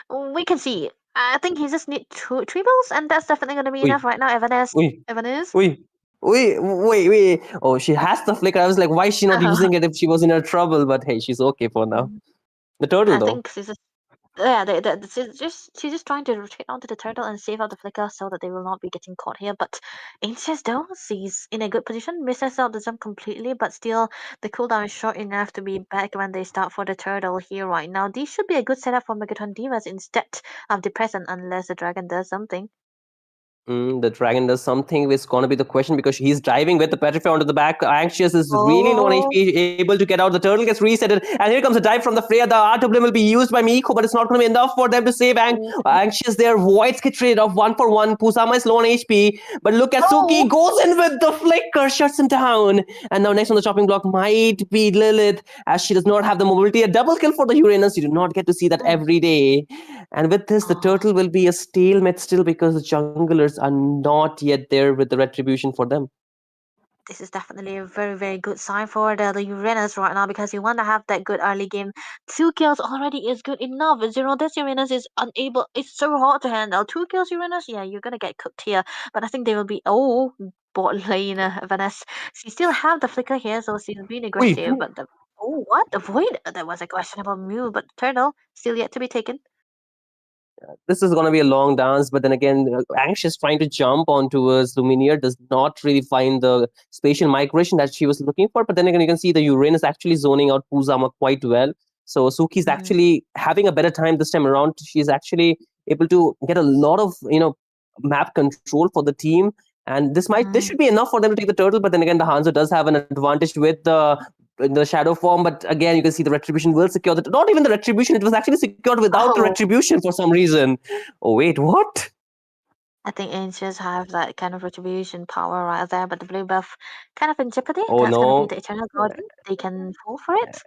Speaker 12: We can see. I think he just needs 3 balls, and that's definitely going to be enough right now. Evanes.
Speaker 13: Wait. Oh, she has the flicker. I was like, why is she not using it if she was in her trouble? But hey, she's okay for now. The turtle, though.
Speaker 12: I think she's just... she's just trying to rotate onto the turtle and save out the flicker so that they will not be getting caught here. But Inches though, she's in a good position, misses out the jump completely, but still the cooldown is short enough to be back when they start for the turtle here right now. This should be a good setup for Megatron Divas instead of the present, unless the dragon does something.
Speaker 13: The dragon does something. It's going to be the question, because he's driving with the Petrify onto the back. Anxious is really low on HP, able to get out. The turtle gets resetted, and here comes a dive from the Freya. The RW will be used by Miko, but it's not going to be enough for them to save Anxious there. Voids get traded off 1-for-1. Pusama is low on HP, but look at Suki, goes in with the flicker, shuts him down. And now next on the chopping block might be Lilith, as she does not have the mobility. A double kill for the Uranus. You do not get to see that every day. And with this, the turtle will be a stalemate still, because the junglers are not yet there with the retribution for them.
Speaker 12: This is definitely a very, very good sign for the Uranus right now, because you want to have that good early game. 2 kills already is good enough. This Uranus is unable. It's so hard to handle. 2 kills Uranus, yeah, you're gonna get cooked here. But I think they will be bot lane Vanessa. She still have the flicker here, so she's being aggressive. But what? The Void? That was a questionable move, but Turtle still yet to be taken.
Speaker 13: This is going to be a long dance, but then again, Anxious trying to jump onto Lumineer does not really find the spatial migration that she was looking for. But then again, you can see the Uranus actually zoning out Puzama quite well. So Suki's actually having a better time this time around. She's actually able to get a lot of map control for the team. And this should be enough for them to take the turtle. But then again, the Hanzo does have an advantage with the shadow form. But again, you can see the retribution will secure that. Not even the retribution, it was actually secured without the retribution for some reason. Oh wait, what?
Speaker 12: I think Ancients have that kind of retribution power right there, but the blue buff kind of in jeopardy.
Speaker 13: Oh,
Speaker 12: That's
Speaker 13: no.
Speaker 12: gonna be the Eternal Guardian. They can fall for it.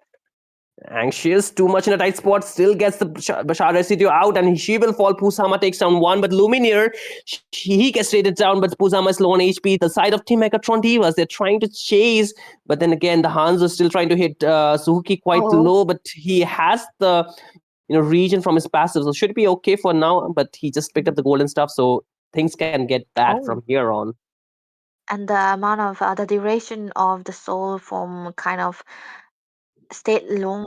Speaker 13: Anxious, too much in a tight spot, still gets the Shard Residue out, and she will fall. Pusama takes down 1, but Lumineer, he gets rated down, but Pusama is low on HP. The side of Team Megatron Divas, they're trying to chase, but then again, the Hanzo is still trying to hit Suzuki quite low, but he has the region from his passive. So should be okay for now. But he just picked up the golden stuff, so things can get bad from
Speaker 12: Oh.
Speaker 13: here on.
Speaker 12: And the amount of the duration of the soul form kind of stayed long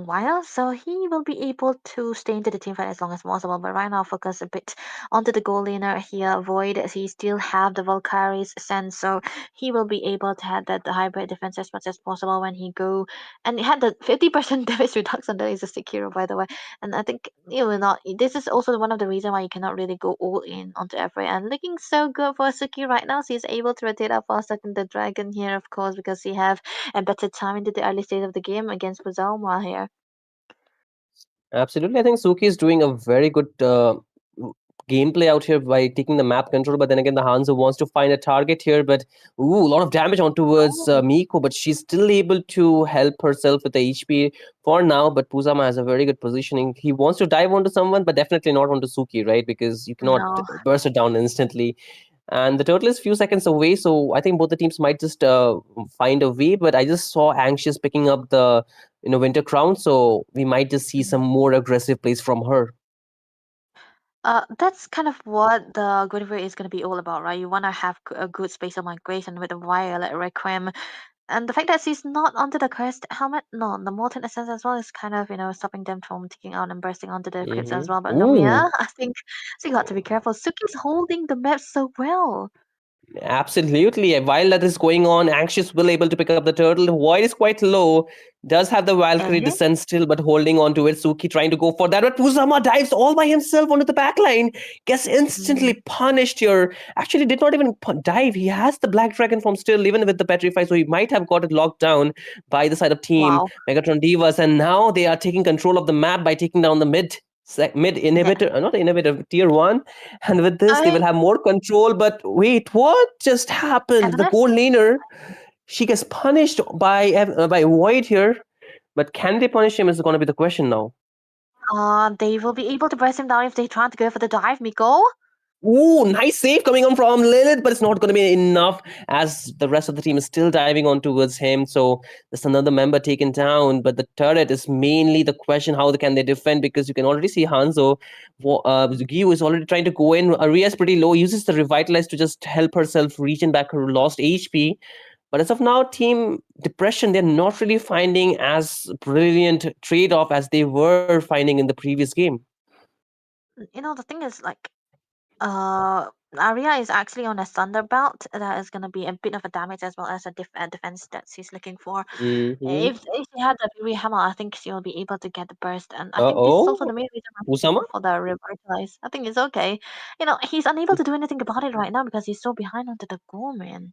Speaker 12: while, so he will be able to stay into the team fight as long as possible. But right now, focus a bit onto the goal laner here. Void, he still have the Valkyrie's sense, so he will be able to have that hybrid defense as much as possible when he go. And he had the 50% damage reduction. That is a sick hero, by the way. And I think you will not. This is also one of the reasons why you cannot really go all in onto every. And looking so good for Suki right now. She's able to rotate up faster than the dragon here, of course, because he have a better time into the early stage of the game against Mizoram here.
Speaker 13: Absolutely, I think Suki is doing a very good gameplay out here by taking the map control. But then again, the Hanzo wants to find a target here, but a lot of damage on towards Miko. But she's still able to help herself with the HP for now. But Puzama has a very good positioning. He wants to dive onto someone, but definitely not onto Suki, right? Because you cannot
Speaker 12: No.
Speaker 13: burst it down instantly. And the turtle is few seconds away, so I think both the teams might just find a way. But I just saw Anxious picking up the Winter Crown, so we might just see some more aggressive plays from her.
Speaker 12: That's kind of what the Guinevere is going to be all about, right? You want to have a good space of migration with the Violet Requiem. And the fact that she's not onto the cursed helmet, no, the Molten Essence as well is kind of, stopping them from taking out and bursting onto the crypts as well. But
Speaker 13: Ooh.
Speaker 12: Nomia, I think she got to be careful. Suki's holding the map so well.
Speaker 13: Absolutely. While that is going on, Anxious will able to pick up the turtle. Void is quite low. Does have the Valkyrie descent still, but holding on to it. Suki trying to go for that. But Puzama dives all by himself onto the backline. Gets instantly punished here. Actually, did not even dive. He has the Black Dragon form still, even with the Petrify. So he might have got it locked down by the side of team Megatron Divas. And now they are taking control of the map by taking down the mid inhibitor, not inhibitor, tier 1. And with this, they will have more control. But wait, what just happened? The gold laner, she gets punished by Void here. But can they punish him is going to be the question now.
Speaker 12: They will be able to press him down if they try to go for the dive, Miko.
Speaker 13: Ooh, nice save coming on from Lilith, but it's not going to be enough as the rest of the team is still diving on towards him. So there's another member taken down, but the turret is mainly the question: how can they defend? Because you can already see Hanzo, Gyu is already trying to go in. Aria is pretty low, uses the Revitalize to just help herself regen back her lost HP. But as of now, Team Depression, they're not really finding as brilliant trade-off as they were finding in the previous game.
Speaker 12: The thing is, Arya is actually on a Thunder Belt. That is going to be a bit of a damage as well as a defense that she's looking for. If she had the Fury Hammer, I think she will be able to get the burst. And I think this is also the main reason
Speaker 13: Usama?
Speaker 12: for the Revitalize. I think it's okay. He's unable to do anything about it right now because he's so behind onto the goal, man.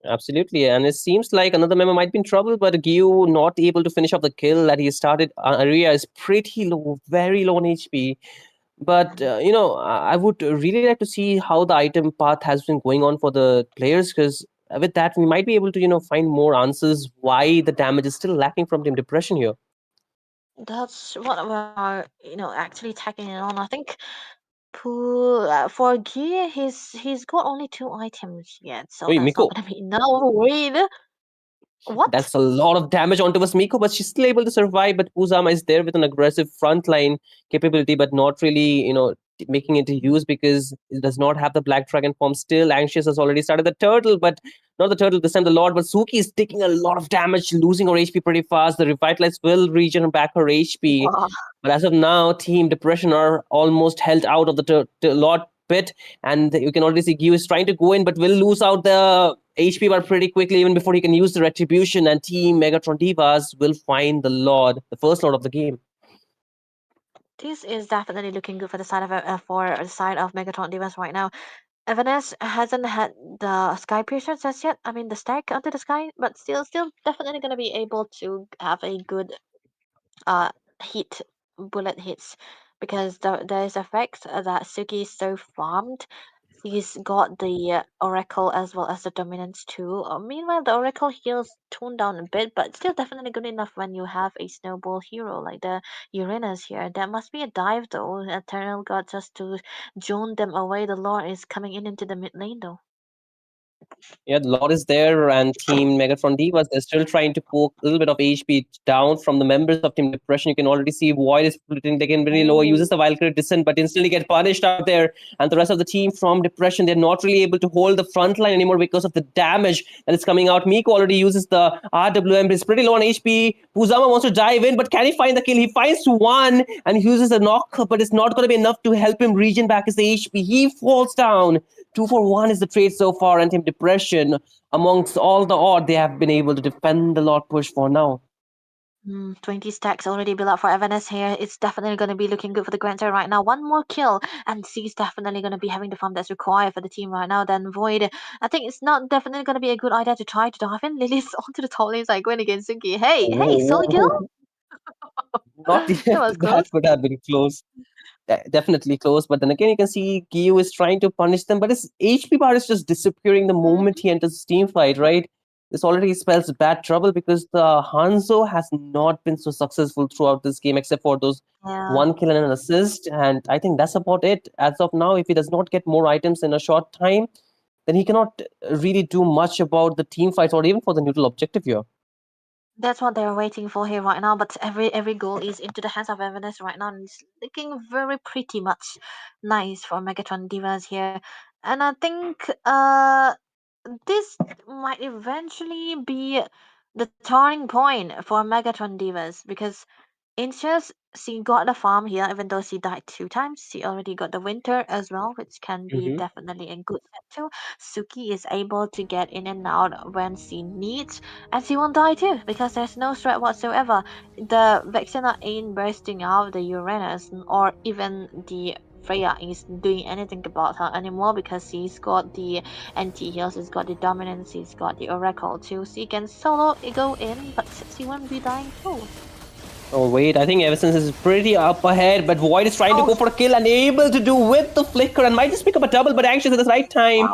Speaker 13: Absolutely, and it seems like another member might be in trouble, but Gyu not able to finish off the kill that he started. Arya is pretty low, very low on HP. But I would really like to see how the item path has been going on for the players, because with that we might be able to find more answers why the damage is still lacking from Team Depression here.
Speaker 12: That's what we are, actually tagging it on. I think for Gear, he's got only 2 items yet, so
Speaker 13: Wait,
Speaker 12: that's
Speaker 13: Miko.
Speaker 12: not gonna be enough. Wait, what?
Speaker 13: That's a lot of damage onto Miko, but she's still able to survive. But Uzama is there with an aggressive frontline capability, but not really, making it to use because it does not have the Black Dragon form still. Anxious has already started the turtle, but not the turtle, this time the Lord. But Suki is taking a lot of damage, losing her HP pretty fast. The Revitalize will regen back her HP. But as of now, Team Depression are almost held out of the Lord pit, and you can already see Gyu is trying to go in, but will lose out the HP bar pretty quickly even before he can use the Retribution, and Team Megatron Divas will find the Lord, the first Lord of the game.
Speaker 12: This is definitely looking good for the side of Megatron Divas right now. Evanes hasn't had the Sky Piercer just yet. I mean the stack onto the sky, but still definitely gonna be able to have a good bullet hits, because there is effect that Suki is so farmed. He's got the Oracle as well as the Dominance too. Meanwhile, the Oracle heals toned down a bit, but still definitely good enough when you have a snowball hero like the Uranus here. There must be a dive though, Eternal God, just to zone them away. The Lord is coming into the mid lane though.
Speaker 13: Yeah, the Lord is there, and Team Megatron Divas, they're still trying to poke a little bit of HP down from the members of Team Depression. You can already see Void is splitting, they can really low, uses the Valkyrie Descent, but instantly get punished out there. And the rest of the team from Depression, they're not really able to hold the front line anymore because of the damage that is coming out. Meeko already uses the RWM, but it's pretty low on HP. Puzama wants to dive in, but can he find the kill? He finds one, and he uses a knock, but it's not going to be enough to help him regen back his HP. He falls down. 2-for-1 is the trade so far, and Team Depression, amongst all the odd, they have been able to defend the Lord push for now.
Speaker 12: 20 stacks already built up for Evanes here. It's definitely going to be looking good for the Grand Sire right now. One more kill, and C's definitely going to be having the farm that's required for the team right now. Then Void, I think it's not definitely going to be a good idea to try to dive in. Lily's onto the top lane side going against Suki. Hey, solo kill?
Speaker 13: Not yet. That would have been close. Definitely close, but then again, you can see Gyu is trying to punish them, but his HP bar is just disappearing the moment he enters the team fight, right? This already spells bad trouble because the Hanzo has not been so successful throughout this game, except for those one kill and an assist, and I think that's about it. As of now, if he does not get more items in a short time, then he cannot really do much about the team fights or even for the neutral objective here.
Speaker 12: That's what they're waiting for here right now, but every goal is into the hands of Evanes right now, and it's looking very pretty much nice for Megatron Divas here. And I think this might eventually be the turning point for Megatron Divas, because Inches, she got the farm here, even though she died 2 times. She already got the winter as well, which can be definitely a good set too. Suki is able to get in and out when she needs, and she won't die too, because there's no threat whatsoever. The Vexena ain't bursting out the Uranus, or even the FEAI is doing anything about her anymore, because she's got the anti-heals, she's got the dominance, she's got the oracle too. She can solo go in, but she won't be dying too.
Speaker 13: Oh wait, I think Eversense is pretty up ahead, but Void is trying to go for a kill and able to do with the flicker and might just pick up a double, but Anxious at the right time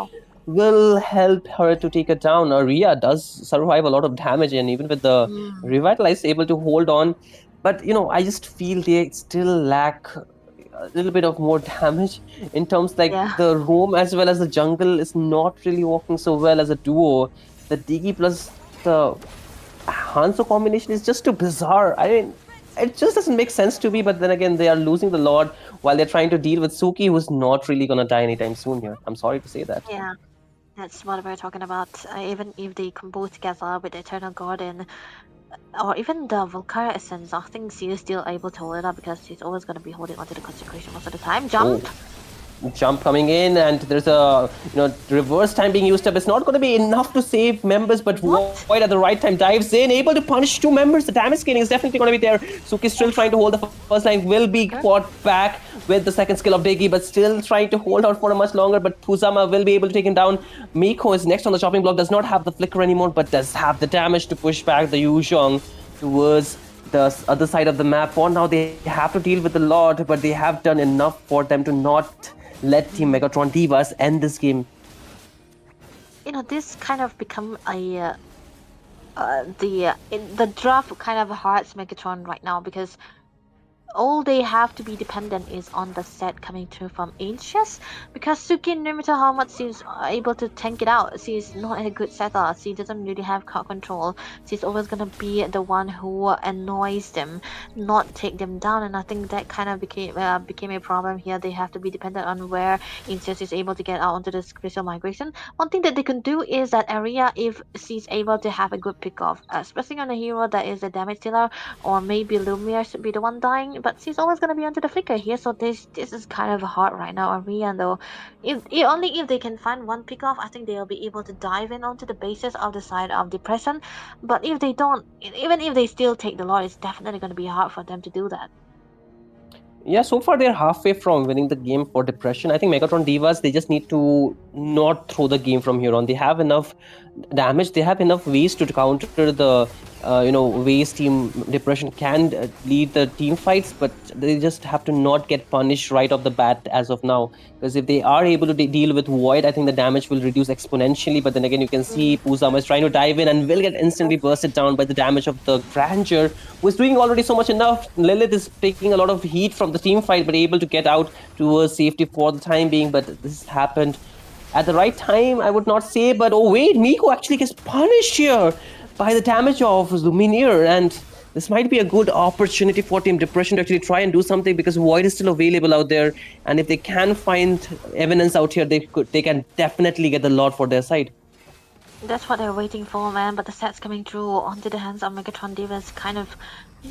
Speaker 13: will help her to take it down. Aria does survive a lot of damage, and even with the Revitalize able to hold on. But you know, I just feel they still lack a little bit of more damage in terms like the roam as well as the jungle is not really working so well as a duo. The Digi plus the Hanzo combination is just too bizarre. I mean, it just doesn't make sense to me, but then again, they are losing the Lord while they're trying to deal with Suki, who's not really gonna die anytime soon here. I'm sorry to say that.
Speaker 12: Yeah, that's what we're talking about. Even if they combo together with the Eternal Garden, or even the Volkara Essence, I think she is still able to hold it up, because she's always going to be holding onto the Consecration most of the time. Jump!
Speaker 13: Jump coming in, and there's a reverse time being used up. It's not going to be enough to save members, but Void at the right time dives in, able to punish 2 members. The damage scaling is definitely going to be there. Suki's still trying to hold the first line, will be fought back with the second skill of Degi, but still trying to hold out for a much longer, but Puzama will be able to take him down. Meeko is next on the chopping block, does not have the flicker anymore, but does have the damage to push back the Yuzhong towards the other side of the map. For now, they have to deal with the Lord, but they have done enough for them to not let Team Megatron Divas end this game.
Speaker 12: You know, this kind of become a the draft kind of hurts Megatron right now, because all they have to be dependent is on the set coming through from Anxious, because Suki, no matter how much she's able to tank it out, she's not a good setter. She doesn't really have card control. She's always gonna be the one who annoys them, not take them down, and I think that kind of became a problem here. They have to be dependent on where Anxious is able to get out onto the Crystal Migration. One thing that they can do is that area, if she's able to have a good pick off, especially on a hero that is a damage dealer, or maybe Lumiere should be the one dying, but she's always going to be onto the flicker here, so this is kind of hard right now. Aria, though, if they can find one pick off, I think they'll be able to dive in onto the bases of the side of Depression. But if they don't, even if they still take the Lord, it's definitely going to be hard for them to do that.
Speaker 13: Yeah, so far they're halfway from winning the game for Depression. I think Megatron Divas, they just need to not throw the game from here on. They have enough damage, they have enough ways to counter the ways Team Depression can lead the team fights, but they just have to not get punished right off the bat as of now. Because if they are able to deal with Void, I think the damage will reduce exponentially. But then again, you can see Puzama is trying to dive in and will get instantly bursted down by the damage of the Grandeur, who is doing already so much enough. Lilith is taking a lot of heat from the team fight, but able to get out towards safety for the time being. But this happened at the right time, I would not say, but oh wait, Miko actually gets punished here by the damage of Lumineer, and this might be a good opportunity for Team Depression to actually try and do something, because Void is still available out there, and if they can find evidence out here, they can definitely get the Lord for their side.
Speaker 12: That's what they're waiting for, man, but the sets coming through onto the hands of Megatron Diva is kind of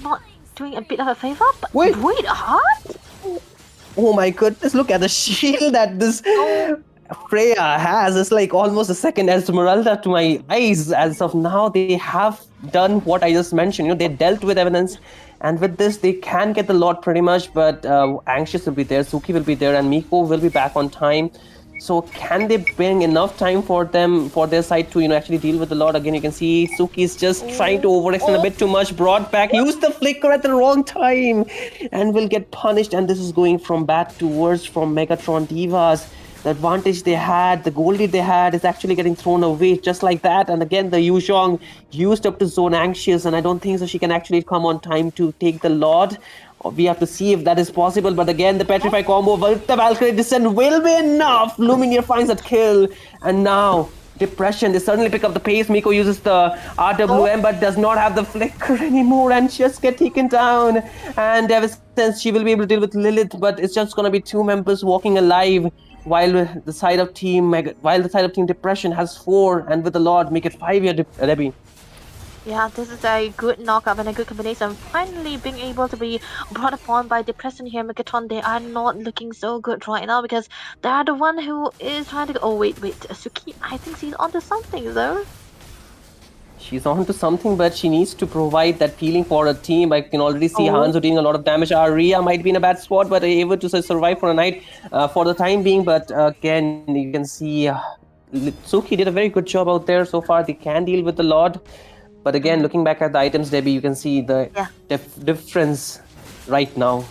Speaker 12: not doing a bit of a favor, but wait, what?
Speaker 13: Oh my goodness, look at the shield that this Freya has. It's like almost a second Esmeralda to my eyes. As of now, they have done what I just mentioned. You know, they dealt with evidence, and with this, they can get the Lord pretty much, but Anxious will be there, Suki will be there, and Miko will be back on time. So can they bring enough time for their side to, you know, actually deal with the Lord? Again, you can see Suki is just trying to overextend a bit too much. Brought back, used the flicker at the wrong time, and will get punished. And this is going from bad to worse from Megatron Divas. The advantage they had, the goal lead they had, is actually getting thrown away just like that. And again, the Yuzhong used up to Zone Anxious, and I don't think so she can actually come on time to take the Lord. We have to see if that is possible, but again, the Petrify combo with the Valkyrie Descent will be enough. Lumineer finds that kill, and now Depression, they suddenly pick up the pace. Miko uses the RWM, but does not have the flicker anymore, and just get taken down. And ever since, she will be able to deal with Lilith, but it's just gonna be 2 members walking alive, while the side of Team Depression has 4, and with the Lord, make it 5 here, Debbie.
Speaker 12: Yeah, this is a good knockup and a good combination. Finally being able to be brought upon by Depression here, Megatron. They are not looking so good right now because they are the one who is trying to... Oh, wait. Suki, I think she's onto something, though.
Speaker 13: She's onto something, but she needs to provide that feeling for her team. I can already see Hanzo doing a lot of damage. Aria might be in a bad spot, but able to survive for a night for the time being. But again, you can see Suki did a very good job out there so far. They can deal with the Lord. But again, looking back at the items, Debbie, you can see the difference right now.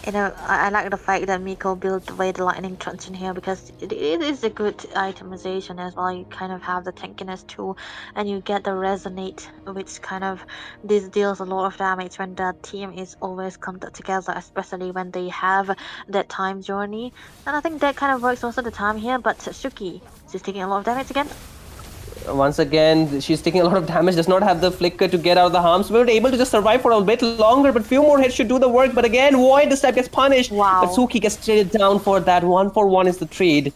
Speaker 12: You know, I like the fact that Miko built away the lightning truncheon here because it is a good itemization as well. You kind of have the tankiness too, and you get the resonate, which kind of this deals a lot of damage when the team is always clumped together, especially when they have that time journey. And I think that kind of works most of the time here. But Suki, she's taking a lot of damage again.
Speaker 13: Once again, she's taking a lot of damage, does not have the flicker to get out of the harms. We were able to just survive for a bit longer, but few more hits should do the work. But again, Void this time gets punished.
Speaker 12: Wow.
Speaker 13: But Suki gets traded down for that. 1-for-1 is the trade.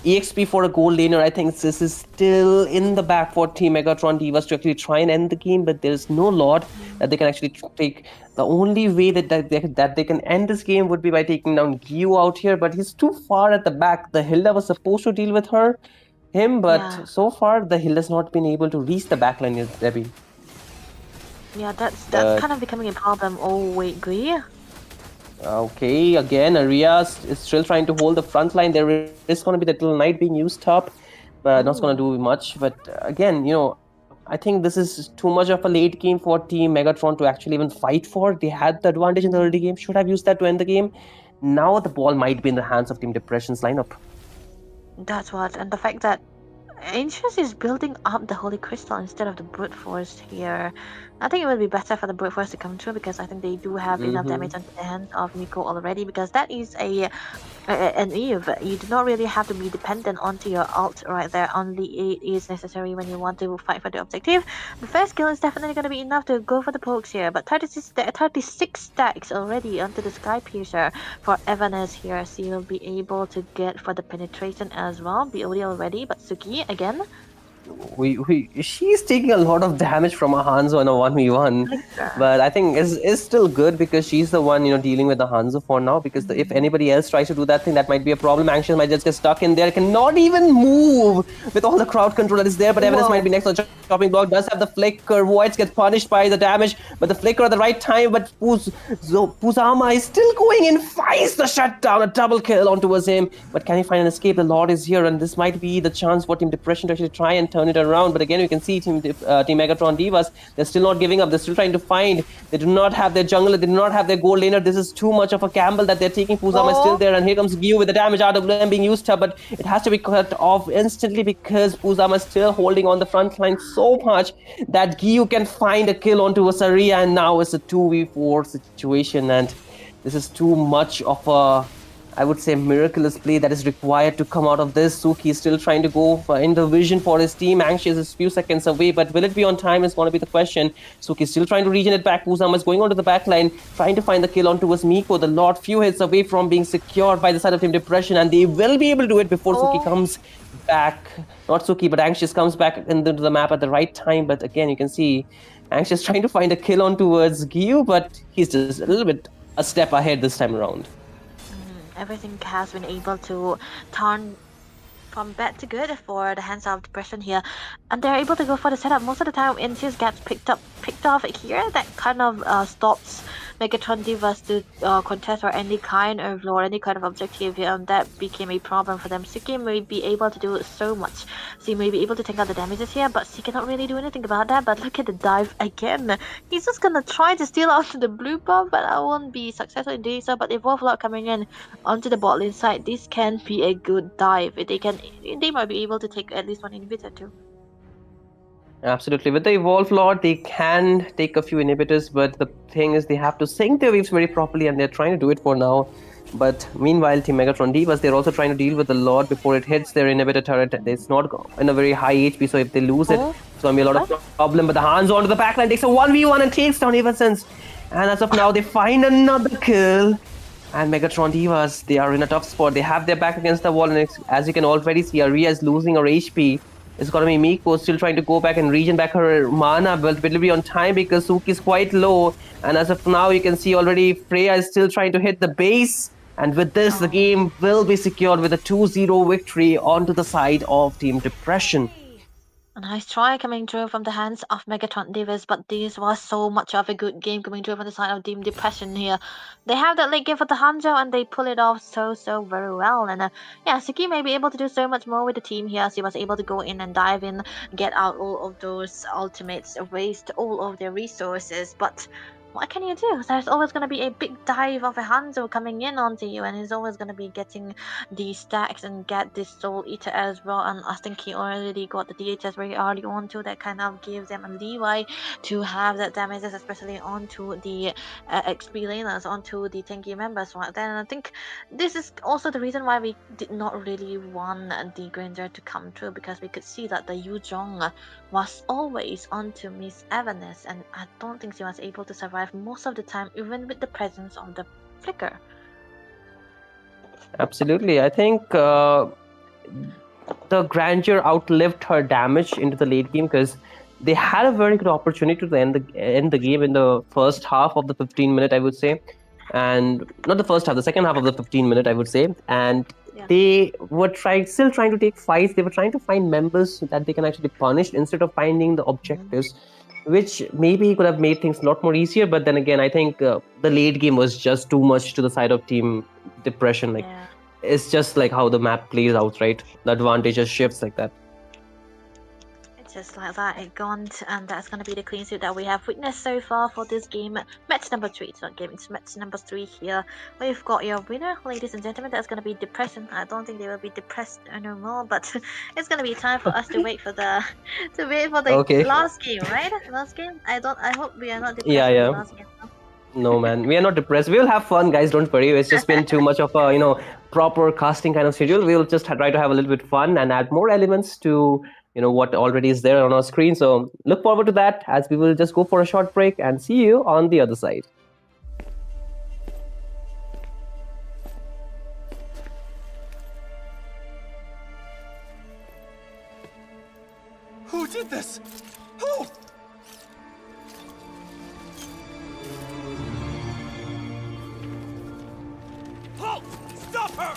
Speaker 13: EXP for a gold laner. I think this is still in the back for Team Megatron Divas to actually try and end the game, but there's no Lord that they can actually take. The only way that they can end this game would be by taking down Gyu out here, but he's too far at the back. The Hilda was supposed to deal with him, but so far the Hill has not been able to reach the backline yet, Debbie.
Speaker 12: Yeah, that's kind of becoming a problem. Oh wait, Gui.
Speaker 13: Okay, again, Aria is still trying to hold the front line. There is going to be that little knight being used up, but not going to do much. But again, you know, I think this is too much of a late game for Team Megatron to actually even fight for. They had the advantage in the early game, should have used that to end the game. Now the ball might be in the hands of Team Depression's lineup.
Speaker 12: That's what, and the fact that Anxious is building up the Holy Crystal instead of the Brute Force here. I think it would be better for the Brute Force to come through because I think they do have enough damage on the hand of Miko already, because that is an Eve. You do not really have to be dependent onto your ult right there. Only it is necessary when you want to fight for the objective. The first kill is definitely going to be enough to go for the pokes here, but 36 stacks already onto the Sky Piercer for Evanes here, so you'll be able to get for the penetration as well. BOD already, but Suki again.
Speaker 13: She's taking a lot of damage from a Hanzo in a 1v1, but I think is still good because she's the one, you know, dealing with the Hanzo for now, because if anybody else tries to do that thing, that might be a problem. Anxious might just get stuck in there, cannot even move with all the crowd control that is there, but Evidence might be next on the chopping block, does have the flicker. Voids gets punished by the damage, but the flicker at the right time, but Puzama is still going in, finds the shutdown, a double kill onto him, but can he find an escape? The Lord is here, and this might be the chance for Team Depression to actually try and turn it around. But again, you can see Team Megatron Divas, they're still not giving up. They're still trying to find. They do not have their jungler. They do not have their gold laner. This is too much of a gamble that they're taking. Puzama is still there, and here comes Gyu with the damage. RWM being used up, but it has to be cut off instantly because Puzama is still holding on the front line so much that Gyu can find a kill onto Asaria, and now it's a 2v4 situation, and this is too much of a I would say, miraculous play that is required to come out of this. Suki is still trying to go in the vision for his team. Anxious is a few seconds away, but will it be on time is going to be the question. Suki is still trying to regen it back. Kusama is going onto the back line, trying to find the kill onto his Miko. The Lord few hits away from being secured by the side of Team Depression, and they will be able to do it before Suki comes back. Not Suki, but Anxious comes back into the map at the right time. But again, you can see Anxious trying to find a kill on towards Gyu, but he's just a little bit a step ahead this time around.
Speaker 12: Everything has been able to turn from bad to good for the hands of Depression here, and they're able to go for the setup. Most of the time, NCS gets picked off here. That kind of stops Megatron Divas to contest for any kind of lore, any kind of objective here, and that became a problem for them. Suki may be able to do so much. She may be able to take out the damages here, but she cannot really do anything about that. But look at the dive again. He's just gonna try to steal onto the blue buff, but I won't be successful in doing so. But if Wolflord coming in onto the bot lane side, this can be a good dive. They might be able to take at least one inhibitor too.
Speaker 13: Absolutely. With the Evolve Lord, they can take a few inhibitors, but the thing is they have to sync their waves very properly, and they're trying to do it for now. But meanwhile, Team Megatron Divas, they're also trying to deal with the Lord before it hits their inhibitor turret. It's not in a very high HP, so if they lose it, it's going to be a lot of problem. But the Hands onto the backline takes a 1v1 and takes down Eversense. And as of now, they find another kill. And Megatron Divas, they are in a tough spot. They have their back against the wall, and as you can already see, Aria is losing her HP. It's gonna be Miko still trying to go back and regen back her mana, but will be on time because Suki is quite low. And as of now, you can see already FEAI is still trying to hit the base. And with this, the game will be secured with a 2-0 victory onto the side of Team Depression.
Speaker 12: A nice try coming through from the hands of Megatron Divas, but this was so much of a good game coming through from the side of Team Depression here. They have that late game for the Hanzo, and they pull it off so very well. And yeah, Suki may be able to do so much more with the team here. She was able to go in and dive in, get out all of those ultimates, waste all of their resources, but what can you do? There's always going to be a big dive of a Hanzo coming in onto you, and he's always going to be getting the stacks and get this Soul Eater as well. And I think he already got the DHS very early on too. That kind of gives them a leeway to have that damages, especially onto the XP laners, onto the tanky members. Right then, and I think this is also the reason why we did not really want the Granger to come through, because we could see that the Yuzhong was always onto Miss Everness, and I don't think she was able to survive most of the time, even with the presence of the flicker.
Speaker 13: Absolutely. I think the Grandeur outlived her damage into the late game, because they had a very good opportunity to end the game in the first half of the 15-minute, I would say. And not the first half, the second half of the 15-minute, I would say. And they were still trying to take fights. They were trying to find members that they can actually punish instead of finding the objectives, which maybe could have made things a lot more easier. But then again, I think the late game was just too much to the side of Team Depression. It's just like how the map plays out, right? The advantage just shifts like that.
Speaker 12: Just like that, it gone, and that's going to be the clean sweep that we have witnessed so far for this game. Match number 3, it's not game, it's match number 3 here. We've got your winner, ladies and gentlemen. That's going to be Depression. I don't think they will be depressed no more, but it's going to be time for us to wait for the last game, right? Last game. I hope we are not depressed. In the last game.
Speaker 13: No, man, we are not depressed. We'll have fun, guys. Don't worry. It's just been too much of a proper casting kind of schedule. We'll just try to have a little bit fun and add more elements to what already is there on our screen. So look forward to that, as we will just go for a short break and see you on the other side.
Speaker 1: Who did this? Who? Halt! Stop her!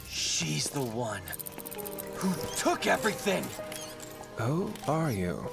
Speaker 1: She's the one who took everything!
Speaker 3: Who are you?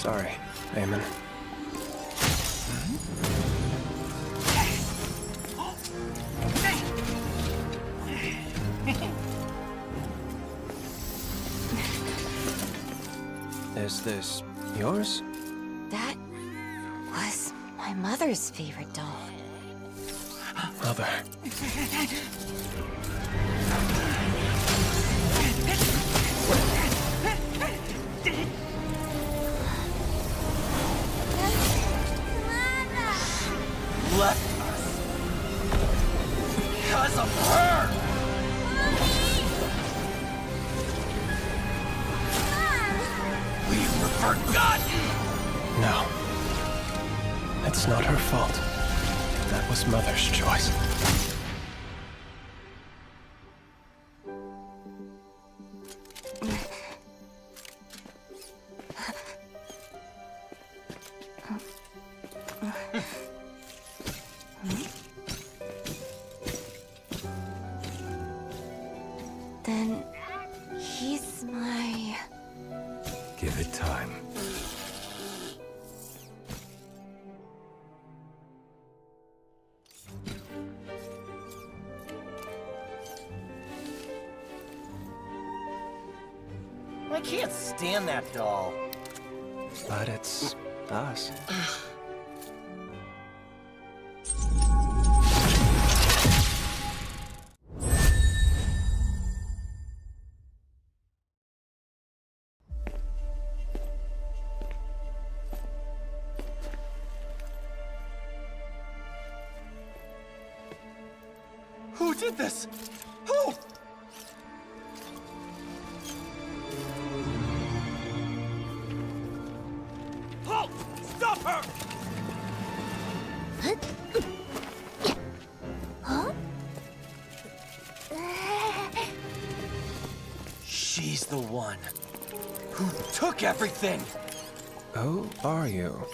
Speaker 3: Sorry, Eamon. Is this yours?
Speaker 2: That was my mother's favorite doll.
Speaker 3: Mother.
Speaker 1: Left us. Because of her! We were forgotten!
Speaker 3: No. It's not her fault. That was Mother's choice.
Speaker 2: Then he's my...
Speaker 1: Give it time. I can't stand that doll.
Speaker 3: But it's us.
Speaker 1: Who did this? Who? Halt! Stop her!
Speaker 2: Huh?
Speaker 1: She's the one who took everything!
Speaker 3: Who are you?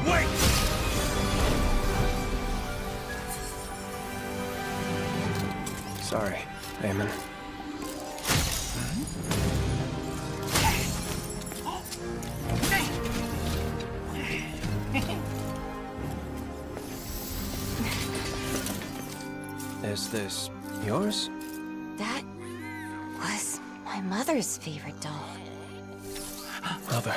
Speaker 1: Wait!
Speaker 3: Sorry, Eamon. Is this yours?
Speaker 2: That was my mother's favorite doll.
Speaker 3: Mother.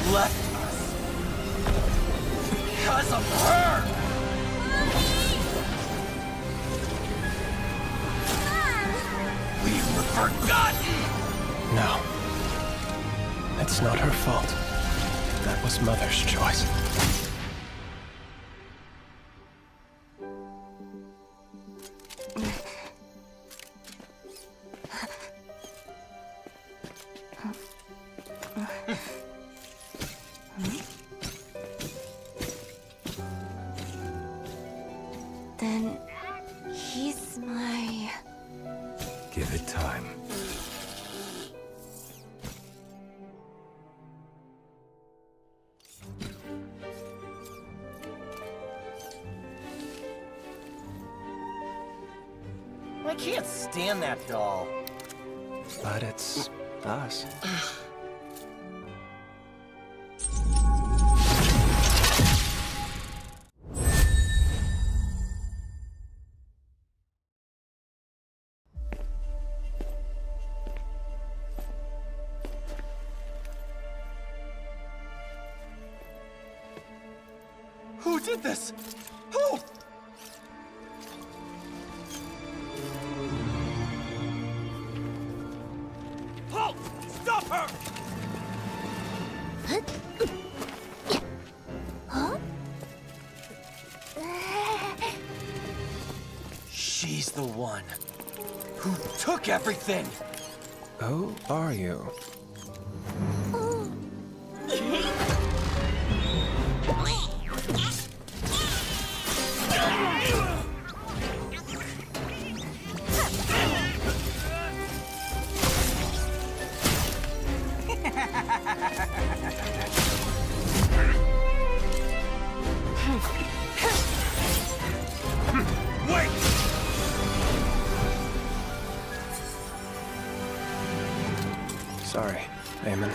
Speaker 1: Left us. Because of her! We were forgotten!
Speaker 3: No. It's not her fault. That was Mother's choice.
Speaker 2: Then he's my...
Speaker 1: Give it time. I can't stand that doll.
Speaker 3: But it's us.
Speaker 1: Who did this? Who? Halt! Stop her!
Speaker 2: Huh?
Speaker 1: She's the one Who took everything?
Speaker 3: Who are you?
Speaker 1: Wait!
Speaker 3: Sorry, Eamon.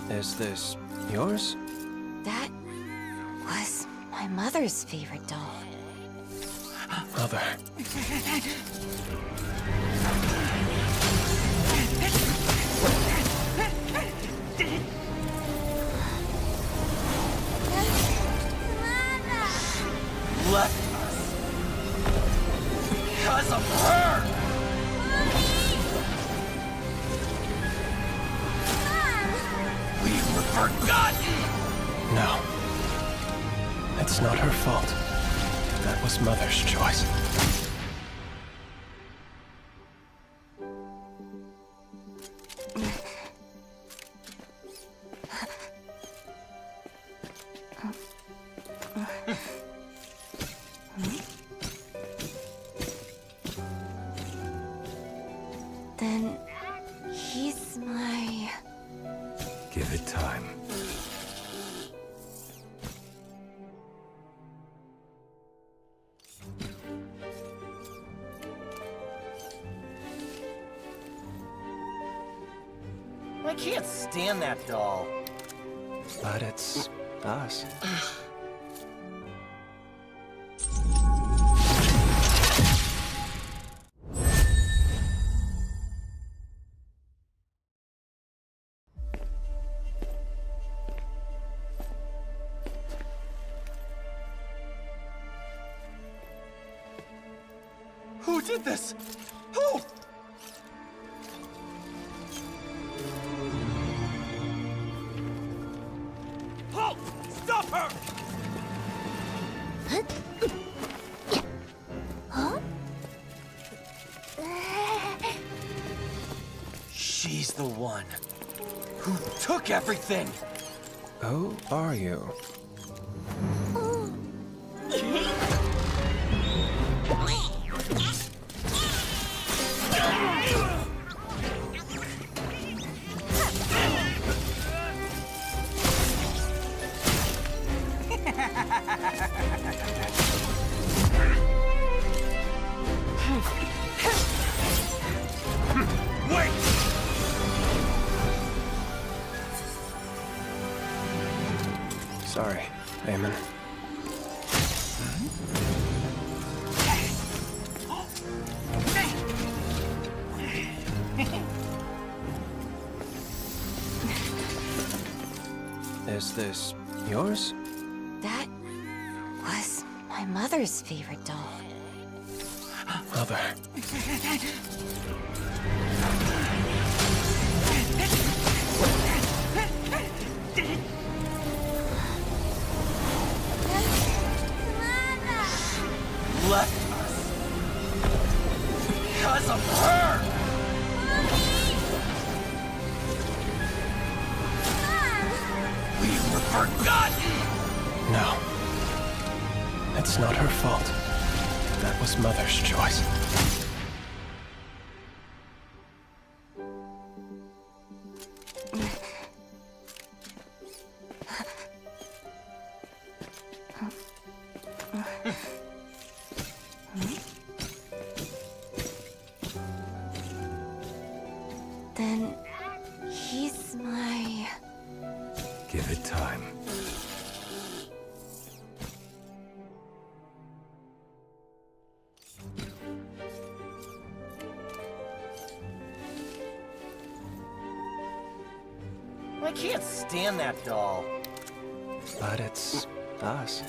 Speaker 3: Is this yours?
Speaker 2: That was my mother's favorite doll.
Speaker 3: Mother.
Speaker 1: Left us. Because of her! We were forgotten!
Speaker 3: No. It's not her fault. That was Mother's choice.
Speaker 2: Then he's my...
Speaker 1: Give it time. I can't stand that doll.
Speaker 3: But it's us.
Speaker 1: Who did this? Who? Halt! Stop her!
Speaker 2: Huh?
Speaker 1: She's the one who took everything.
Speaker 3: Who are you?
Speaker 1: Wait!
Speaker 3: Sorry, Eamon. Is this yours?
Speaker 2: That was my mother's favorite doll.
Speaker 3: Mother.
Speaker 1: Left us. Because of her! We were forgotten!
Speaker 3: No. It's not her fault. That was Mother's choice.
Speaker 2: Then he's my...
Speaker 1: Give it time. I can't stand that doll.
Speaker 3: But it's us.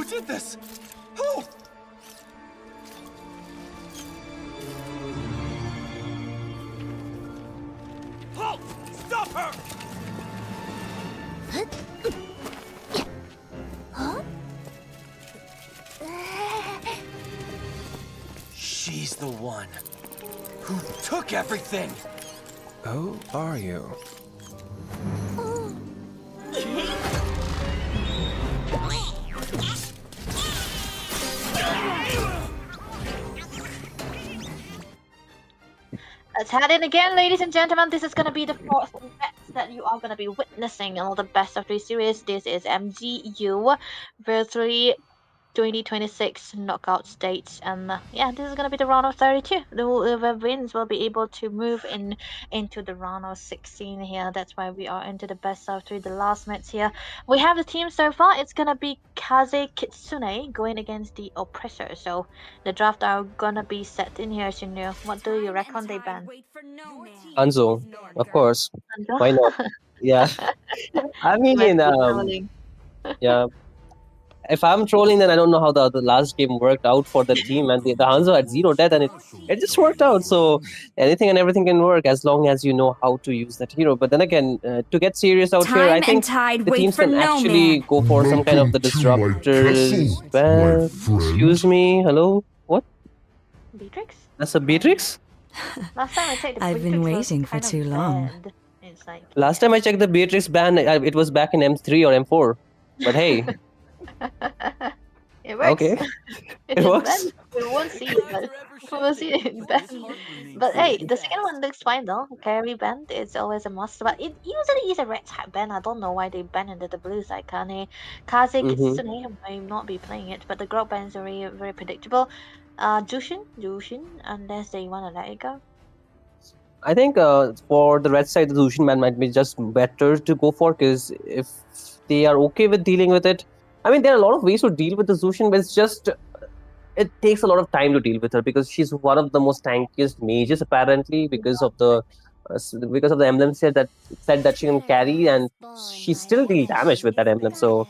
Speaker 1: Who did this? Who? Halt! Stop her! She's the one who took everything.
Speaker 3: Who are you?
Speaker 12: Let's head in again, ladies and gentlemen. This is going to be the fourth match that you are going to be witnessing in all the best of 3 series. This is MZU Virthli 2026 knockout stage, and yeah, this is going to be the round of 32. Whoever wins will be able to move into the round of 16 here. That's why we are into the best of 3, the last match here. We have the team so far. It's going to be Kaze Kitsune going against the Oppressor. So the draft are going to be set in here, Shinryu. What do you reckon they ban?
Speaker 13: Hanzo, of course.
Speaker 12: Hanzo?
Speaker 13: Why not? Yeah. I mean, yeah. If I'm trolling, then I don't know how the last game worked out for the team, and the Hanzo had 0 death, and it just worked out. So anything and everything can work as long as you know how to use that hero. But then again, to get serious out here, I think the teams can actually go for some kind of the disruptors. Well, excuse me, hello, what?
Speaker 12: Beatrix?
Speaker 13: That's a Beatrix?
Speaker 12: Last time I checked, the
Speaker 2: I've been waiting for too long.
Speaker 12: It's like,
Speaker 13: Last time I checked the Beatrix ban, it was back in M3 or M4. But hey.
Speaker 12: It works.
Speaker 13: Okay. It works.
Speaker 12: We won't see it, but we'll see it bend. But hey, the second one looks fine though. Carry bend is always a must, but it usually is a red type bend. I don't know why they banned into the blue side. Kaze Kitsune may not be playing it, but the growth bands are very, very predictable. Jushin, unless they want to let it go.
Speaker 13: I think for the red side, the Zushin ban might be just better to go for, because if they are okay with dealing with it, I mean, there are a lot of ways to deal with the Zushin, but it's just, it takes a lot of time to deal with her, because she's one of the most tankiest mages apparently, because of the emblem set that she can carry, and she still deal damage with that emblem. So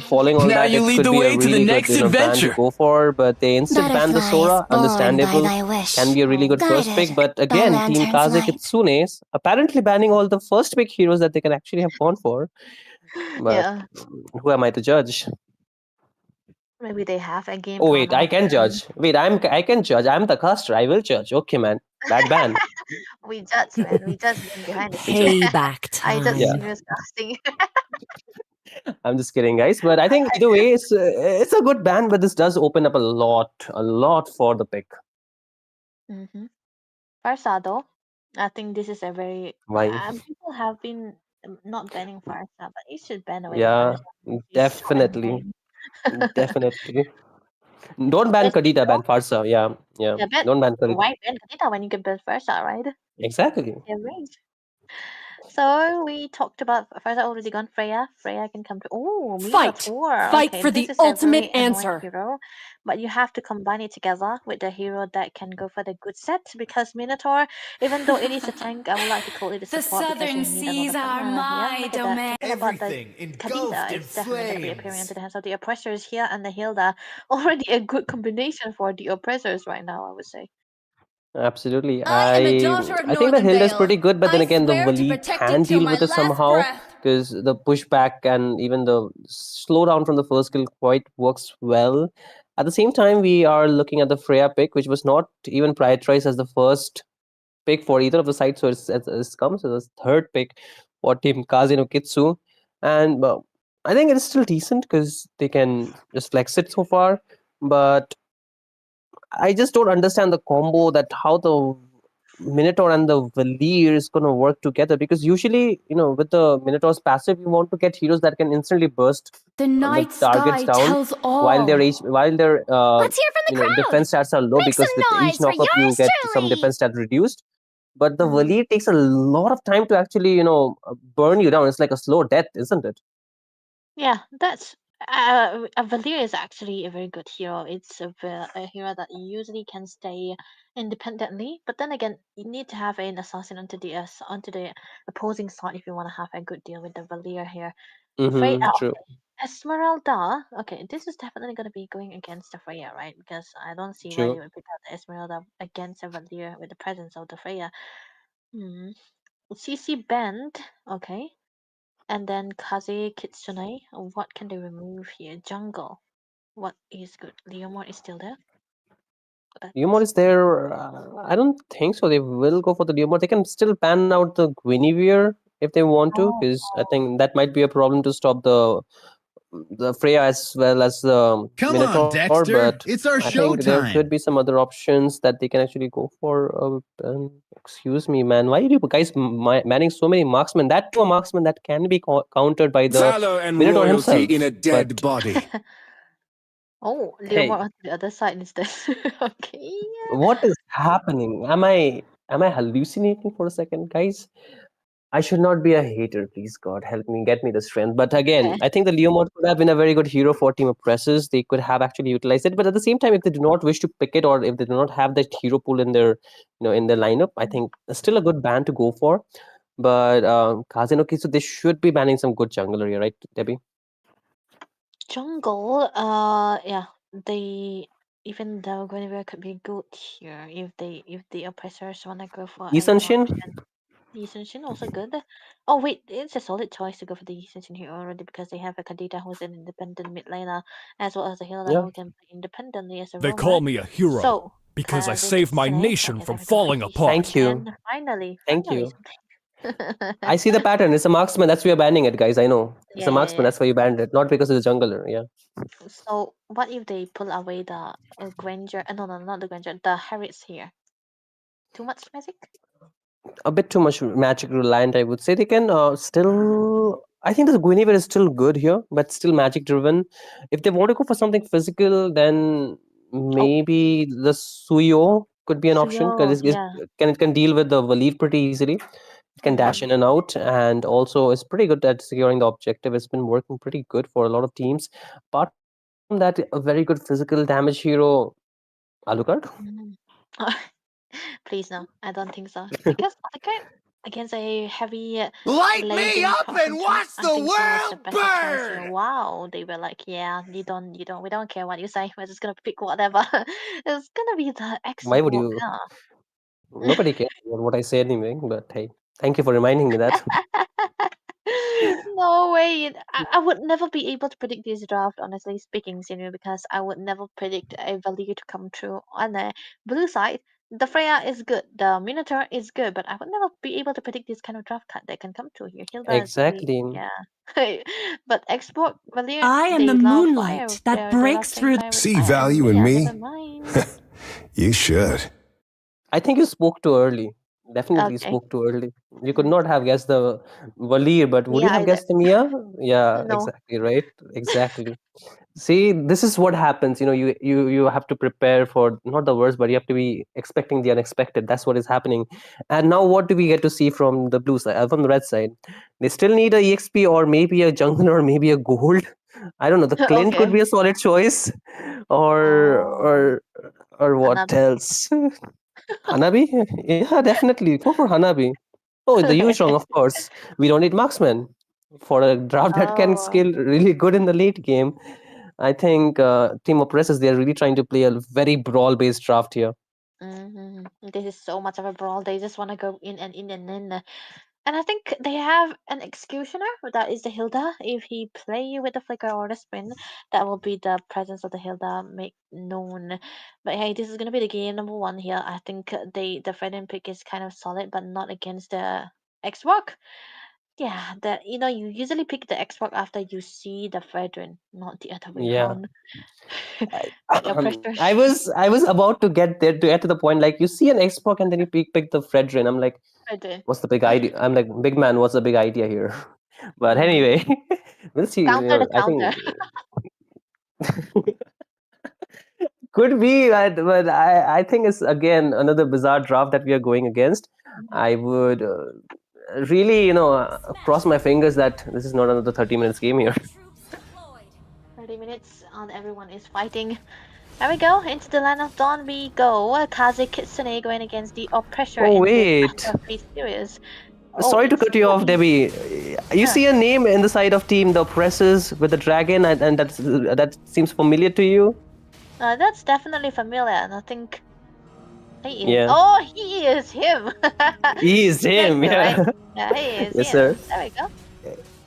Speaker 13: following on
Speaker 1: Now
Speaker 13: that,
Speaker 1: you
Speaker 13: it
Speaker 1: lead
Speaker 13: could
Speaker 1: the
Speaker 13: be
Speaker 1: way
Speaker 13: a
Speaker 1: to the
Speaker 13: really
Speaker 1: next
Speaker 13: good ban to
Speaker 1: adventure.
Speaker 13: go for. But they instant ban the Sora, understandable, can be a really good first pick. But again, Team Kaze Kitsune's apparently banning all the first pick heroes that they can actually have gone for. But who am I to judge?
Speaker 12: Maybe they have a game.
Speaker 13: Oh wait, I can judge. Wait, I can judge. I'm the caster. I will judge. Okay, man. Bad ban.
Speaker 12: We judge, man. We judge them behind the scenes.
Speaker 2: Payback
Speaker 12: I judge
Speaker 13: Yeah.
Speaker 12: serious casting.
Speaker 13: I'm just kidding, guys. But I think either way, it's a good ban. But this does open up a lot for the pick.
Speaker 12: Farsa though, I think this is a very.
Speaker 13: Why?
Speaker 12: People have been not banning Farsa, but it should ban away.
Speaker 13: Yeah, definitely. Definitely. Don't ban Kadita, ban Farsa. Yeah. Don't ban Kadita.
Speaker 12: Why ban Kadita when you can ban Farsa, right?
Speaker 13: Exactly.
Speaker 12: Yeah, right. So we talked about Farsa already gone. Freya can come to. Oh,
Speaker 10: Fight for the ultimate answer.
Speaker 12: Hero, but you have to combine it together with the hero that can go for the good set, because Minotaur, even though it is a tank, I would like to call it a support.
Speaker 10: The southern seas are my domain.
Speaker 12: Everything engulfed in flames. Definitely going to be appearing into the hands of the oppressors here, and the Hilda already a good combination for the oppressors right now, I would say.
Speaker 13: Absolutely.
Speaker 10: I am a daughter of
Speaker 13: I think the Hilda is
Speaker 10: Northern
Speaker 13: pretty
Speaker 10: Vale.
Speaker 13: good, but then
Speaker 10: I
Speaker 13: again, the
Speaker 10: swear to
Speaker 13: Wali
Speaker 10: protect
Speaker 13: can
Speaker 10: it till
Speaker 13: deal
Speaker 10: my
Speaker 13: with it
Speaker 10: last
Speaker 13: somehow,
Speaker 10: breath.
Speaker 13: because the pushback and even the slowdown from the first skill quite works well. At the same time, we are looking at the Freya pick, which was not even prioritized as the first pick for either of the sides, so it's comes as the third pick for Team Kaze no Kitsu. And I think it's still decent because they can just flex it so far, but I just don't understand the combo, that how the Minotaur and the Valir is going to work together, because usually, with the Minotaur's passive, you want to get heroes that can instantly burst
Speaker 10: The night
Speaker 13: targets
Speaker 10: sky
Speaker 13: down
Speaker 10: tells all.
Speaker 13: while their
Speaker 10: Let's hear from the crowd.
Speaker 13: defense stats are low,
Speaker 10: Make
Speaker 13: because
Speaker 10: some
Speaker 13: with
Speaker 10: noise
Speaker 13: each
Speaker 10: for
Speaker 13: knockup you
Speaker 10: yours
Speaker 13: get some
Speaker 10: truly.
Speaker 13: defense stat reduced. But the Valir takes a lot of time to actually, burn you down. It's like a slow death, isn't it?
Speaker 12: Yeah, that's a Valir is actually a very good hero. It's a hero that usually can stay independently, but then again, you need to have an assassin onto the opposing side if you want to have a good deal with the Valir here.
Speaker 13: True.
Speaker 12: Esmeralda. Okay, this is definitely going to be going against the Freya, right? Because I don't see why
Speaker 13: Sure.
Speaker 12: they would pick out the Esmeralda against a Valkyrie with the presence of the Freya. CC Band. Okay. And then Kaze Kitsune. What can they remove here? Jungle. What is good? Leomord is still there.
Speaker 13: Leomord is there. I don't think so. They will go for the Leomord. They can still pan out the Guinevere if they want to, because I think that might be a problem to stop the Freya as well as the
Speaker 14: Come
Speaker 13: Minotaur.
Speaker 14: on, Dexter.
Speaker 13: But
Speaker 14: It's our
Speaker 13: I think there
Speaker 14: showtime.
Speaker 13: could be some other options that they can actually go for. Excuse me, man. Why are you guys manning so many marksmen? That to a marksman that can be countered by the
Speaker 6: Valor and
Speaker 13: Minotaur
Speaker 6: royalty
Speaker 13: himself.
Speaker 6: in a dead
Speaker 13: But
Speaker 6: body.
Speaker 12: Oh,
Speaker 13: hey,
Speaker 12: Leomord on the other side instead. Okay.
Speaker 13: what is happening? Am I hallucinating for a second, guys? I should not be a hater, please God help me, get me the strength. But again, I think the Leomord could have been a very good hero for Team Oppressors. They could have actually utilized it, but at the same time, if they do not wish to pick it, or if they do not have that hero pool in their, in their lineup, I think it's still a good ban to go for. But Kazin, okay, so they should be banning some good jungler here, right, Debbie?
Speaker 12: Jungle. Yeah. They even though Guinevere could be good here if the oppressors wanna go for a more
Speaker 13: Yisanshin?
Speaker 12: Yisanshin also good. Oh wait, it's a solid choice to go for the Yisanshin here already because they have a Kadita who's an independent mid laner as well as a healer
Speaker 13: Yeah.
Speaker 12: who can play independently as a
Speaker 4: They
Speaker 12: roamer.
Speaker 4: call me a hero
Speaker 12: So
Speaker 4: because I
Speaker 12: Kaze
Speaker 4: saved my
Speaker 12: Kitsune.
Speaker 4: nation
Speaker 12: Okay,
Speaker 4: from
Speaker 12: there we go.
Speaker 4: falling
Speaker 12: He
Speaker 4: apart.
Speaker 13: Thank you.
Speaker 12: And finally
Speaker 13: Thank
Speaker 12: something.
Speaker 13: I see the pattern. It's a marksman. That's why you're banning it, guys. I know. It's a marksman.
Speaker 12: Yeah.
Speaker 13: That's why you banned it, not because it's a jungler. Yeah.
Speaker 12: So what if they pull away the Granger? No, not the Granger. The Harriets here. Too much magic?
Speaker 13: A bit too much magic reliant, I would say. They can still. I think the Guinevere is still good here, but still magic driven. If they want to go for something physical, then maybe the Suyo could be an option because
Speaker 12: yeah.
Speaker 13: it can deal with the Valir pretty easily. It can dash in and out, and also it's pretty good at securing the objective. It's been working pretty good for a lot of teams. Apart from that, a very good physical damage hero, Alucard.
Speaker 12: Please no, I don't think so. Because Alucard against a heavy
Speaker 14: Light me
Speaker 12: laden
Speaker 14: up
Speaker 12: from
Speaker 14: and watch
Speaker 12: I
Speaker 14: the
Speaker 12: think so was the
Speaker 14: world
Speaker 12: best choice here.
Speaker 14: burn!
Speaker 12: Wow, they were like, yeah, we don't care what you say. We're just gonna pick whatever. It's gonna be the
Speaker 13: Why would
Speaker 12: X-Walker.
Speaker 13: you? Nobody cares about what I say anyway. But hey, thank you for reminding me that.
Speaker 12: No way. I would never be able to predict this draft, honestly speaking, Sinu, because I would never predict a value to come true. On the blue side, the Freya is good, the Minotaur is good, but I would never be able to predict this kind of draft card that can come true here. Hilda is very,
Speaker 13: Exactly.
Speaker 12: yeah. But export value,
Speaker 8: I am
Speaker 12: they
Speaker 8: the
Speaker 12: love
Speaker 8: moonlight
Speaker 12: fire.
Speaker 8: that
Speaker 12: They love
Speaker 8: breaks
Speaker 12: playing
Speaker 8: through.
Speaker 12: fire with
Speaker 9: See
Speaker 12: fire,
Speaker 9: value
Speaker 12: and
Speaker 9: in
Speaker 12: yeah,
Speaker 9: me?
Speaker 12: never mind.
Speaker 9: You should.
Speaker 13: I think you spoke too early. Definitely
Speaker 12: Okay.
Speaker 13: spoke too early. You could not have guessed the Valir, but would you
Speaker 12: Mia
Speaker 13: have
Speaker 12: either.
Speaker 13: guessed the Mia? Yeah,
Speaker 12: No.
Speaker 13: exactly, right? Exactly. See, this is what happens. You have to prepare for not the worst, but you have to be expecting the unexpected. That's what is happening. And now, what do we get to see from the blue side, from the red side? They still need a EXP or maybe a jungle or maybe a gold. I don't know. The Clint could
Speaker 12: Okay.
Speaker 13: be a solid choice, or what
Speaker 12: Hanabi.
Speaker 13: else? Hanabi? Yeah, definitely. Go for Hanabi. Oh, the Yuzhong, of course. We don't need marksman for a draft that can
Speaker 12: Oh.
Speaker 13: scale really good in the late game. I think Team Oppressors, they're really trying to play a very brawl-based draft here.
Speaker 12: This is so much of a brawl. They just want to go in and in and in. And I think they have an executioner, that is the Hilda. If he play with the flicker or the spin, that will be the presence of the Hilda make known. But hey, this is gonna be the game number one here. I think the Fredden pick is kind of solid, but not against the X-Walk. Yeah, that you usually pick the X-Walk after you see the Fredren, not the other way
Speaker 13: Yeah.
Speaker 12: around. The pressure.
Speaker 13: I was about to get there, to get to the point, like you see an Xbox and then you pick the Fredrin. I'm like,
Speaker 12: Fredren.
Speaker 13: what's the big idea? I'm like, big man, what's the big idea here? But anyway, we'll see.
Speaker 12: Counter the
Speaker 13: I
Speaker 12: counter.
Speaker 13: think could be, but I think it's again another bizarre draft that we are going against. I would really, cross my fingers that this is not another 30 minutes game here.
Speaker 12: 30 minutes on everyone is fighting. There we go. Into the land of dawn we go. Kaze Kitsune going against the oppressor
Speaker 13: Oh,
Speaker 12: in this
Speaker 13: wait.
Speaker 12: Master of Fate series.
Speaker 13: Sorry to cut you off, Debbie. You see a name in the side of team, the Oppressors with the dragon, and that seems familiar to you?
Speaker 12: That's definitely familiar, and I think he is.
Speaker 13: Yeah.
Speaker 12: Oh, he is him.
Speaker 13: He is him, yeah.
Speaker 12: Right? Yeah, he is
Speaker 13: Yes,
Speaker 12: him.
Speaker 13: sir.
Speaker 12: There we go.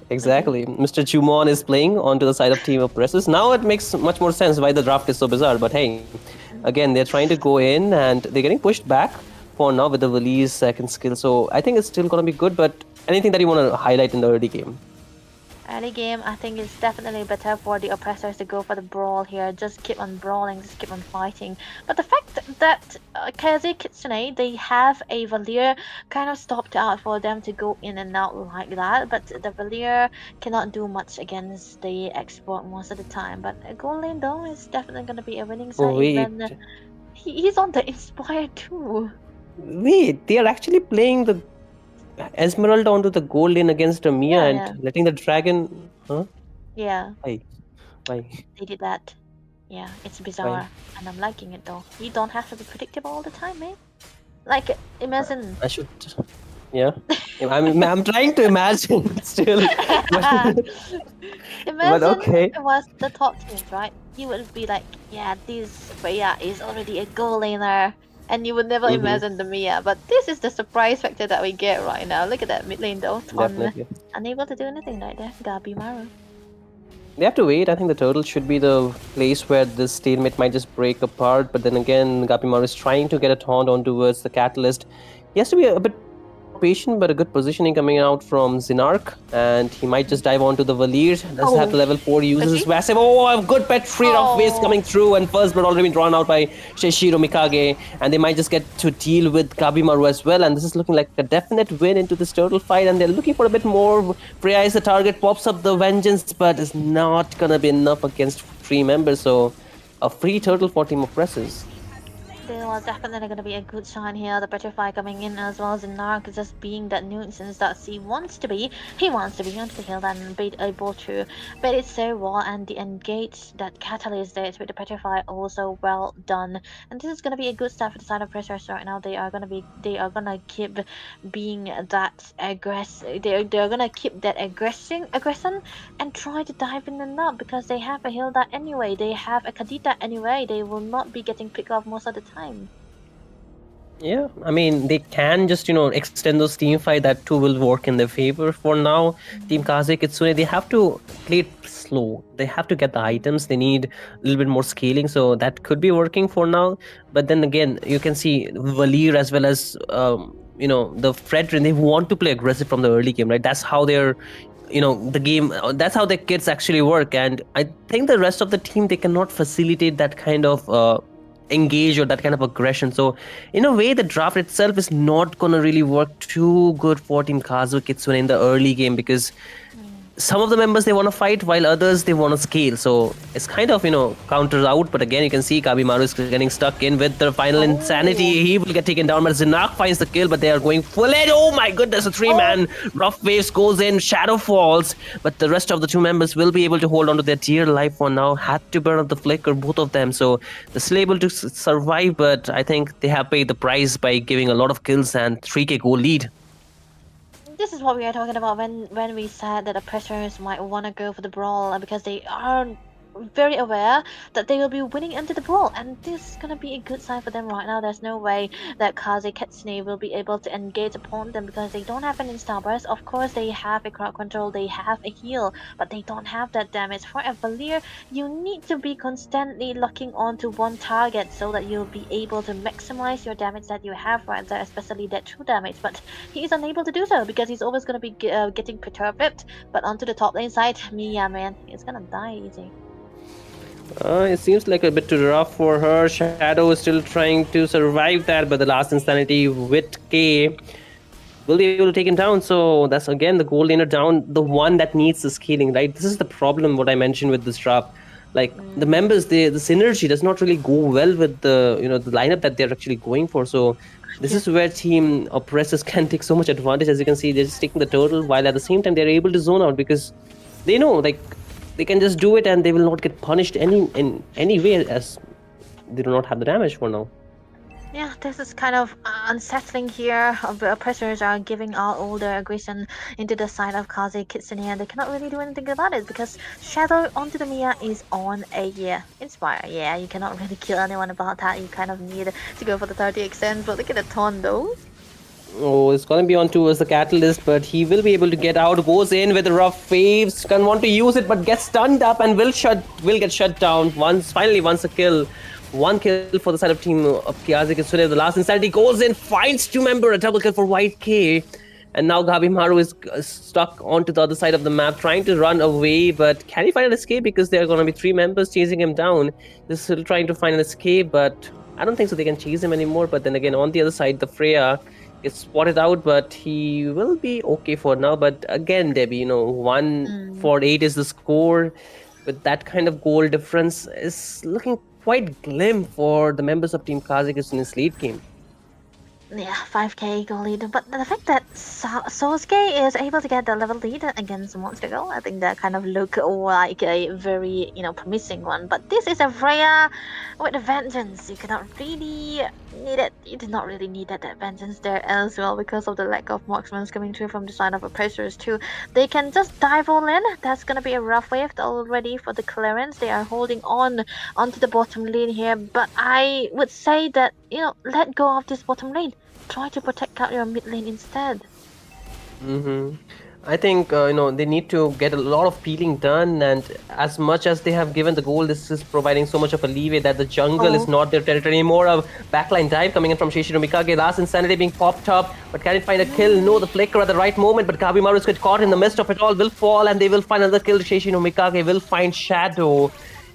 Speaker 13: Exactly. Mr. Jumon is playing onto the side of Team Oppressors. Now it makes much more sense why the draft is so bizarre. But hey, again, they're trying to go in and they're getting pushed back for now with the Vali's second skill. So I think it's still going to be good. But anything that you want to highlight in the early game?
Speaker 12: Early game, I think it's definitely better for the Oppressors to go for the brawl here. Just keep on brawling, just keep on fighting. But the fact that Kaze Kitsune, they have a Valir kind of stopped out for them to go in and out like that. But the Valir cannot do much against the Export most of the time. But Gold Lane though is definitely going to be a winning side.
Speaker 13: Oh,
Speaker 12: Even he's on the Inspire too.
Speaker 13: Wait, they are actually playing the Esmeralda onto the gold lane against a Mia and letting the dragon. Huh?
Speaker 12: Yeah.
Speaker 13: Why?
Speaker 12: They did that. Yeah, it's bizarre, and I'm liking it though. You don't have to be predictable all the time, man. Like, imagine.
Speaker 13: I should. Yeah. I'm trying to imagine still.
Speaker 12: Imagine
Speaker 13: okay.
Speaker 12: if it was the top teams, right? You would be like, yeah, this FEAI is already a goal laner. And you would never imagine the Mia, but this is the surprise factor that we get right now. Look at that mid lane though.
Speaker 13: Definitely.
Speaker 12: Unable to do anything right there. Gabi Maru.
Speaker 13: They have to wait. I think the turtle should be the place where this stalemate might just break apart. But then again, Gapimaru is trying to get a taunt on towards the catalyst. He has to be a bit patient, but a good positioning coming out from Zinark. And he might just dive onto the Valir. Doesn't have the level 4, uses his massive. Oh, a good Petri of waste coming through. And first blood already been drawn out by Shishiro Mikage. And they might just get to deal with Gabimaru as well. And this is looking like a definite win into this turtle fight. And they're looking for a bit more. FEAI is the target, pops up the vengeance, but it's not gonna be enough against 3 members. So a free turtle for Team Oppressors.
Speaker 12: There was definitely going to be a good shine here. The Petrify coming in as well as Zinark just being that nuisance that he wants to be. He wants to heal and be able to. But it's so well, and the engage that catalyst there with the Petrify also well done. And this is going to be a good start for the side of Pressures right now. They are going to keep being that aggressive. They're going to keep that aggression and try to dive in and up because they have a Hilda anyway. They have a Kadita anyway. They will not be getting picked off most of the time.
Speaker 13: Yeah, I mean, they can just, extend those team fight. That too will work in their favor. For now, Team Kaze Kitsune, they have to play it slow. They have to get the items. They need a little bit more scaling. So that could be working for now. But then again, you can see Valir as well as, the Fredrin, they want to play aggressive from the early game, right? That's how they're, the game, that's how the kids actually work. And I think the rest of the team, they cannot facilitate that kind of engage or that kind of aggression. So in a way, the draft itself is not going to really work too good for Team Kaze Kitsune in the early game because some of the members, they want to fight while others, they want to scale. So it's kind of, counters out. But again, you can see Gabimaru is getting stuck in with the final insanity. He will get taken down, but Zinark finds the kill, but they are going full edge. Oh my goodness, a 3-man. Rough Waves goes in, Shadow falls, but the rest of the 2 members will be able to hold on to their dear life for now. Had to burn up the flicker, both of them. So they're still able to survive, but I think they have paid the price by giving a lot of kills and 3k goal lead.
Speaker 12: This is what we are talking about when we said that the Pressures might want to go for the brawl because they are very aware that they will be winning into the brawl, and this is gonna be a good sign for them right now. There's no way that Kaze Kitsune will be able to engage upon them because they don't have an install burst. Of course, they have a crowd control, they have a heal, but they don't have that damage. For a Valir, you need to be constantly locking onto one target so that you'll be able to maximize your damage that you have right there, especially that true damage. But he is unable to do so because he's always gonna be getting perturbed. But onto the top lane side, Mia, man, he's gonna die easy.
Speaker 13: It seems like a bit too rough for her. Shadow is still trying to survive that, but the last insanity with K will be able to take him down. So that's again the gold laner down, the one that needs the scaling, right? This is the problem, what I mentioned with this drop. Like the members, the synergy does not really go well with the the lineup that they're actually going for. So this is where Team Oppressors can take so much advantage. As you can see, they're just taking the turtle while at the same time they're able to zone out because they know like they can just do it and they will not get punished in any way as they do not have the damage for now.
Speaker 12: Yeah, this is kind of unsettling here. The oppressors are giving all their aggression into the side of Kaze Kitsune, and they cannot really do anything about it because Shadow onto the Mia is on a Inspire. Yeah, you cannot really kill anyone about that. You kind of need to go for the 30 extend, but look at the taunt though.
Speaker 13: Oh, it's gonna be on towards the Catalyst, but he will be able to get out. Goes in with the rough waves. Can want to use it, but gets stunned up and will get shut down. Finally once a kill. One kill for the side of team of Kaze Kitsune. The last insanity goes in, finds 2 member, a double kill for White K. And now Gabimaru is stuck onto the other side of the map, trying to run away, but can he find an escape? Because there are going to be 3 members chasing him down. He's still trying to find an escape, but I don't think so they can chase him anymore. But then again, on the other side, the Freya is spotted out, but he will be okay for now. But again, Debbie, 1-8 is the score. With that kind of goal difference, is looking quite glim for the members of Team Kaze Kitsune's late game.
Speaker 12: Yeah, 5k goal lead, but the fact that Sosuke is able to get the level lead against Monster Girl, I think that kind of look like a very, promising one. But this is a Freya with a vengeance. You cannot really need it. You did not really need that vengeance there as well because of the lack of marksmen coming through from the side of oppressors too. They can just dive all in. That's gonna be a rough wave already for the clearance. They are holding on onto the bottom lane here, but I would say that let go of this bottom lane. Try to protect out your mid lane instead.
Speaker 13: I think they need to get a lot of peeling done, and as much as they have given the goal, this is providing so much of a leeway that the jungle is not their territory anymore. A backline dive coming in from Seishiro Mikage, last insanity being popped up, but can it find a kill? No, the flicker at the right moment, but Gabimaru is caught in the midst of it all, will fall, and they will find another kill. Seishiro Mikage will find Shadow.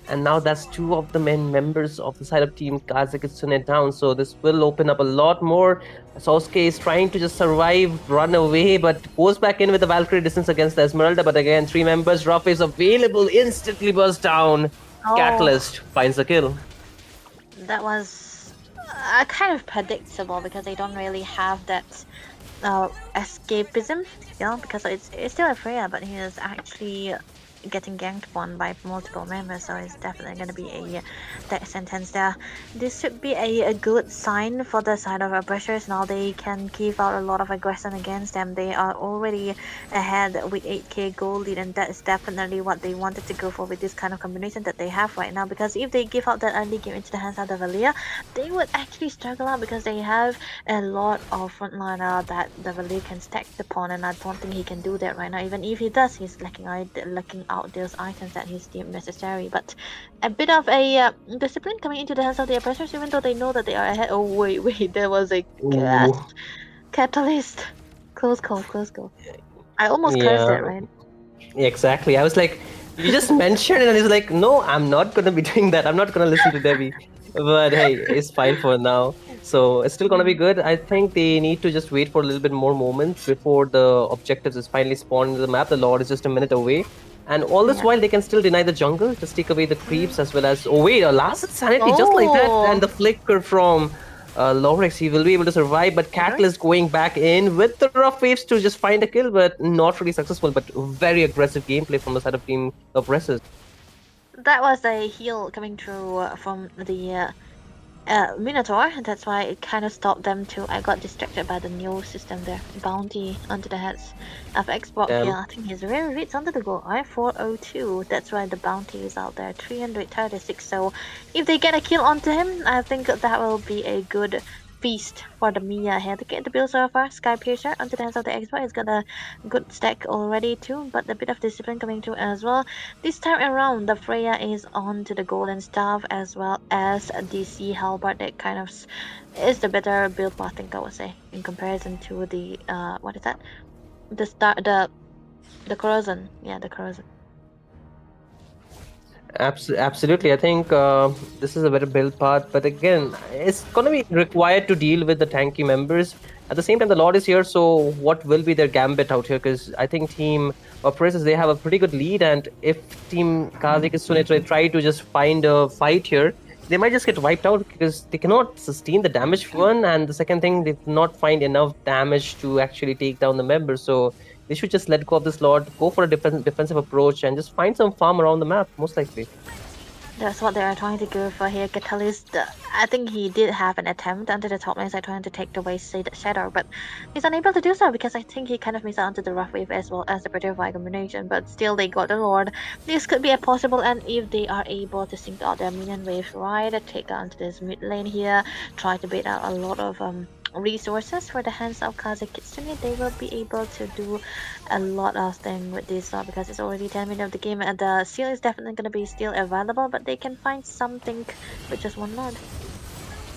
Speaker 13: And now that's 2 of the main members of the side of Team Kaze Kitsune down. So this will open up a lot more. Sosuke is trying to just survive, run away, but goes back in with the Valkyrie distance against the Esmeralda. But again, 3 members. Rough is available, instantly bursts down. Catalyst finds the kill.
Speaker 12: That was kind of predictable because they don't really have that escapism, because it's still a Freya, but he is actually getting ganked on by multiple members, so it's definitely going to be a death sentence there. This should be a good sign for the side of oppressors. Now they can give out a lot of aggression against them. They are already ahead with 8k gold lead, and that is definitely what they wanted to go for with this kind of combination that they have right now, because if they give out that early game into the hands of the Valia, they would actually struggle out because they have a lot of frontliner that the Valia can stack the pawn, and I don't think he can do that right now. Even if he does, he's lacking out those items that he's deemed necessary. But a bit of a discipline coming into the hands of the oppressors, even though they know that they are ahead. Oh wait, there was a catalyst. Close call. I almost cursed it, right?
Speaker 13: Exactly. I was like, you just mentioned it, and he's like, no, I'm not gonna be doing that. I'm not gonna listen to Debbie. But hey, it's fine for now. So it's still gonna be good. I think they need to just wait for a little bit more moments before the objectives is finally spawned into the map. The Lord is just a minute away. And all this while, they can still deny the jungle, just take away the creeps as well as... Oh wait, a last insanity, just like that. And the flicker from Lorex, he will be able to survive. But Catalyst going back in with the rough waves to just find a kill, but not really successful. But very aggressive gameplay from the side of Team Oppressors.
Speaker 12: That was a heal coming through from the Minotaur. That's why it kind of stopped them too. I got distracted by the new system there. Bounty onto the heads of Xbox. Yeah, I think he's very rich under the goal. I-402. That's why the bounty is out there. 336. So if they get a kill onto him, I think that will be a good feast for the Mia here. To get the build so far, Sky Piercer onto the hands of the Xbox. He's got a good stack already too, but a bit of discipline coming through as well. This time around, the Freya is on to the Golden Staff as well as the Sea Halberd. That kind of is the better build, I think I would say, in comparison to the what is that? The Corrosion. Yeah, the Corrosion.
Speaker 13: Absolutely. I think this is a better build part, but again, it's gonna be required to deal with the tanky members. At the same time, the Lord is here, so what will be their gambit out here? Because I think Team Oppressors, they have a pretty good lead, and if Team Kaze Kitsune try to just find a fight here, they might just get wiped out because they cannot sustain the damage for one, and the second thing, they cannot find enough damage to actually take down the members. So they should just let go of this Lord, go for a defensive approach, and just find some farm around the map, most likely.
Speaker 12: That's what they are trying to go for here. Catalyst, I think he did have an attempt under the top lane side trying to take away Shadow, but he's unable to do so because I think he kind of missed out onto the rough wave as well as the Predator combination, but still they got the Lord. This could be a possible end if they are able to sync out their minion wave right, take out into this mid lane here, try to bait out a lot of resources for the hands of Kaze Kitsune. They will be able to do a lot of things with this because it's already 10 minutes of the game and the seal is definitely going to be still available, but they can find something with just one Lord.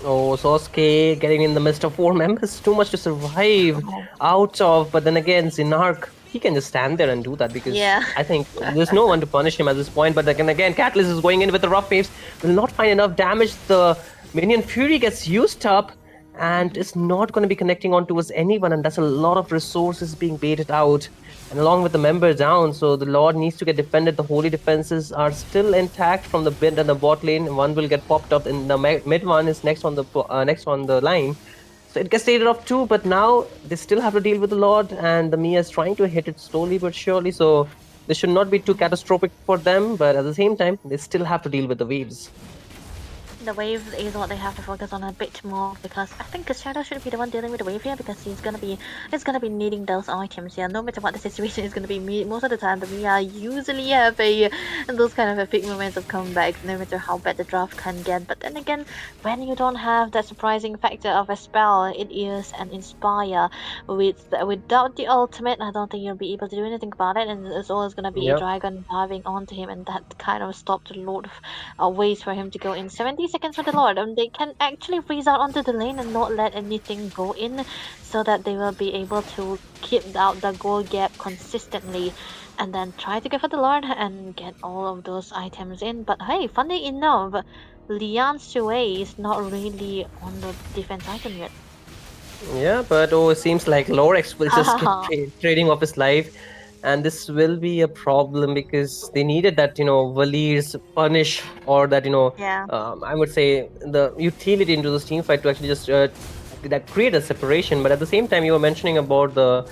Speaker 13: Oh, Sosuke getting in the midst of 4 members, too much to survive out of, but then again, Zinark, he can just stand there and do that because I think there's no one to punish him at this point, but again, Catalyst is going in with the rough waves, will not find enough damage, the minion Fury gets used up, and it's not going to be connecting on towards anyone, and that's a lot of resources being baited out, and along with the member down, so the Lord needs to get defended. The holy defenses are still intact from the mid and the bot lane. One will get popped up in the mid, one is next on the line, so it gets stated off too, but now they still have to deal with the Lord, and the Mia is trying to hit it slowly but surely, so this should not be too catastrophic for them, but at the same time they still have to deal with the waves.
Speaker 12: The wave is what they have to focus on a bit more because I think Shadow should be the one dealing with the wave here because he's gonna be needing those items here. No matter what the situation is gonna be, most of the time the Mia usually have those kind of epic moments of comebacks, no matter how bad the draft can get. But then again, when you don't have that surprising factor of a spell, it is an inspire. Without the ultimate, I don't think you'll be able to do anything about it, and it's always gonna be a dragon diving onto him, and that kind of stopped a lot of ways for him to go in. 70 seconds for the Lord, and they can actually freeze out onto the lane and not let anything go in, so that they will be able to keep out the goal gap consistently, and then try to go for the Lord and get all of those items in. But hey, funny enough, Lian Shui is not really on the defense item yet.
Speaker 13: Yeah, but it seems like Lorex will just keep trading off his life. And this will be a problem because they needed that, Valir's punish or that, I would say the utility into this team fight to actually just that create a separation. But at the same time, you were mentioning about the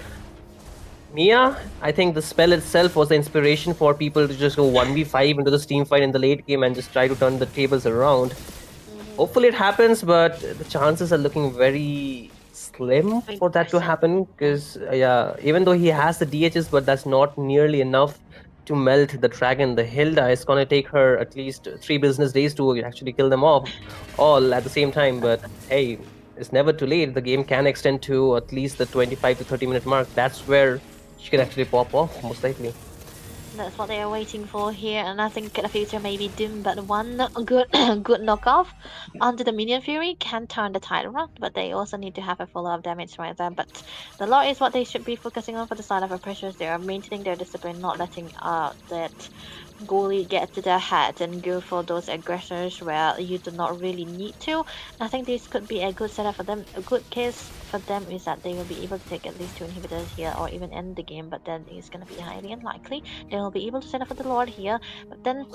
Speaker 13: Mia. I think the spell itself was the inspiration for people to just go 1v5 into this team fight in the late game and just try to turn the tables around. Hopefully it happens, but the chances are looking very slim for that to happen because even though he has the DHs, but that's not nearly enough to melt the dragon. The Hilda is going to take her at least 3 business days to actually kill them off all at the same time, but hey, it's never too late. The game can extend to at least the 25 to 30 minute mark. That's where she can actually pop off most likely.
Speaker 12: That's what they are waiting for here, and I think the future may be dim, but one good knockoff onto the Minion Fury can turn the tide around, but they also need to have a follow-up damage right there. But the law is what they should be focusing on for the side of the pressures. They are maintaining their discipline, not letting that goalie get to their head and go for those aggressors where you do not really need to. I think this could be a good setup for them. A good case for them is that they will be able to take at least 2 inhibitors here or even end the game, but then it's going to be highly unlikely. They will be able to set up for the Lord here, but then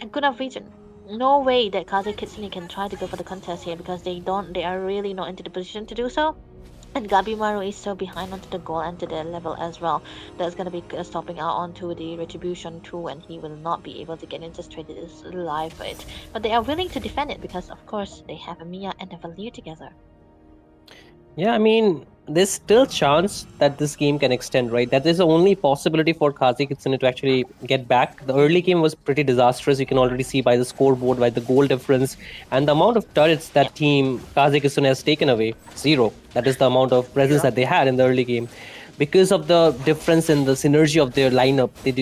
Speaker 12: a good enough region. No way that Kaze Kitsune can try to go for the contest here because they are really not into the position to do so. And Gabimaru is so behind onto the goal and to their level as well. That's going to be stopping out onto the Retribution too, and he will not be able to get into straight this live fight. But they are willing to defend it because, of course, they have a Mia and a Valir together.
Speaker 13: Yeah, I mean, there's still chance that this game can extend, right? That is the only possibility for Kaze Kitsune to actually get back. The early game was pretty disastrous. You can already see by the scoreboard, by the goal difference, and the amount of turrets that team Kaze Kitsune has taken away. 0. That is the amount of presence that they had in the early game. Because of the difference in the synergy of their lineup, they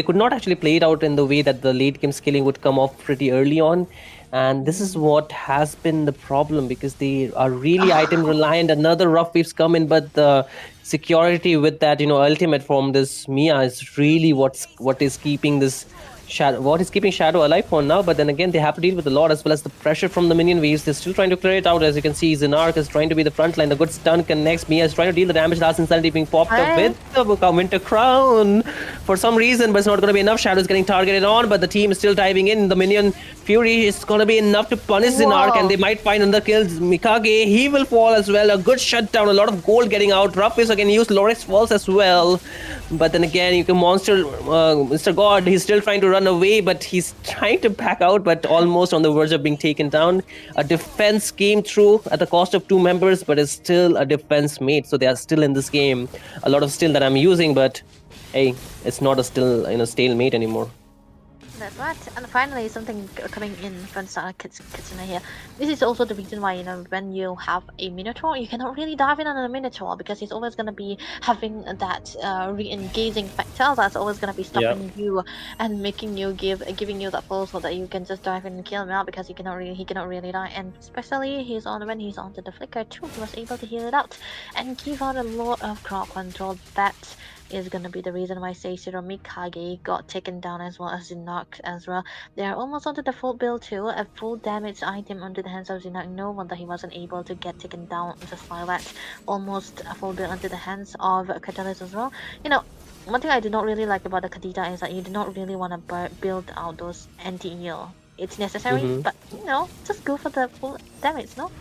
Speaker 13: could not actually play it out in the way that the late game skilling would come off pretty early on. And this is what has been the problem because they are really item reliant. Another rough waves come in, but the security with that, ultimate from this Mia is really what is keeping this Shadow alive for now. But then again, they have to deal with the Lord as well as the pressure from the minion waves. They're still trying to clear it out. As you can see, Zinark is trying to be the front line. The good stun connects. Mia is trying to deal the damage. Last Insanity being popped up with the Winter Crown for some reason, but it's not going to be enough. Shadow is getting targeted on, but the team is still diving in. The minion Fury is going to be enough to punish Zinark, and they might find another kills. Mikage, he will fall as well. A good shutdown. A lot of gold getting out. Rough waves again used. Lorex falls as well. But then again, you can Mr. God, he's still trying to run away, but he's trying to back out, but almost on the verge of being taken down. A defense came through at the cost of 2 members, but it's still a defense mate. So they are still in this game. A lot of still that I'm using, but hey, it's not a still stalemate anymore.
Speaker 12: That's right. And finally, something coming in from Kitchen here. This is also the reason why, when you have a Minotaur, you cannot really dive in on a Minotaur because he's always going to be having that re-engaging factor that's always going to be stopping you and making you giving you that fall so that you can just dive in and kill him out because he cannot really die. And especially when he's onto the flicker too, he was able to heal it out and give out a lot of crowd control. That is going to be the reason why Seishiro Mikage got taken down as well as Zinok as well. They are almost onto the full build too. A full damage item onto the hands of Zinok. No wonder he wasn't able to get taken down just like that. Almost a full build onto the hands of Catalyst as well. One thing I do not really like about the Kadita is that you do not really want to build out those anti-heal. It's necessary, but just go for the full damage, no?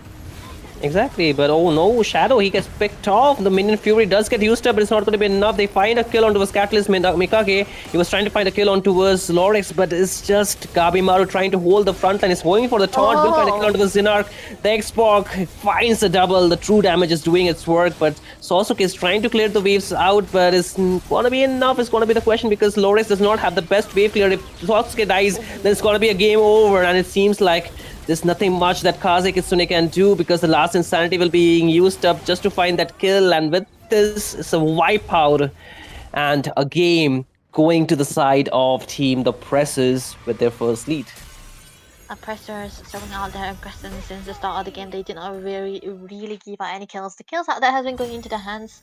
Speaker 13: Exactly, but oh no, Shadow, he gets picked off. The Minion Fury does get used up, but it's not going to be enough. They find a kill onto his Catalyst Mikage. He was trying to find a kill onto his Lorix, but it's just Gabimaru trying to hold the front line. He's going for the taunt, will find a kill onto the Zinark. The Xborg finds the double. The true damage is doing its work, but Sasuke is trying to clear the waves out, but it's going to be enough. It's going to be the question because Lorix does not have the best wave clear. If Sasuke dies, then it's going to be a game over, and it seems like there's nothing much that Kaze Kitsune can do because the last Insanity will be used up just to find that kill. And with this, it's a wipeout and a game going to the side of Team The Pressers with their first lead.
Speaker 12: Pressers showing out their aggression since the start of the game. They did not really give out any kills. The kills that has been going into the hands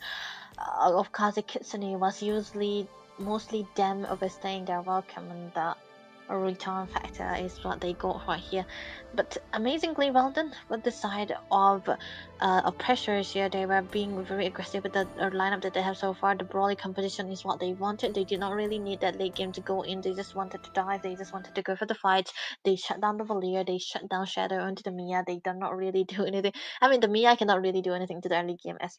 Speaker 12: of Kaze Kitsune was mostly them overstaying their welcome, and that return factor is what they got right here. But amazingly well done with the side of Pressers here. They were being very aggressive with the lineup that they have so far. The brawly composition is what they wanted. They did not really need that late game to go in. They just wanted to dive. They just wanted to go for the fight. They shut down the Valier. They shut down Shadow into the Mia. They did not really do anything. I mean, the Mia cannot really do anything to the early game as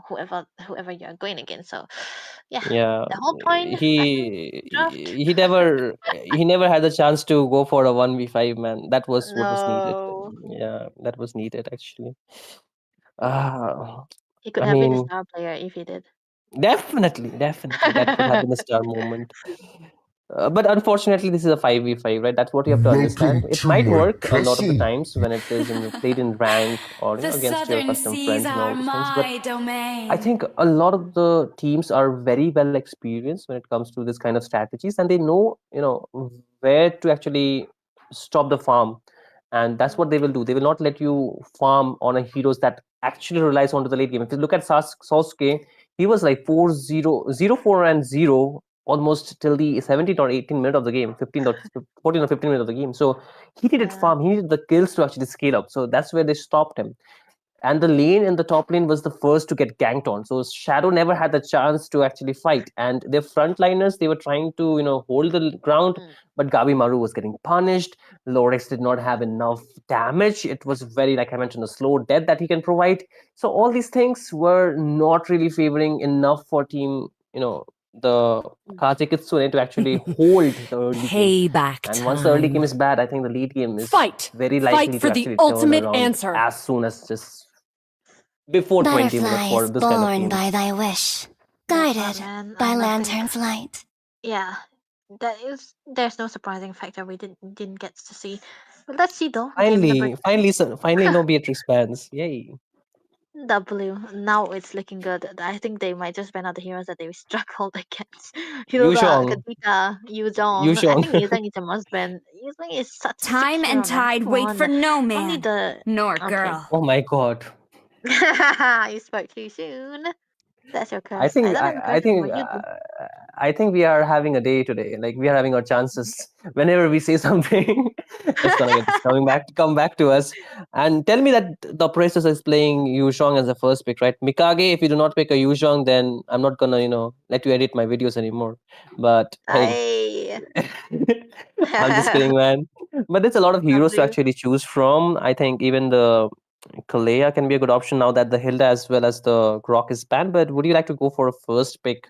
Speaker 12: whoever you're going against. So yeah, the whole point.
Speaker 13: He never had the chance to go for a 1v5, man. That was what was needed. Yeah, that was needed actually.
Speaker 12: He could have been a star player if he did.
Speaker 13: Definitely, that could have been a star moment. But unfortunately, this is a 5v5, right? That's what you have to understand. It might work a lot of the times when it is played in rank or against your custom friends and all those things. But I think a lot of the teams are very well experienced when it comes to this kind of strategies, and they know, where to actually stop the farm. And that's what they will do. They will not let you farm on a heroes that actually relies onto the late game. If you look at Sasuke, he was like 4-0, 0-4 and 0 almost till the 17 or 18 minute of the game, 14 or 15 minutes of the game. So he needed farm, he needed the kills to actually scale up. So that's where they stopped him. And the lane in the top lane was the first to get ganked on. So Shadow never had the chance to actually fight. And their frontliners, they were trying to, hold the ground, but Gabimaru was getting punished. Lorix did not have enough damage. It was very, like I mentioned, a slow death that he can provide. So all these things were not really favoring enough for team, the Kaze Kitsune to actually hold the early game. And once the early game is bad, I think the lead game is very likely
Speaker 10: for
Speaker 13: to
Speaker 10: the
Speaker 13: actually
Speaker 10: ultimate
Speaker 13: turn around
Speaker 10: answer.
Speaker 13: as soon as just before 20 minutes for this kind of
Speaker 2: born
Speaker 13: game.
Speaker 2: by thy wish, guided by lantern's light.
Speaker 12: Yeah, there's no surprising factor we didn't get to see. But let's see though.
Speaker 13: Finally, no Beatrix fans. Yay.
Speaker 12: W. Now it's looking good. I think they might just ban out the heroes that they struggled against. Hilda, Kadita, Yuzong. I think Yuzong is a must ban. Yuzong is such a
Speaker 8: Time and tide wait for no man, nor girl.
Speaker 13: Oh my god.
Speaker 12: You spoke too soon. That's your curse.
Speaker 13: I think we are having a day today. Like we are having our chances. Whenever we say something, it's gonna come back to us. And tell me that the Pressers is playing Yuzhong as the first pick, right? Mikage, if you do not pick a Yuzhong, then I'm not gonna, let you edit my videos anymore. But hey. I'm just kidding, man. But there's a lot of heroes to actually choose from. I think even the Kalea can be a good option now that the Hilda as well as the Grok is banned. But would you like to go for a first pick,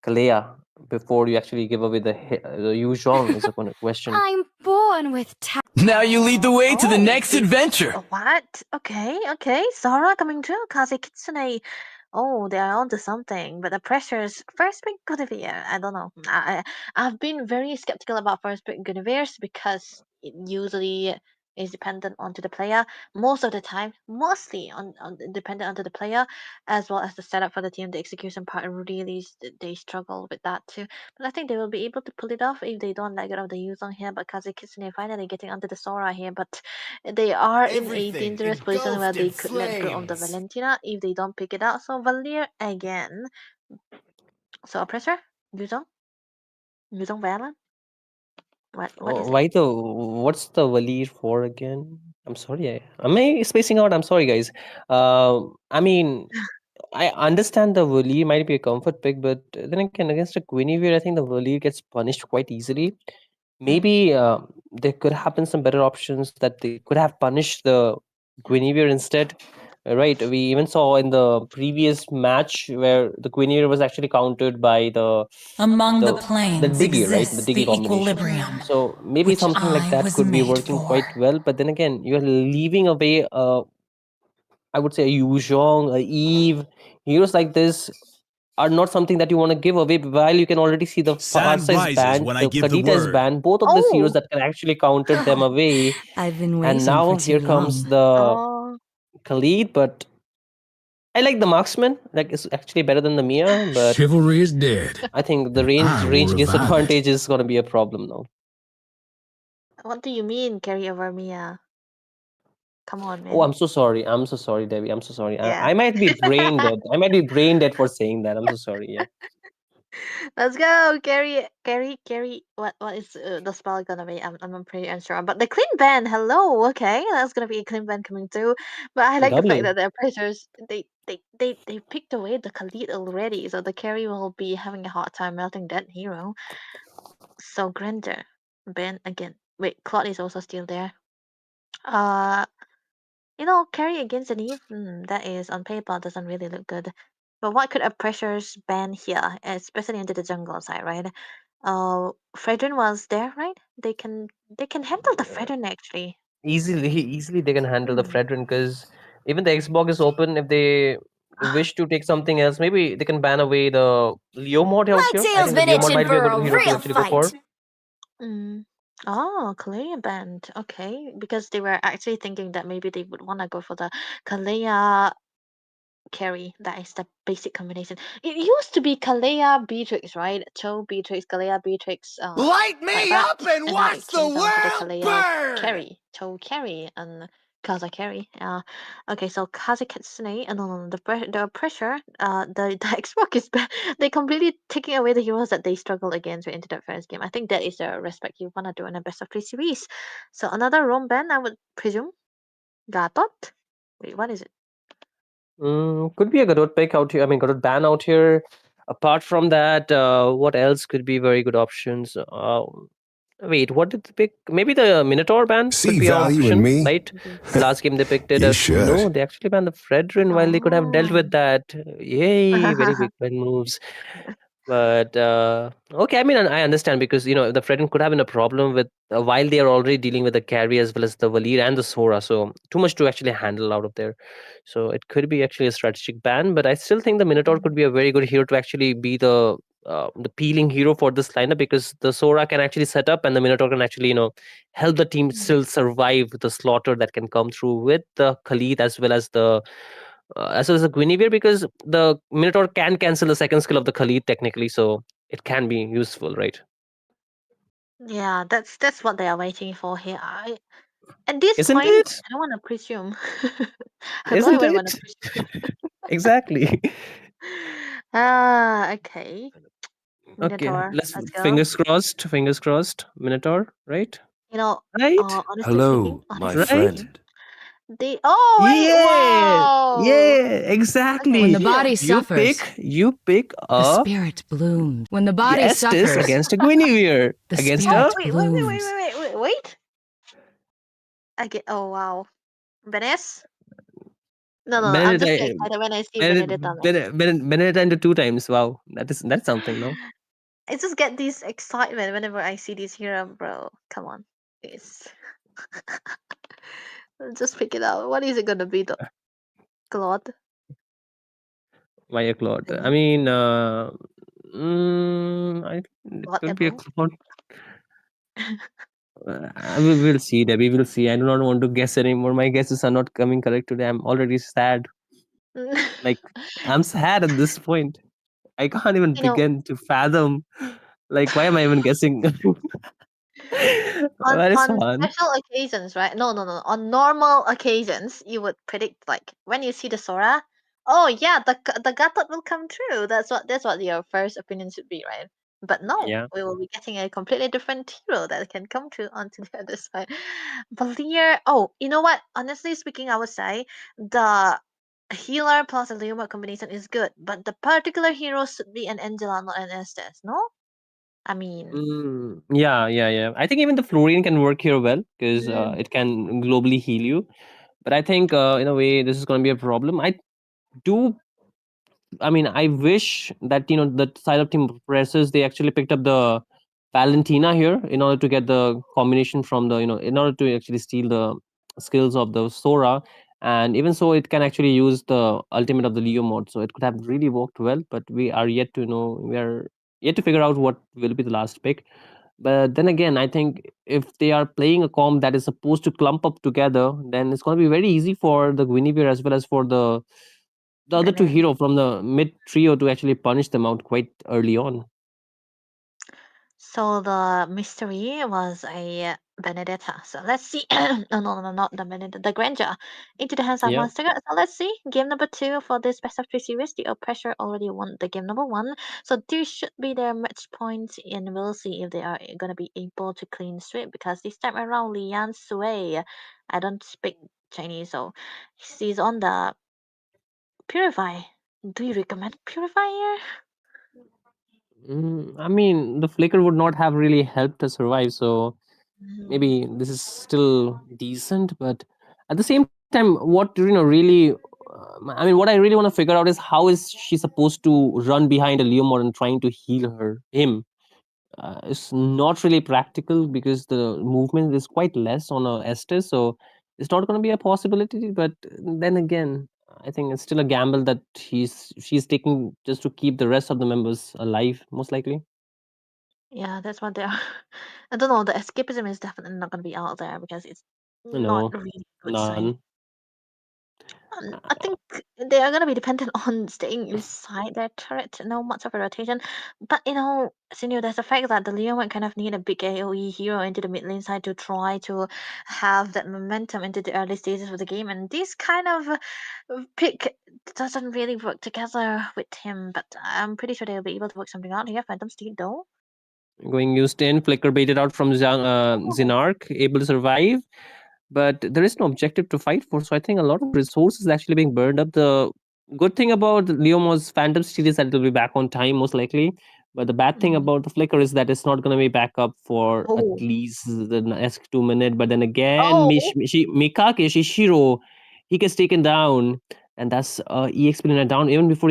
Speaker 13: Kalea, before you actually give away the Yu Zhong is a question.
Speaker 8: I'm born with
Speaker 1: Now you lead the way to the next adventure.
Speaker 12: What? Okay. Sora coming through. Kaze Kitsune. Oh, they are onto something. But the pressures first pick Guinevere. I don't know. I've been very skeptical about first pick Guinevere because it usually is dependent onto the player most of the time, mostly on dependent onto the player, as well as the setup for the team. The execution part really they struggle with that too. But I think they will be able to pull it off if they don't let go of the Yuzong here. But Kaze Kitsune finally getting onto the Sora here, but they are in a dangerous position where they could let go of the Valentina if they don't pick it out. So Valir again. So Oppressor? Yuzong Valen? What is it?
Speaker 13: Why what's the Valir for again? I'm sorry. Am I spacing out? I'm sorry, guys. I mean, I understand the Valir might be a comfort pick, but then again, against a Guinevere, I think the Valir gets punished quite easily. Maybe there could have been some better options that they could have punished the Guinevere instead. Right, we even saw in the previous match where the Guinevere was actually countered by
Speaker 14: Among the
Speaker 13: the
Speaker 14: planes
Speaker 13: Diggy, right? The
Speaker 14: exists
Speaker 13: Diggy
Speaker 14: the
Speaker 13: combination.
Speaker 14: equilibrium,
Speaker 13: So maybe
Speaker 14: which
Speaker 13: something like
Speaker 14: I
Speaker 13: that
Speaker 14: was
Speaker 13: could be
Speaker 14: made
Speaker 13: working
Speaker 14: for.
Speaker 13: quite well. But then again, you're leaving away I would say a Yu Zhong, a Eve, heroes like this are not something that you want to give away while you can already see the
Speaker 9: Sun
Speaker 13: Farsa is
Speaker 9: rises
Speaker 13: banned,
Speaker 9: when I
Speaker 13: the
Speaker 9: give the
Speaker 13: Kadita is
Speaker 9: word.
Speaker 13: banned, both of these heroes that can actually counter them away.
Speaker 14: I've been
Speaker 13: And
Speaker 14: waiting
Speaker 13: now
Speaker 14: for
Speaker 13: here
Speaker 14: too
Speaker 13: comes
Speaker 14: long.
Speaker 13: the Khalid, but I like the marksman. Like it's actually better than the Mia, but
Speaker 9: Chivalry is dead.
Speaker 13: I think the
Speaker 9: I will
Speaker 13: range
Speaker 9: revive
Speaker 13: disadvantage is gonna be a problem now.
Speaker 12: What do you mean carry over Mia? Come on, man.
Speaker 13: Oh, I'm so sorry. I'm so sorry, Debbie. I'm so sorry.
Speaker 12: Yeah.
Speaker 13: I might be brain dead. I might be brain dead for saying that. I'm so sorry. Yeah.
Speaker 12: Let's go, carry. What is the spell gonna be? I'm pretty unsure. But the clean band, hello. Okay, that's gonna be a clean band coming through. But I like the fact
Speaker 13: Lovely.
Speaker 12: that the oppressors they picked away the Khalid already, so the carry will be having a hard time melting that hero. So Grander, Ben again. Wait, Claude is also still there. Uh, carry against an Eve, that is on paper doesn't really look good. But what could a pressures ban here, especially into the jungle side, right? Fredrin was there, right? They can handle the Fredrin actually.
Speaker 13: Easily they can handle the
Speaker 12: Hmm.
Speaker 13: Fredrin because even the Xbox is open. If they wish to take something else, maybe they can ban away the Leo mod out
Speaker 8: My
Speaker 13: here. I
Speaker 8: tail's
Speaker 13: think the
Speaker 8: been
Speaker 13: Leo mod
Speaker 8: itching
Speaker 13: might be a
Speaker 8: for
Speaker 13: good
Speaker 8: a
Speaker 13: hero to
Speaker 8: real
Speaker 13: actually go for.
Speaker 8: fight.
Speaker 12: Oh, Kalea band. Okay, because they were actually thinking that maybe they would want to go for the Kalea carry. That is the basic combination. It used to be Kalea Beatrix, right? Cho Beatrix, Kalea Beatrix.
Speaker 1: Light
Speaker 12: Like
Speaker 1: me
Speaker 12: that.
Speaker 1: up and
Speaker 12: And now
Speaker 1: watch
Speaker 12: it
Speaker 1: the
Speaker 12: came down to the
Speaker 1: world
Speaker 12: Kalea
Speaker 1: burn!
Speaker 12: carry, Cho carry, and Kaza carry. Okay, so Kaza Kitsune, and no, the pressure, the Xbox is bad. They completely taking away the heroes that they struggle against into that first game. I think that is the respect you wanna do in a best of 3 series. So another Rome band, I would presume. Gatot? Wait, what is it?
Speaker 13: Could be a Godot pick out here. I mean, Godot ban out here. Apart from that, what else could be very good options? Wait, what did they pick? Maybe the Minotaur ban could
Speaker 9: See
Speaker 13: be an
Speaker 9: value in
Speaker 13: option,
Speaker 9: me?
Speaker 13: right? The last game they picked it
Speaker 9: You
Speaker 13: up. No,
Speaker 9: should.
Speaker 13: they actually banned the Fredrin while they could have dealt with that. Yay, very big win moves. But okay, I mean, I understand because the Fredrin could have been a problem with while they are already dealing with the carry as well as the Valir and the Sora, so too much to actually handle out of there. So it could be actually a strategic ban, but I still think the Minotaur could be a very good hero to actually be the peeling hero for this lineup because the Sora can actually set up and the Minotaur can actually help the team still survive the slaughter that can come through with the Khalid as well as the Guinevere because the Minotaur can cancel the second skill of the Khalid technically, so it can be useful, right?
Speaker 12: Yeah, that's what they are waiting for here. At this
Speaker 13: Isn't
Speaker 12: point,
Speaker 13: it?
Speaker 12: I don't want to presume. I don't
Speaker 13: Isn't
Speaker 12: even want to
Speaker 13: it?
Speaker 12: presume.
Speaker 13: Exactly.
Speaker 12: Okay.
Speaker 13: Okay,
Speaker 12: Minotaur,
Speaker 13: let's
Speaker 12: let's go.
Speaker 13: fingers crossed, Minotaur, right?
Speaker 12: You know,
Speaker 13: Right?
Speaker 12: honestly speaking,
Speaker 13: Right?
Speaker 12: they. Oh wait!
Speaker 13: Yeah,
Speaker 12: Wow.
Speaker 13: yeah,
Speaker 14: When
Speaker 13: exactly.
Speaker 14: the body suffers,
Speaker 13: You pick
Speaker 14: the
Speaker 13: a
Speaker 14: spirit blooms. When the body
Speaker 13: Estes
Speaker 14: suffers,
Speaker 13: against a Guinevere
Speaker 14: the
Speaker 13: against
Speaker 12: Oh
Speaker 13: a
Speaker 14: spirit
Speaker 12: wait!
Speaker 14: blooms.
Speaker 12: Wait! I get. Oh wow. Venice? No. I'm just
Speaker 13: Benedetta,
Speaker 12: excited when I see Benedetta.
Speaker 13: Benedetta into two times. Wow, that's something, no?
Speaker 12: I just get this excitement whenever I see this hero, bro. Come on, please. Just pick it out. What is it gonna be, though? Claude?
Speaker 13: Why a Claude? I mean, it could be a
Speaker 12: Whatever.
Speaker 13: Claude. We'll see, Debbie. We'll see. I do not want to guess anymore. My guesses are not coming correct today. I'm already sad. Like, I'm sad at this point. I can't even
Speaker 12: You know,
Speaker 13: begin to fathom. Like, why am I even guessing? That is
Speaker 12: on
Speaker 13: fun.
Speaker 12: special occasions, right? No. On normal occasions, you would predict like when you see the Sora. Oh yeah, the Gatot will come true. That's what your first opinion should be, right? But no,
Speaker 13: Yeah.
Speaker 12: we will be getting a completely different hero that can come true onto the other side. Valier. Oh, you know what? Honestly speaking, I would say the healer plus a Leoma combination is good, but the particular hero should be an Angela, not an Estes. No, I mean.
Speaker 13: Yeah. I think even the Florian can work here well because it can globally heal you. But I think in a way this is going to be a problem. I wish that the side of Team Pressers they actually picked up the Valentina here in order to get the combination from the in order to actually steal the skills of the Sora, and even so it can actually use the ultimate of the Leo mod, so it could have really worked well. But we are yet to figure out what will be the last pick. But then again, I think if they are playing a comp that is supposed to clump up together, then it's going to be very easy for the Guinevere as well as for the other two hero from the mid trio to actually punish them out quite early on.
Speaker 12: So the mystery was a Benedetta. So let's see. No, not the Benedetta. The Granger into the hands of
Speaker 13: Yeah.
Speaker 12: Monster. So let's see. Game number 2 for this best of 3 series. The Oppressor already won the game number 1. So this should be their match points, and we'll see if they are gonna be able to clean sweep because this time around Lian Sui. I don't speak Chinese, so she's on the Purify. Do you recommend Purify here?
Speaker 13: I mean, the flicker would not have really helped us survive, so maybe this is still decent. But at the same time, what really, what I really want to figure out is how is she supposed to run behind a Leomord and trying to heal him. It's not really practical because the movement is quite less on a Estes, so it's not going to be a possibility. But then again, I think it's still a gamble that she's taking just to keep the rest of the members alive, most likely.
Speaker 12: Yeah, that's what they are. I don't know. The escapism is definitely not going to be out there because it's not
Speaker 13: No,
Speaker 12: really a good sign.
Speaker 13: none.
Speaker 12: I think they are going to be dependent on staying inside their turret, no much of a rotation. But Sinio, there's the fact that the Leon might kind of need a big AoE hero into the mid lane side to try to have that momentum into the early stages of the game. And this kind of pick doesn't really work together with him. But I'm pretty sure they'll be able to work something out here. Phantom Steed, though.
Speaker 13: Going used in, flicker baited out from Zinark, able to survive. But there is no objective to fight for, so I think a lot of resources actually being burned up. The good thing about Leomo's Phantom Steed is that it will be back on time, most likely. But the bad thing about the flicker is that it's not going to be back up for at least the next 2 minutes. But then again, Mikake Shishiro, he gets taken down, and that's EXP Liner down even before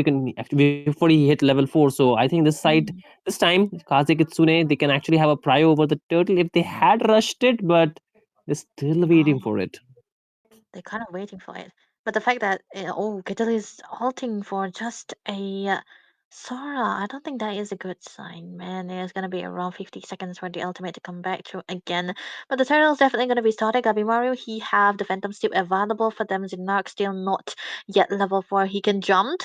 Speaker 13: he hit level 4. So I think this time Kaze Kitsune, they can actually have a prio over the turtle if they had rushed it, but they're still waiting for it.
Speaker 12: They're kind of waiting for it. But the fact that Kettle is halting for just a Sora, I don't think that is a good sign, man. There's gonna be around 50 seconds for the ultimate to come back through again. But the turtle's definitely gonna be started. Gabimaru, he have the Phantom Step available for them. Zinark still not yet level 4. He can jump.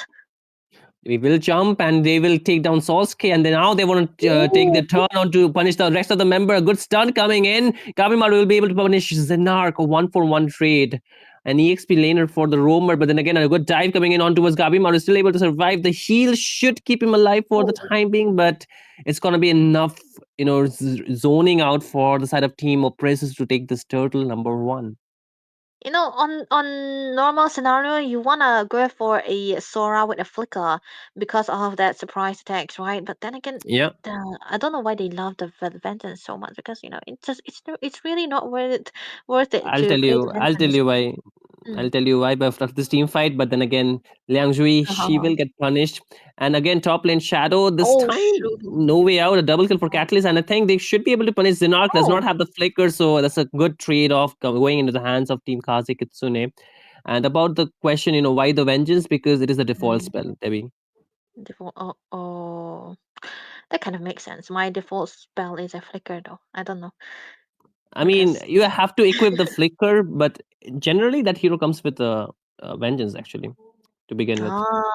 Speaker 13: We will jump and they will take down Sasuke, and then now they want to take their turn on to punish the rest of the member. A good stun coming in. Gabimaru will be able to punish Zinark, a 1-for-1 trade. An EXP laner for the roamer, but then again, a good dive coming in on towards Gabimaru, still able to survive. The heal should keep him alive for the time being, but it's going to be enough, zoning out for the side of Team Oppressors to take this turtle number 1.
Speaker 12: On normal scenario, you wanna go for a Sora with a flicker because of that surprise attacks, right? But then again,
Speaker 13: yeah,
Speaker 12: I don't know why they love the Vengeance so much because it's really not worth it.
Speaker 13: I'll tell you why. I'll tell you why after this team fight. But then again, Liang Zhui, she will get punished. And again, top lane Shadow. This time, no way out. A double kill for Catalyst. And I think they should be able to punish. Zinark does not have the flicker. So that's a good trade-off going into the hands of Team Kaze Kitsune. And about the question, why the Vengeance? Because it is the default spell, Debbie.
Speaker 12: Default. Oh. That kind of makes sense. My default spell is a flicker, though. I don't know.
Speaker 13: I mean, you have to equip the flicker, but generally that hero comes with a Vengeance, actually, to begin with.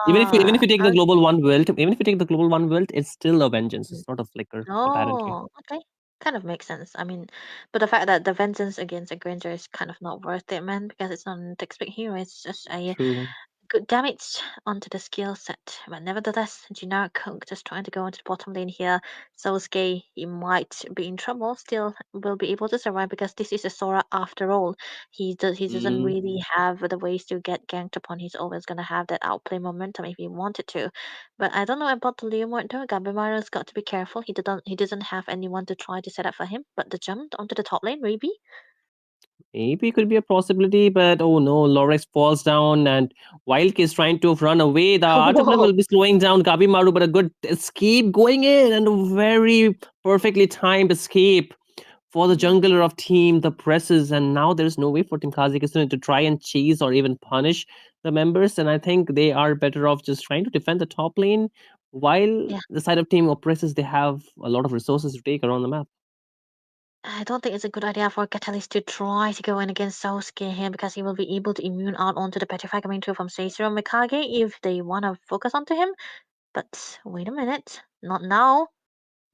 Speaker 13: Even if you take the global one wilt, it's still a Vengeance. It's not a flicker, apparently.
Speaker 12: Oh, okay. Kind of makes sense. I mean, but the fact that the vengeance against a Granger is kind of not worth it, man, because it's not a textbook hero. It's just a
Speaker 13: True.
Speaker 12: good damage onto the skill set. But nevertheless, generic Cook just trying to go into the bottom lane here. Sosuke, he might be in trouble. Still will be able to survive because this is a Sora after all. He doesn't really have the ways to get ganked upon. He's always gonna have that outplay momentum if he wanted to. But I don't know about the Leomord though. Gabimaru's got to be careful. He doesn't have anyone to try to set up for him. But the jump onto the top lane, maybe?
Speaker 13: Maybe it could be a possibility, but oh no, Lorex falls down and Wildk is trying to run away. The RW will be slowing down Gabimaru, but a good escape going in and a very perfectly timed escape for the jungler of team, the presses, and now there's no way for Team Kaze Kitsune to try and chase or even punish the members, and I think they are better off just trying to defend the top lane while the side of Team Oppresses, they have a lot of resources to take around the map.
Speaker 12: I don't think it's a good idea for Catalyst to try to go in against Sosuke here because he will be able to immune out onto the Petrify coming through from Seisuro Mikage if they want to focus onto him. But wait a minute, not now.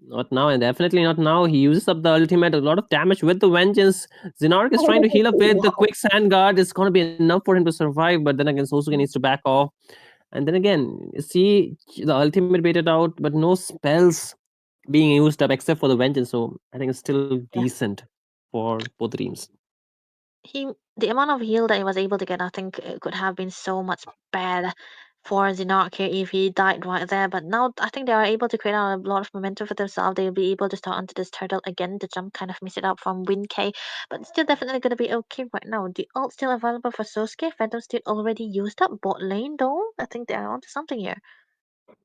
Speaker 13: Not now, and definitely not now. He uses up the ultimate, a lot of damage with the Vengeance. Zinark is trying to heal up with the quick sand guard. It's going to be enough for him to survive, but then again, Sosuke needs to back off. And then again, see the ultimate baited out, but no spells being used up except for the Vengeance. So I think it's still decent for both teams.
Speaker 12: The amount of heal that he was able to get, I think it could have been so much bad for Zinark here if he died right there. But now I think they are able to create a lot of momentum for themselves. They'll be able to start onto this turtle again. The jump kind of missed it out from WinK, but still definitely going to be okay right now. The ult still available for Sosuke. Phantom Steel already used up bot lane though. I think they are onto something here.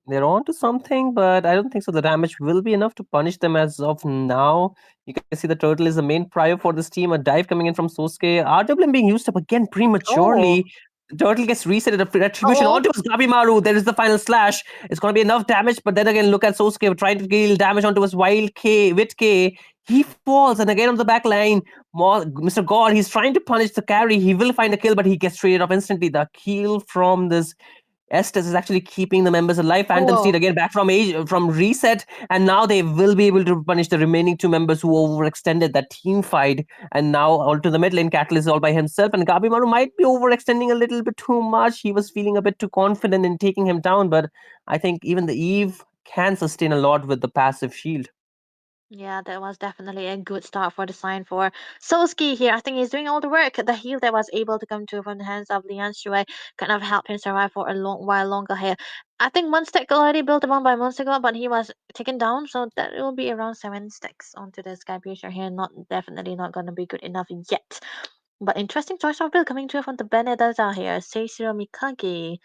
Speaker 13: They're on to something, but I don't think so. The damage will be enough to punish them as of now. You can see the turtle is the main prior for this team. A dive coming in from Sosuke. RWM being used up again prematurely. The turtle gets reset at a retribution onto his Gabimaru. There is the final slash. It's going to be enough damage, but then again, look at Sosuke trying to deal damage onto his Wit-K. He falls, and again on the back line, Mr. God, he's trying to punish the carry. He will find a kill, but he gets traded off instantly. The kill from this Estes is actually keeping the members alive. Phantom Steed again back from reset, and now they will be able to punish the remaining two members who overextended that team fight. And now onto the mid lane, Catalyst all by himself, and Gabimaru might be overextending a little bit too much. He was feeling a bit too confident in taking him down, but I think even the Eve can sustain a lot with the passive shield.
Speaker 12: Yeah, that was definitely a good start for the sign for Sosuke here. I think he's doing all the work. The heal that was able to come to from the hands of Lian Shui kind of helped him survive for a long while longer here. I think one stack already built upon by months ago, but he was taken down, so that will be around 7 stacks onto the Sky Piercer here. Definitely not gonna be good enough yet. But interesting choice of build coming through from the Benedetta here. Seisuro Mikage.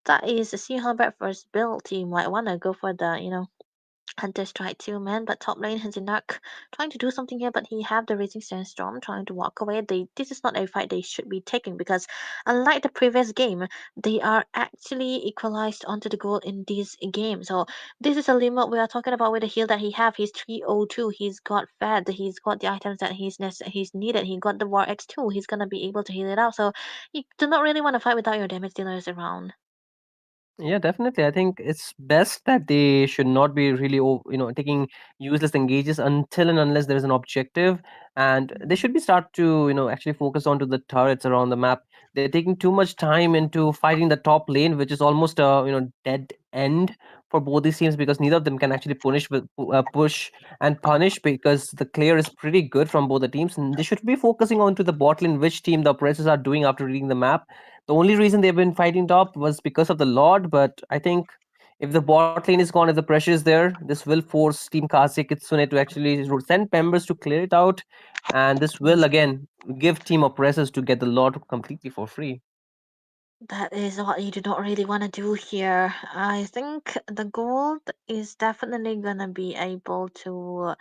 Speaker 12: That is a Sea Breakfast build team might wanna go for the, Hunter's tried to, man, but top lane has Zinark trying to do something here, but he have the Raging Sandstorm trying to walk away. This is not a fight they should be taking because unlike the previous game, they are actually equalized onto the goal in this game. So this is a limit we are talking about with the heal that he have. He's 302. He's got fed. He's got the items that he's needed. He got the War X2. He's gonna be able to heal it out. So you do not really want to fight without your damage dealers around.
Speaker 13: Yeah, definitely. I think it's best that they should not be really, taking useless engages until and unless there is an objective, and they should be start to, actually focus onto the turrets around the map. They're taking too much time into fighting the top lane, which is almost a, dead end for both these teams because neither of them can actually push and punish because the clear is pretty good from both the teams, and they should be focusing onto the bot lane, which team the oppressors are doing after reading the map. The only reason they've been fighting top was because of the Lord, but I think If the bot lane is gone, if the pressure is there, this will force Team Kaze Kitsune to actually send members to clear it out, and this will again give Team Oppressors to get the Lord completely for free.
Speaker 12: That is what you do not really want to do here. I think the gold is definitely gonna be able to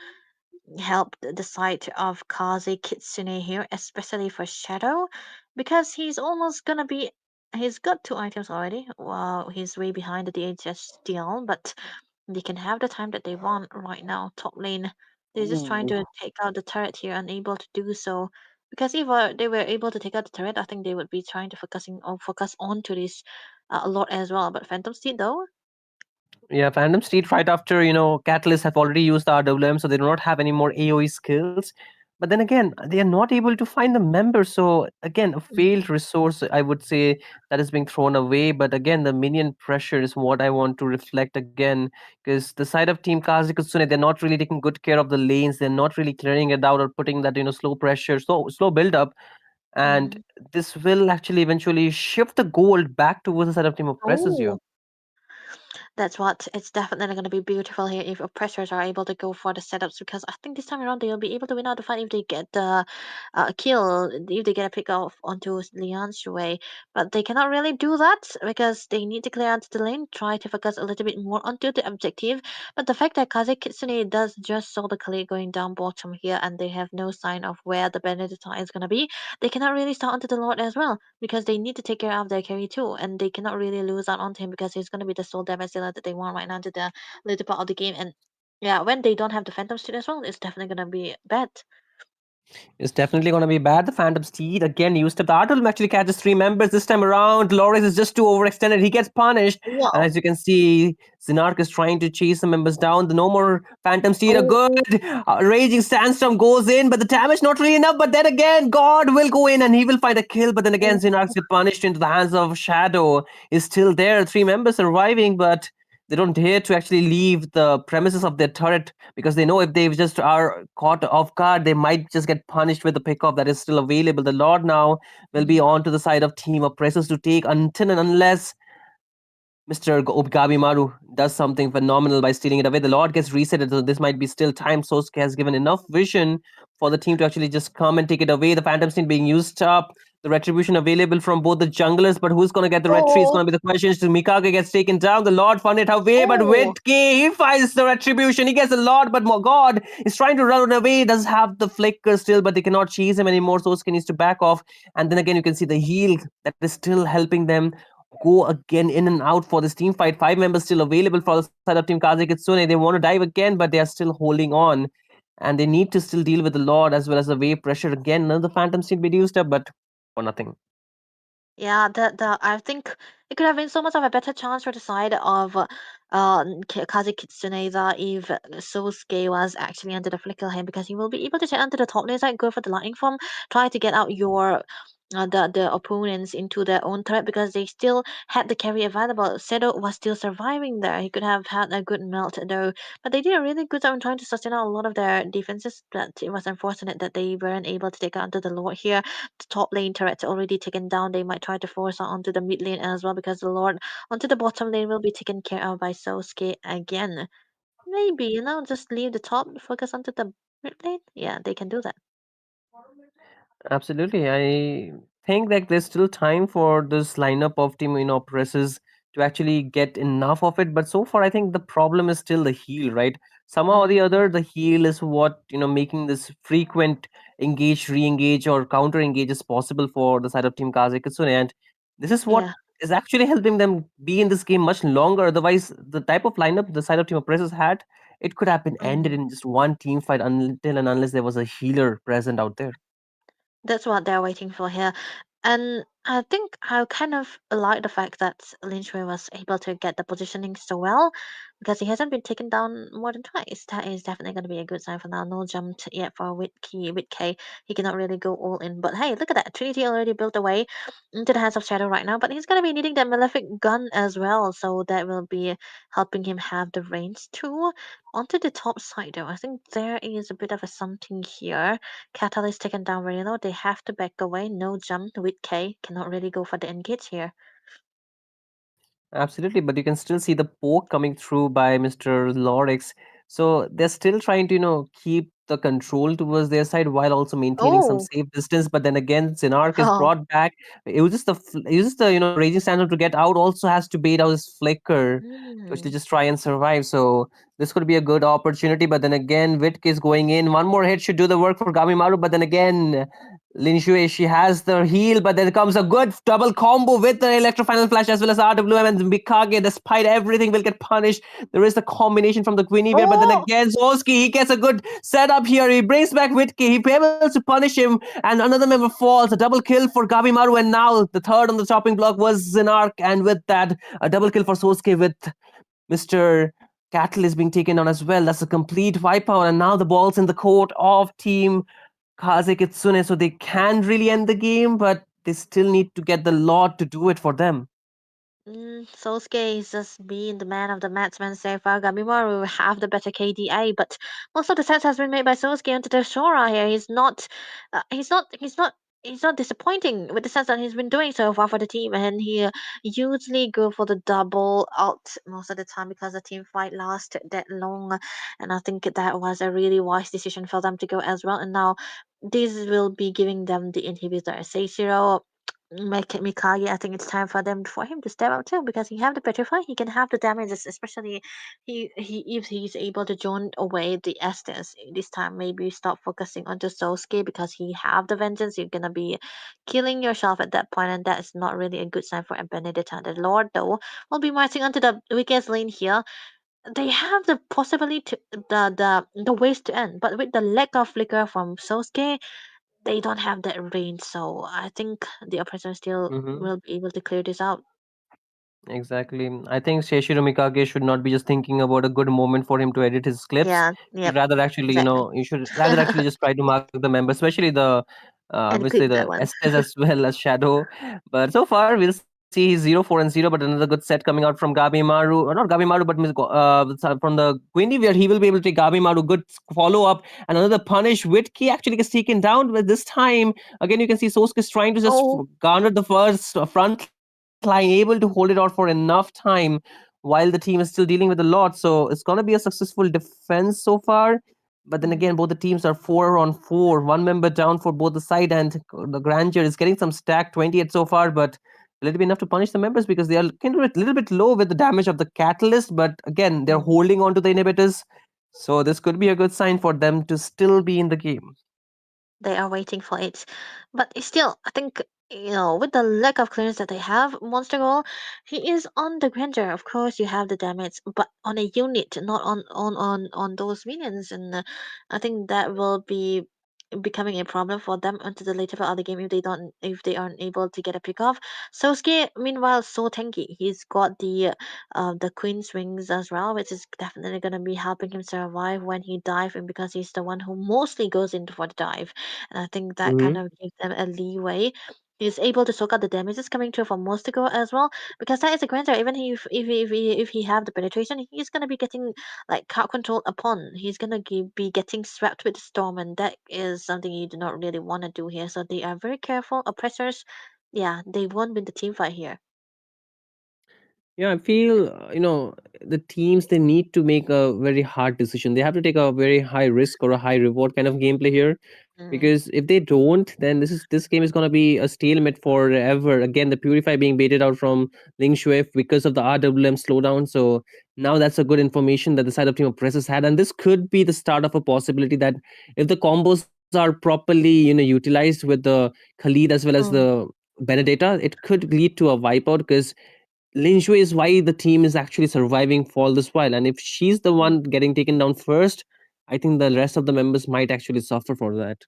Speaker 12: help the side of Kaze Kitsune here, especially for Shadow, because he's almost gonna be. He's got 2 items already. Well, he's way behind the DHS still, but they can have the time that they want right now. Top lane, they're just trying to take out the turret here, unable to do so. Because if they were able to take out the turret, I think they would be trying to focus on to this a lot as well. But Phantom Steed though,
Speaker 13: Yeah, Phantom Steed right after, Catalyst have already used the RWM, so they do not have any more AoE skills. But then again, they are not able to find the members. So again, a failed resource, I would say, that is being thrown away. But again, the minion pressure is what I want to reflect again. Because the side of Team Kaze Kitsune, they're not really taking good care of the lanes. They're not really clearing it out or putting that, slow pressure, slow build up. And this will actually eventually shift the gold back towards the side of Team Oppressors here.
Speaker 12: oh, that's what it's definitely going to be beautiful here if oppressors are able to go for the setups because I think this time around they'll be able to win out the fight if they get the kill, if they get a pick off onto Leon's way. But they cannot really do that because they need to clear out the lane, try to focus a little bit more onto the objective. But the fact that Kaze Kitsune does just saw the Khalid going down bottom here and they have no sign of where the Benedetta is going to be, they cannot really start onto the Lord as well because they need to take care of their carry too, and they cannot really lose out onto him because he's going to be the sole damage dealer that they want right now to the later part of the game. And yeah, when they don't have the Phantom Steed as well, it's definitely going to be bad.
Speaker 13: It's definitely going to be bad. The Phantom Steed again used up. The Artulum actually catches 3 members this time around. Loris is just too overextended. He gets punished.
Speaker 12: Wow.
Speaker 13: And as you can see, Zinark is trying to chase the members down. The no more Phantom Steed are good. Raging Sandstorm goes in, but the damage not really enough. But then again, God will go in and he will find a kill. But then again, Zinark gets punished into the hands of Shadow. Is still there. 3 members surviving, but they don't dare to actually leave the premises of their turret because they know if they just are caught off guard, they might just get punished with the pickoff that is still available. The Lord now will be on to the side of Team Oppressors to take until and unless Mr. Gabimaru does something phenomenal by stealing it away. The Lord gets resetted, so this might be still time. Sosuke has given enough vision for the team to actually just come and take it away. The Phantom Steed being used up. The retribution available from both the junglers, but who's going to get the red tree is going to be the question. Mikage gets taken down. The Lord found it away, but with K, he finds the retribution. He gets the Lord, but more God is trying to run away. He does have the flicker still, but they cannot chase him anymore. Sosuke needs to back off. And then again, you can see the heal that is still helping them go again in and out for this team fight. 5 members still available for the side of Team Kaze Kitsune. They want to dive again, but they are still holding on. And they need to still deal with the Lord as well as the wave pressure again. Another Phantom Steed reduced up, but for nothing.
Speaker 12: Yeah, the I think it could have been so much of a better chance for the side of Kaze Kitsune if Sosuke was actually under the flicker hand because he will be able to get onto the top lane side, go for the lightning form, try to get out your the opponents into their own threat because they still had the carry available. Sedo was still surviving there. He could have had a good melt though, but they did a really good job in trying to sustain out a lot of their defenses. But it was unfortunate that they weren't able to take out onto the Lord here. The top lane turret's already taken down. They might try to force out onto the mid lane as well because the Lord onto the bottom lane will be taken care of by Sosuke again. Maybe, just leave the top, focus onto the mid lane. Yeah, they can do that.
Speaker 13: Absolutely. I think that there's still time for this lineup of Team Oppressors to actually get enough of it. But so far, I think the problem is still the heal, right? Somehow or the other, the heal is what, making this frequent engage, re-engage, or counter-engage is possible for the side of Team Kaze Kitsune. And this is what
Speaker 12: Yeah.
Speaker 13: is actually helping them be in this game much longer. Otherwise, the type of lineup the side of Team Oppressors had, it could have been ended in just one team fight until and unless there was a healer present out there.
Speaker 12: That's what they're waiting for here. And I think I kind of like the fact that Lynchway was able to get the positioning so well because he hasn't been taken down more than twice. That is definitely going to be a good sign for now. No jump yet for K. He cannot really go all in. But hey, look at that. Trinity already built away into the hands of Shadow right now. But he's going to be needing that Malefic gun as well. So that will be helping him have the range too. Onto the top side though, I think there is a bit of a something here. Catalyst taken down very low. They have to back away. No jump with K. Cannot really go for the engage here.
Speaker 13: Absolutely, but you can still see the poke coming through by Mr. Lorix. So they're still trying to, keep the control towards their side while also maintaining some
Speaker 12: Oh.
Speaker 13: safe distance. But then again, Zinark is
Speaker 12: Oh.
Speaker 13: brought back. It uses the raging standard to get out. Also has to bait out his flicker to actually
Speaker 12: Mm.
Speaker 13: just try and survive. So this could be a good opportunity. But then again, Vitk is going in. One more hit should do the work for Gamimaru. But then again, Lin Shui, she has the heal, but then comes a good double combo with the Electro Final Flash as well as RWM and Mikage. Despite everything, will get punished. There is the combination from the Guinevere, but then
Speaker 12: Oh.
Speaker 13: again, Zoski, he gets a good setup here. He brings back Witke. He able to punish him, and another member falls. A double kill for Gabimaru, and now the third on the chopping block was Zinark, and with that, a double kill for Sosuke with Mr. Catalyst being taken down as well. That's a complete wipeout, and now the ball's in the court of Team Kaze Kitsune, so they can really end the game, but they still need to get the Lord to do it for them.
Speaker 12: Sosuke is just being the man of the matchman so far. Gamimaru will have the better KDA, but most of the sets has been made by Sosuke onto the Shora here. He's not disappointing with the sets that he's been doing so far for the team, and he usually go for the double out most of the time because the team fight lasted that long, and I think that was a really wise decision for them to go as well. And now this will be giving them the inhibitor. Seishiro Mikage, I think it's time for him to step up too because he have the petrify, he can have the damages, especially he if he's able to join away the Estes this time. Maybe stop focusing on the Sosuke because he have the vengeance. You're gonna be killing yourself at that point, and that is not really a good sign for Benedetta. The Lord though will be marching onto the weakest lane here. They have the possibility to the ways to end, but with the lack of flicker from Sosuke, they don't have that range, so I think the oppressor still
Speaker 13: Mm-hmm.
Speaker 12: will be able to clear this out.
Speaker 13: Exactly. I think Seishiro Mikage should not be just thinking about a good moment for him to edit his clips.
Speaker 12: Yeah,
Speaker 13: You should
Speaker 12: yep,
Speaker 13: rather actually,
Speaker 12: exactly.
Speaker 13: you should rather actually just try to mark the members, especially the
Speaker 12: And
Speaker 13: obviously
Speaker 12: clip that
Speaker 13: the
Speaker 12: one.
Speaker 13: Estes as well as Shadow. But so far, we'll see he's 0-4-0, but another good set coming out from Gabimaru, or not Gabimaru, but from the Guinea, where he will be able to take Gabimaru. Good follow up, and another punish. Witki actually gets taken down, but this time, again, you can see Sosuke is trying to just
Speaker 12: Oh.
Speaker 13: garner the first front line, able to hold it out for enough time while the team is still dealing with a lot. So it's going to be a successful defense so far. But then again, both the teams are 4-on-4, one member down for both the side, and the Grandeur is getting some stack 28 so far, but will it be enough to punish the members because they are kind of a little bit low with the damage of the Catalyst, but again, they're holding on to the inhibitors. So this could be a good sign for them to still be in the game.
Speaker 12: They are waiting for it, but still, I think with the lack of clearance that they have, Monster Goal, he is on the Grandeur. Of course, you have the damage, but on a unit, not on those minions, and I think that will be becoming a problem for them until the later part of the game if they aren't able to get a pick off. Sosuke, meanwhile, so tanky. He's got the Queen's Wings as well, which is definitely gonna be helping him survive when he dive in because he's the one who mostly goes in for the dive. And I think that kind
Speaker 13: Mm-hmm.
Speaker 12: of gives them a leeway. He's able to soak up the damages coming through from Mostigo as well, because that is a Grandeur. Even if he have the penetration, he's gonna be getting like crowd control upon. He's gonna be getting swept with the storm, and that is something you do not really want to do here. So they are very careful. Oppressors, yeah, they won't win the team fight here.
Speaker 13: Yeah, I feel, the teams, they need to make a very hard decision. They have to take a very high risk or a high reward kind of gameplay here. Because if they don't, then this game is gonna be a stalemate forever. Again, the Purify being baited out from Ling Shui because of the RWM slowdown. So now that's a good information that the side of Team Oppressors had, and this could be the start of a possibility that if the combos are properly, utilized with the Khalid as well as the Benedetta, it could lead to a wipeout because Lin Shui is why the team is actually surviving for all this while. And if she's the one getting taken down first, I think the rest of the members might actually suffer for that.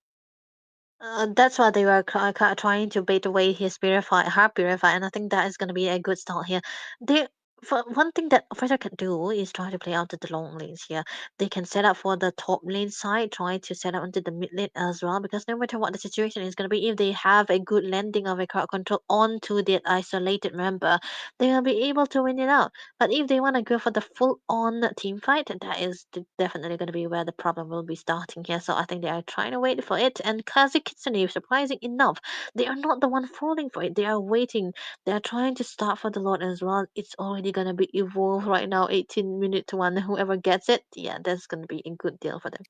Speaker 12: That's why they were trying to bait away his purify, her purify, and I think that is going to be a good start here. They for one thing that Operator can do is try to play out the long lanes here. They can set up for the top lane side, try to set up into the mid lane as well, because no matter what the situation is going to be, if they have a good landing of a crowd control onto that isolated member, they will be able to win it out. But if they want to go for the full on team fight, that is definitely going to be where the problem will be starting here. So I think they are trying to wait for it. And Kazi Kitsune, surprising enough, they are not the one falling for it. They are waiting. They are trying to start for the Lord as well. It's already gonna be evolved right now, 18 minute to one. Whoever gets it, yeah, that's gonna be a good deal for them.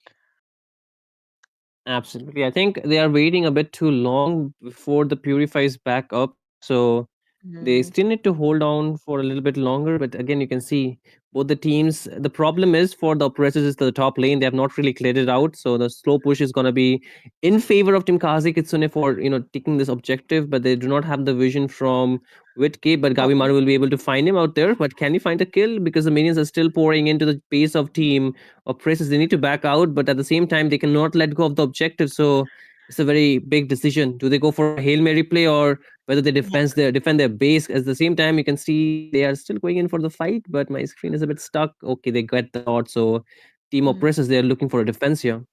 Speaker 13: Absolutely. I think they are waiting a bit too long before the purifies back up. So they still need to hold on for a little bit longer. But again, you can see both the teams. The problem is for the oppressors is the top lane. They have not really cleared it out. So the slow push is going to be in favor of Team Kazi Kitsune for taking this objective. But they do not have the vision from Witke. But Gabimaru will be able to find him out there. But can he find a kill? Because the minions are still pouring into the base of Team Oppressors. They need to back out. But at the same time, they cannot let go of the objective. So it's a very big decision. Do they go for a Hail Mary play or whether they defend their base? At the same time, you can see they are still going in for the fight, but my screen is a bit stuck. Okay, they get the dot. So Team Oppressors, they are looking for a defense here.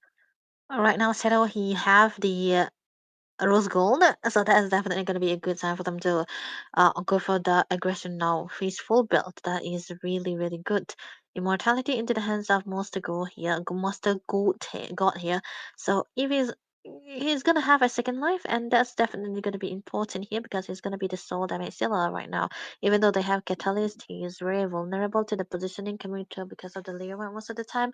Speaker 12: Right now, Shadow, he have the rose gold, so that is definitely going to be a good sign for them to go for the aggression now. Face full build, that is really really good. Immortality into the hands of Monster God here, God here. So if he's gonna have a second life, and that's definitely gonna be important here because he's gonna be the sole damage sealer right now. Even though they have Catalyst, he is very vulnerable to the positioning commuter because of the layer one most of the time.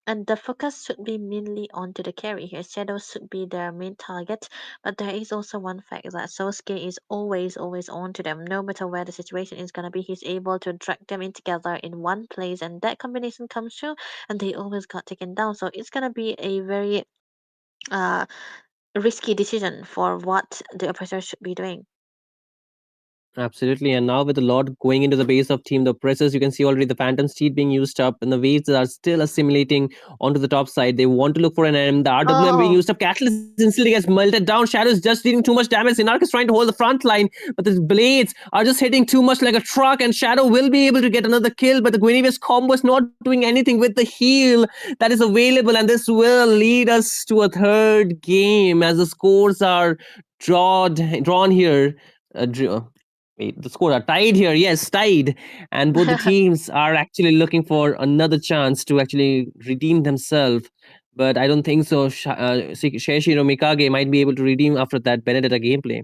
Speaker 12: And the focus should be mainly onto the carry here. Shadows should be their main target, but there is also one fact that Sosuke is always on to them. No matter where the situation is gonna be, he's able to drag them in together in one place, and that combination comes through, and they always got taken down. So it's gonna be a very uh risky decision for what the oppressor should be doing.
Speaker 13: Absolutely. And now with the Lord going into the base of Team the Oppressors, you can see already the Phantom Steed being used up and the waves are still assimilating onto the top side. They want to look for an M. The RWM being used up. Catalyst instantly gets melted down. Shadow is just dealing too much damage. Inark is trying to hold the front line, but the blades are just hitting too much like a truck, and Shadow will be able to get another kill, but the Guinevere's combo is not doing anything with the heal that is available, and this will lead us to a third game as the scores are drawn here. Wait, the scores are tied here. Yes, tied. And both the teams are actually looking for another chance to actually redeem themselves. But I don't think so. Sheshiro Mikage might be able to redeem after that Benedetta gameplay.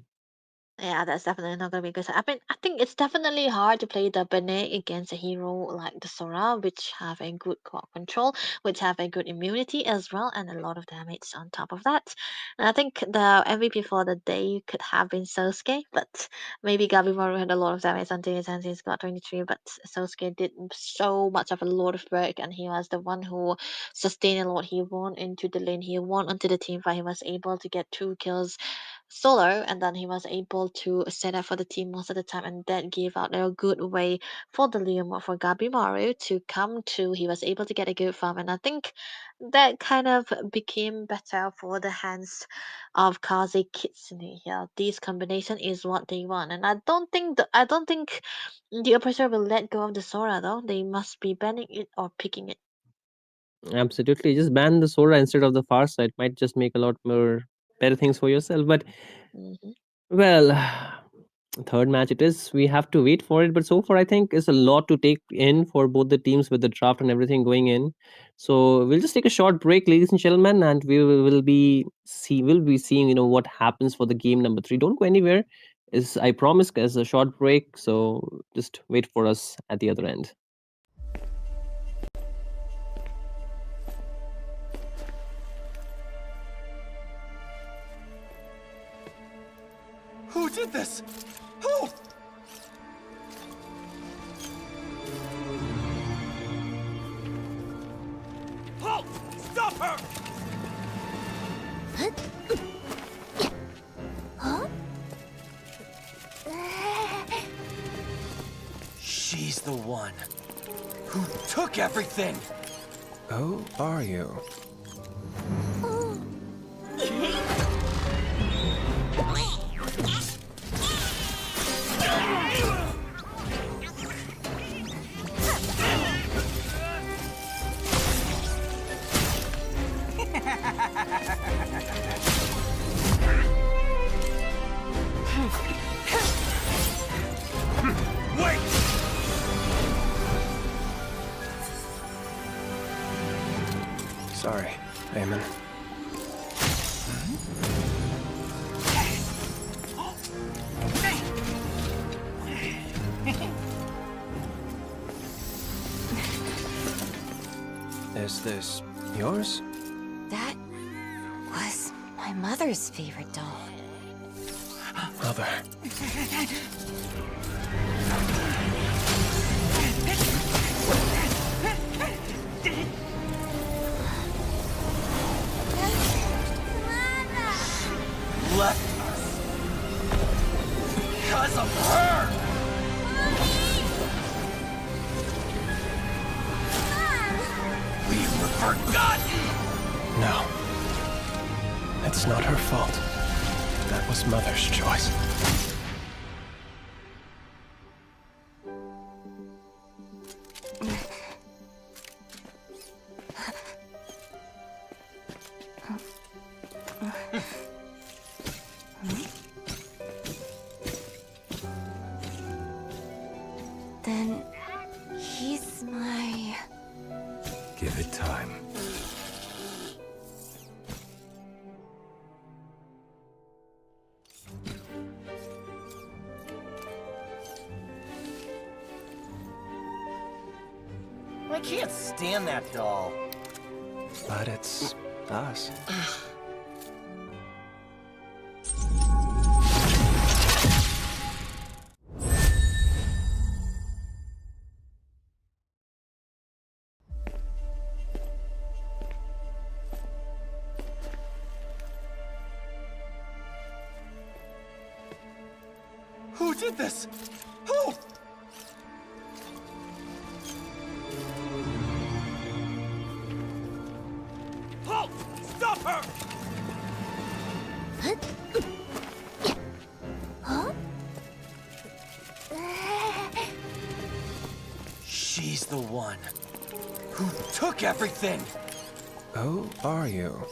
Speaker 12: Yeah, that's definitely not gonna be good. I mean, I think it's definitely hard to play the Bene against a hero like the Sora, which have a good core control, which have a good immunity as well, and a lot of damage on top of that. And I think the MVP for the day could have been Sosuke, but maybe Gabimaru had a lot of damage until his hands. He's got 23, but Sosuke did so much of a lot of work, and he was the one who sustained a lot. He won into the lane, he won onto the team fight, he was able to get 2 kills solo, and then he was able to set up for the team most of the time, and that gave out a good way for the Leomord for Gabimaru to come to. He was able to get a good farm, and I think that kind of became better for the hands of Kaze Kitsune here. This combination is what they want, and I don't think the oppressor will let go of the Sora though. They must be banning it or picking it.
Speaker 13: Absolutely. Just ban the Sora instead of the far side. Might just make a lot more better things for yourself. But well, third match it is. We have to wait for it. But so far, I think it's a lot to take in for both the teams with the draft and everything going in. So we'll just take a short break, ladies and gentlemen, and we'll be seeing what happens for the game number 3. Don't go anywhere. I promise, as a short break. So just wait for us at the other end.
Speaker 1: Who did this? Who? Halt! Stop her!
Speaker 2: Huh?
Speaker 1: She's the one who took everything.
Speaker 3: Who are you? Sorry, Eamon. Is this yours?
Speaker 2: That was my mother's favorite doll.
Speaker 3: Mother.
Speaker 1: Left us. Because of her! We were forgotten!
Speaker 3: No. It's not her fault. That was Mother's choice.
Speaker 2: Then he's my...
Speaker 1: Give it time. I can't stand that doll.
Speaker 3: But it's us.
Speaker 1: Who did this? Who? Halt! Stop her!
Speaker 2: Huh?
Speaker 1: She's the one who took everything.
Speaker 3: Who are you?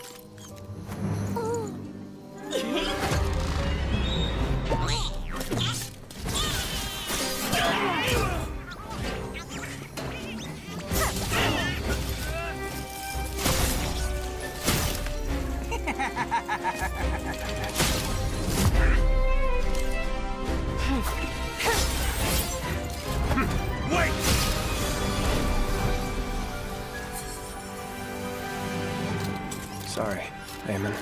Speaker 1: Wait!
Speaker 3: Sorry, Eamon.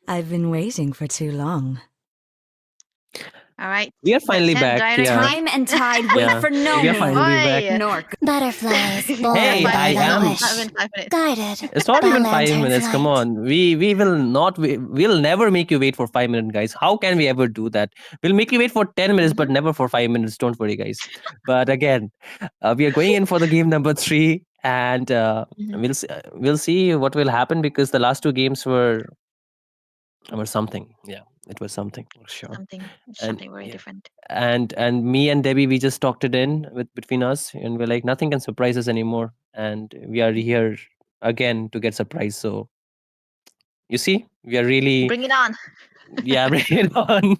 Speaker 14: I've been waiting for too long.
Speaker 12: All right.
Speaker 13: We are finally back. Yeah.
Speaker 8: Time and tide wait
Speaker 13: Yeah.
Speaker 8: for no
Speaker 13: We are
Speaker 8: man.
Speaker 13: finally back.
Speaker 8: Nork.
Speaker 2: Butterflies born
Speaker 13: Hey,
Speaker 2: by
Speaker 13: I
Speaker 2: the
Speaker 13: am-
Speaker 2: wish.
Speaker 12: Not even 5 minutes.
Speaker 2: Guided
Speaker 13: It's not
Speaker 2: by
Speaker 13: even 5
Speaker 2: lantern's
Speaker 13: minutes. Come
Speaker 2: light.
Speaker 13: on. We will not. We'll never make you wait for 5 minutes, guys. How can we ever do that? We'll make you wait for 10 minutes, but never for 5 minutes. Don't worry, guys. But again, we are going in for the game number 3, and we'll see what will happen because the last 2 games were something. Yeah, it was something for sure.
Speaker 12: Something very different.
Speaker 13: And me and Debbie, we just talked it in between us, and we're like, nothing can surprise us anymore, and we are here again to get surprised. So you see, we are really
Speaker 12: Bring it on.
Speaker 13: yeah, bring it on.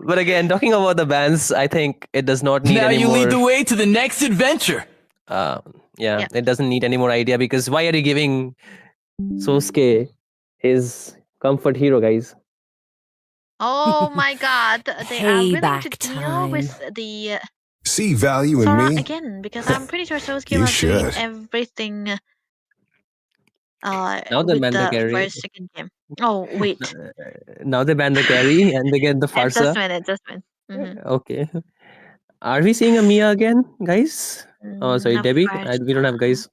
Speaker 13: But again, talking about the bands, I think it does not need
Speaker 1: Now
Speaker 13: any
Speaker 1: you
Speaker 13: more.
Speaker 1: lead the way to the next adventure.
Speaker 13: Yeah, it doesn't need any more idea because why are you giving Sosuke his comfort hero, guys?
Speaker 12: Oh my god. They are willing to
Speaker 14: Payback
Speaker 12: deal
Speaker 14: time.
Speaker 12: with the
Speaker 9: See value in
Speaker 12: Sora
Speaker 9: me?
Speaker 12: again because I'm pretty sure Sosuke
Speaker 9: You
Speaker 12: was doing
Speaker 9: should.
Speaker 12: everything
Speaker 13: Now they
Speaker 12: with
Speaker 13: ban the
Speaker 12: the
Speaker 13: carry.
Speaker 12: first second game. Oh wait.
Speaker 13: Now they ban the carry and they get the Farsa.
Speaker 12: Adjustment.
Speaker 13: Okay. Are we seeing a Mia again, guys? Oh, sorry,
Speaker 12: Not
Speaker 13: Debbie.
Speaker 12: first.
Speaker 13: We don't have guys.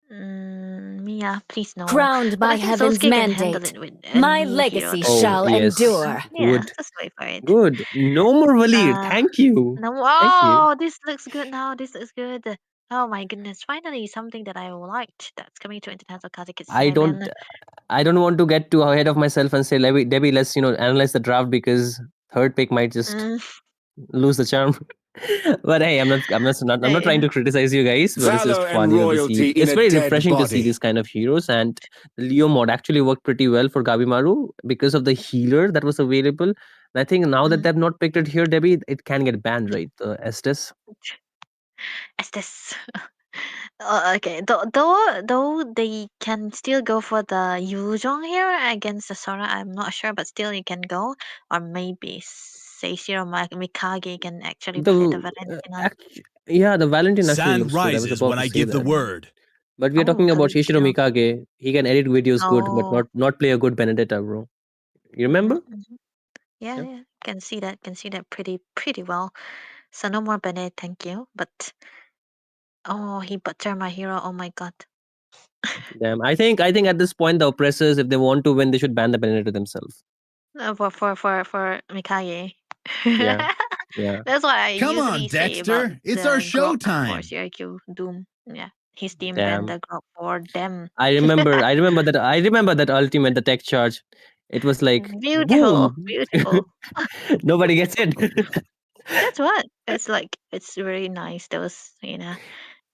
Speaker 12: Mia, please no.
Speaker 14: Crowned
Speaker 12: But
Speaker 14: by
Speaker 12: I think
Speaker 14: heaven's
Speaker 12: Sosuke can handle
Speaker 14: mandate,
Speaker 12: it with
Speaker 14: my
Speaker 12: any
Speaker 14: legacy
Speaker 12: hero.
Speaker 13: Oh,
Speaker 14: shall
Speaker 13: yes.
Speaker 14: endure.
Speaker 12: Yeah,
Speaker 13: Good.
Speaker 12: just wait for it.
Speaker 13: Good. No more Valir. Thank you.
Speaker 12: No,
Speaker 13: Thank you.
Speaker 12: oh, this looks good now. This looks good. Oh my goodness! Finally, something that I liked that's coming to International Kazakhstan.
Speaker 13: I don't want to get too ahead of myself and say, Debbie, let's analyze the draft because third pick might just lose the charm. But hey, I'm not trying to criticize you guys, but it's just
Speaker 6: Valor and
Speaker 13: fun, to see.
Speaker 6: royalty in
Speaker 13: It's
Speaker 6: a
Speaker 13: very
Speaker 6: dead
Speaker 13: refreshing to see
Speaker 6: body.
Speaker 13: these kind of heroes, and the Leo mod actually worked pretty well for Gabimaru because of the healer that was available. And I think now that they've not picked it here, Debbie, it can get banned, right? The Estes.
Speaker 12: Estes. Okay, though they can still go for the Yuzhong here against the Sora. I'm not sure, but still you can go, or maybe Seishi or Mikage can actually play the Valentina.
Speaker 13: Yeah, the Valentine actually
Speaker 1: Sand
Speaker 13: looks good. I was
Speaker 1: rises
Speaker 13: about
Speaker 1: when
Speaker 13: to
Speaker 1: I
Speaker 13: say
Speaker 1: give the
Speaker 13: that.
Speaker 1: word.
Speaker 13: But we are
Speaker 12: Oh,
Speaker 13: talking about
Speaker 12: Kalisto.
Speaker 13: Shishiro Mikage. He can edit videos good, but
Speaker 12: Oh.
Speaker 13: not play a good Benedetta, bro. You remember?
Speaker 12: Yeah, yeah, can see that. Can see that pretty well. So no more Bennett, thank you. But oh, he butchered my hero. Oh my god.
Speaker 13: Damn. I think at this point the oppressors, if they want to win, they should ban the Benedetta themselves.
Speaker 12: For Mikage.
Speaker 13: Yeah. Yeah.
Speaker 12: That's why I
Speaker 1: Come
Speaker 12: usually
Speaker 1: on,
Speaker 12: say about
Speaker 1: Dexter. It's
Speaker 12: the
Speaker 1: our
Speaker 12: Grok for
Speaker 1: showtime.
Speaker 12: CRQ Doom. Yeah, his team
Speaker 13: Damn.
Speaker 12: banned the Grok for them.
Speaker 13: I remember that ultimate, the tech charge. It was like
Speaker 12: Beautiful,
Speaker 13: boom.
Speaker 12: beautiful.
Speaker 13: Nobody gets it.
Speaker 12: That's what. It's like it's very nice. There was, you know.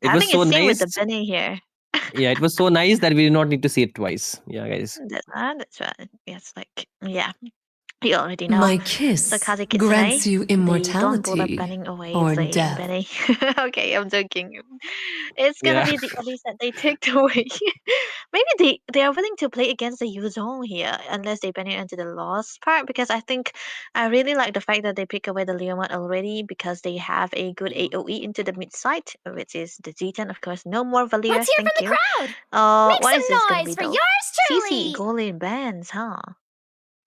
Speaker 13: It
Speaker 12: I
Speaker 13: was
Speaker 12: think
Speaker 13: so
Speaker 12: it's same with
Speaker 13: nice.
Speaker 12: the Benny here.
Speaker 13: Yeah, it was so nice that we did not need to see it twice. Yeah, guys.
Speaker 12: That's right. It's like yeah. You already know.
Speaker 14: My kiss
Speaker 12: So Kazi
Speaker 14: grants you
Speaker 12: they don't bother
Speaker 14: immortality
Speaker 12: banning away
Speaker 14: or
Speaker 12: the
Speaker 14: death.
Speaker 12: Benny. Okay, I'm joking. It's gonna
Speaker 13: Yeah.
Speaker 12: be the Elise that they take away. Maybe they are willing to play against the Yuzhong here, unless they ban it into the lost part. Because I really like the fact that they pick away the Leomod already because they have a good AOE into the mid side, which is the G10, of course. No more Valir,
Speaker 2: Let's hear
Speaker 12: thank
Speaker 2: from
Speaker 12: you.
Speaker 2: the crowd.
Speaker 12: What
Speaker 2: Make
Speaker 12: is
Speaker 2: some
Speaker 12: this gonna
Speaker 2: noise
Speaker 12: be
Speaker 2: for
Speaker 12: though?
Speaker 2: yours
Speaker 12: CC
Speaker 2: truly.
Speaker 12: goalie bans, huh?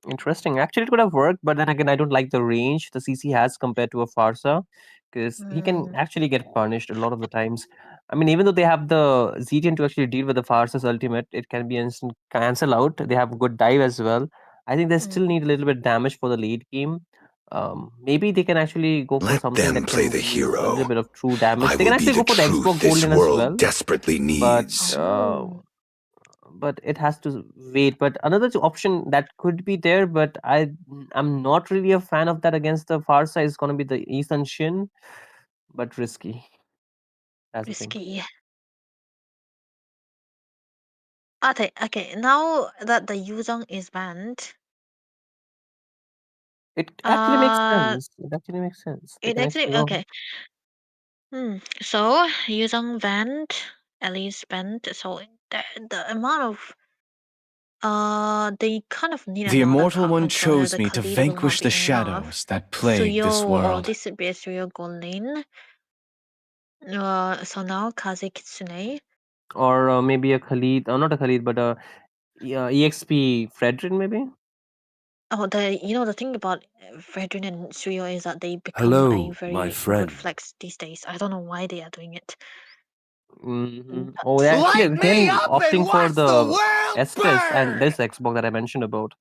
Speaker 13: Interesting. Actually, it could have worked, but then again, I don't like the range the CC has compared to a Farsa, because he can actually get punished a lot of the times. I mean, even though they have the Zetian to actually deal with the Farsa's ultimate, it can be instant cancel out. They have good dive as well. I think they still need a little bit damage for the late game. Maybe they can actually go for
Speaker 9: Let
Speaker 13: something
Speaker 9: them
Speaker 13: that
Speaker 9: play
Speaker 13: can
Speaker 9: the
Speaker 13: deal a little
Speaker 9: hero.
Speaker 13: bit of true damage.
Speaker 9: I
Speaker 13: They can
Speaker 9: will be
Speaker 13: actually
Speaker 9: the
Speaker 13: go for the
Speaker 9: truth
Speaker 13: Xbox Gold
Speaker 9: this
Speaker 13: Lane as
Speaker 9: world
Speaker 13: well,
Speaker 9: desperately
Speaker 13: but
Speaker 9: needs.
Speaker 13: it has to wait. But another option that could be there, but I'm not really a fan of that against the far side, is going to be the Ethan Shin, but risky. That's the thing.
Speaker 12: Risky. Okay, now that the Yuzhong is banned,
Speaker 13: It actually makes
Speaker 12: uh,
Speaker 13: sense. It actually makes sense. They
Speaker 12: it
Speaker 13: can
Speaker 12: actually
Speaker 13: actually go.
Speaker 12: okay. So Yuzhong banned, Elise banned. So the amount of they kind of need
Speaker 1: The
Speaker 12: another
Speaker 1: Immortal One
Speaker 12: controller.
Speaker 1: chose
Speaker 12: The
Speaker 1: me to
Speaker 12: Khalid will not
Speaker 1: vanquish
Speaker 12: be
Speaker 1: the
Speaker 12: enough.
Speaker 1: shadows that plague this
Speaker 12: Suyo,
Speaker 1: world.
Speaker 12: this would be a Suyo Golin. So now Kaze Kitsune.
Speaker 13: Or maybe a Khalid, not a Khalid, but a EXP Fredrin, maybe?
Speaker 12: Oh, the thing about Fredrin and Suyo is that they become a
Speaker 1: Hello,
Speaker 12: very
Speaker 1: my
Speaker 12: good
Speaker 1: friend.
Speaker 12: flex these days. I don't know why they are doing it.
Speaker 13: Oh, they're actually
Speaker 1: Light me
Speaker 13: again
Speaker 1: up and
Speaker 13: opting for
Speaker 1: watch the
Speaker 13: the
Speaker 1: world
Speaker 13: Estes and
Speaker 1: burn!
Speaker 13: this Xbox that I mentioned about.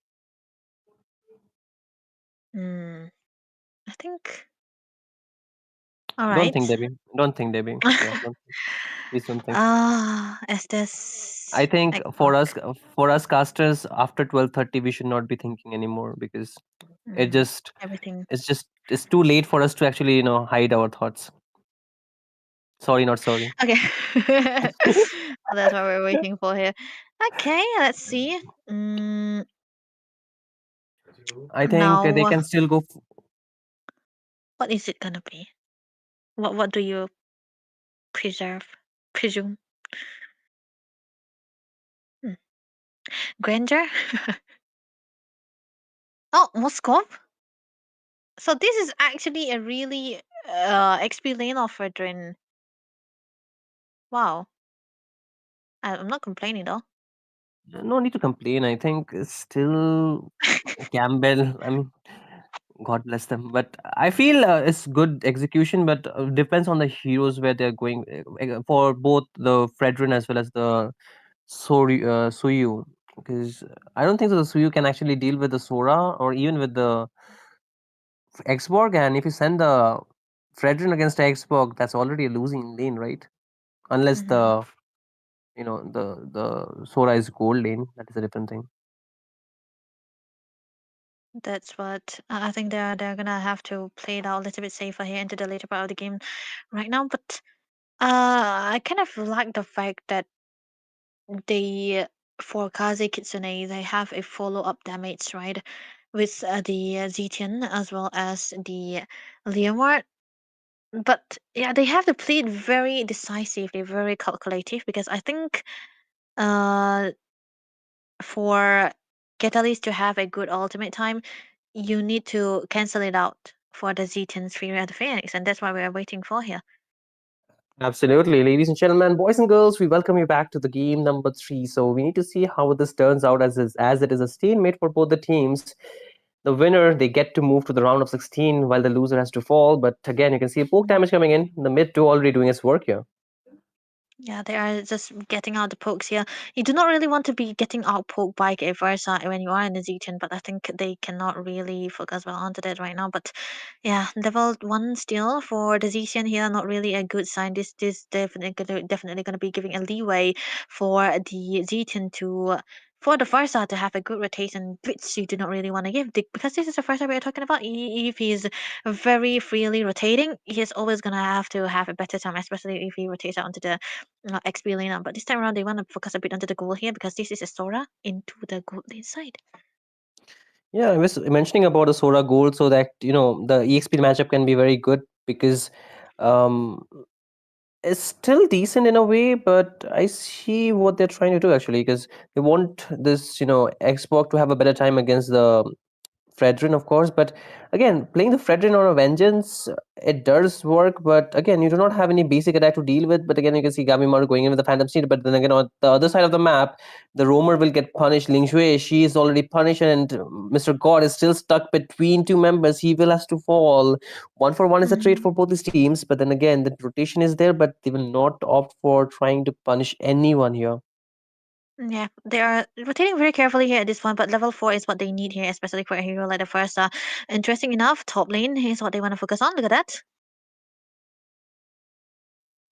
Speaker 12: I think.
Speaker 13: Don't
Speaker 12: Alright.
Speaker 13: think, Debbie. Don't think, Debbie. Yeah, don't think. Please don't think.
Speaker 12: Estes.
Speaker 13: I think
Speaker 12: Xbox.
Speaker 13: for us casters after 12:30 we should not be thinking anymore, because
Speaker 12: Everything.
Speaker 13: it's too late for us to actually hide our thoughts. Sorry, not sorry.
Speaker 12: Okay. That's what we're waiting for here. Okay, let's see.
Speaker 13: I think they
Speaker 12: Now,
Speaker 13: can still go.
Speaker 12: what is it gonna be? What do you presume? Granger? Oh, Moskov? So this is actually a really XP lane of Fredrin. Wow. I'm not complaining though.
Speaker 13: No need to complain. I think it's still Campbell. I mean, God bless them. But I feel it's good execution, but depends on the heroes where they're going for both the Fredrin as well as the Suyu. Because I don't think so the Suyu can actually deal with the Sora or even with the Xborg. And if you send the Fredrin against the Xborg, that's already a losing lane, right? Unless the the Sora is gold lane. That is a different thing.
Speaker 12: That's what I think they're gonna have to play it out a little bit safer here into the later part of the game right now. But I kind of like the fact that they for Kaze Kitsune they have a follow-up damage, right? With the Zetian as well as the Leomord. But yeah, they have to play it very decisively, very calculative, because I think uh for Catalyst to have a good ultimate time, you need to cancel it out for the Zetian Fury of the Phoenix, and that's what we're waiting for here.
Speaker 13: Absolutely. Ladies and gentlemen, boys and girls, we welcome you back to the game number 3. So we need to see how this turns out as it is a stalemate for both the teams. The winner, they get to move to the round of 16 while the loser has to fall. But again, you can see poke damage coming in. The mid 2 already doing its work here.
Speaker 12: Yeah, they are just getting out the pokes here. You do not really want to be getting out poked by a Versa when you are in the Z10, but I think they cannot really focus well onto that right now. But yeah, level 1 still for the Z10 here, not really a good sign. This definitely gonna be giving a leeway for the Z10 to for the Versa to have a good rotation, which you do not really want to give because this is the Versa we're talking about. If he's very freely rotating, he's always gonna have to have a better time, especially if he rotates out onto the XP lane. But this time around, they want to focus a bit onto the goal here because this is a Sora into the gold lane side.
Speaker 13: Yeah, I was mentioning about the Sora gold so that, the EXP matchup can be very good because um, it's still decent in a way, but I see what they're trying to do actually because they want this, Xbox to have a better time against the Fredrin, of course, but again, playing the Fredrin on a Vengeance, it does work, but again, you do not have any basic attack to deal with. But again, you can see Gabimaru going in with the Phantom Steed, but then again, on the other side of the map, the Roamer will get punished. Ling Shui, she is already punished, and Mr. God is still stuck between two members. He will have to fall. 1-for-1 is a trade for both these teams, but then again, the rotation is there, but they will not opt for trying to punish anyone here.
Speaker 12: Yeah, they are rotating very carefully here at this point, but level 4 is what they need here, especially for a hero like the first. Interesting enough, top lane is what they want to focus on. Look at that.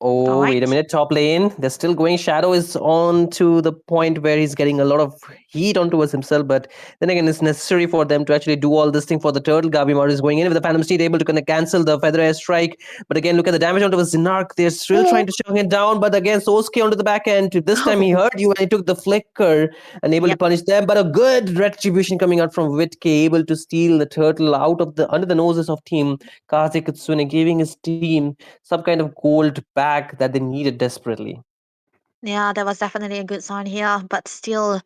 Speaker 13: Oh, wait a minute, top lane. They're still going. Shadow is on to the point where he's getting a lot of heat onto us himself. But then again, it's necessary for them to actually do all this thing for the turtle. Gabimaru is going in with the Phantom Steed, able to kind of cancel the Feather Air Strike. But again, look at the damage onto his Zinark. They're still trying to shut him down. But again, Sosuke onto the back end. This time he heard you and he took the flicker and able to punish them. But a good retribution coming out from Witke, able to steal the turtle out of the under the noses of team Kaze Kitsune, giving his team some kind of gold back that they needed desperately.
Speaker 12: Yeah, that was definitely a good sign here, but still,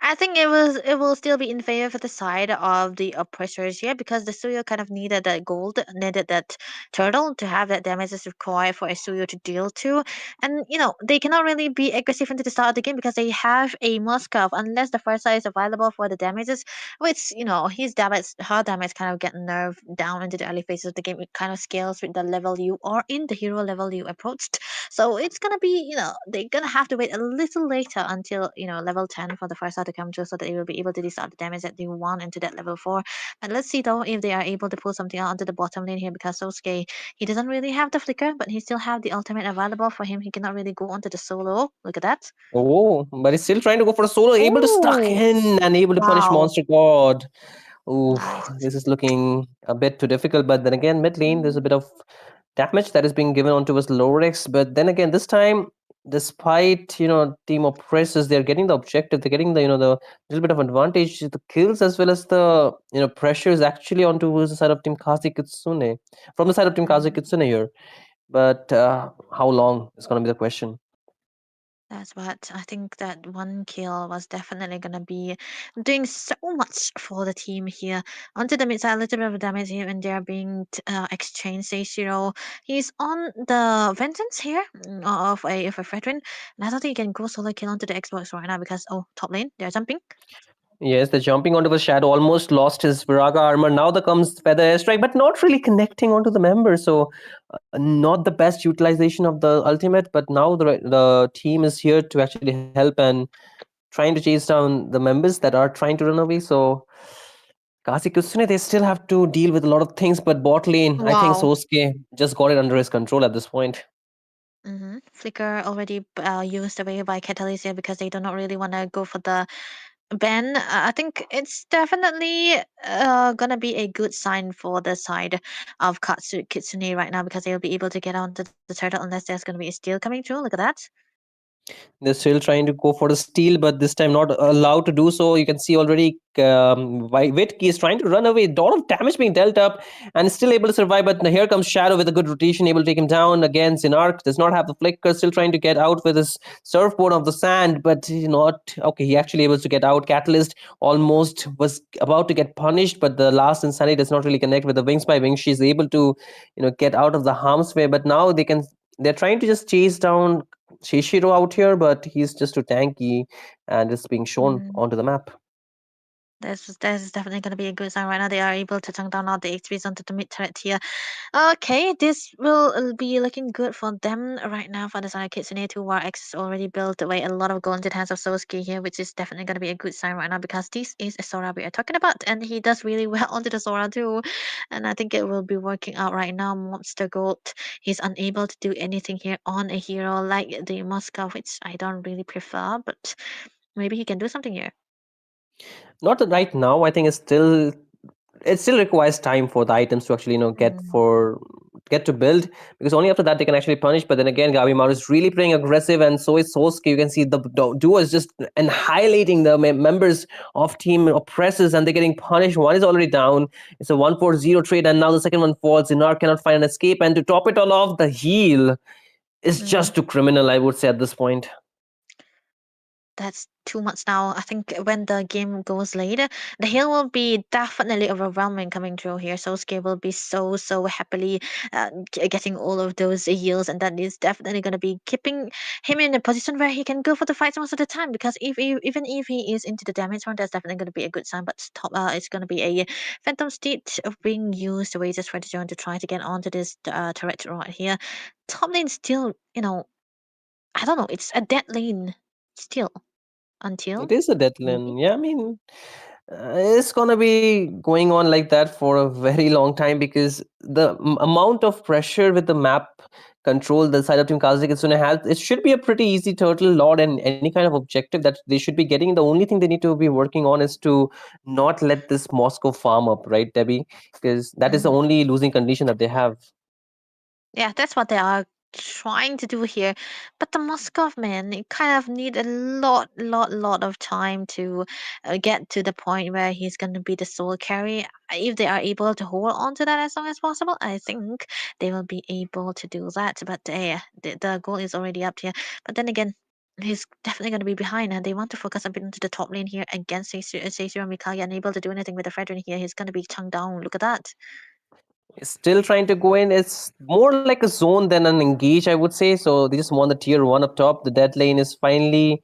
Speaker 12: I think it will still be in favor for the side of the oppressors here because the Suyo kind of needed that gold, needed that turtle to have that damage is required for a Suyo to deal to. And they cannot really be aggressive into the start of the game because they have a Moskov unless the first side is available for the damages, which her damage kind of get nerfed down into the early phases of the game. It kind of scales with the level you are in, the hero level you approached. So it's gonna be, they're gonna have to wait a little later until level 10 for the first side to come through so that they will be able to decide the damage that they want into that level 4. And let's see though if they are able to pull something out onto the bottom lane here because Sosuke, he doesn't really have the flicker, but he still have the ultimate available for him. He cannot really go onto the solo. Look at that.
Speaker 13: Oh, but he's still trying to go for a solo, able to stuck in and able to punish Monster God. Ooh, this is looking a bit too difficult. But then again, mid lane, there's a bit of damage that is being given onto his Lorex. But then again, this time, despite team oppressors, they're getting the objective. They're getting the the little bit of advantage, the kills as well as the pressure is actually onto the side of team Kaze Kitsune. From the side of team Kaze Kitsune here. But how long is going to be the question.
Speaker 12: That's what I think. That one kill was definitely gonna be doing so much for the team here. Onto the mid side, a little bit of damage here, and they're being exchanged. Seishiro, he's on the vengeance here of a Fredrin, and I don't think he can go solo kill onto the Xbox right now because top lane they're jumping.
Speaker 13: Yes, the jumping onto the Shadow almost lost his Viraga armor. Now there comes Feather Airstrike, but not really connecting onto the member. So, not the best utilization of the ultimate. But now the team is here to actually help and trying to chase down the members that are trying to run away. So, Kaze Kitsune, they still have to deal with a lot of things. But bot lane, I think Sosuke just got it under his control at this point.
Speaker 12: Flicker already used away by Catalyst here because they do not really want to go for the Ben, I think it's definitely gonna be a good sign for the side of Kitsune right now because they'll be able to get onto the turtle unless there's gonna be a steal coming through. Look at that.
Speaker 13: They're still trying to go for the steal, but this time not allowed to do so. You can see already Witki is trying to run away. A lot of damage being dealt up and is still able to survive. But here comes Shadow with a good rotation, able to take him down. Again, Zinark does not have the flicker, still trying to get out with his surfboard of the sand, but he's not. Okay, he actually able to get out. Catalyst almost was about to get punished, but the last Insanity does not really connect with the Wings by Wings. She's able to, get out of the harm's way, but now they're trying to just chase down Shishiro out here, but he's just too tanky and it's being shown onto the map.
Speaker 12: This is definitely going to be a good sign right now. They are able to chunk down all the HPs onto the mid turret here. Okay, this will be looking good for them right now for the side Kitsune. 2 War X is already built away a lot of gold into the hands of Sosuke here, which is definitely going to be a good sign right now because this is a Sora we are talking about, and he does really well onto the Sora too. And I think it will be working out right now. Monster Gold, he's unable to do anything here on a hero like the Moscow, which I don't really prefer, but maybe he can do something here.
Speaker 13: Not right now. I think it still requires time for the items to actually get to build, because only after that they can actually punish. But then again, Gabimaru is really playing aggressive, and so is Sosuke. You can see the duo is just annihilating the members of Team Oppressors, and they're getting punished. One is already down. It's a 1-4-0 trade, and now the second one falls. Zinar cannot find an escape, and to top it all off, the heal is just too criminal, I would say, at this point.
Speaker 12: That's too much now. I think when the game goes later, the heal will be definitely overwhelming coming through here. Sosuke will be so happily getting all of those heals, and that is definitely going to be keeping him in a position where he can go for the fights most of the time. Because even if he is into the damage round, that's definitely going to be a good sign. But it's going to be a Phantom Steed being used away just for the zone to try to get onto this turret right here. Top lane still, I don't know. It's a dead lane still. Until
Speaker 13: it is a dead lane. Yeah, I mean, it's gonna be going on like that for a very long time, because the amount of pressure with the map control the side of Team Kitsune has, it should be a pretty easy turtle lord and any kind of objective that they should be getting. The only thing they need to be working on is to not let this Moscow farm up, right, Debbie? Because that is the only losing condition that they have.
Speaker 12: Yeah, that's what they are trying to do here. But the Moskov man, it kind of need a lot of time to get to the point where he's going to be the sole carry. If they are able to hold on to that as long as possible, I think they will be able to do that. But the goal is already up here. But then again, he's definitely going to be behind, and they want to focus a bit into the top lane here against Seisuro Mikage, unable to do anything with the Fredrin here. He's going to be chunked down. Look at that.
Speaker 13: Still trying to go in. It's more like a zone than an engage, I would say. So they just want the tier 1 up top. The dead lane is finally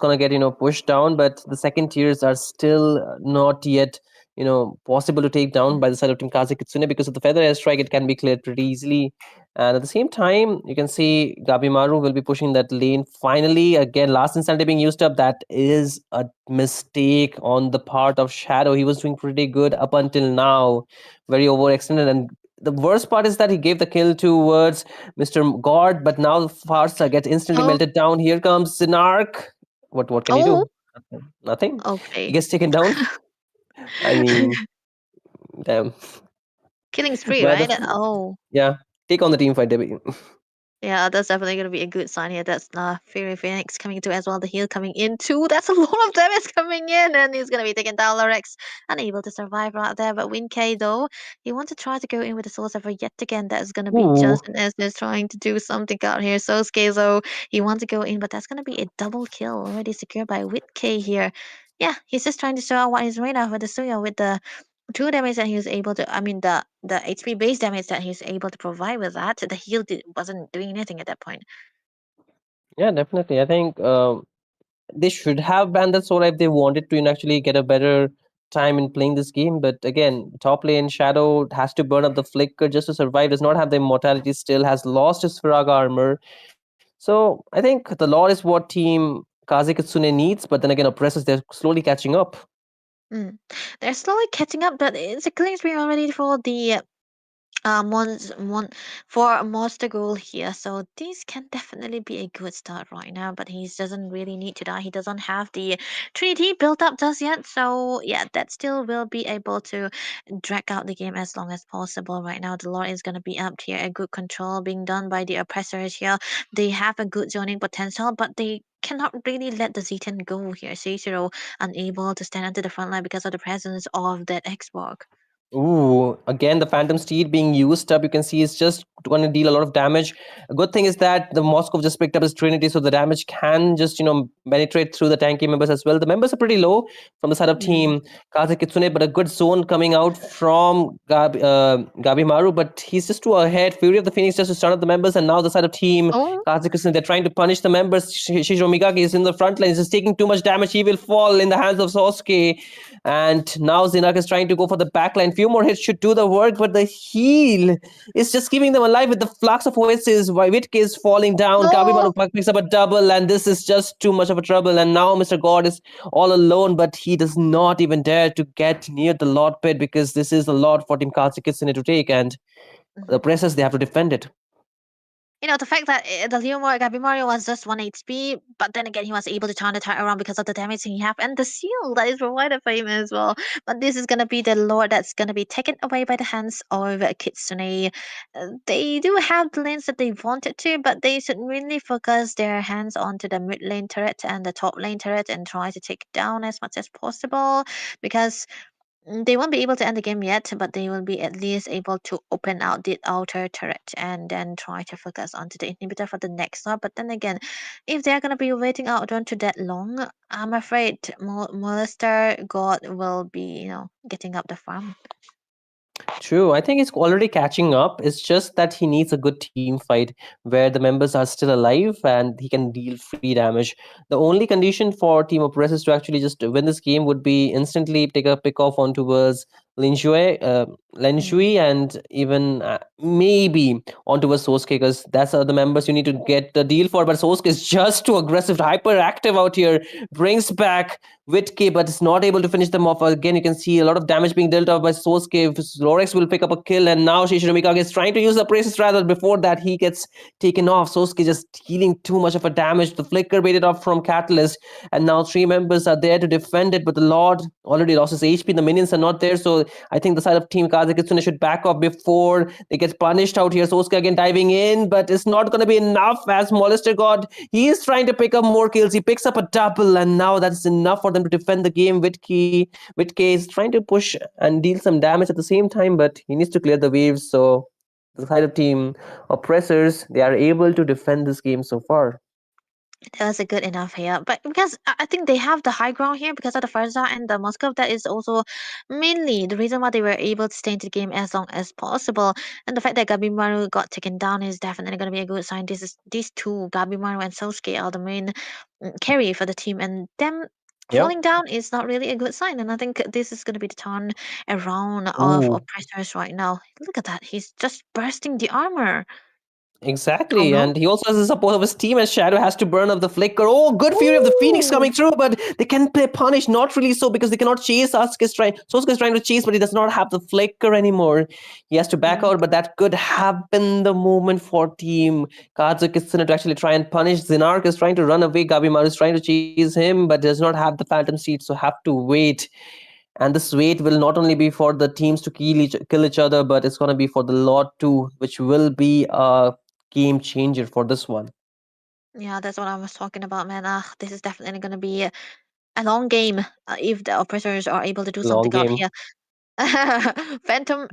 Speaker 13: gonna get pushed down, but the second tiers are still not yet possible to take down by the side of Team Kitsune. Because of the feather airstrike, it can be cleared pretty easily. And at the same time, you can see Gabimaru will be pushing that lane. Finally, again, last insanity being used up. That is a mistake on the part of Shadow. He was doing pretty good up until now. Very overextended. And the worst part is that he gave the kill towards Mr. God, but now Farsa gets instantly melted down. Here comes Zinark. What can he do? Nothing.
Speaker 12: Okay.
Speaker 13: He gets taken down. I mean, damn.
Speaker 12: Killing spree, right?
Speaker 13: Yeah. Take on the team fight, Debbie.
Speaker 12: Yeah, that's definitely going to be a good sign here. That's Fury Phoenix coming through as well. The heal coming in too. That's a lot of damage coming in, and he's going to be taking down Lorex. Unable to survive right there. But Win-K, though, he wants to try to go in with the Soul Surfer yet again. That is going to be just as they're trying to do something out here. So Skezo, he wants to go in, but that's going to be a double kill already secured by Wit-K here. Yeah, he's just trying to show out what he's made of with the Suya, with the 2 damage that he was able to, the HP base damage that he's able to provide with that. The heal wasn't doing anything at that point.
Speaker 13: Yeah, definitely. I think they should have banned that Sora if they wanted to actually get a better time in playing this game. But again, top lane Shadow has to burn up the flicker just to survive, does not have the immortality still, has lost his Firaga armor. So I think the lore is what Team Kitsune needs, but then again, Oppressors, they're slowly catching up.
Speaker 12: They're slowly catching up, but it's a clean spree already for the For Monster Goal here. So this can definitely be a good start right now, but he doesn't really need to die. He doesn't have the Trinity built up just yet. So yeah, that still will be able to drag out the game as long as possible. Right now, the Lord is gonna be up here. A good control being done by the oppressors here. They have a good zoning potential, but they cannot really let the Z10 go here. Seishiro unable to stand onto the front line because of the presence of that Xbox.
Speaker 13: Ooh, again, the Phantom Steed being used up, you can see it's just going to deal a lot of damage. A good thing is that the Moskov just picked up his Trinity, so the damage can just, penetrate through the tanky members as well. The members are pretty low from the side of team Kaze Kitsune, but a good zone coming out from Gabimaru, but he's just too ahead. Fury of the Phoenix just to start up the members, and now the side of team Kaze Kitsune, they're trying to punish the members. Shishiro Migaki is in the front line, he's just taking too much damage. He will fall in the hands of Sosuke, and now Zinaka is trying to go for the backline. Few more hits should do the work, but the heal is just keeping them alive with the flux of Oasis. Witke is falling down. Gabimaru picks up a double, and this is just too much of a trouble. And now Mr. God is all alone, but he does not even dare to get near the Lord pit because this is a lot for Team Kaze Kitsune to take, and the pressers, they have to defend it.
Speaker 12: The fact that the Leomore Gabimaru was just 1 HP, but then again, he was able to turn the tide around because of the damage he have and the seal that is provided for him as well. But this is going to be the Lord that's going to be taken away by the hands of Kitsune. They do have the lanes that they wanted to, but they should really focus their hands onto the mid lane turret and the top lane turret and try to take it down as much as possible, because they won't be able to end the game yet, but they will be at least able to open out the outer turret and then try to focus onto the inhibitor for the next one. But then again, if they're gonna be waiting out to that long, I'm afraid Molester God will be, getting up the farm.
Speaker 13: True. I think it's already catching up. It's just that he needs a good team fight where the members are still alive and he can deal free damage. The only condition for Team Oppressors to actually just win this game would be instantly take a pick off on towards Lenjui, and even maybe on towards Sosuke, because that's the members you need to get the deal for. But Sosuke is just too aggressive, hyperactive out here. Brings back Witke, but is not able to finish them off. Again, you can see a lot of damage being dealt out by Sosuke. Lorex will pick up a kill, and now Shishiro Mikage is trying to use the Praises rather before that he gets taken off. Sosuke just healing too much of a damage. The flicker baited off from Catalyst, and now 3 members are there to defend it, but the Lord already lost his HP. The minions are not there, so I think the side of Team Kaze Kitsune should back off before they get punished out here. Sosuke again diving in, but it's not going to be enough as Molester God, he is trying to pick up more kills. He picks up a double, and now that's enough for them to defend the game. Witke is trying to push and deal some damage at the same time, but he needs to clear the waves. So the side of Team Oppressors, they are able to defend this game so far.
Speaker 12: That was a good enough here, but because I think they have the high ground here because of the Farza and the Moscow, that is also mainly the reason why they were able to stay in the game as long as possible. And the fact that Gabimaru got taken down is definitely going to be a good sign. These two, Gabimaru and Sosuke, are the main carry for the team, and them falling down is not really a good sign. And I think this is going to be the turn around of oppressors right now. Look at that, he's just bursting the armor.
Speaker 13: Exactly, and he also has the support of his team as Shadow has to burn up the flicker. Oh, good Fury of the Phoenix coming through, but they can play punish, not really so, because they cannot chase. Sosuke is trying to chase, but he does not have the flicker anymore. He has to back out, but that could have been the moment for Team Kaze Kitsune to actually try and punish. Zinark is trying to run away, Gabimaru is trying to chase him, but does not have the Phantom Seed, so have to wait. And this wait will not only be for the teams to kill each other, but it's going to be for the Lord too, which will be a game changer for this one.
Speaker 12: Yeah, that's what I was talking about, man. This is definitely going to be a long game if the oppressors are able to do something out here. Phantom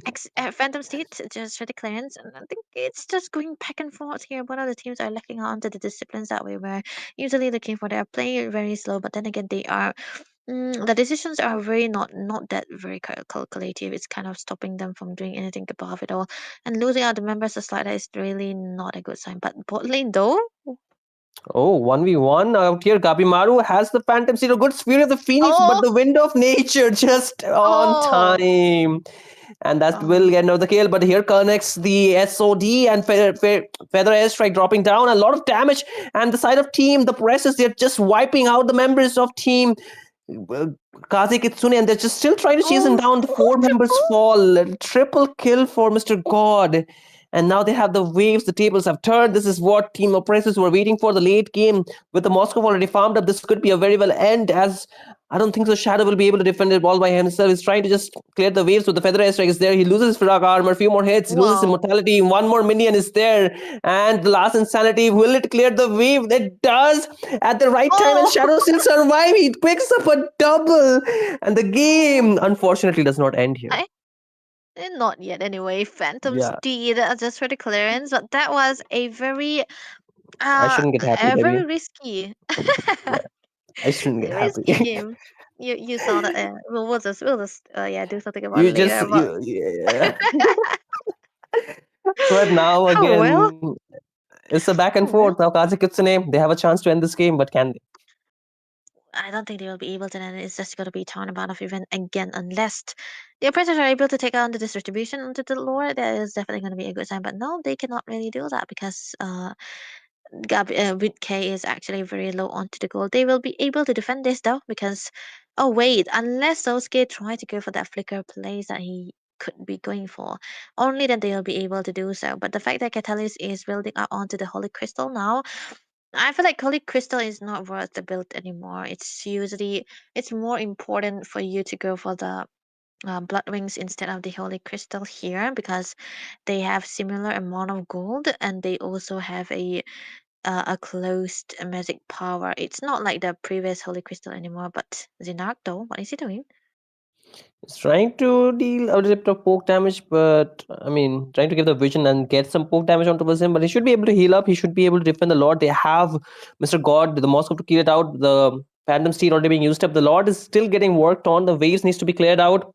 Speaker 12: Steed just for the clearance, and I think it's just going back and forth here. One of the teams are lacking onto the disciplines that we were usually looking for. They are playing very slow, but then again, they are. The decisions are not that very calculative. It's kind of stopping them from doing anything above it all. And losing out the members of Slider is really not a good sign. But bot lane though.
Speaker 13: Oh, 1v1 out here. Gabimaru has the Phantom Seed, a good Fury of the Phoenix, but the Wind of Nature just on time. And that will get another kill, but here connects the SOD and Feather Airstrike dropping down. A lot of damage, and the side of Team, the presses, they're just wiping out the members of Team Kaze Kitsune, and they're just still trying to chase him down. The 4 members fall. Triple kill for Mr. God. And now they have the waves, the tables have turned. This is what Team Oppressors were waiting for. The late game with the Moscow already farmed up. This could be a very well end, as I don't think so. Shadow will be able to defend it all by himself. He's trying to just clear the waves with the Feather Airstrike is there. He loses his Firak armor, a few more hits, loses immortality. One more minion is there. And the last Insanity, will it clear the wave? It does at the right time, and Shadow still survive. He picks up a double. And the game, unfortunately, does not end here.
Speaker 12: Not yet, anyway. Phantom Steed, just for the clearance, but that was a very,
Speaker 13: I shouldn't get happy.
Speaker 12: very risky,
Speaker 13: I shouldn't get happy.
Speaker 12: risky game. You saw that. We'll just do something about
Speaker 13: You
Speaker 12: it
Speaker 13: just,
Speaker 12: later.
Speaker 13: yeah. But now again, it's a back and forth. Now Kaze Kitsune, they have a chance to end this game, but can they?
Speaker 12: I don't think they will be able to, and it's just going to be tournament of event again, unless the oppressors are able to take on the distribution onto the lore. That is definitely going to be a good sign. But no, they cannot really do that because with K is actually very low onto the goal. They will be able to defend this though, because unless Sosuke try to go for that flicker plays that he could be going for, only then they'll be able to do so. But the fact that Catalyst is building up onto the Holy Crystal now, I feel like Holy Crystal is not worth the build anymore. It's more important for you to go for the Blood Wings instead of the Holy Crystal here, because they have similar amount of gold and they also have a closed magic power. It's not like the previous Holy Crystal anymore. But Zinark though, what is he doing?
Speaker 13: He's trying to deal a little bit of poke damage, but I mean, trying to give the vision and get some poke damage onto him. But he should be able to heal up. He should be able to defend the Lord. They have Mr. God, the Moscow to kill it out. The Phantom Steed already being used up. The Lord is still getting worked on. The waves needs to be cleared out.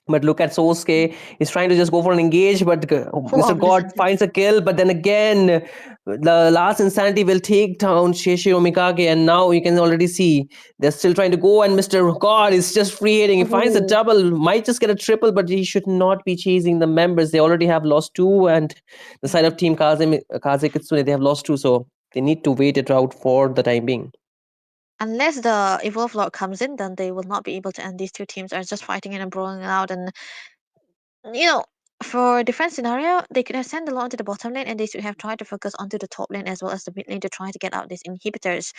Speaker 13: But look at Sosuke. He's trying to just go for an engage, but Mr. God finds a kill. But then again, the last Insanity will take down Sheshiro Mikage. And now you can already see they're still trying to go. And Mr. God is just free hitting. He finds a double, might just get a triple, but he should not be chasing the members. They already have lost 2. And the side of Team Kaze Kitsune, they have lost 2. So they need to wait it out for the time being.
Speaker 12: Unless the Evolve Lord comes in, then they will not be able to end. These two teams are just fighting and brawling out. And, for different scenario, they could have sent the Lord to the bottom lane and they should have tried to focus onto the top lane as well as the mid lane to try to get out these inhibitors.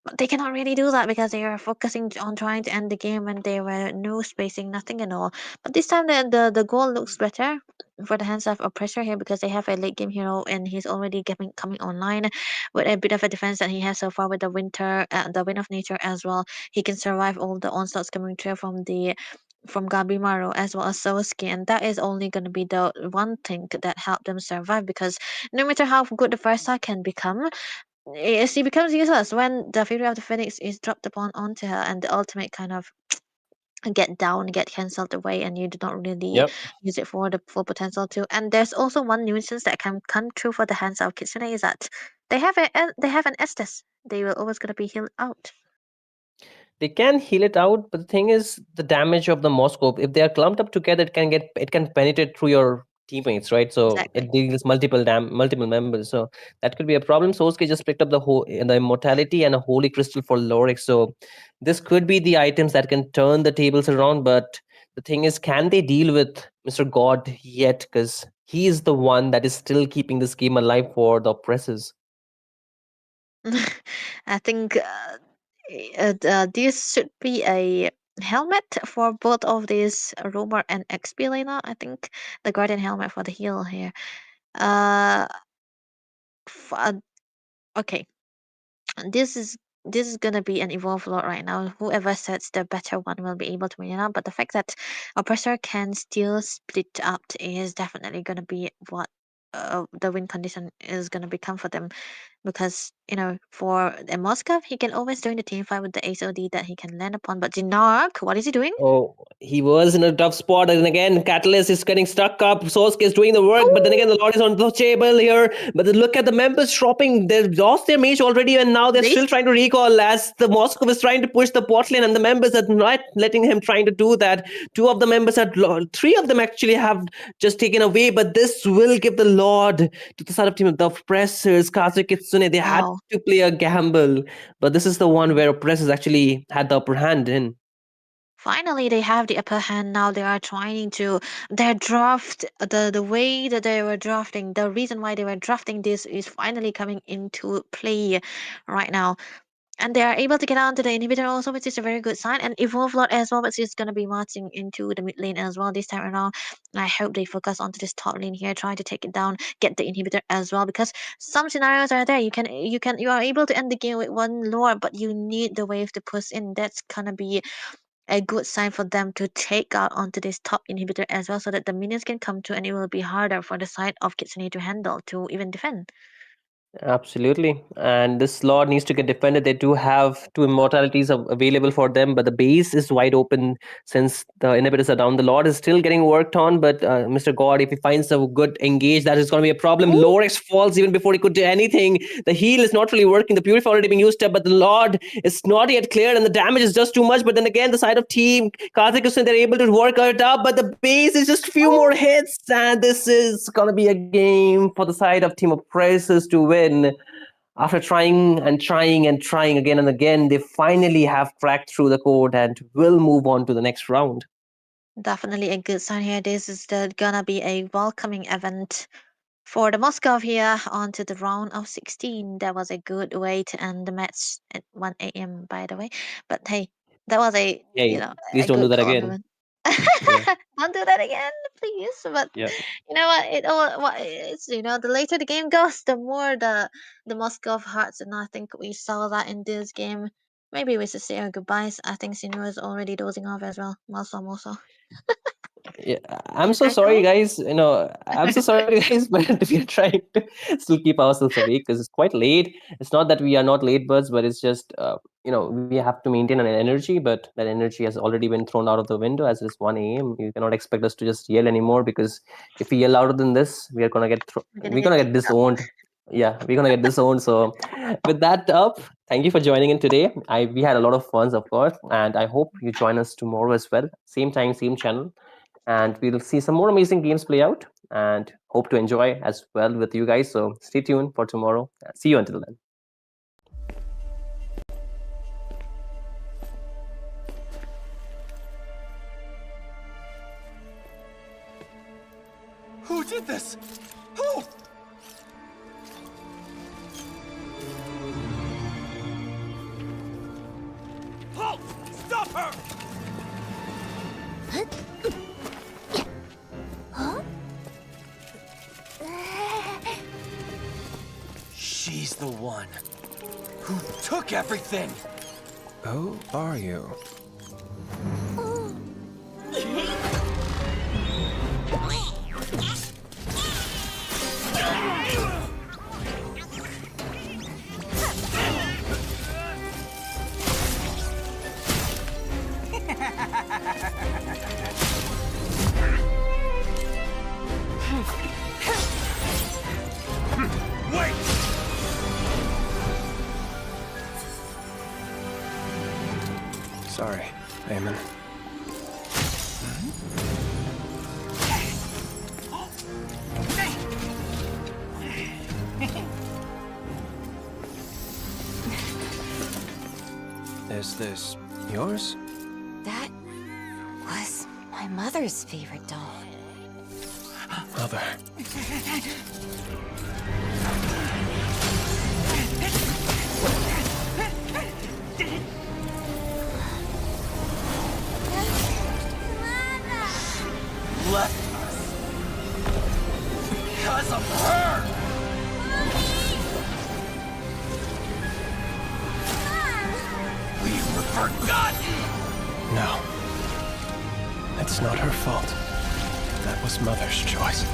Speaker 12: But they cannot really do that because they are focusing on trying to end the game and there were no spacing, nothing at all. But this time the goal looks better for the hands of Oppressor here because they have a late game hero and he's already coming online with a bit of a defense that he has so far with the Wind of Nature as well. He can survive all the onslaughts coming through from Gabimaru as well as Sosuke, and that is only going to be the one thing that helped them survive because no matter how good the first star can become, she becomes useless when the Fury of the Phoenix is dropped upon onto her and the ultimate kind of get cancelled away and you do not really use it for the full potential too. And there's also one nuisance that can come true for the hands of Kitsune is that they have an Estes. They will always gonna be healed out.
Speaker 13: They can heal it out, but the thing is the damage of the Moscow. If they are clumped up together, it can penetrate through your teammates, right? So it deals multiple members. So that could be a problem. Sosuke just picked up the immortality and a holy crystal for Lorik. So this could be the items that can turn the tables around. But the thing is, can they deal with Mr. God yet? Because he is the one that is still keeping this game alive for the oppressors.
Speaker 12: I think this should be a helmet for both of these Rumor and XP Lena. I think the Guardian helmet for the heal here. Okay, this is gonna be an Evolve Lord right now. Whoever sets the better one will be able to win it out. But the fact that Oppressor can still split up is definitely gonna be what the win condition is gonna become for them. Because for Moscow, he can always join the team fight with the HOD that he can land upon. But Zinark, what is he doing?
Speaker 13: Oh, he was in a tough spot, and again, Catalyst is getting stuck up. Sosuke is doing the work, but then again, the Lord is on the table here. But look at the members dropping. They've lost their mage already, and now they're still trying to recall as the Moscow is trying to push the bot lane, and the members are not letting him trying to do that. 3 of them actually have just taken away, but this will give the Lord to the side of team of the oppressors. Kaze Kitsune Sune, they had to play a gamble, but this is the one where Oppress has actually had the upper hand in.
Speaker 12: Finally, they have the upper hand now. They are trying to their draft, the way that they were drafting, the reason why they were drafting this is finally coming into play right now. And they are able to get onto the inhibitor also, which is a very good sign. And Evolve Lord as well, which is going to be marching into the mid lane as well this time around. I hope they focus onto this top lane here, trying to take it down, get the inhibitor as well, because some scenarios are there. You are able to end the game with one lord, but you need the wave to push in. That's gonna be a good sign for them to take out onto this top inhibitor as well, so that the minions can come to, and it will be harder for the side of Kitsune to handle, to even defend.
Speaker 13: Absolutely. And this Lord needs to get defended. They do have two immortalities available for them, but the base is wide open since the inhibitors are down. The Lord is still getting worked on, but Mr. God, if he finds a good engage, that is going to be a problem. Lorex falls even before he could do anything. The heal is not really working. The Purify already being used up, but the Lord is not yet cleared, and the damage is just too much. But then again, the side of team, Kazakhstan, they're able to work it up, but the base is just a few more hits, and this is going to be a game for the side of Team Oppressors to win. After trying and trying and trying again and again, they finally have cracked through the code and will move on to the next round.
Speaker 12: Definitely a good sign here. This is gonna be a welcoming event for the Moscow here onto the round of 16. That was a good way to end the match at 1 a.m. by the way. But hey, that was a
Speaker 13: Hey, please don't do that again.
Speaker 12: Don't do that again, please. But
Speaker 13: Yeah.
Speaker 12: you know what? It's the later the game goes, the more the Moscow hearts, and I think we saw that in this game. Maybe we should say our goodbyes. I think Sinu is already dozing off as well. Also.
Speaker 13: Yeah, I'm so sorry, guys. I'm so sorry, guys, but we are trying to still keep ourselves awake because it's quite late. It's not that we are not late birds, but it's just we have to maintain an energy, but that energy has already been thrown out of the window as it's 1 a.m. You cannot expect us to just yell anymore, because if we yell louder than this, we are gonna get disowned. Yeah, we're gonna get disowned. So with that up, thank you for joining in today. We had a lot of fun, of course, and I hope you join us tomorrow as well. Same time, same channel. And we'll see some more amazing games play out, and hope to enjoy as well with you guys. So stay tuned for tomorrow. See you until then.
Speaker 1: Who did this? Who? Halt! Stop her! She's the one who took everything.
Speaker 3: Who are you?
Speaker 1: Wait!
Speaker 3: Sorry, Eamon. Is this yours?
Speaker 2: That was my mother's favorite doll.
Speaker 3: Mother.
Speaker 1: Left us because of her. We were forgotten.
Speaker 3: No. It's not her fault. That was Mother's choice.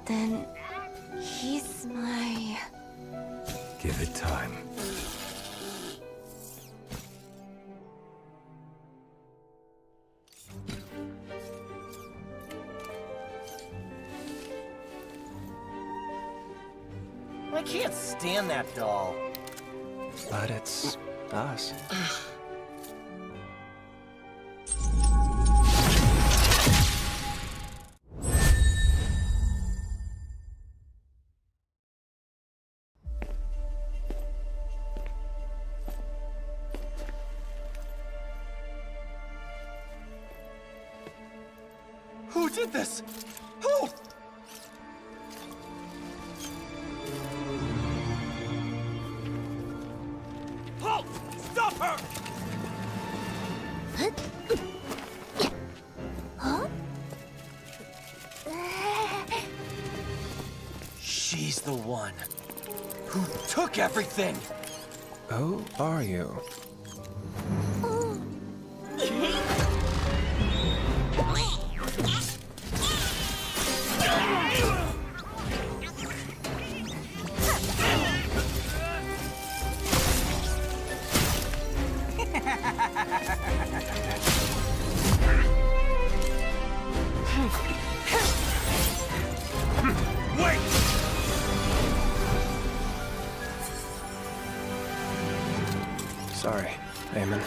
Speaker 2: Then he's my...
Speaker 1: Give it time. understand that doll.
Speaker 3: But it's us.
Speaker 1: Who did this? Who? Halt! Stop her!
Speaker 2: Huh?
Speaker 1: She's the one who took everything.
Speaker 3: Who are you?
Speaker 1: Wait!
Speaker 3: Sorry, Eamon.